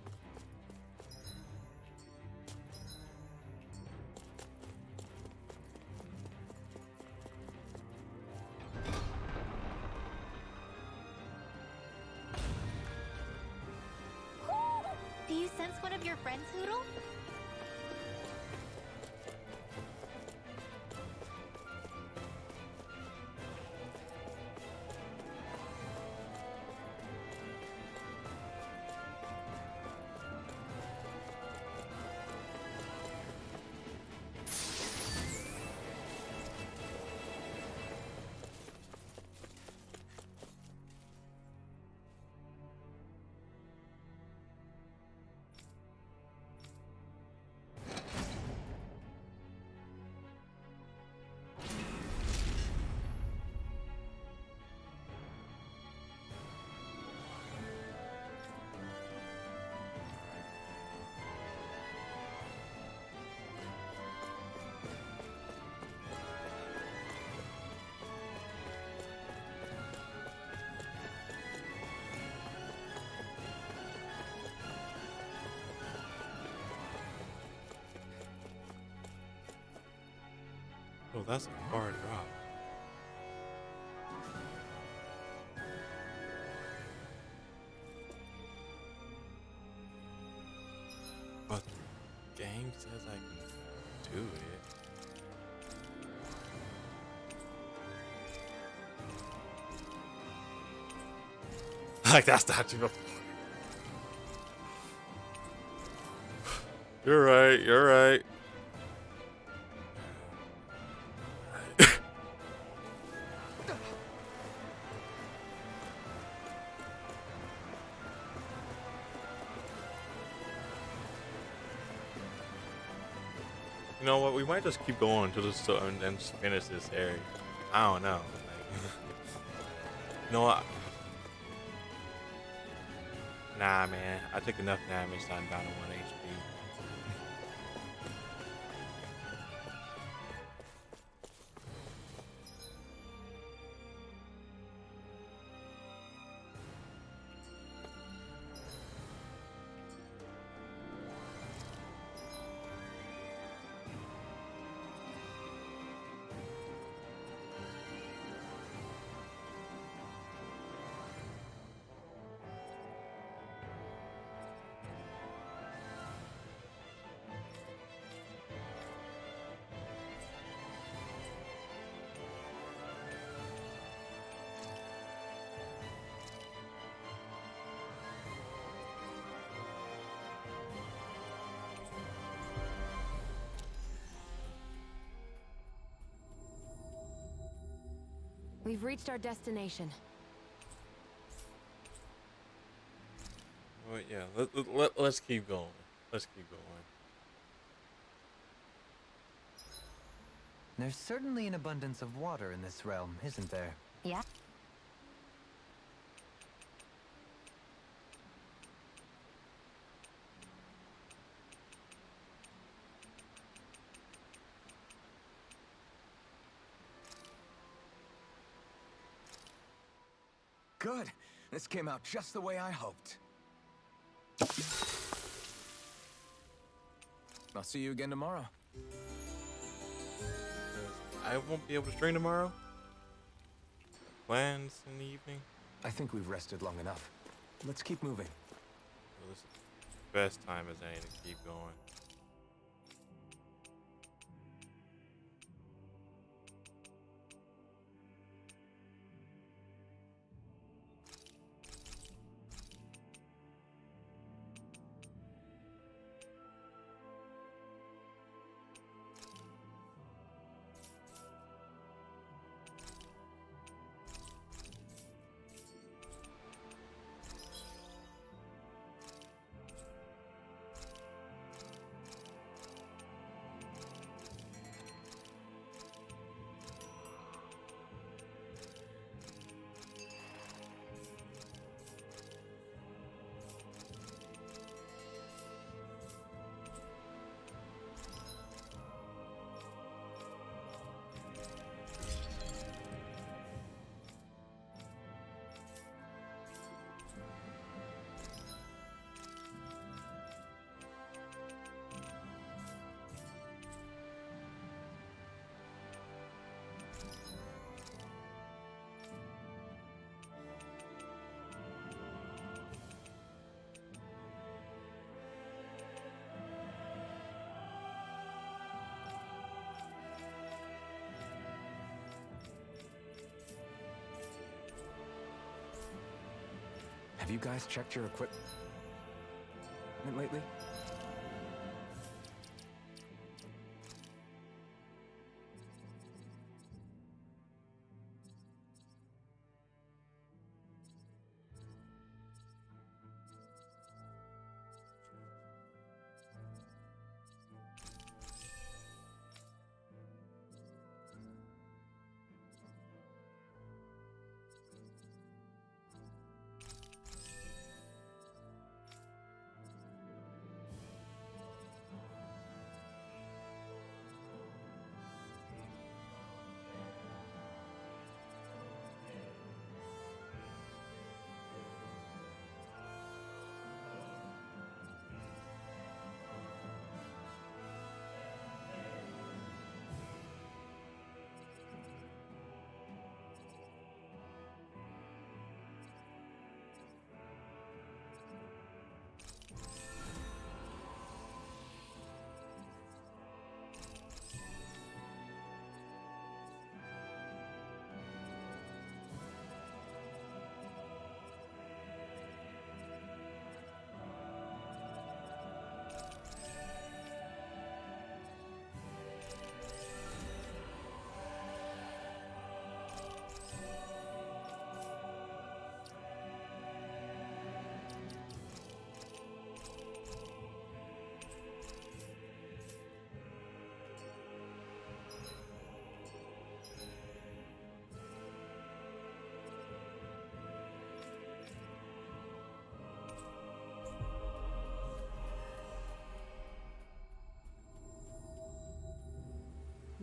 Do you sense one of your friends, Hoodle? Oh, that's a far drop. But the game says I can do it. Like that's not too much. You're right. You're right. You know what? We might just keep going until this and then just finish this area. I don't know. Like, you know what? Nah, man. I took enough damage so I'm down to 1 HP. We've reached our destination. Well, yeah. Let's keep going. Let's keep going. There's certainly an abundance of water in this realm, isn't there? Yeah? Good. This came out just the way I hoped. I'll see you again tomorrow. I won't be able to stream tomorrow. Plans in the evening. I think we've rested long enough. Let's keep moving. So this is the best time as any to keep going. Have you guys checked your equipment lately?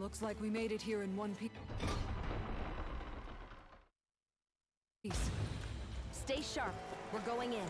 Looks like we made it here in one piece. Stay sharp. We're going in.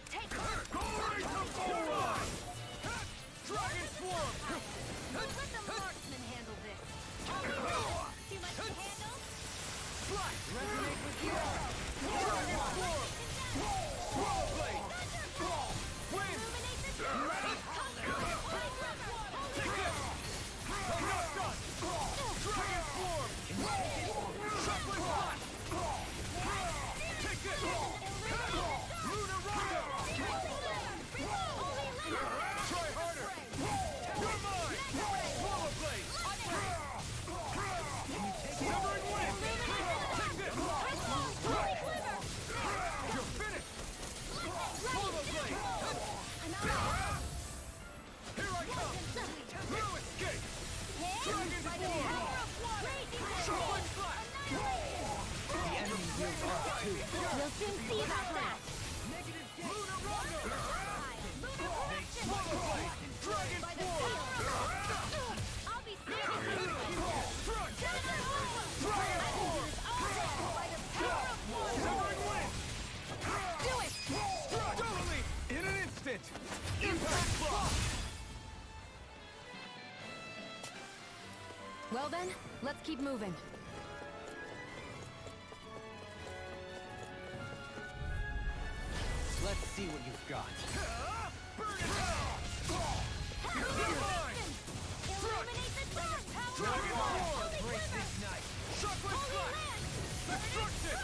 Take her! Glory to Volron! Dragon Swarm! Let the marksman handle this. Too much to handle? Fly! Resonate with you! Dragon Swarm! Swallow Blade! Wind! Take this! I'm not done! Dragon Swarm! Chocolate Blast! Take this! Lunar Rondo! Try harder! You're mine! Swallow Blade! Severing Wind! Take this! You're finished! Swallow Blade! Here I come! No escape! Dragon Swarm! Chocolate Blast! The enemy will off too. We'll soon see about that. Lunar Rondo! Swallow Blade! Dragon Swarm! I'll be standing here. Strike! Dragon Swarm! Severing Wind! Do it! Strike! Totally! In an instant! Impact Block! Well then, let's keep moving. Let's see what you've got. Burn it down! You're mine! Illuminate the dark! Dragon Swarm! Break this night. Chocolate Blast! Destruction!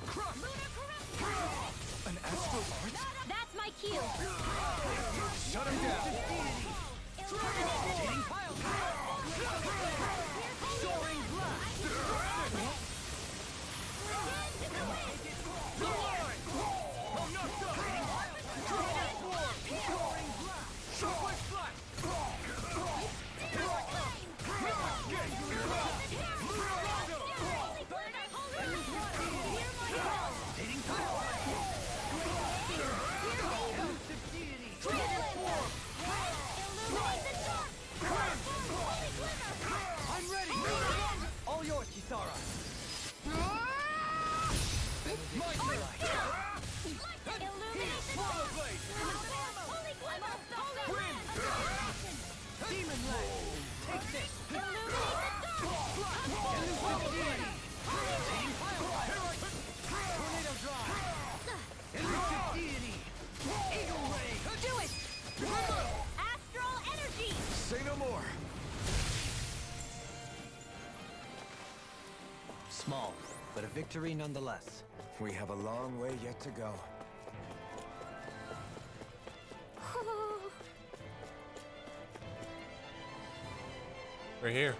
Crush! An astral art? That's my cue! Shut him down! Dragon Swarm! Soaring Blast! Destruction! The line! I'm not done! Dragon Swarm! Soaring Blast! Chocolate Blast! Here I come! No escape! Lunar Rondo! Dating power! Dragon Swarm! I'm ready! All yours, Kisara. My turn! Swallow Blade! Wind! Demon Land! Take this! Tornado Drive! Elusive Deity! Eagle Ray! Do it! Astral energy! Say no more! Small, but a victory nonetheless. We have a long way yet to go. Right here.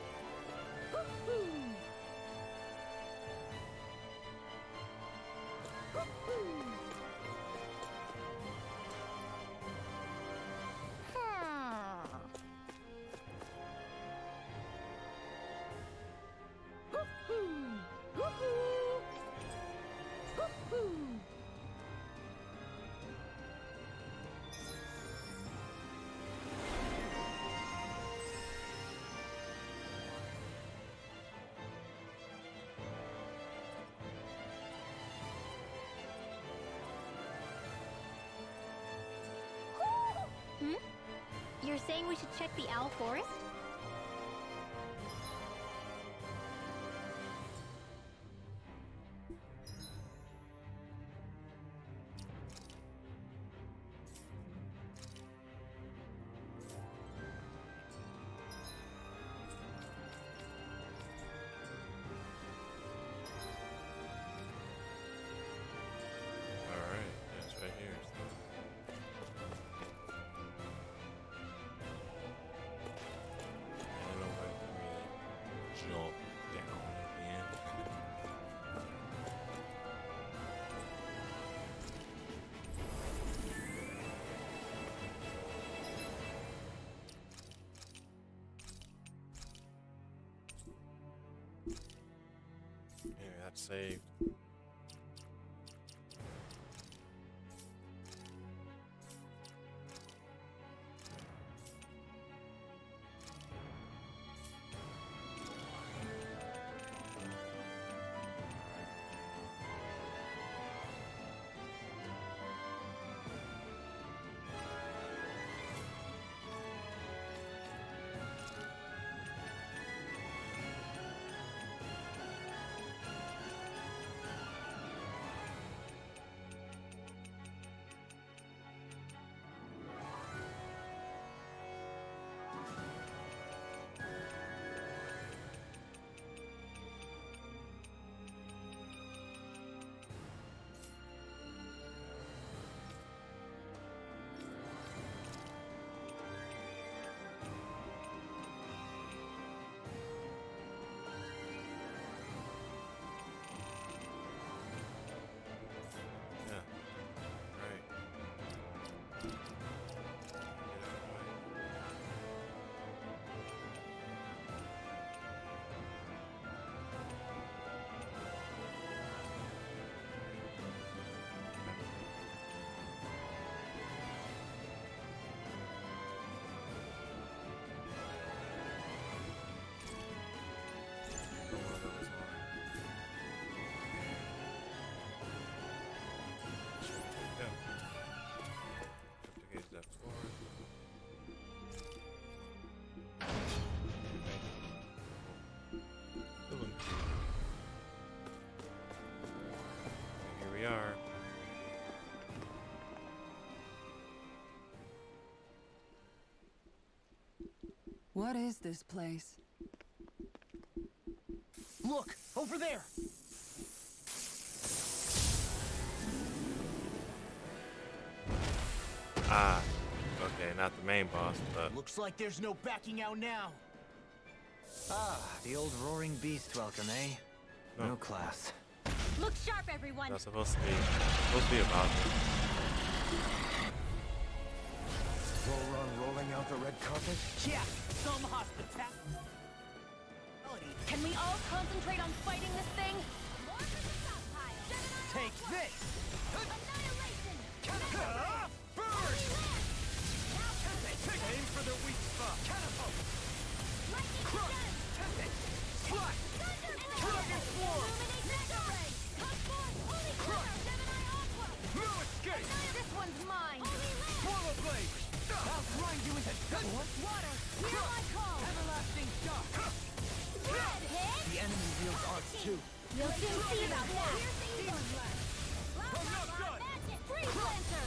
You're saying we should check the Owl Forest? Not saved. Here we are. What is this place? Look, over there! Ah, okay, not the main boss, but Looks like there's no backing out now. Ah, the old roaring beast welcome, eh? No class. Look sharp, everyone! that's supposed to be about it. Volron rolling out the red carpet? Yeah, some hospitality. Can we all concentrate on fighting this thing? Take this! Annihilation! Burst! Aim for the weak spot. Catapult! Crush! Fly! Dragon Swarm! No escape! This one's mine! Swallow Blade! I'll grind you into dust! Water! Hear my call! Everlasting Shock! Red hit! The enemy wields arts too. You'll soon see about that! I'm not done! Free Planter!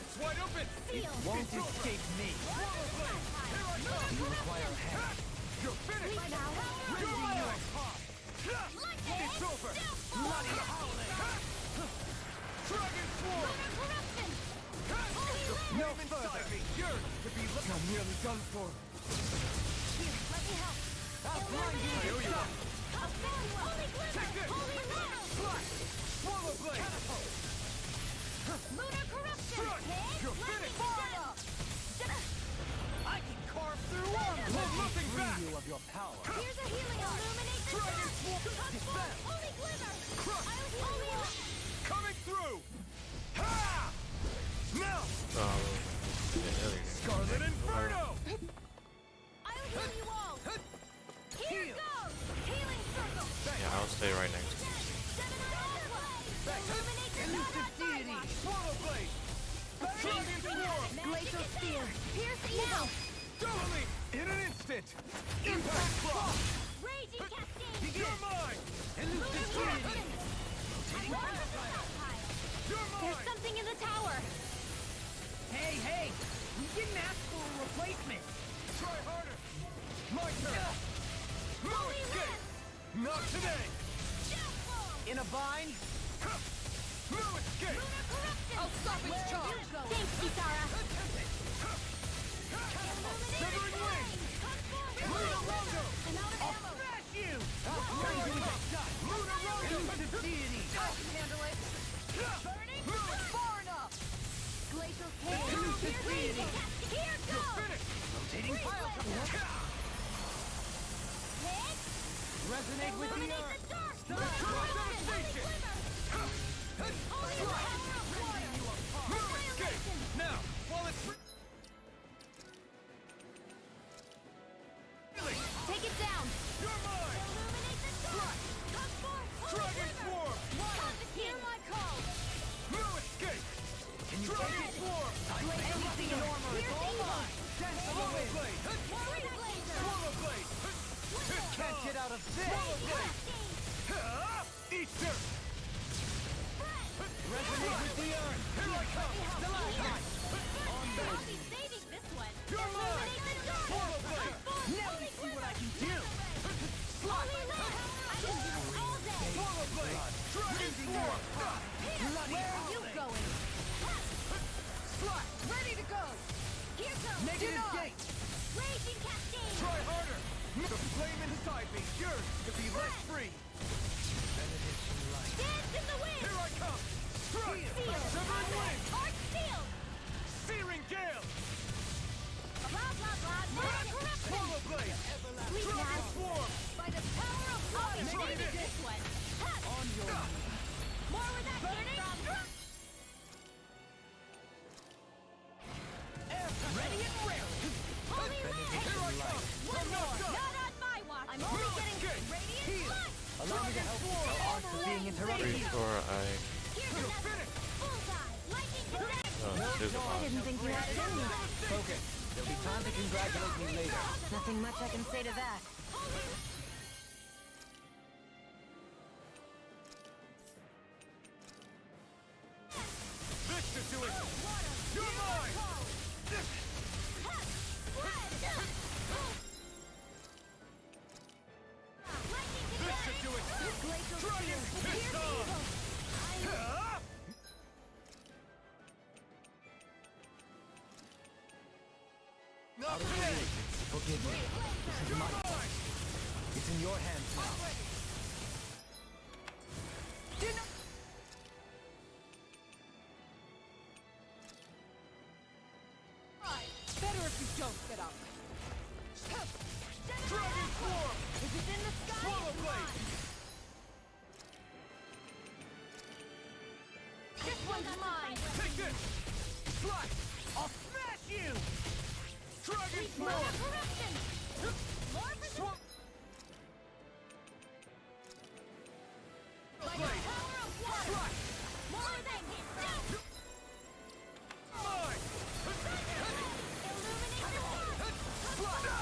It's wide open! Seal! Won't escape me. Swallow Blade! Here I come! You require a hand. You're finished! Please now! Raging Noise! It's over! Bloody howling! Dragon Swarm! Corruption! No further! Yours to be looked I'm nearly done for. Here, let me help! I'll blind you with shock! Holy Glimmer! Take this! Holy Rattle! Flash! Swallow Blade! Lunar Corruption! Front! You're finished! I can carve through armor. Hold nothing back! Free you of your power. Here's a healing illuminate the Dragon Swarm! Dispel! Holy Glimmer! Crush! I'll heal you! Coming through! Ha! Now! Scarlet Inferno! I'll heal you all! Here goes! Healing Circle! Yeah, I'll stay right next to you. Illuminate the Elusive Deity! Swallow Blade! Dragon Swarm! Glacial Spear! Pierce evil! Doubling! In an instant! Impact Cross! Raging Cascade! You're mine! Elusive Deity! You're There's mine! something in the tower! Hey! We didn't ask for a replacement! Try harder! My turn! No Holy escape! Wrath! Not today! In a bind? No escape! Lunar Corruption! I'll stop its charge! Thanks, Kisara! Severing Wing! Lunar Rondo! I'm out of ammo! Smash you! I'll turn you into dust! Lunar Rondo! Elusive Deity! I can handle it! Burning! Far enough! Glacial Cave! Elusive Deity! Here You're goes! finished! Rotating pile. Hit! Resonate with the earth. Now, while it's Take it down! you're mine! Illuminate the dark! Come forth! Dragon Swarm! Hear my call! No escape! Can you Dragon take it? Swarm! Anything in armor is all mine. Dance on the Swallow wind. Blade! Swallow Blade! Can't get out of this. Swallow Blade! Eat dirt! Resonate with the earth. Here I come! Stalagmite. I'll be saving this one! You're mine! Illuminate the dark! Swallow Blade! Now you see what I can do. Holy Lord! I can do it all day! Swallow Blade! Dragon Swarm! Where are you going? Slash! Ready to go! Here goes! Negative gate. Raging Cascade! Try harder! The flame inside me yearns to be let free! Dance in the wind! Here I come! Strike! Seal! Severing wind! Arc Seal! Searing gale! Blah, blah, blah! Not corruption! Swallow Blade! Sleep Dragon now! Swarm! By the power of water! Try Maybe this. this one! Ha! On your More where that came from! ready and raring. Holy Land! Here I come! One I'm not more! done! Not on my watch! I'm only getting Escape. radiant light! Allow me to help you. The arts are being interrupted. Before I Here's another! Bullseye! Lightning connect! there's a I lot. didn't think you had it in you. Focus. There'll be time to congratulate me later. Nothing much I can say to that. This should do it! You're mine! This should do it! Dragon Pistol! Not today! Forgive me. This is my fault. It's in your hands now. Better if you don't get up. Dragon Swarm! If it's in the sky, Swallow it's Blade! mine. This one's mine. Take this! Slash! I'll smash you! Dragon More Swarm! corruption. More for the Swamp! by the power of water. Slash! More than hit. Mine! Illuminate the dark. Slash!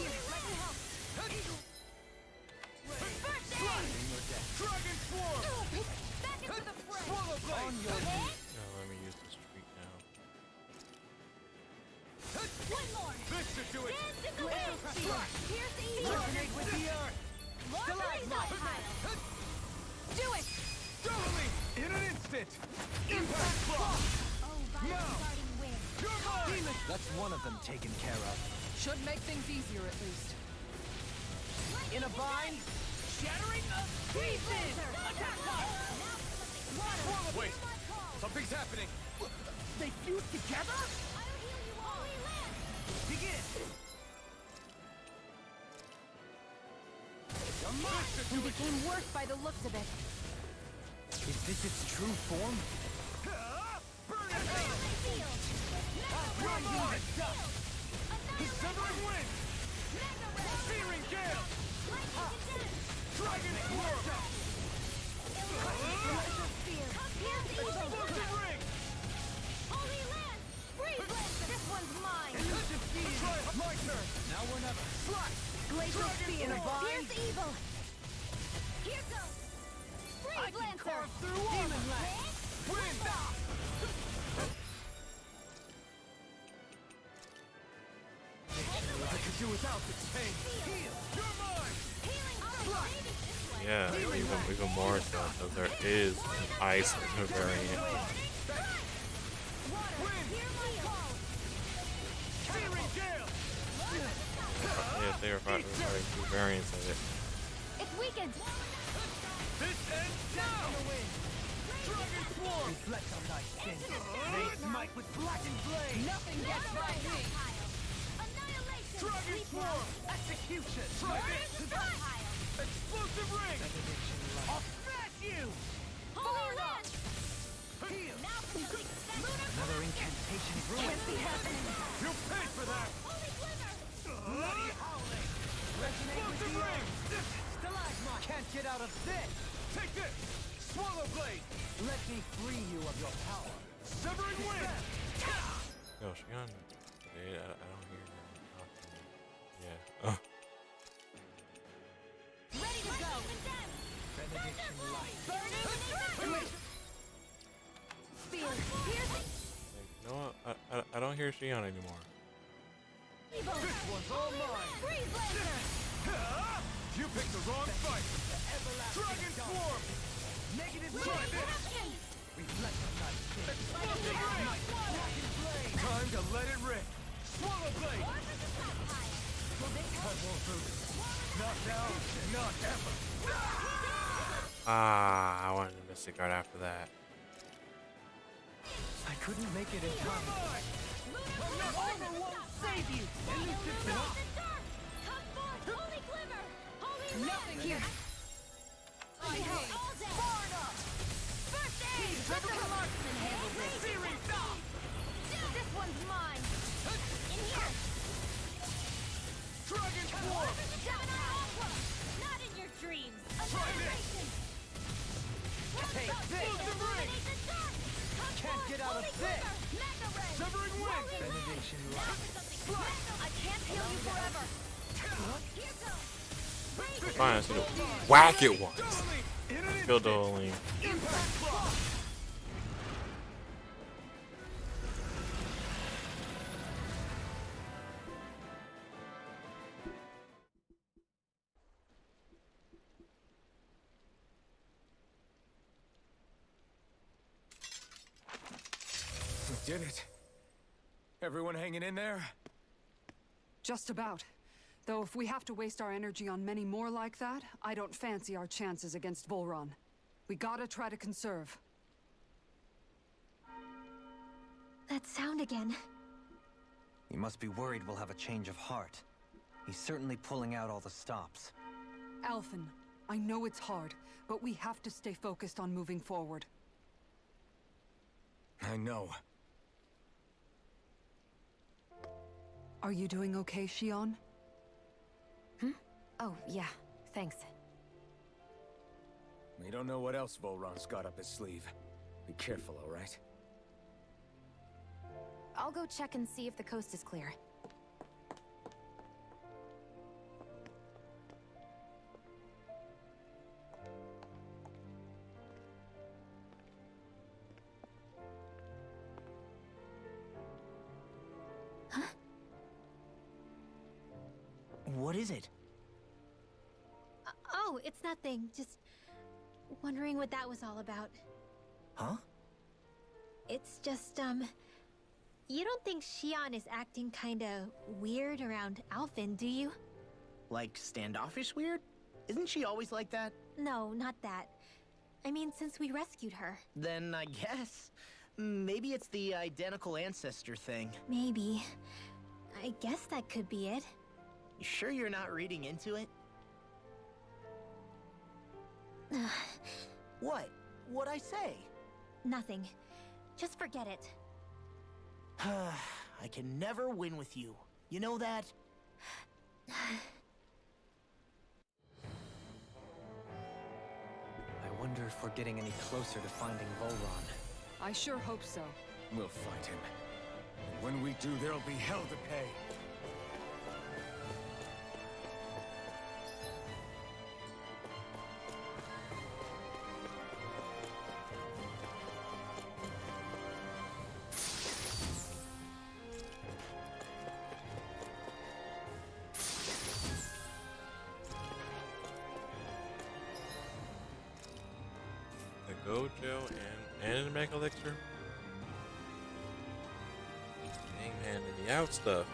Here, let me help. First aid. Dragon Swarm! Back into the fray. Swallow Blade! Let me use this streak now. One more. This should do it! Dance in the wind. Here's the evil. Resonate with the earth. More Stalagmite. pile. Do it. Doubly! In an instant! Impact Block! Oh, by the Now. starting wind. You're mine! That's one of them taken care of. Should make things easier at least. In a bind. Shattering of pieces. Attack water. Wait! Something's happening! They fuse together? I'll heal you all. Holy Land. Begin. This should We do it! became worse by the looks of it. Is this its true form? Burn in hell! You're mine! Severing wind! Searing gale! Dragon Swarm! Explosive ring! Holy Land. Free Blaster. This one's mine. Try my turn! Now or never. Slash! Glacial Dragon Spear. Swarm! Here's evil. Here goes. Free I can Lancer. carve through Demon Land. Wind! I could do without this pain! Heal! You're mine! Yeah, even more so because there is an ice variant. Searing gale! Yeah, they were probably two variants of it. It's weakened. This ends now! Dragon Swarm! Reflect on thy sin. They smite with blackened blade. Nothing gets by me. Annihilation! Dragon Swarm! Execution. Explosive ring! I'll smash you. Holy Lance! Heal. Now for the big lunar Another incantation ruined. Can't be happening. You'll pay for that! holy glimmer! Bloody howling. Resonate with Explosive the ring! Stalagmite. Can't get out of this. Take this! Swallow blade! Let me free you of your power. Severing wind! Yo, Shion. Yeah, I don't hear her talking. Yeah. Ready to go! Benediction light. Burning Spear! Piercing! No, I don't hear Shion anymore. This one's all mine! Freeze Blazer! You picked the wrong fight! Dragon Swarm! Negative Try this! Reflect on thy sin. Explosive ring! Blackened blade. Time to let it rip! Swallow blade! I won't lose. Not now, not ever! Ah, I wanted to Mystic Guard after that. I couldn't make it in time. Lunar Armor won't save you. Elusive dark. Come forth! Holy glimmer! Holy Nothing Lance! here. All day! Far enough. First aid! Let the marksman handle this! Searing dog! This one's mine! In here! Dragon Swarm! Gemini Aqua! Not in your dreams! Try this! Annihilation! Take this. Explosive ring! Illuminate the dark! Come Can't forth! get out of Holy this. glimmer! Mega ray! Severing wind! Holy Benediction Now light. for something I can't heal you forever! Here goes! Fine, I should whack it once. Doubling! In an Kill instant! Doling. Impact block! We did it. Everyone hanging in there? Just about. Though if we have to waste our energy on many more like that, I don't fancy our chances against Volron. We gotta try to conserve. That sound again. You must be worried we'll have a change of heart. He's certainly pulling out all the stops. Alphen, I know it's hard, but we have to stay focused on moving forward. I know. Are you doing okay, Shion? Oh, yeah. Thanks. We don't know what else Volron's got up his sleeve. Be careful, all right? I'll go check and see if the coast is clear. What is it? Oh, it's nothing. Just wondering what that was all about. Huh? It's just, you don't think Shion is acting kinda weird around Alphen, do you? Like standoffish weird? Isn't she always like that? No, not that. I mean, since we rescued her. Then I guess. Maybe it's the identical ancestor thing. Maybe. I guess that could be it. You sure you're not reading into it? What? What'd I say? Nothing. Just forget it. I can never win with you. You know that? I wonder if we're getting any closer to finding Volron. I sure hope so. We'll find him. And when we do, there'll be hell to pay. The Gojo and the Mega Elixir. Dang man, and the out stuff.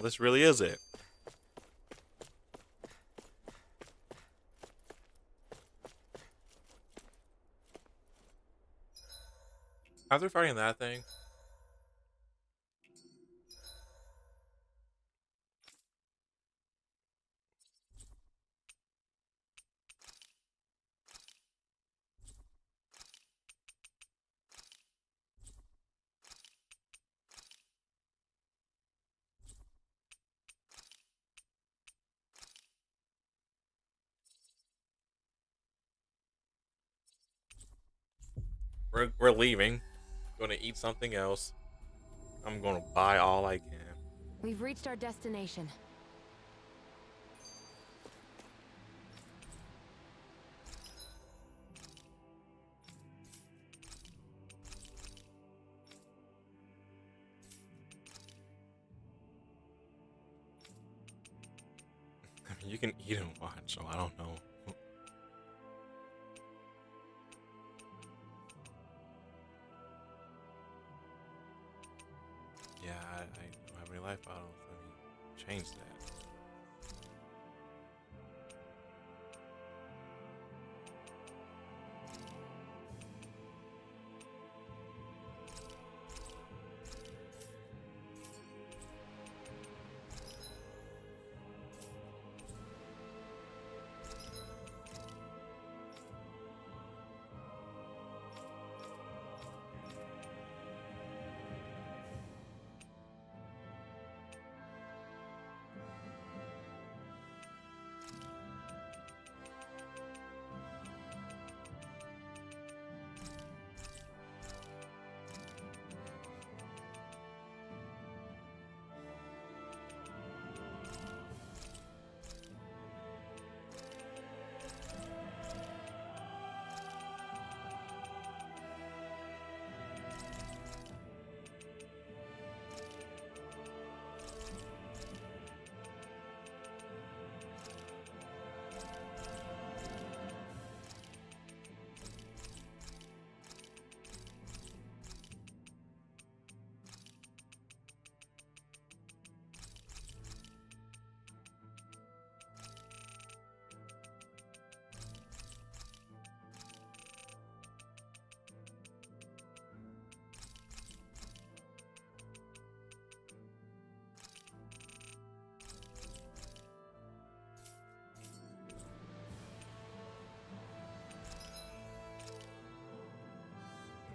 this really is it. After fighting that thing, we're leaving. Gonna eat something else. I'm gonna buy all I can. We've reached our destination. I mean, you can eat and watch, so I don't know. Yeah, I don't have any life bottles. Let me change that.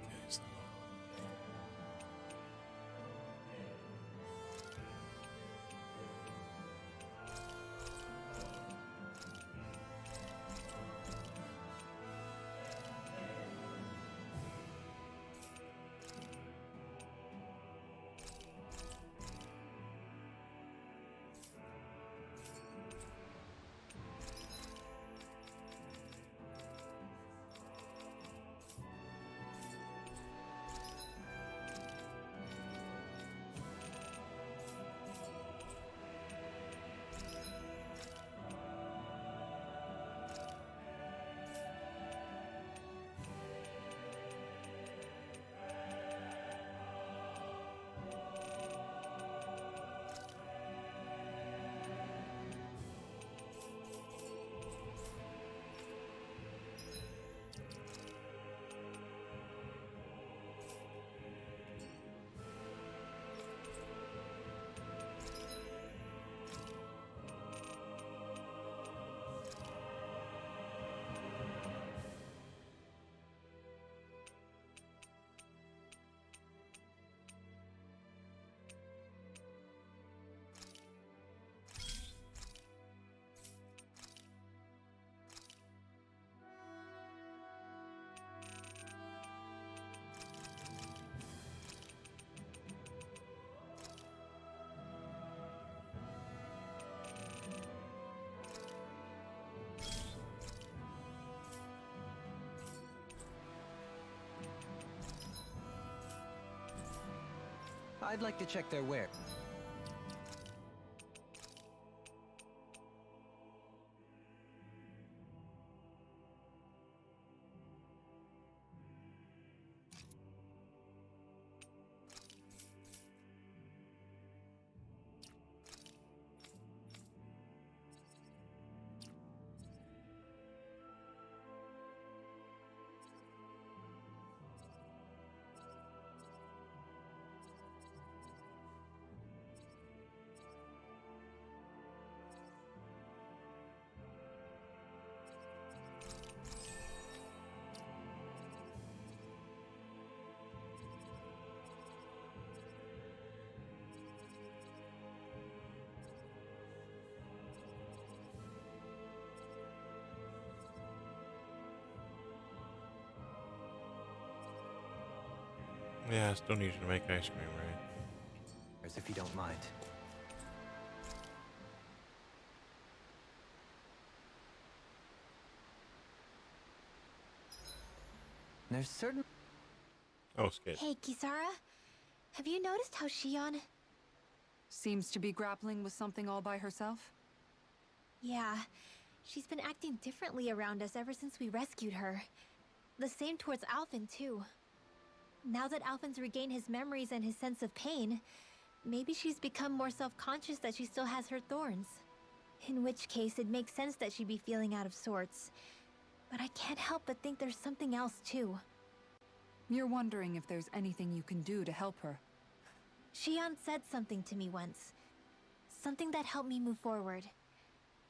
Okay, so I'd like to check their wear. Yeah, I still need you to make ice cream, right? As if you don't mind. There's certain... Oh, skid. Hey, Kisara. Have you noticed how Shion... Seems to be grappling with something all by herself? Yeah, she's been acting differently around us ever since we rescued her. The same towards Alphen, too. Now that Alphen's regained his memories and his sense of pain, maybe she's become more self-conscious that she still has her thorns. In which case, it makes sense that she'd be feeling out of sorts. But I can't help but think there's something else, too. You're wondering if there's anything you can do to help her. Shion said something to me once. Something that helped me move forward.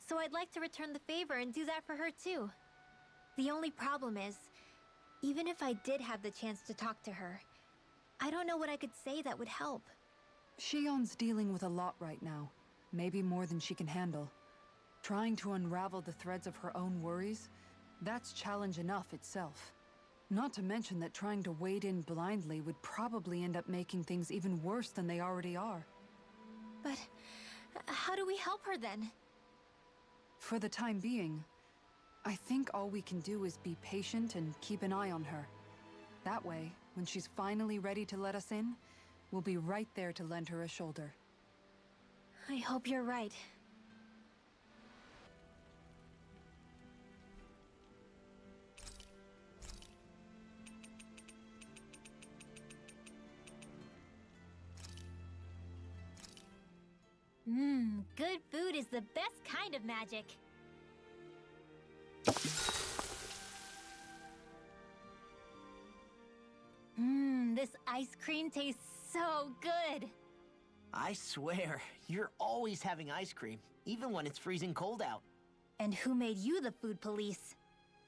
So I'd like to return the favor and do that for her, too. The only problem is, even if I did have the chance to talk to her, I don't know what I could say that would help. Shion's dealing with a lot right now. Maybe more than she can handle. Trying to unravel the threads of her own worries, that's challenge enough itself. Not to mention that trying to wade in blindly would probably end up making things even worse than they already are. But how do we help her then? For the time being, I think all we can do is be patient and keep an eye on her. That way, when she's finally ready to let us in, we'll be right there to lend her a shoulder. I hope you're right. Good food is the best kind of magic. This ice cream tastes so good. I swear, you're always having ice cream, even when it's freezing cold out. And who made you the food police?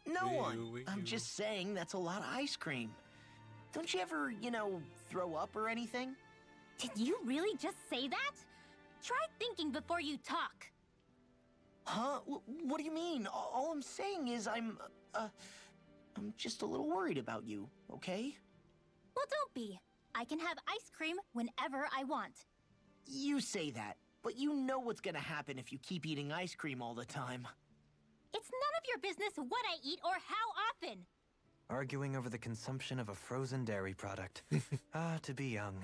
No one. I'm just saying that's a lot of ice cream. Don't you ever, throw up or anything? Did you really just say that? Try thinking before you talk. Huh? What do you mean? All I'm saying is I'm just a little worried about you, okay? Well, don't be. I can have ice cream whenever I want. You say that, but you know what's gonna happen if you keep eating ice cream all the time. It's none of your business what I eat or how often. Arguing over the consumption of a frozen dairy product. To be young.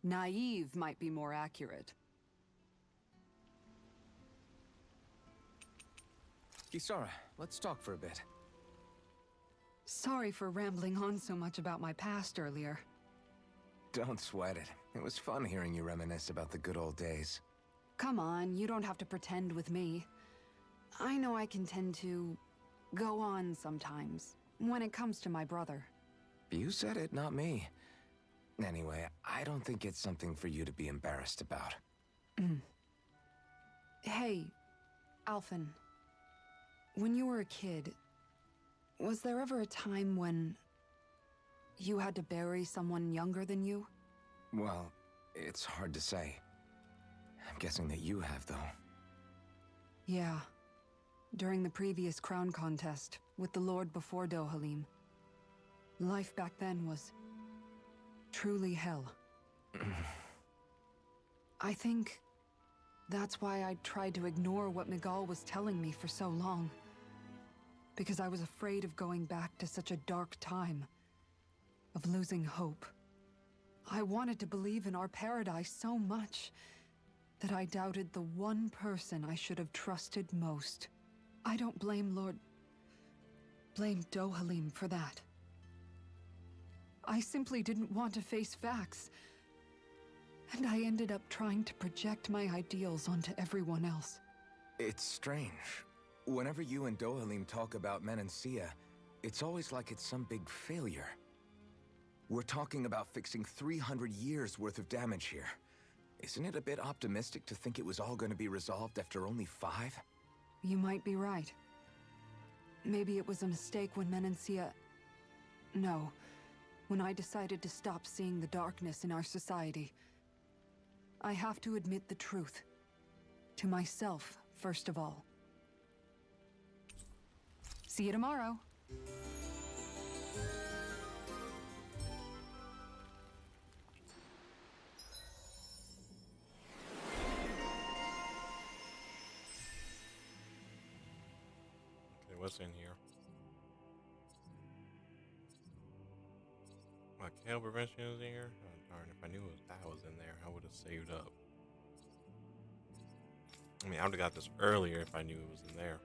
Naive might be more accurate. Kisara, let's talk for a bit. Sorry for rambling on so much about my past earlier. Don't sweat it. It was fun hearing you reminisce about the good old days. Come on, you don't have to pretend with me. I know I can tend to go on sometimes, when it comes to my brother. You said it, not me. Anyway, I don't think it's something for you to be embarrassed about. Hey, Alphen. When you were a kid, was there ever a time when you had to bury someone younger than you? Well, it's hard to say. I'm guessing that you have, though. Yeah. During the previous crown contest, with the Lord before Dohalim. Life back then was truly hell. I think that's why I tried to ignore what Miguel was telling me for so long. Because I was afraid of going back to such a dark time. Of losing hope. I wanted to believe in our paradise so much that I doubted the one person I should have trusted most. I don't blame blame Dohalim for that. I simply didn't want to face facts. And I ended up trying to project my ideals onto everyone else. It's strange. Whenever you and Dohalim talk about Menancia, it's always like it's some big failure. We're talking about fixing 300 years worth of damage here. Isn't it a bit optimistic to think it was all going to be resolved after only 5? You might be right. Maybe it was a mistake when Menancia... No. When I decided to stop seeing the darkness in our society. I have to admit the truth. To myself, first of all. See you tomorrow. My kill prevention is in here. Oh, darn! If I knew that was in there, I would have saved up. I mean, I would have got this earlier if I knew it was in there.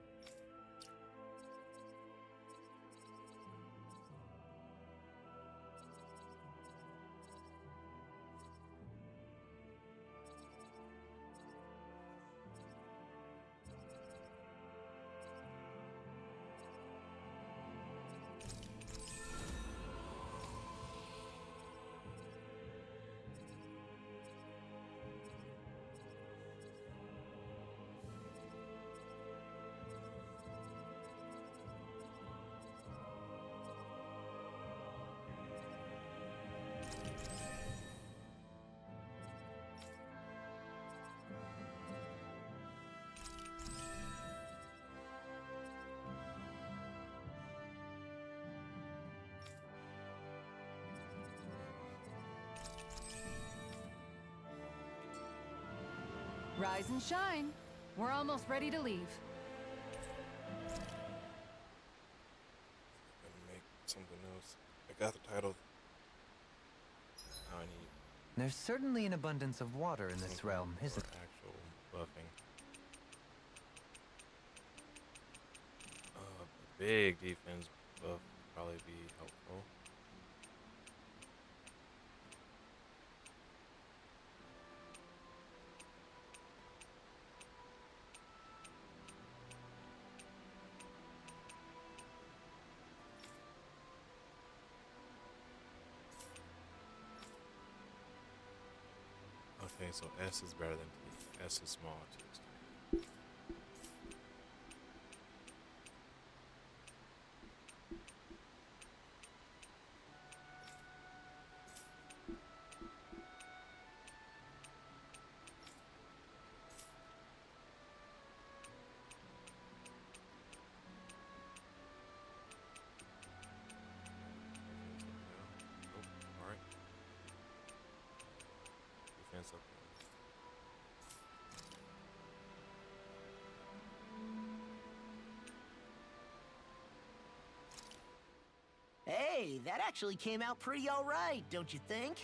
Rise and shine. We're almost ready to leave. Gonna make something else. I got the title. Now I need There's certainly an abundance of water in this realm, isn't for actual buffing. A big defense buff would probably be helpful. Okay, so S is better than T. S is small, T is tiny. Nope. Alright. Defense up. Hey, that actually came out pretty all right, don't you think?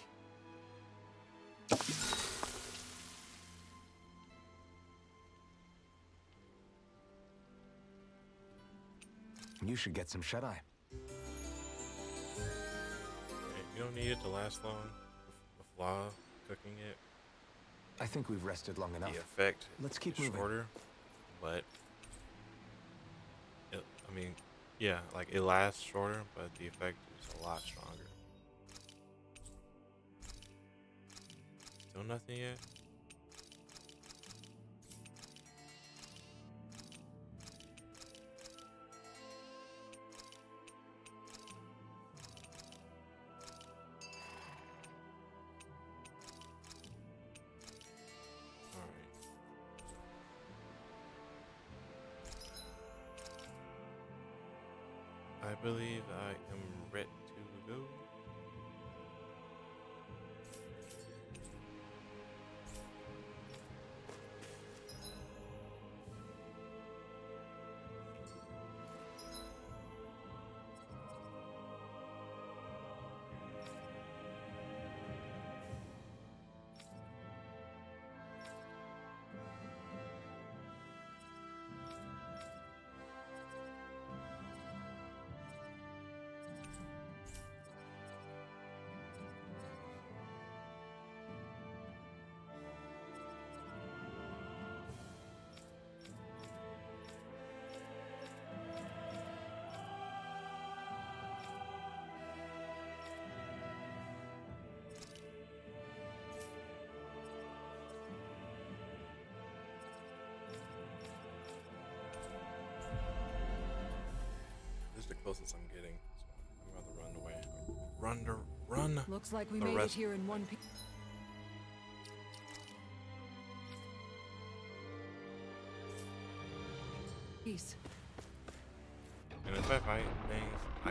You should get some shut-eye. You don't need it to last long. The flaw cooking it, I think we've rested long enough. the effect Let's keep is moving. shorter, but I mean, yeah, like it lasts shorter, but the effect is a lot stronger. Still nothing yet. I believe I am ready to go. This is the closest I'm getting, so I'd rather run away. Run. Looks like we the made it rest- here in one piece. Peace. And if I fight things, I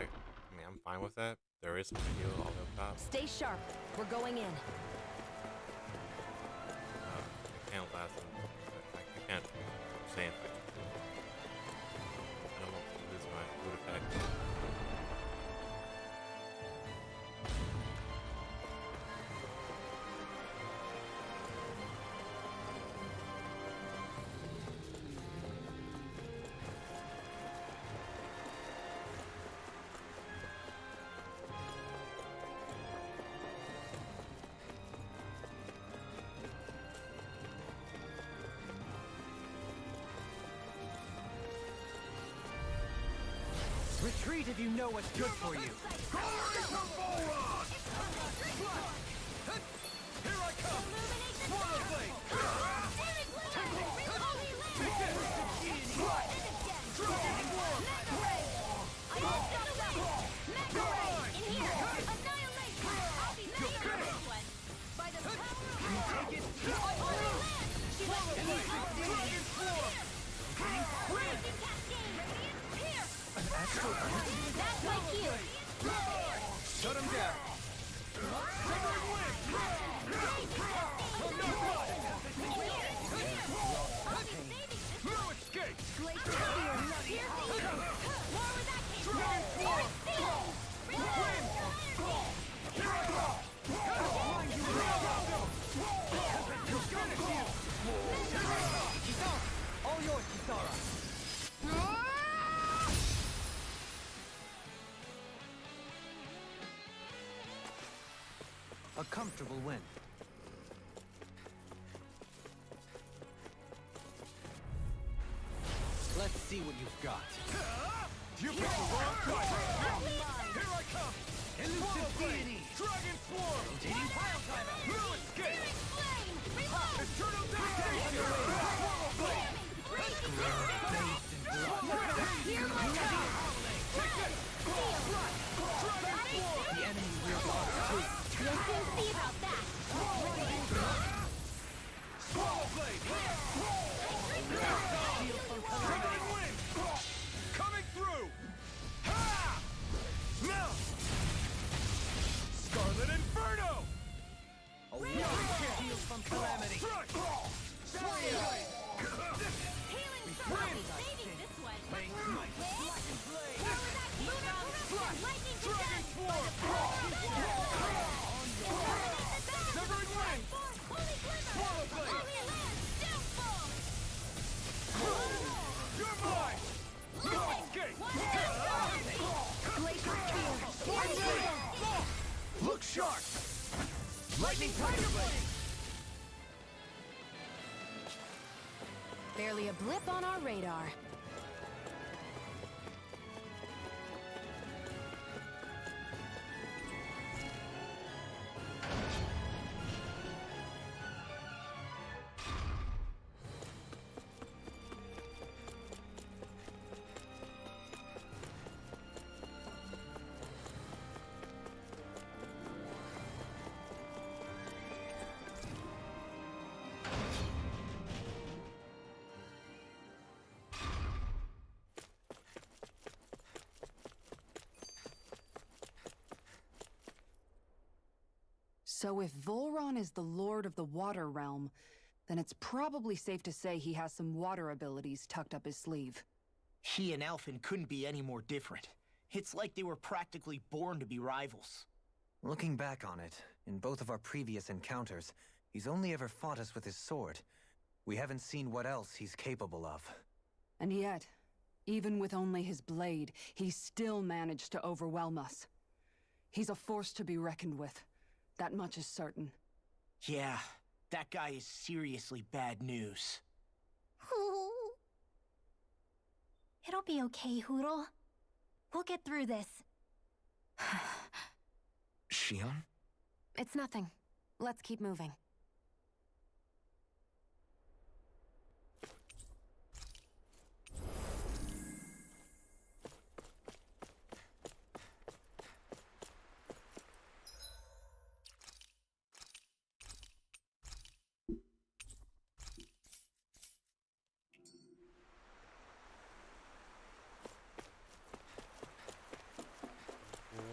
mean, I'm fine with that. There is some heal all up top. Stay sharp. We're going in. I can't last them. I can't sandwich. I don't want to lose my food effect. retreat if you know what's good for you. Glory to Volron! Here I come! Swallow blade! Take this! Dragon form! That's my cue! Shut him down! Severing wind! No escape! All yours, Kisara. A comfortable win. Let's see what you've got. You picked the wrong fight! Here I come! Elusive deity! Dragon swarm! Containing pile driver. No escape! Eternal devastation! Swallow blade! Hear my call! Take this! Dragon swarm! The enemy will block too. We'll soon see about that! Swallow blade! Severing wind! Coming through! Ha! Now! Scarlet Inferno! A warrior shield from calamity. Strike! Dragon swarm! Severing wind! Swallow blade! You're mine! No escape! Look sharp! Lightning Tiger Blade! Barely a blip on our radar. So if Volron is the lord of the water realm, then it's probably safe to say he has some water abilities tucked up his sleeve. He and Alphen couldn't be any more different. It's like they were practically born to be rivals. Looking back on it, in both of our previous encounters, he's only ever fought us with his sword. We haven't seen what else he's capable of. And yet, even with only his blade, he still managed to overwhelm us. He's a force to be reckoned with. That much is certain. Yeah, that guy is seriously bad news. It'll be okay, Hoodle. We'll get through this. Shion? It's nothing. Let's keep moving.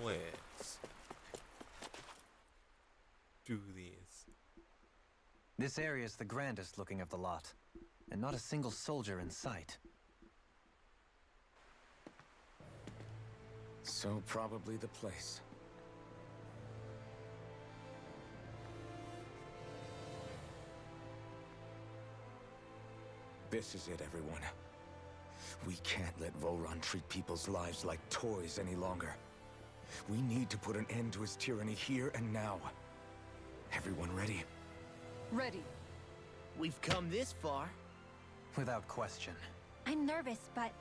Let's do this. This area is the grandest looking of the lot, and not a single soldier in sight. So probably the place. This is it, everyone. We can't let Volron treat people's lives like toys any longer. We need to put an end to his tyranny here and now. Everyone ready? Ready. We've come this far. Without question. I'm nervous, but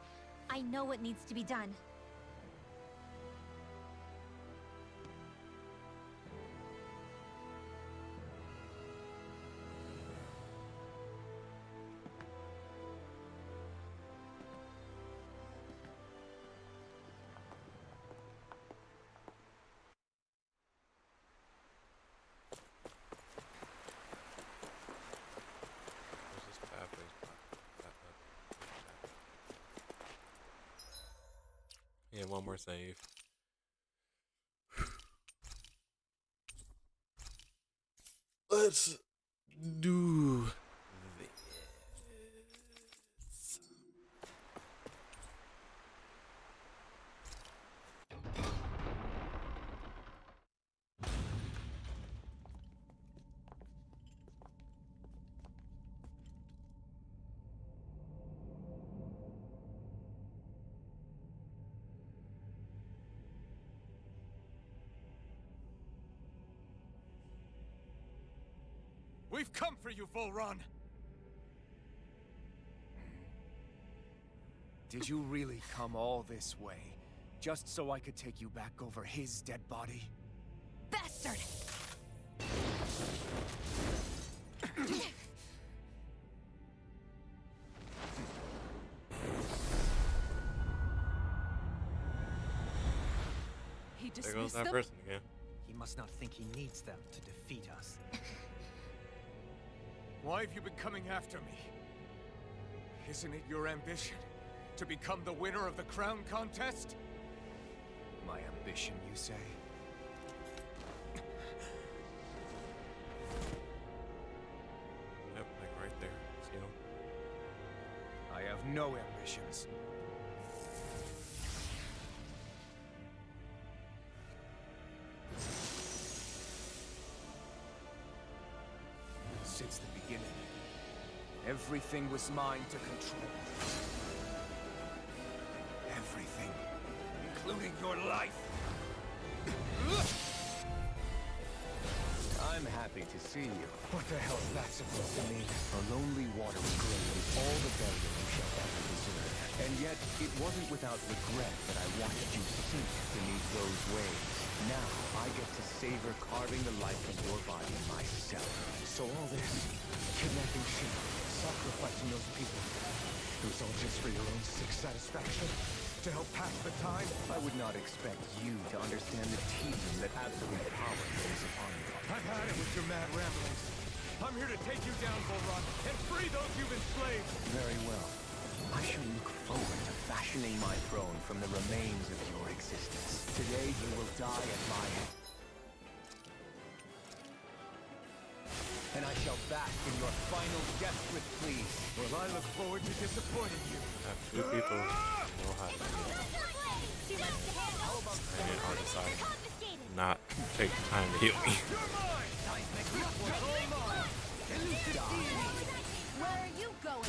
I know what needs to be done. Yeah, one more save. Let's do this. We've come for you, Volron! Did you really come all this way, just so I could take you back over his dead body? Bastard! He There goes dismissed that them? person again. He must not think he needs them to defeat us. Why have you been coming after me? Isn't it your ambition to become the winner of the crown contest? My ambition, you say? Yep, like right there. See him? I have no ambitions. Since the beginning, everything was mine to control. Everything, including your life. I'm happy to see you. What the hell is that supposed to mean? A lonely watery grave is all the burial you shall ever deserve. And yet, it wasn't without regret that I watched you sink beneath those waves. Now, I get to savor carving the life from your body myself. So all this, kidnapping sheep, sacrificing those people, it was all just for your own sick satisfaction? To help pass the time? I would not expect you to understand the teaching that absolute power lays upon you. I've had it with your mad ramblings. I'm here to take you down, Volron, and free those you've enslaved! Very well. I shall look forward to fashioning my throne from the remains of your existence. Today you will die at my hand. And I shall bask in your final desperate pleas. Well, I look forward to disappointing you. Have two people who know how to do it. And I'll decide not to take the time to heal me. Where are you going?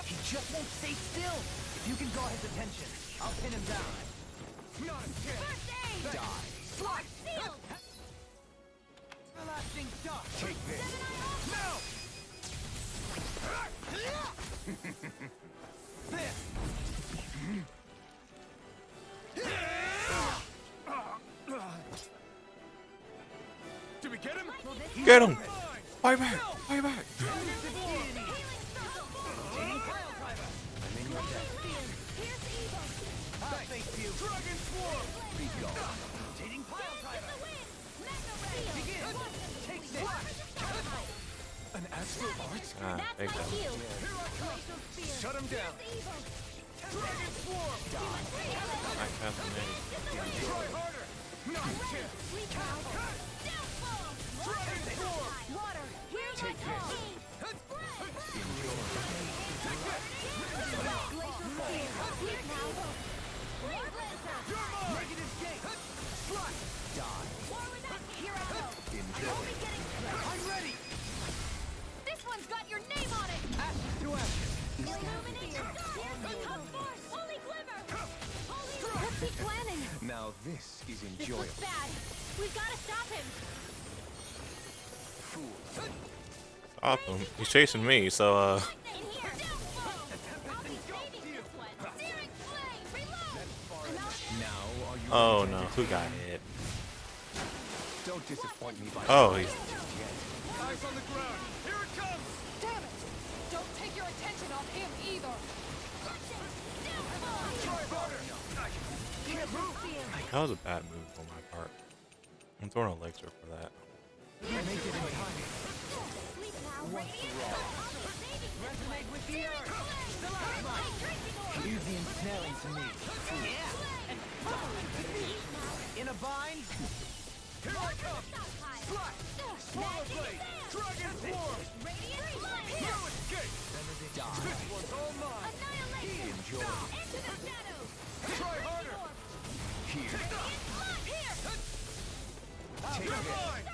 He just won't stay still. If you can draw his attention, I'll pin him down. Not a chance! First aid! Die. Slot sealed! Everlasting dot. Take this! Now! This. Did we get him? Get him! Fight back! Fight back! Dragon Swarm! Rotating pile driver. Begin! Take this. An astral art? Ah, take that. Shut him down! Dragon Swarm! I cast him in. Try harder! Not a chance! Dragon Swarm! Water! Here's Take my this! Glacial Spear! Here now! Negative gate. Slot. Die. Here I go! Enjoy. Only getting... I'm ready. This one's got your name on it! Ashes to ashes. Illuminate the dark! Come forth! Holy glimmer! Holy... What's he planning? Now this is This enjoyable. looks bad. We've got to stop him! Stop him. He's chasing me, so In here! I'll be saving this one! Searing flame! Reload! Now are you oh ready to no, who entertain? got hit? Don't Don't disappoint me by Oh, he's eyes on the ground. Here it comes. Damn it! Don't take your attention off him either. Try harder. Can't move. that was a bad move on my part. I'm throwing an elixir for that. Resonate with the earth. Use the ensnaring to me. In a bind. Here I come. Slash. Swallow blade. Dragon form. No escape. This one's all mine. Enjoy. Into the shadows. Try harder. Here. You're mine.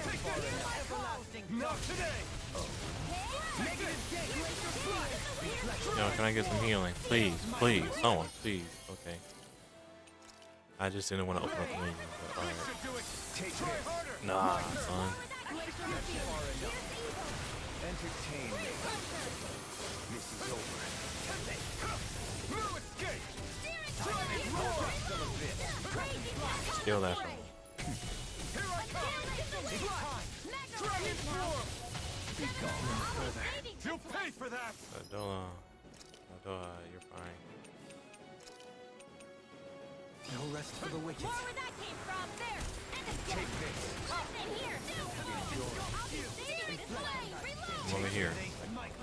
Take this. Everlasting. Not today. Yo, can I get some healing? Please, please, someone, please. Okay. I just didn't want to open up the menu, but alright. Take this. Nah, son. Entertain me. This is over. No escape. Dragon roar. Steal that from me. Here I come. Dragon form. You'll pay for that. You're fine. No rest for the wicked. More where that came from. There. And escape. Take this. Listen here. I'll be saving this way. Reload. Come over here. I'm out of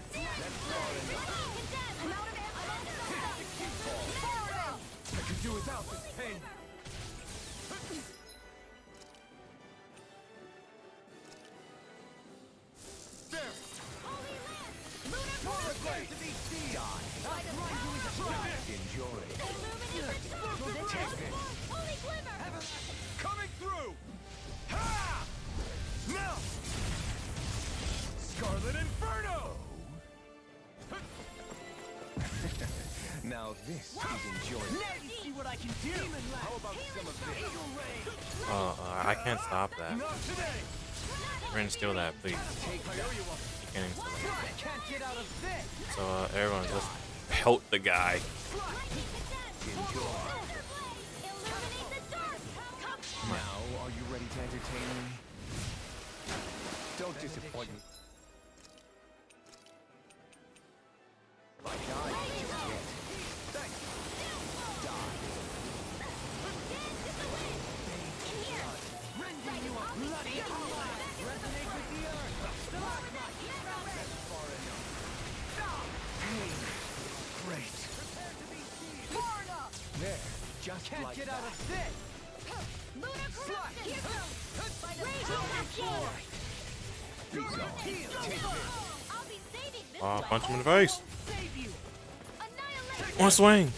ammo. I could do without this pain. There. Holy land. Lunar Blade. Enjoy. Illuminate the Take this. Holy glimmer. Coming through. Ha! Now. Scarlet Inferno. Now this is enjoyable. Now you see what I can do. How about some of this? I can't stop that. Not today. Ren, steal that, please. I owe you one. You can't even steal that. Can't get out of this. So, everyone, just pelt the guy. Illuminate the dark. Come. Now, are you ready to entertain me? Don't disappoint me. By dying, you get. Thanks. Die. Rending you a bloody alive. Resonate with the earth. Great. Far enough. There. Just Can't like get that. out of this. Lunar corruption. Here goes. Rage Be gone. Take this. I'll be saving this Punch him in the face. Save you. Annihilate. One swing.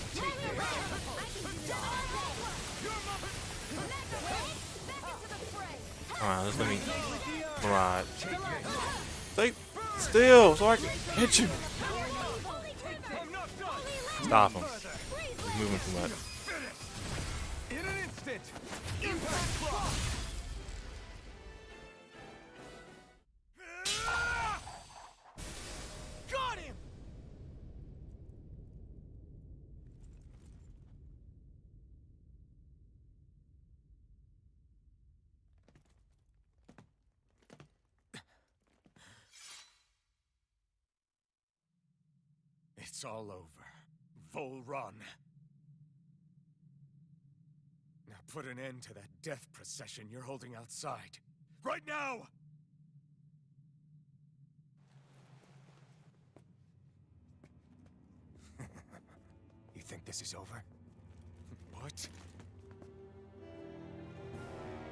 Alright, let's let me ride. Stay still so I can hit you. I'm not done. Stop him. He's moving too much. In an instant. Impact block. Got him. It's all over. Volron. Now put an end to that death procession you're holding outside. Right now! You think this is over? What?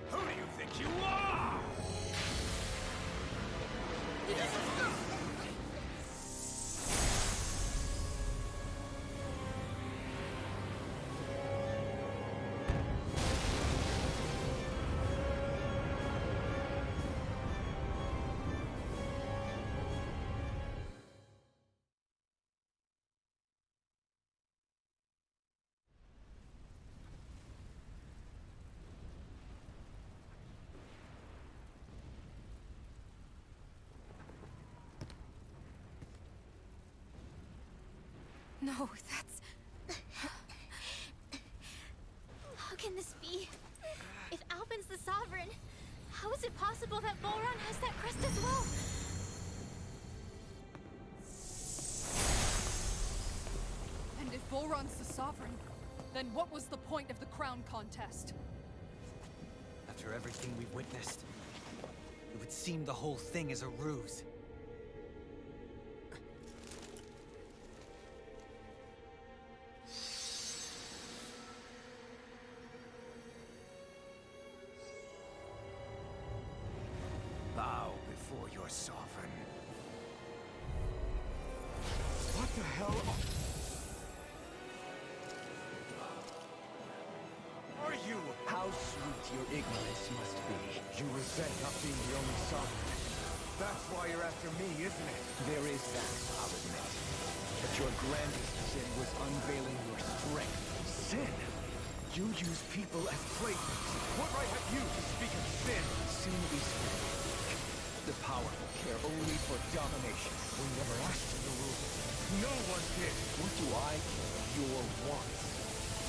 Who do you think you are? No, that's... How can this be? If Alvin's the Sovereign. How is it possible that Volron has that crest as well? And if Volron's the Sovereign, then what was the point of the crown contest? After everything we've witnessed, it would seem the whole thing is a ruse. Bow before your sovereign. What the hell are you? How sweet your ignorance must be. You resent not being the only sovereign. That's why you're after me, isn't it? There is that, I'll admit. But your grandest sin was unveiling your strength. Sin? You use people as playthings. What right have you to speak of sin? Sin is weak. The powerful care only for domination. We never asked you to rule. No one did. What do I care? Your wants.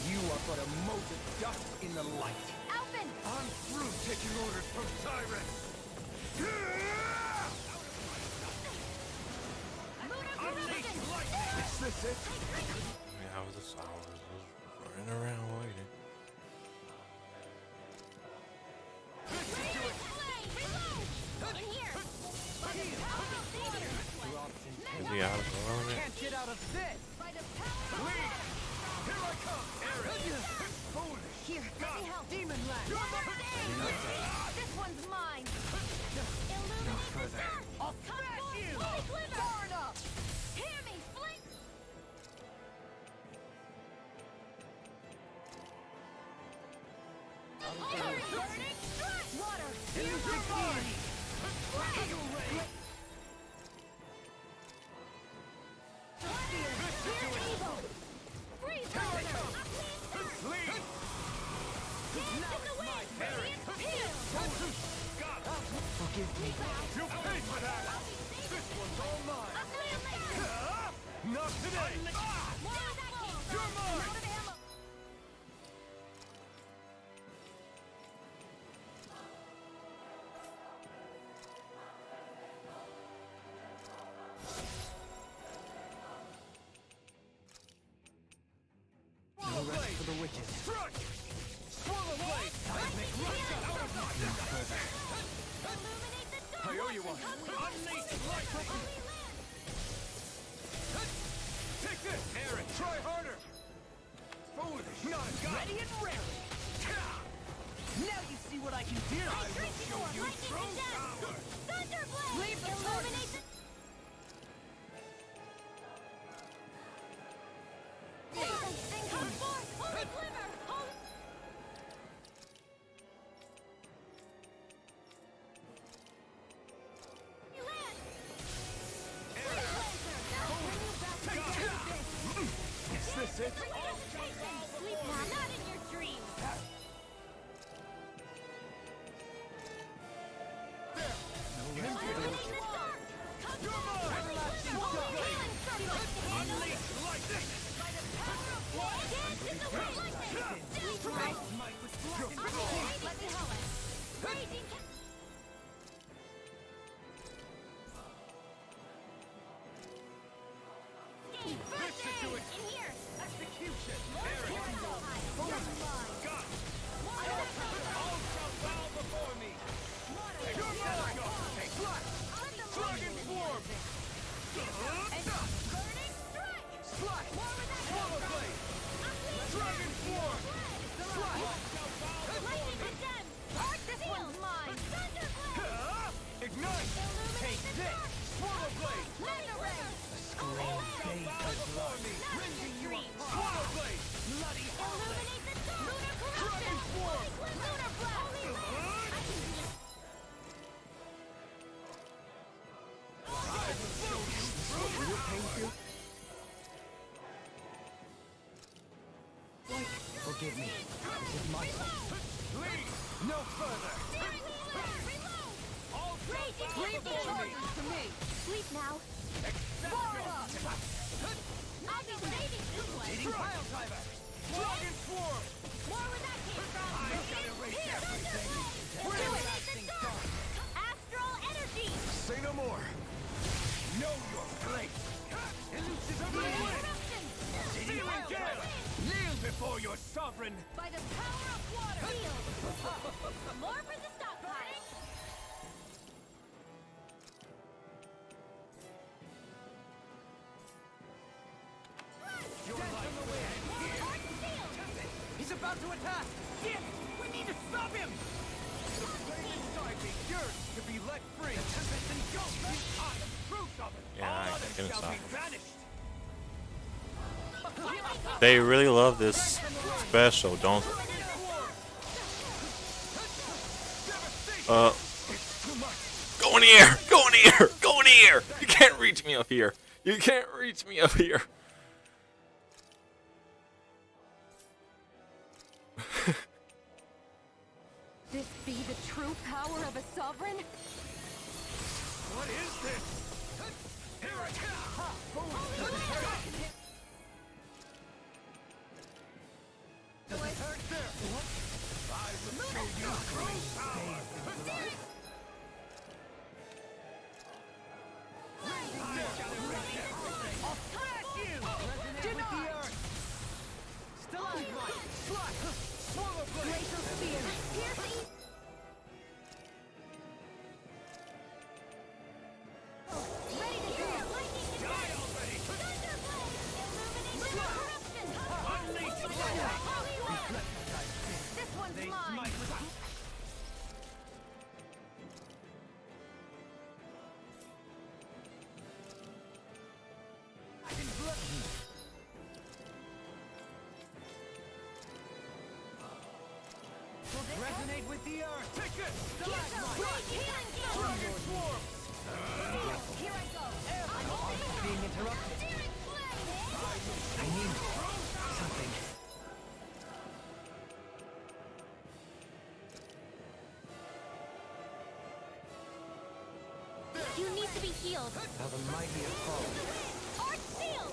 You are but a mote of dust in the light. Alphen! I'm through taking orders from tyrants. Unleash lightning! Is this it? Yeah, I was a song. I was running around waiting. Is he out of the on it? Can't get out of this! Leave! Here I come, Aaron! Foolish! Here, let me help. Demon Land! This one's mine. No further. I'll smash you! Holy Glimmer! Far enough! Hear me, Flint! Burning strike! Water! Here's the key! Eagle Ray! Freeze! Leave! Dance in the wind! Radiant peel! Forgive me. You paid for that! This one's all mine! Not today! You're mine! No rest for the wicked. Strike! Swallow blade! No further. I owe you one! Unleash lightning! Take this, Aaron! Try harder! Foolish! Not a guy! Ready and raring! Now you see what I can do! I will show you true power! Thunderblade! Leave the Illuminate the... Come forth! Holy Glimmer! Holy... Land! Is this it? Sleep now, not in your dreams! Illuminate the dark! Come forth! Holy healing circle! Unleash lightning! By the power of war! Dance in the wind! Sleep now! Let me help it! Raging ca- This should do it! In here! Execution! Aaron! God! All shall bow before me! You're mine! Dragon form! Burning strike! Slide! More with that Swallow blade! Dragon form! Slide! Lightning condemned! This one's mine! Thunderblade! Ignite! Illuminate the this! dark! Swallow blade! Thunder ray! All shall bow before me! Not in your dreams! Swallow blade! Bloody illuminate the dark! Lunar corruption! Dragon form! Lunar blast! Holy land! I can do it! I will show you true power! Forgive me. This is my fault. Leave! No further! Steering wheel! Reload! All shall bow Leave the before me! charges to me! Sleep now! Accept Far your enough! I'll be saving this one! Eating pile driver! Dragon Swarm! More where that came from! I gotta erase everything! Astral energy! Say no more! Know your place! Elusive Eruption! Searing Gale! Kneel before your sovereign! By the power of water! Heal! More for the stockpile! He's about to attack! Damn it! We need to stop him! The flame inside me yearns to be let free! The tempest engulfs me! I am proof of it! Yeah, All I others couldn't shall stop be him. banished! They really love this special, don't they? Go in the air! Go in the air! Go in the air! You can't reach me up here! You can't reach me up here! This be the true power of a sovereign? What is this? Here it Does it hurt there? I will show you true power! I'll smash you! Resonate with the earth! Stalagmite! Slash! Swallow blade! Laser spear! Piercing! Ready to go! Lightning Die already! Thunderblade! Illumination! Corruption! Unleash the Holy Word! This one's mine! Resonate with the earth! Take it! Healing Dragon Swarm! Here I go! Being interrupted. Searing flame! I need something. You need to be healed. How the mighty have fallen. Arch shield!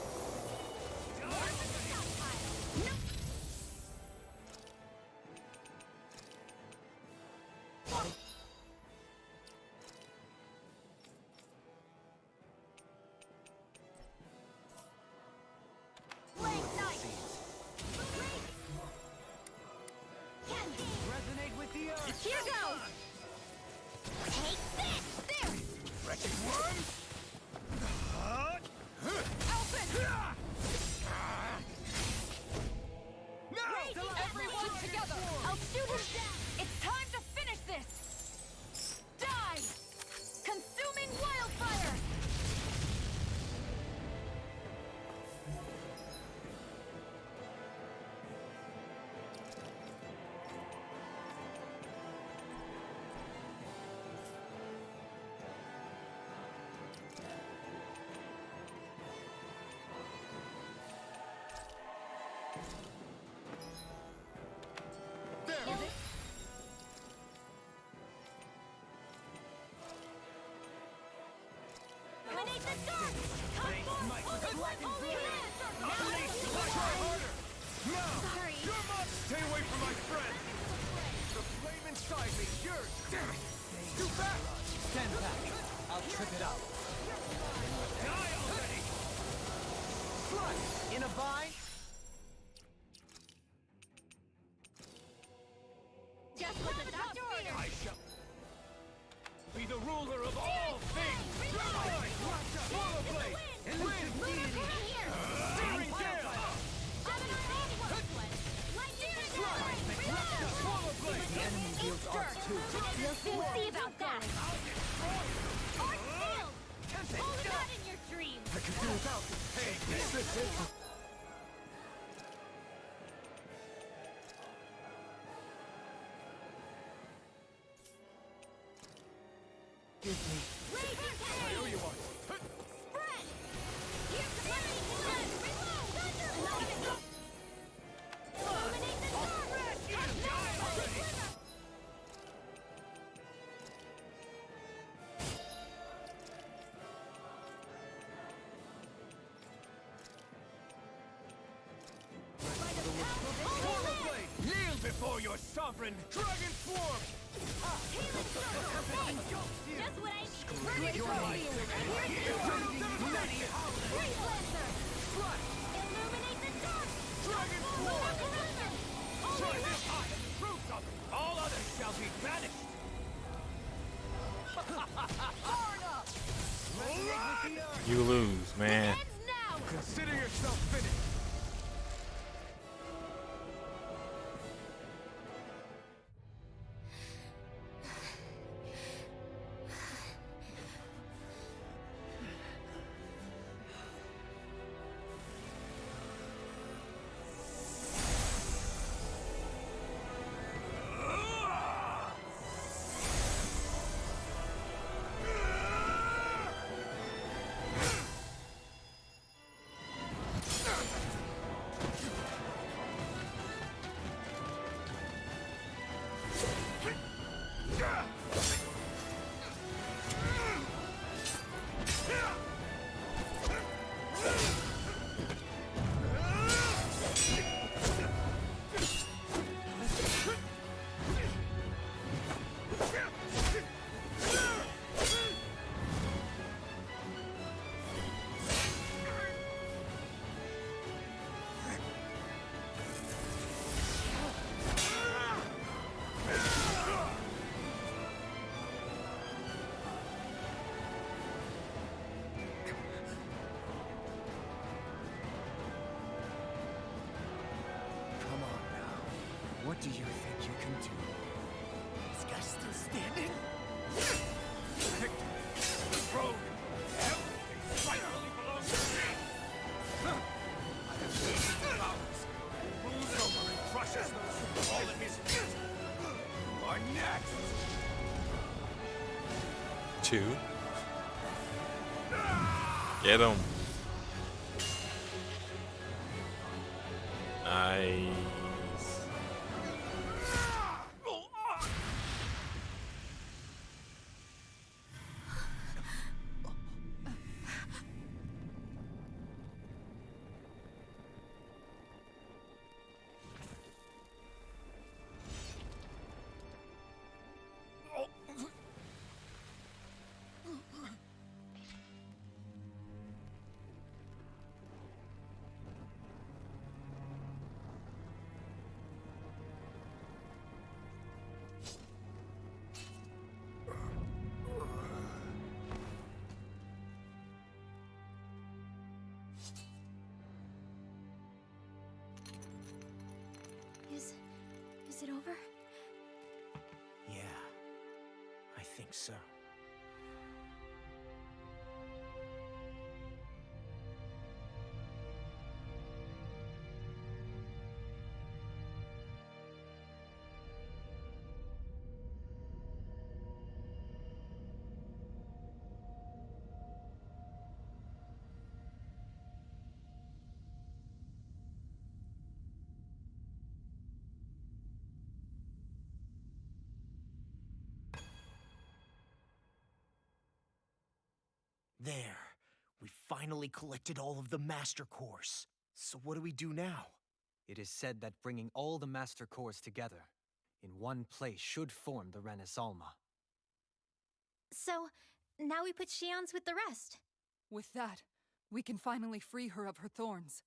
More for the stockpile! Nope! Resonate with the earth! Here goes! Take this! There! Wrecking Worm! Everyone together! I'll shoot him down! It's time to finish this! Die! Consuming wildfire! Eliminate the dark! Come forth! Holy Harder! Now! Sorry. Stay away from my friend! The flame inside me yearns! Damn it! You back! Stand back. I'll trip it up. Die already! Flush! In a vine? Just what the doctor ordered! I shall be the ruler of all things! Swallow blade! Move right here! Searing Gale! Swallow blade! The enemy wields arts too. We'll soon see about that! Arch shield! Only not in your dreams! I could do without this pain. This is... Give me. Raging I owe you one. Spread! Here's the enemy blood! Reload! Thunder! Illuminate the dark! Die already! By the power before your sovereign dragon form! Healing circle! Thanks! Just what I need! Burning your Scorpion! life. Here's Great Lancer! Trust! Illuminate the dark! Dragon Lunar form! Glimmer! Try Holy this eye and prove something! All others shall be banished! Far enough! Resonate with the earth. You lose, man. Ends now! Consider yourself finished! Come on now. What do you think you can do? This guy still standing? Victor, the throne, everything rightfully belongs to me! I have seized the powers, moves over and crushes those who fall at his feet. You are next! 2. Get him. Nice. Is it over? Yeah, I think so. There. We finally collected all of the Master Cores. So what do we do now? It is said that bringing all the Master Cores together in one place should form the Renaissance. So, now we put Xian's with the rest. With that, we can finally free her of her thorns.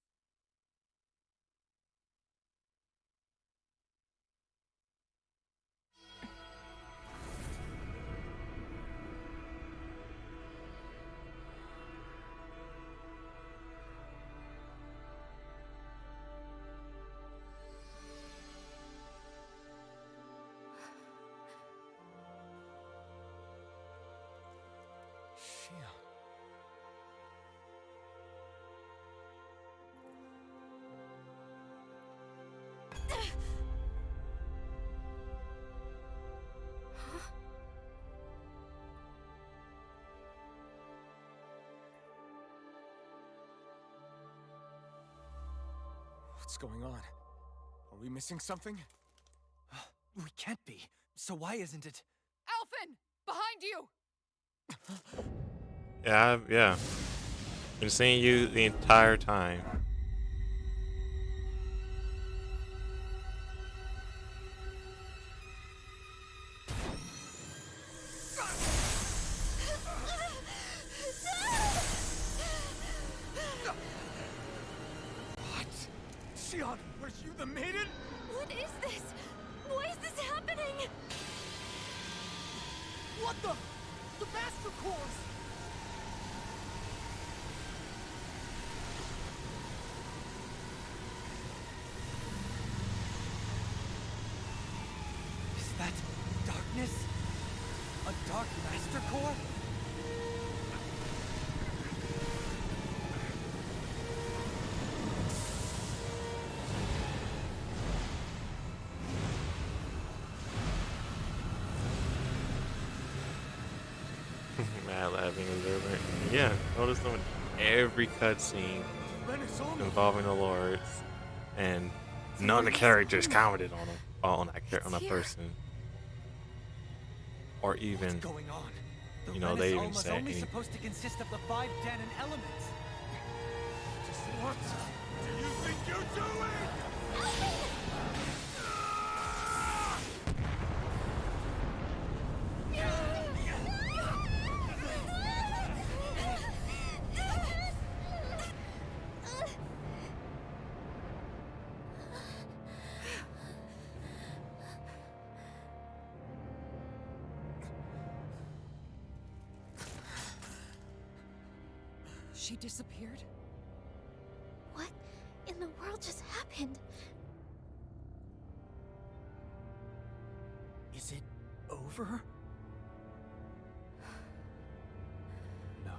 What's going on? Are we missing something? We can't be. So why isn't it? Alphen! Behind you! Yeah. Been seeing you the entire time. Xion, were you the maiden? What is this? Why is this happening? What the? The Master Course! Is that darkness? A dark Master Core? Mad laughing observant. Yeah, notice them in every cutscene involving the lords, and none of the characters commented on that person, or even What's going on? The they even Renaissance say only anything. supposed to consist of the 5 Danon elements. Just what do you think you're doing? She disappeared? What in the world just happened? Is it over? No.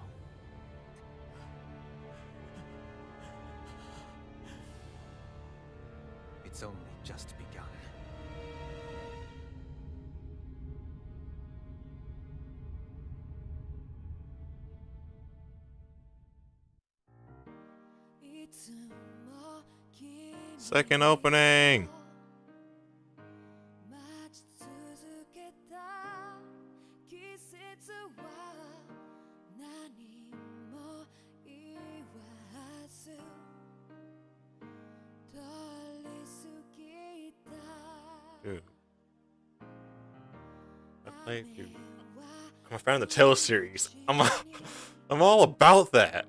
It's only just begun. Second opening. Dude, I'm a fan of the Tale series. I'm all about that.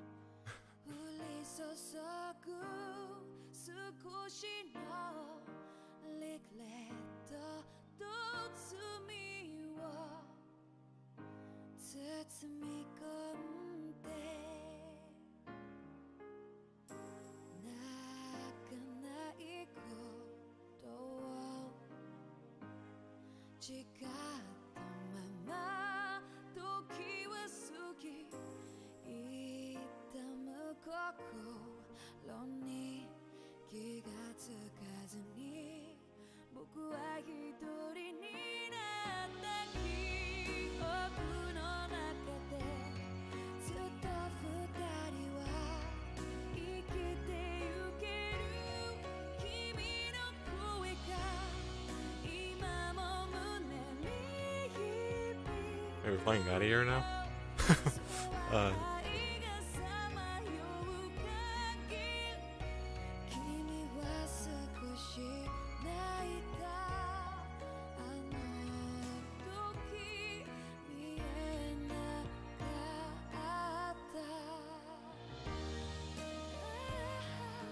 We're playing God of Year now?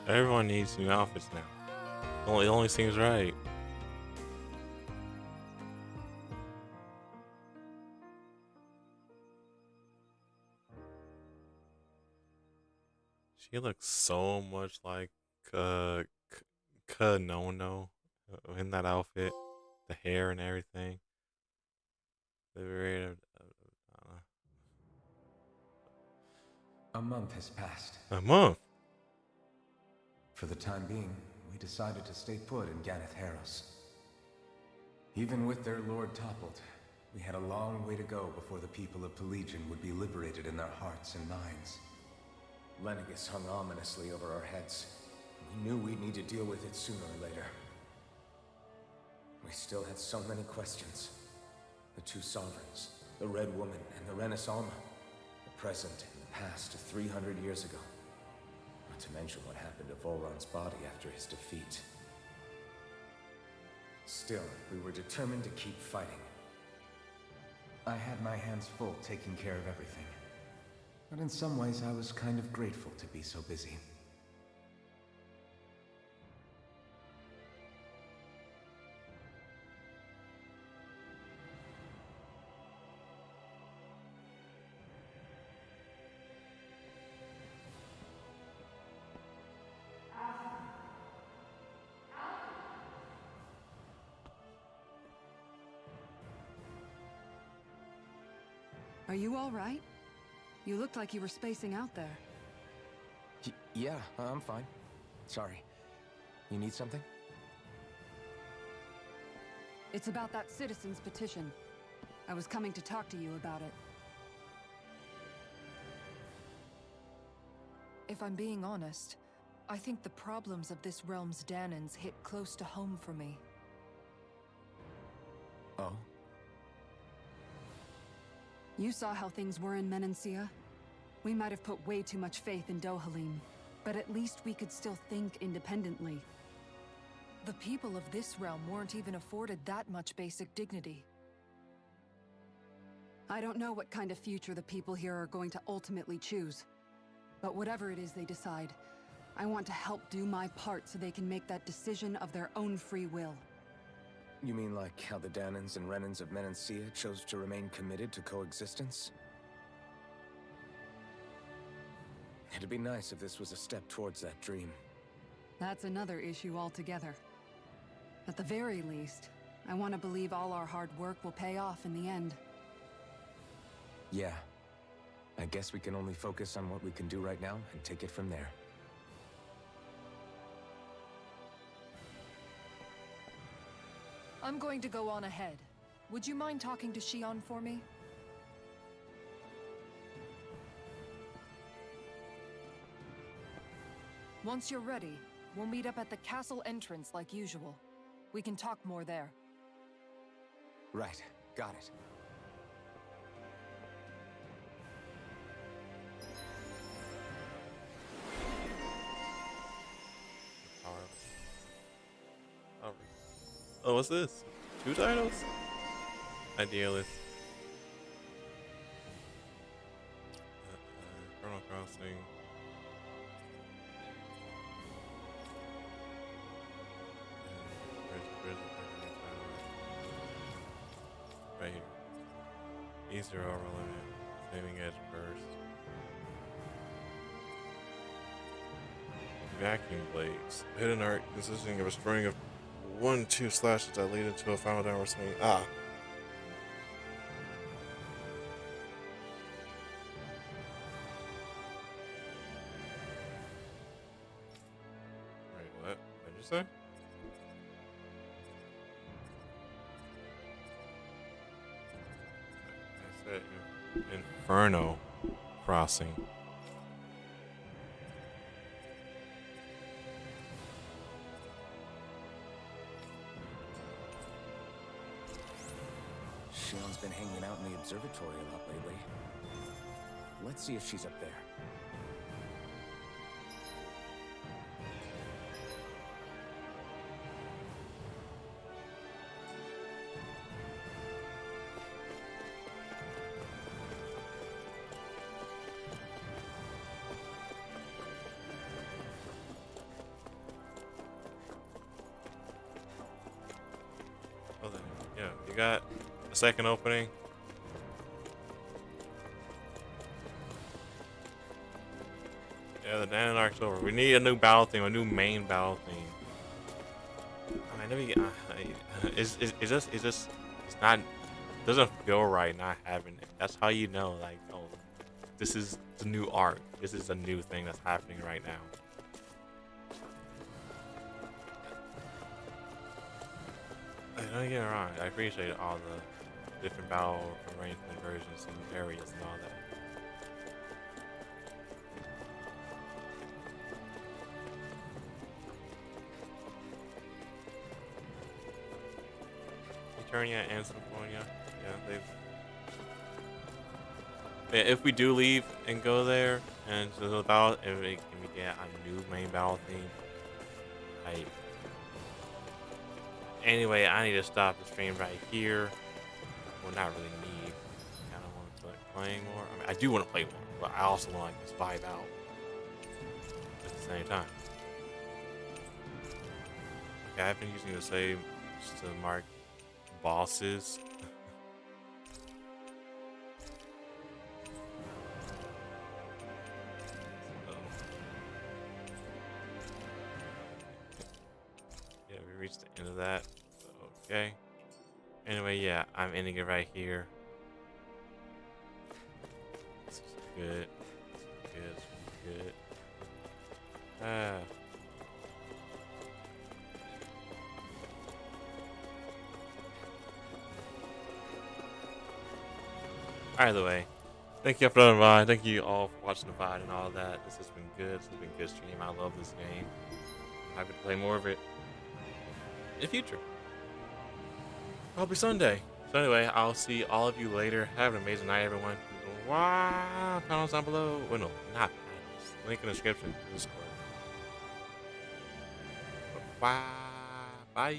Everyone needs new outfits now. It only seems right. She looks so much like Kanono in that outfit, the hair and everything. A month has passed. A month. For the time being, we decided to stay put in Ganeth Harros. Even with their lord toppled, we had a long way to go before the people of Pelegion would be liberated in their hearts and minds. Lenegis hung ominously over our heads. We knew we'd need to deal with it sooner or later. We still had so many questions. The two sovereigns, the Red Woman and the Renaissance, the present and the past of 300 years ago. Not to mention what happened to Volron's body after his defeat. Still, we were determined to keep fighting. I had my hands full taking care of everything. But in some ways, I was kind of grateful to be so busy. Are you all right? You looked like you were spacing out there. Yeah, I'm fine. Sorry. You need something? It's about that citizen's petition. I was coming to talk to you about it. If I'm being honest, I think the problems of this realm's Danons hit close to home for me. Oh? You saw how things were in Menancia? We might have put way too much faith in Dohalim, but at least we could still think independently. The people of this realm weren't even afforded that much basic dignity. I don't know what kind of future the people here are going to ultimately choose. But whatever it is they decide, I want to help do my part so they can make that decision of their own free will. You mean like how the Danons and Renans of Menancia chose to remain committed to coexistence? It'd be nice if this was a step towards that dream. That's another issue altogether. At the very least, I want to believe all our hard work will pay off in the end. Yeah. I guess we can only focus on what we can do right now and take it from there. I'm going to go on ahead. Would you mind talking to Shion for me? Once you're ready, we'll meet up at the castle entrance like usual. We can talk more there. Right. Got it. Oh, what's this? 2 titles? Idealist. Chrono Crossing. Right here. Easier over limit. Flaming edge burst. Vacuum blades. Hidden art consisting of a string of 1-2 slashes that lead into a final downward swing. Ah. Wait, what? What did you say? I said Inferno Crossing. Shion's been hanging out in the observatory a lot lately. Let's see if she's up there. Well then, yeah, you got a second opening. Yeah, the Danon arc's over. We need a new battle theme, a new main battle theme. I mean, let me get. It's not. Doesn't feel right not having it. That's how you know, like, oh, this is the new arc. This is a new thing that's happening right now. Don't get me wrong, I appreciate all the different battle arrangement versions and areas and all that. Eternia and Symphonia, yeah, yeah, if we do leave and go there and to the battle, if we get a new main battle theme, anyway, I need to stop the stream right here. Well, not really need. I kind of want to start playing more. I mean, I do want to play more, but I also want to like just vibe out at the same time. Okay, I've been using the same just to mark bosses. Yeah, we reached the end of that. Okay. Anyway, yeah, I'm ending it right here. This is good. Good. Good. Ah. Either way, thank you all for coming by. Thank you all for watching the VOD and all that. This has been good. This has been a good stream. I love this game. I'm happy to play more of it in the future. Probably Sunday. So anyway, I'll see all of you later. Have an amazing night, everyone. Wow, panels down below. Well, no, not panels. Link in the description to Discord. Bye. Bye.